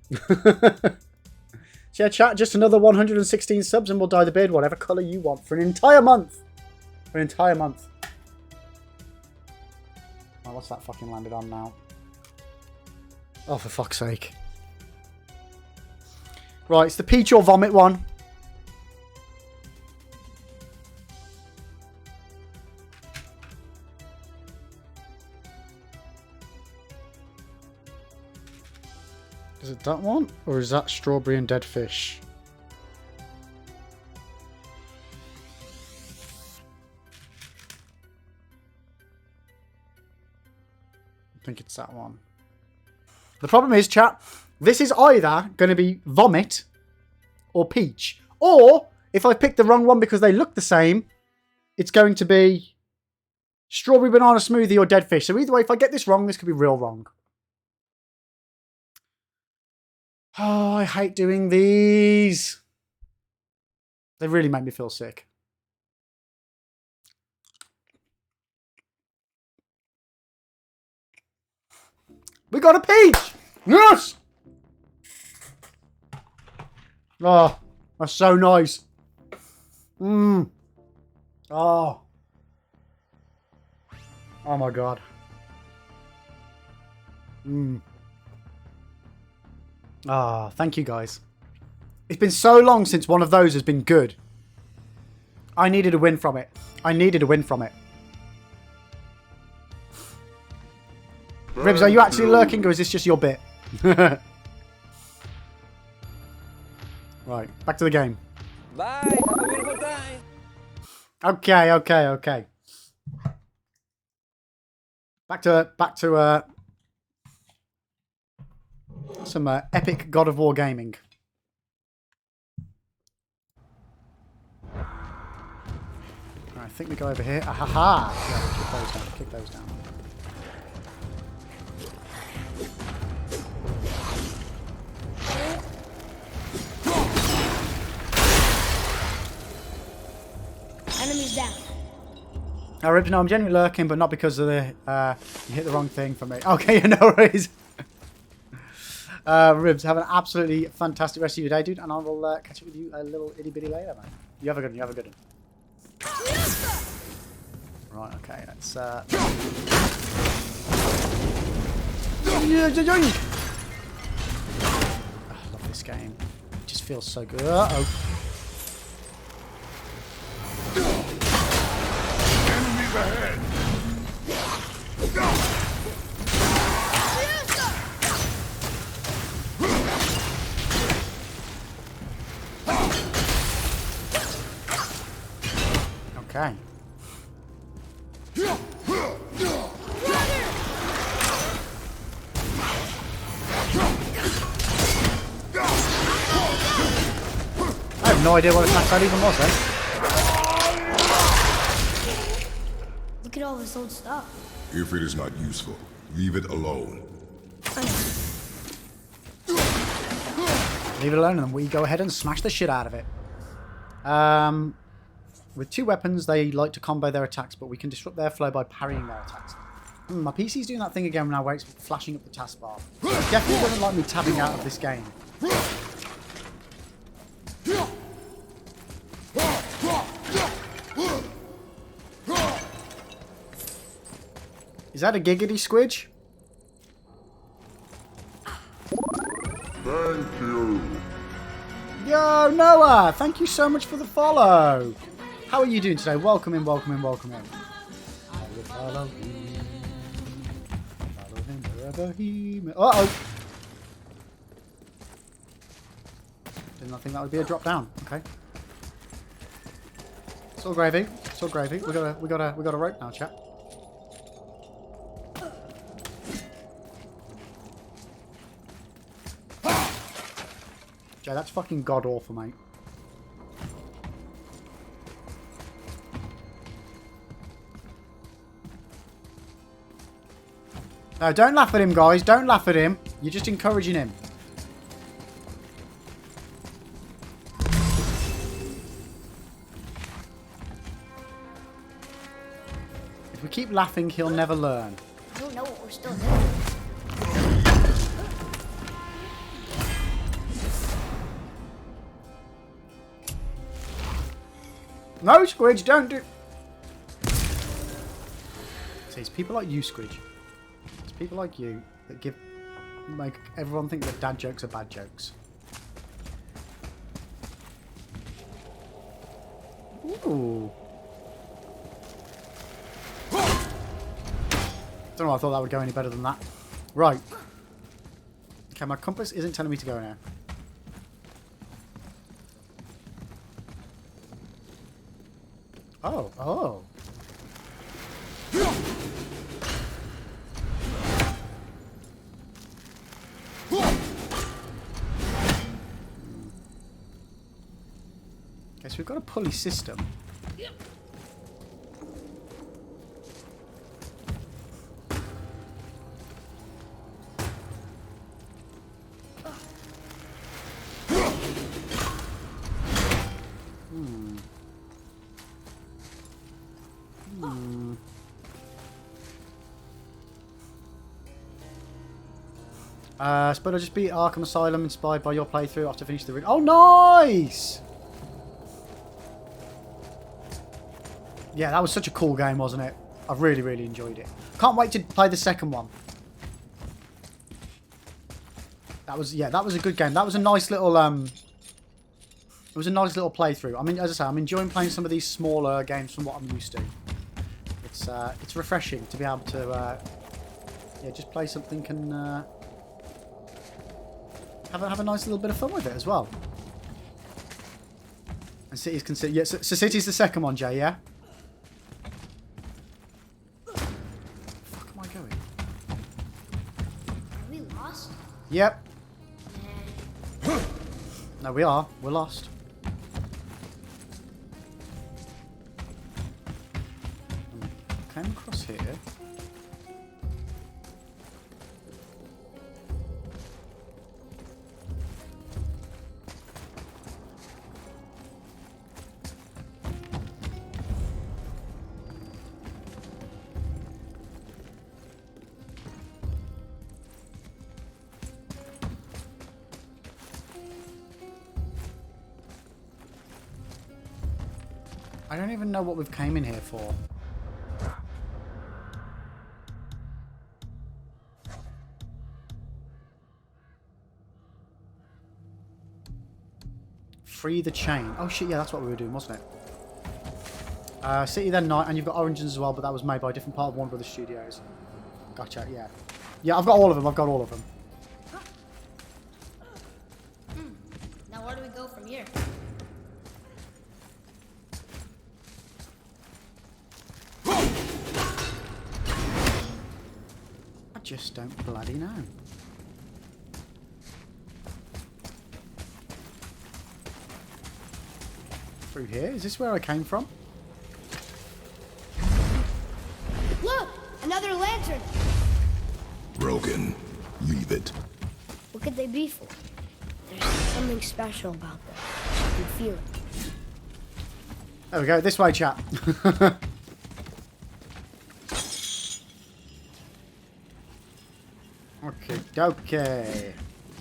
So yeah, chat, just another 116 subs and we'll dye the beard whatever colour you want for an entire month. For an entire month. Oh, what's that fucking landed on now? Oh, for fuck's sake. Right, it's the peach or vomit one. Is it that one? Or is that strawberry and dead fish? I think it's that one. The problem is, chat, this is either going to be vomit or peach. Or, if I pick the wrong one because they look the same, it's going to be strawberry banana smoothie or dead fish. So either way, if I get this wrong, this could be real wrong. Oh, I hate doing these. They really make me feel sick. We got a peach! Yes! Oh, That's so nice. Mmm. Oh. Oh my god. Mmm. Ah, thank you guys. It's been so long since one of those has been good. I needed a win from it. I needed a win from it. Ribs, are you actually lurking or is this just your bit? Right, back to the game. Bye. Have a beautiful time. Okay. Back to some epic God of War gaming. I think we go over here. Ahaha! Yeah, kick those down. Enemies down. Ribs, no, I'm genuinely lurking, but not because of the you hit the wrong thing for me. Okay, no worries. Ribs, have an absolutely fantastic rest of your day, dude, and I will catch up with you a little itty bitty later, man. You have a good one. Right, okay, let's I love this game. It just feels so good. Uh-oh. Enemies ahead! Okay. I have no idea what attack that even was then. Look at all this old stuff. If it is not useful, leave it alone. Leave it alone and then we go ahead and smash the shit out of it. With two weapons, they like to combo their attacks, but we can disrupt their flow by parrying their attacks. My PC's doing that thing again now where it's flashing up the taskbar. It definitely doesn't like me tabbing out of this game. Is that a giggity squidge? Thank you. Yo, Noah! Thank you so much for the follow. How are you doing today? Welcome in. I will follow him. Follow him wherever he may. Uh-oh! Did not think that would be a drop down. Okay. It's all gravy. We got a rope now, chat. Jay, that's fucking god awful, mate. No, don't laugh at him, guys. Don't laugh at him. You're just encouraging him. If we keep laughing, he'll never learn. I don't know what we're still doing. No, Squidge, don't do... See, it's people like you, Squidge. It's people like you that make everyone think that dad jokes are bad jokes. Ooh. Don't know why I thought that would go any better than that. Right. Okay, my compass isn't telling me to go now. Oh. Okay, so we've got a pulley system. But I just beat Arkham Asylum inspired by your playthrough after finishing the... Oh, nice! Yeah, that was such a cool game, wasn't it? I really, really enjoyed it. Can't wait to play the second one. That was a good game. That was a nice little it was a nice little playthrough. I mean, as I say, I'm enjoying playing some of these smaller games from what I'm used to. It's refreshing to be able to just play something and have a nice little bit of fun with it as well. And City's considered. Yeah, so City's the second one, Jay. Yeah. Where the fuck am I going? Are we lost? Yep. No, we are. We're lost. Came across here. I don't even know what we've came in here for. Free the chain. Oh shit, yeah, that's what we were doing, wasn't it? City then Night, and you've got Origins as well, but that was made by a different part of Warner Brothers Studios. Gotcha, yeah. Yeah, I've got all of them, Now where do we go from here? I just don't bloody know. Through here? Is this where I came from? Look! Another lantern! Broken. Leave it. What could they be for? There's something special about them. I can feel it. There we go, this way, chap. Okay.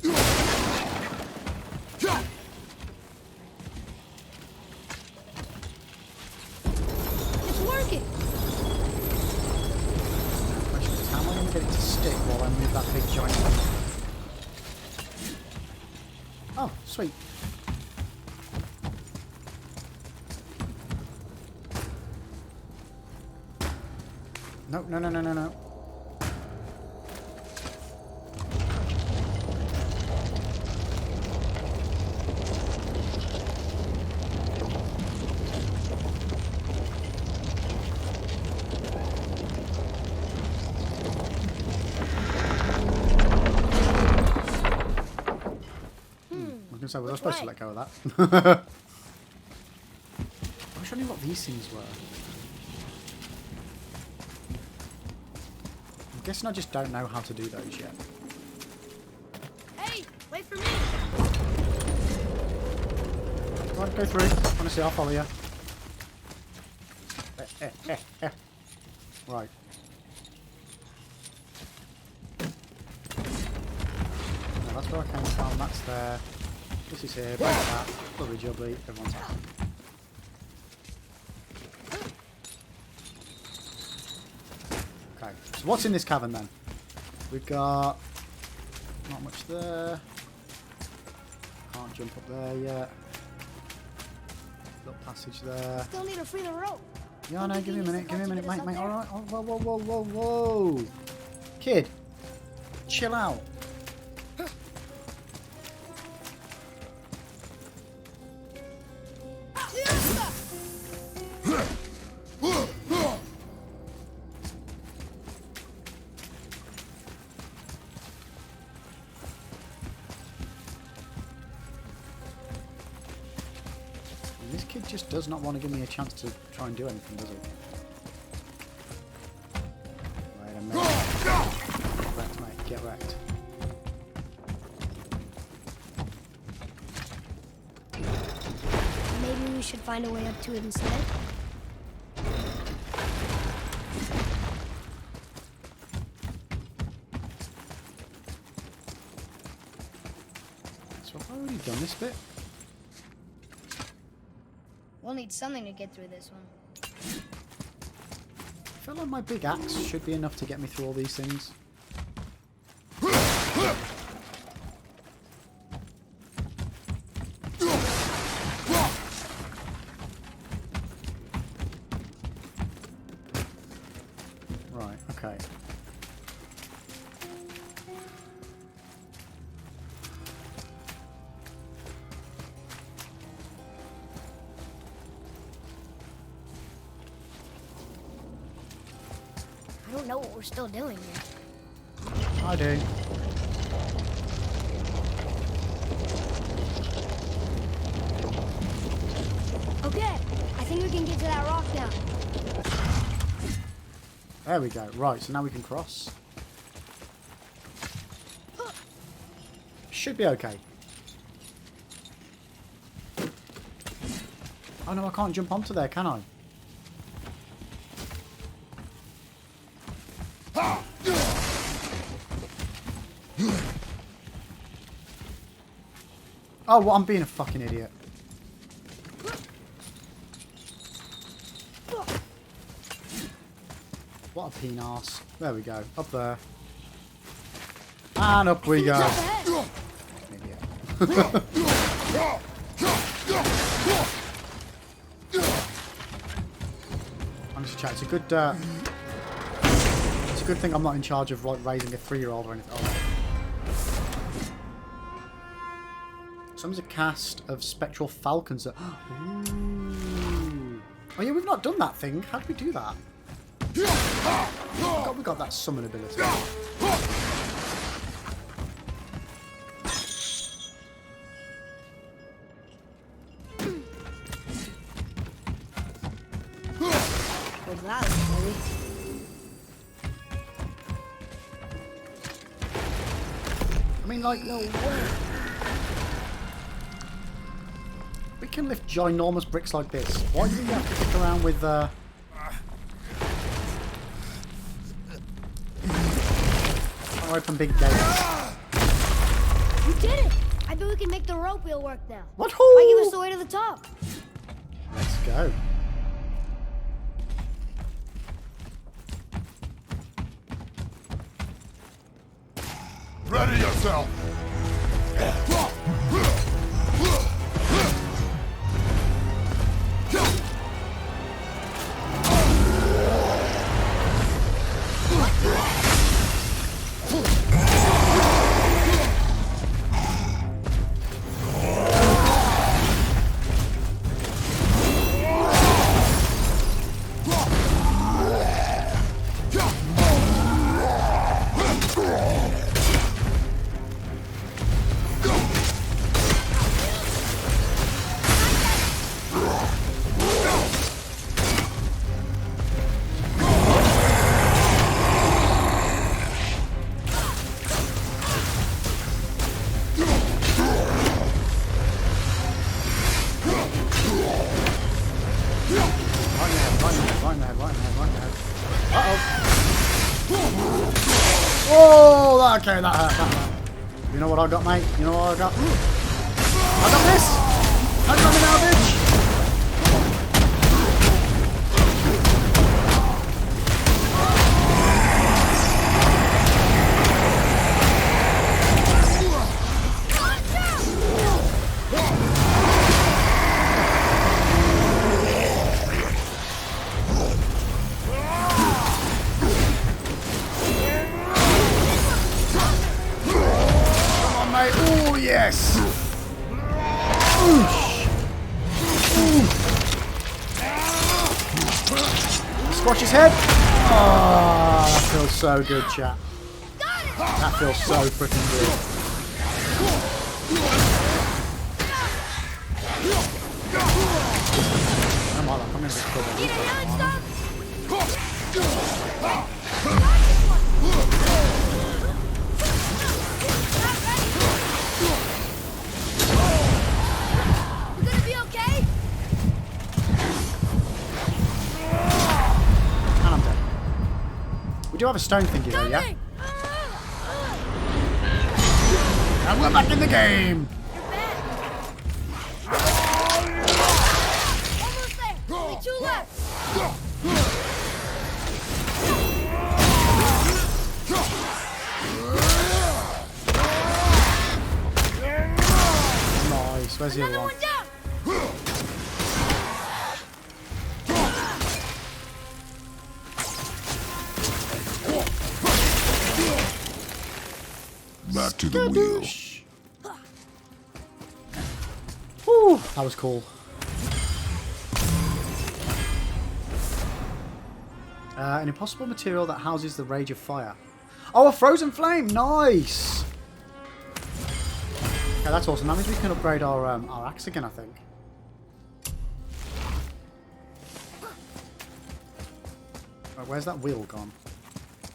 It's working! Question is, how am I going to get it to stick while I move that big giant thing? Oh, sweet. No, no, no, no, no, no. So was I supposed to let go of that? I wish I knew what these things were. I'm guessing I just don't know how to do those yet. Hey, wait for me! Right, go through. Honestly, I'll follow you. Right. No, that's where I came from. That's there. This is here, break that, lovely jubbly, everyone's happy. Okay, so what's in this cavern then? We've got not much there. Can't jump up there yet. Little passage there. Still need to free the rope. Yeah, no, give me a minute, mate, alright. Oh, whoa, whoa, whoa, whoa, whoa. Kid, chill out. This kid just does not want to give me a chance to try and do anything, does he? Wait a minute. Get wrecked, mate. Get wrecked. Maybe we should find a way up to it instead? So have I already done this bit? We'll need something to get through this one. feel like my big axe should be enough to get me through all these things. Right, okay. I don't know what we're still doing here. I do. Okay, I think we can get to that rock now. There we go. Right, so now we can cross. Should be okay. Oh no, I can't jump onto there, can I? Oh, well, I'm being a fucking idiot. What a peen-arse. There we go. Up there. And up we go. Idiot. Honestly, chat, it's a good thing I'm not in charge of like raising a 3-year-old or anything. Oh. Someone's a cast of spectral falcons. Ooh. Oh yeah, we've not done that thing. How did we do that? We got that summon ability. What's that, baby? I mean, like, no way. We can lift ginormous bricks like this. Why do we have to stick around with, open big gates? You did it! I bet we can make the rope wheel work now. What? Might give us the way to the top. Let's go. Ready yourself! Oh, okay, that hurt. You know what I got, mate? You know what I got? I got this! I got me now, bitch! Oh, yes! Squash his head! Oh, that feels so good, chat. That feels so freaking good. I'm going to We do have a stone thingy though, yeah? And we're back in the game! Almost there! Only 2 left! Where's the other Another one? one down. Back to the wheel. Whew, that was cool. An impossible material that houses the rage of fire. Oh, a frozen flame! Nice! Okay, that's awesome. That means we can upgrade our axe again, I think. Right, where's that wheel gone?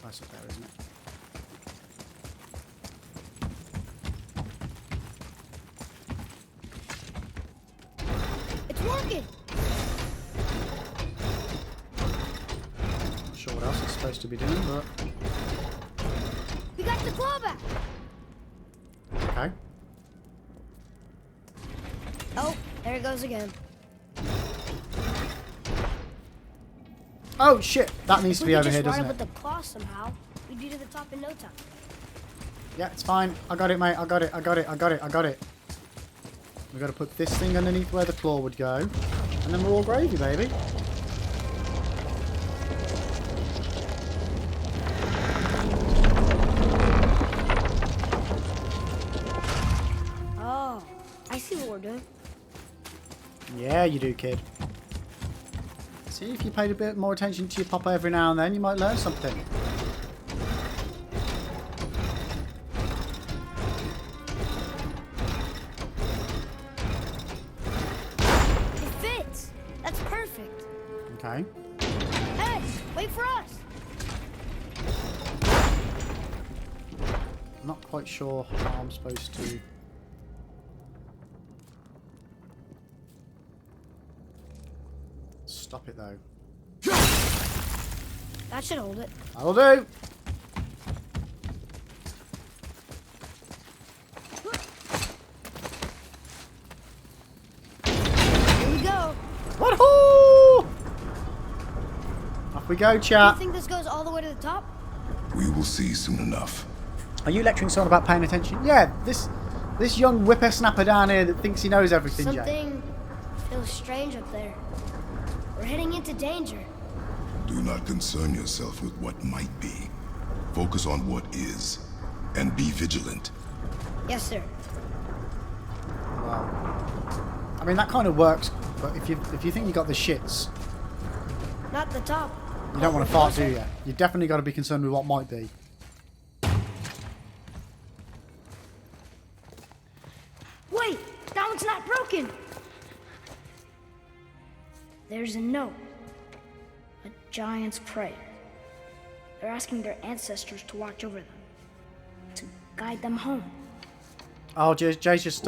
That's up there, isn't it? It's working. Not sure what else it's supposed to be doing, but... We got the claw back. Okay. Oh, there it goes again. Oh, shit! That needs to be over here, doesn't If we it? could just ride with the claw somehow, we'd be to the top in no time. Yeah, it's fine. I got it, mate. I got it. I got it. I got it. I got it. We've got to put this thing underneath where the claw would go. And then we're all gravy, baby. Oh, I see what we're doing. Yeah, you do, kid. See, if you paid a bit more attention to your papa every now and then, you might learn something. It fits. That's perfect. Okay. Hey, wait for us. I'm not quite sure how I'm supposed to... Stop it, though. That should hold it. That'll do! Here we go. Woohoo! Off we go, You chat. think this goes all the way to the top? We will see soon enough. Are you lecturing someone about paying attention? Yeah, this young whippersnapper down here that thinks he knows everything, Jay. Something feels strange up there. We're heading into danger. Do not concern yourself with what might be. Focus on what is, and be vigilant. Yes, sir. Wow. I mean, that kind of works, but if you think you got the shits, Not the top. you don't want to fart, do you? You definitely got to be concerned with what might be. Wait, that one's not broken. There's a note. A giant's prayer. They're asking their ancestors to watch over them. To guide them home. Oh, Jay's just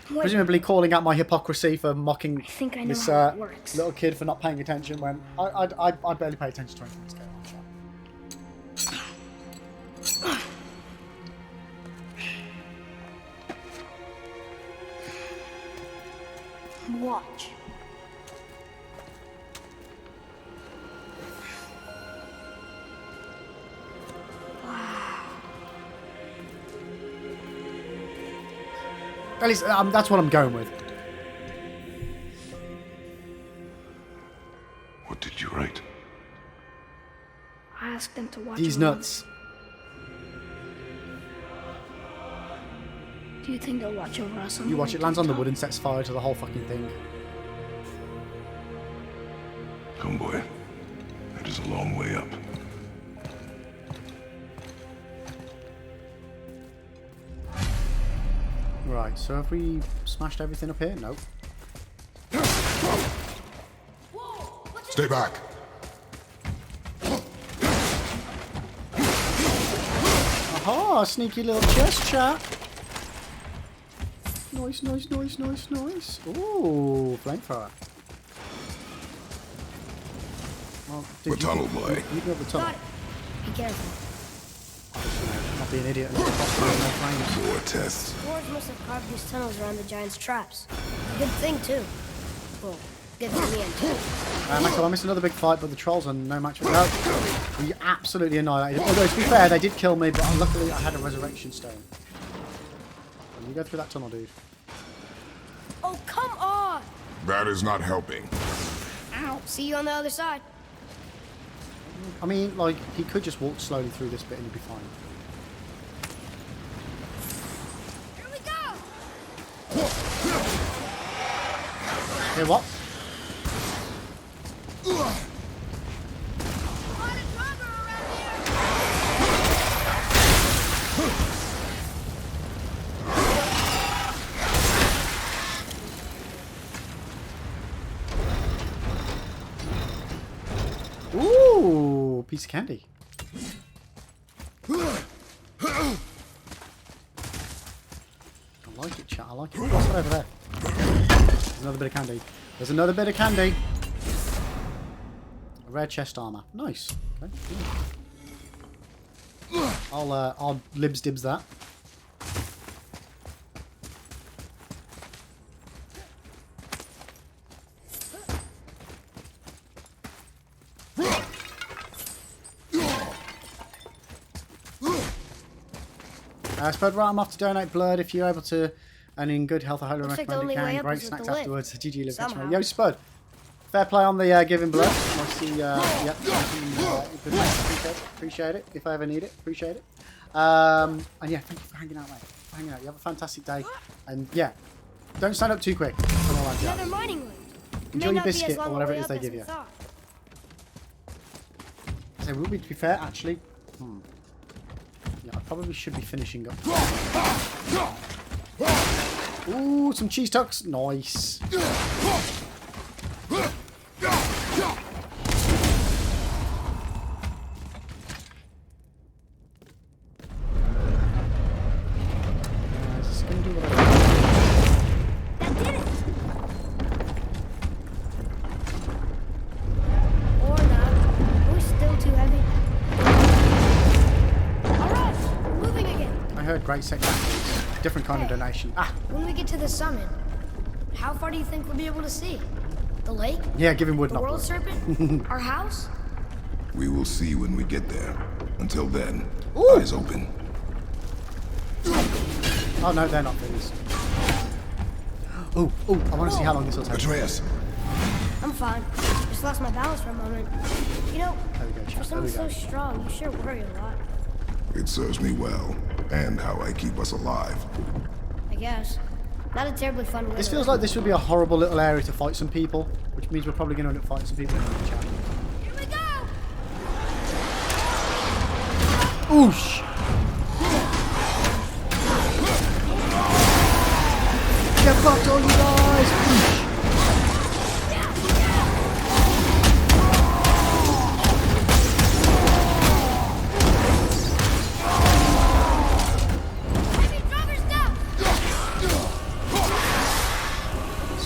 presumably calling out my hypocrisy for mocking think I know this how it works. little kid for not paying attention when I barely pay attention to anything that's going on. Watch. At least that's what I'm going with. What did you write? I asked them to watch These over nuts. us. Do you think they'll watch over us? You watch it, lands on the wood and sets fire to the whole fucking thing. Come, boy. It is a long way up. Right, so have we smashed everything up here? Nope. Stay back. Aha, sneaky little chest chat. Nice, nice, nice, nice, nice. Ooh, flamethrower. Well, The tunnel, boy. You go up the tunnel. Got it. Be careful. Not be an idiot. And possibly no flames. More tests. Dwarves must have carved these tunnels around the giant's traps. Good thing, too. Well, good for me and too. Maxwell, I missed another big fight, but the trolls are no match for no. We absolutely annihilated. Although, to be fair, they did kill me, but luckily I had a resurrection stone. You go through that tunnel, dude. Oh, come on! That is not helping. Ow. See you on the other side. I mean, like, he could just walk slowly through this bit and he'd be fine. Here we go! Hey, what? Ooh, piece of candy. I like it, chat. I like it. What's that over there? There's another bit of candy. There's another bit of candy. A rare chest armor. Nice. Okay. Yeah. I'll libs dibs that. Spud, right, I'm off to donate blood if you're able to, and in good health. I highly recommend it. Can great snacks afterwards. GG, live catch me. Yo, Spud, fair play on the giving blood. I see. Yep. Appreciate it. If I ever need it, appreciate it. And yeah, thank you for hanging out, mate. Hanging out. You have a fantastic day, and yeah, don't stand up too quick. Another mining room. Enjoy your biscuit or whatever it is they give you. So, to be fair, actually. Yeah, I probably should be finishing up. Ooh, some cheese tucks. Nice. Great section. Different kind of donation. When we get to the summit, how far do you think we'll be able to see? The lake? Yeah, give him wood. The world serpent? Our house? We will see when we get there. Until then, eyes open. Oh no, they're not finished. Oh, I want to see how long this will take. Atreus. I'm fine. Just lost my balance for a moment. You know, for someone so strong, you sure worry a lot. It serves me well. And how I keep us alive. I guess. Not a terribly fun way. This feels like this would be a horrible little area to fight some people, which means we're probably going to end up fighting some people in the chat. Here we go! Oosh! Get fucked, all you guys! Oosh!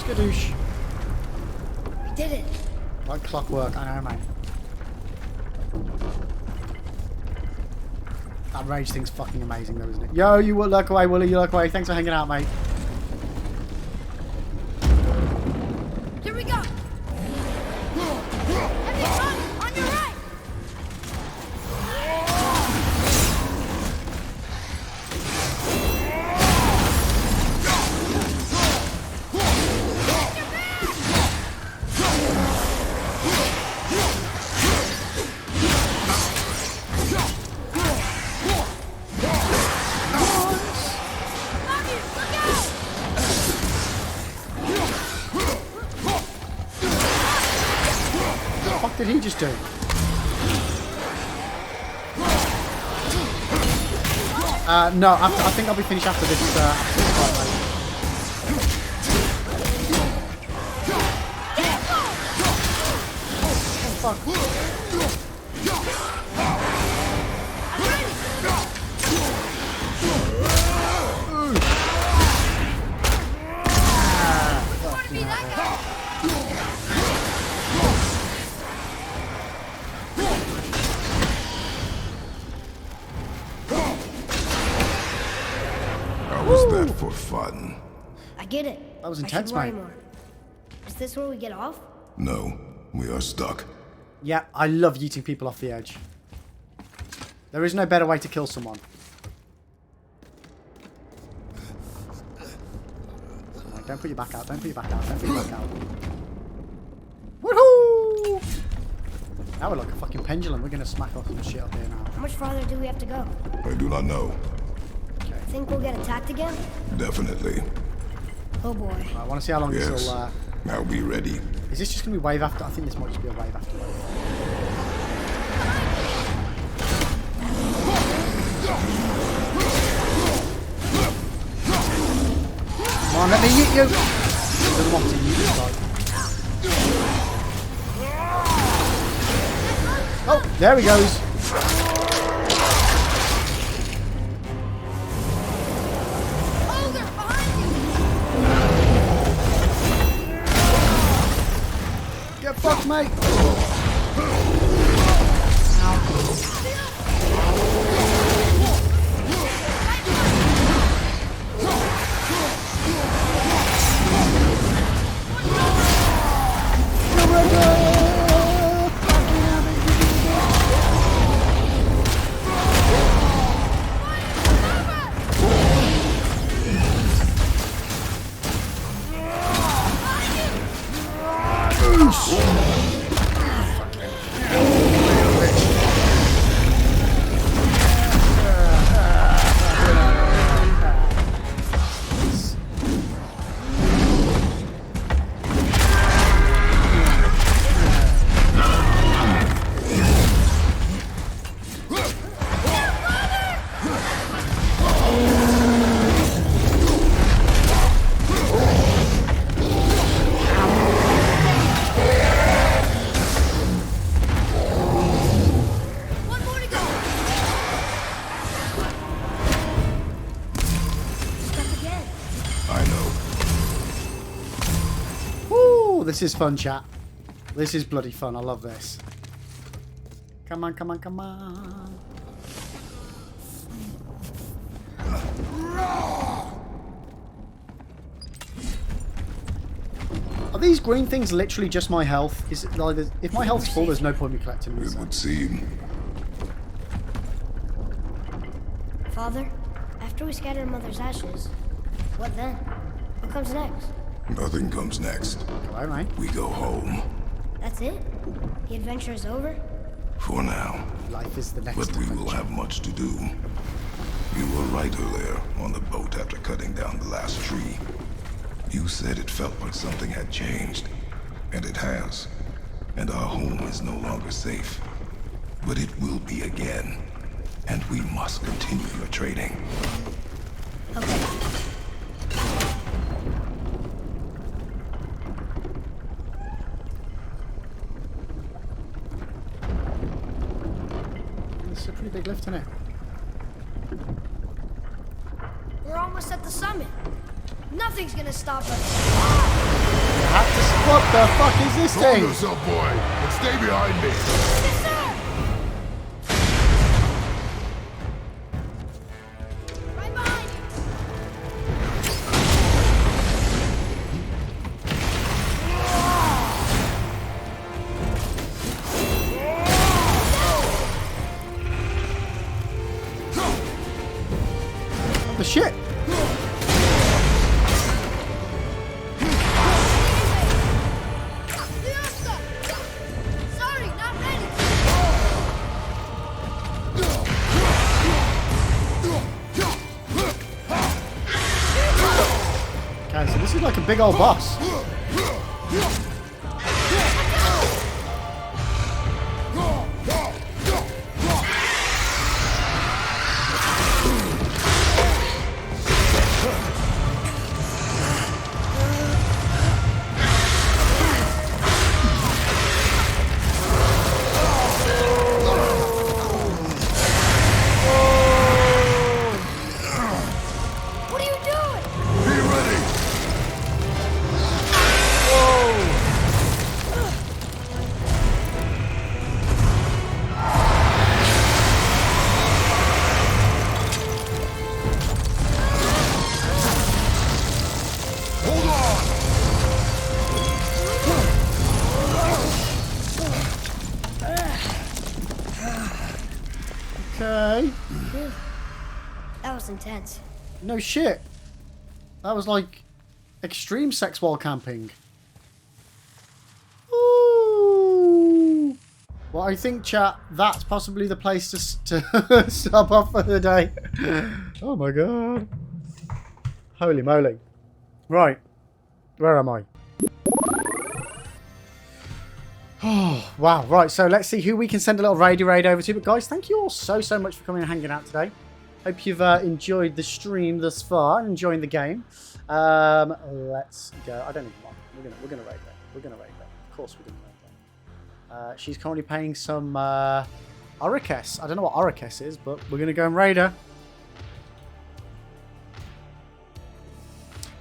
Skadoosh. We did it. Like clockwork, I know, mate. That rage thing's fucking amazing though, isn't it? Yo, you look away, Willie, you look away. Thanks for hanging out, mate. Here we go. Heavy front, on your right. What did he just do? No, I think I'll be finished after this fight, mate. Oh, fuck. Was that for fun? I get it. That was intense, mate. Is this where we get off? No, we are stuck. Yeah, I love yeeting people off the edge. There is no better way to kill someone. Don't put your back out. Don't put your back out. Don't put your back out. Woohoo! Now we're like a fucking pendulum. We're gonna smack off some shit up here now. How much farther do we have to go? I do not know. Think we'll get attacked again? Definitely. Oh boy. I want to see how long this Yes. will. I'll be ready. Is this just gonna be wave after? I think this might just be a wave after wave. Come on, let me eat you! He doesn't want to eat you, like. Oh, there he goes. Get fucked, mate! This is fun, chat. This is bloody fun. I love this. Come on, come on, come on. Are these green things literally just my health? Is it like if my health's full, there's no point in me collecting them? It would seem. Father, after we scatter Mother's ashes, what then? What comes next? Nothing comes next. All right. We go home. That's it? The adventure is over? For now. Life is the next But we adventure. will have much to do. You were right earlier on the boat after cutting down the last tree. You said it felt like something had changed. And it has. And our home is no longer safe. But it will be again. And we must continue your trading. Okay. It's a pretty big lift, isn't it? We're almost at the summit. Nothing's gonna stop us. What the fuck is this Calm thing? yourself, boy, and stay behind me. Yes, sir! Right behind you. What the shit? Sorry, not ready. Okay, so this is like a big old boss. What are you doing? Be ready. Hold on. Okay. That was intense. No shit. That was like Extreme sex while camping. Ooh. Well, I think, chat, that's possibly the place to stop off for the day. Oh my god. Holy moly. Right. Where am I? Oh, wow. Right, so let's see who we can send a little raid over to. But guys, thank you all so much for coming and hanging out today. Hope you've enjoyed the stream thus far and enjoying the game. Let's go. I don't even want. We're gonna raid that. We're gonna raid that. Of course we're gonna raid that. She's currently paying some Orikes. I don't know what Orikes is, but we're gonna go and raid her.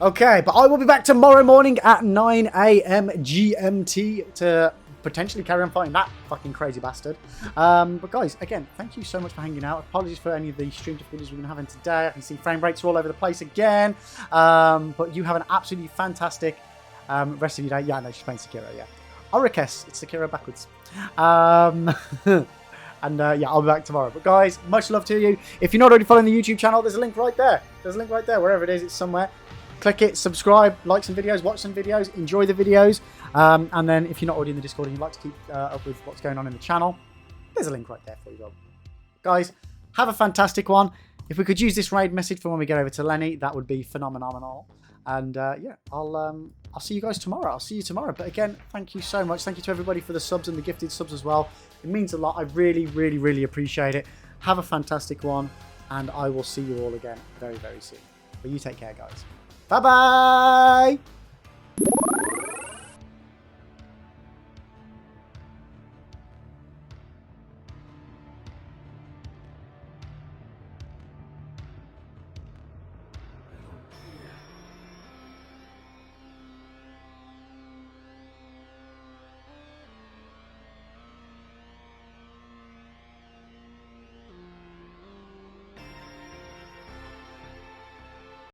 Okay, but I will be back tomorrow morning at 9 AM GMT to potentially carry on fighting that fucking crazy bastard. But guys, again, thank you so much for hanging out. Apologies for any of the stream difficulties we've been having today. I can see frame rates are all over the place again. But you have an absolutely fantastic rest of your day. Yeah, no, she's playing Sekiro, yeah. Orikes, it's Sekiro backwards. And yeah, I'll be back tomorrow. But guys, much love to you. If you're not already following the YouTube channel, there's a link right there. There's a link right there, wherever it is, it's somewhere. Click it, subscribe, like some videos, watch some videos, enjoy the videos. And then if you're not already in the Discord and you'd like to keep up with what's going on in the channel, there's a link right there for you, Rob. Guys, have a fantastic one. If we could use this raid message for when we get over to Lenny, that would be phenomenal. And yeah, I'll see you guys tomorrow. I'll see you tomorrow. But again, thank you so much. Thank you to everybody for the subs and the gifted subs as well. It means a lot. I really, really, really appreciate it. Have a fantastic one. And I will see you all again very, very soon. But you take care, guys. Bye-bye!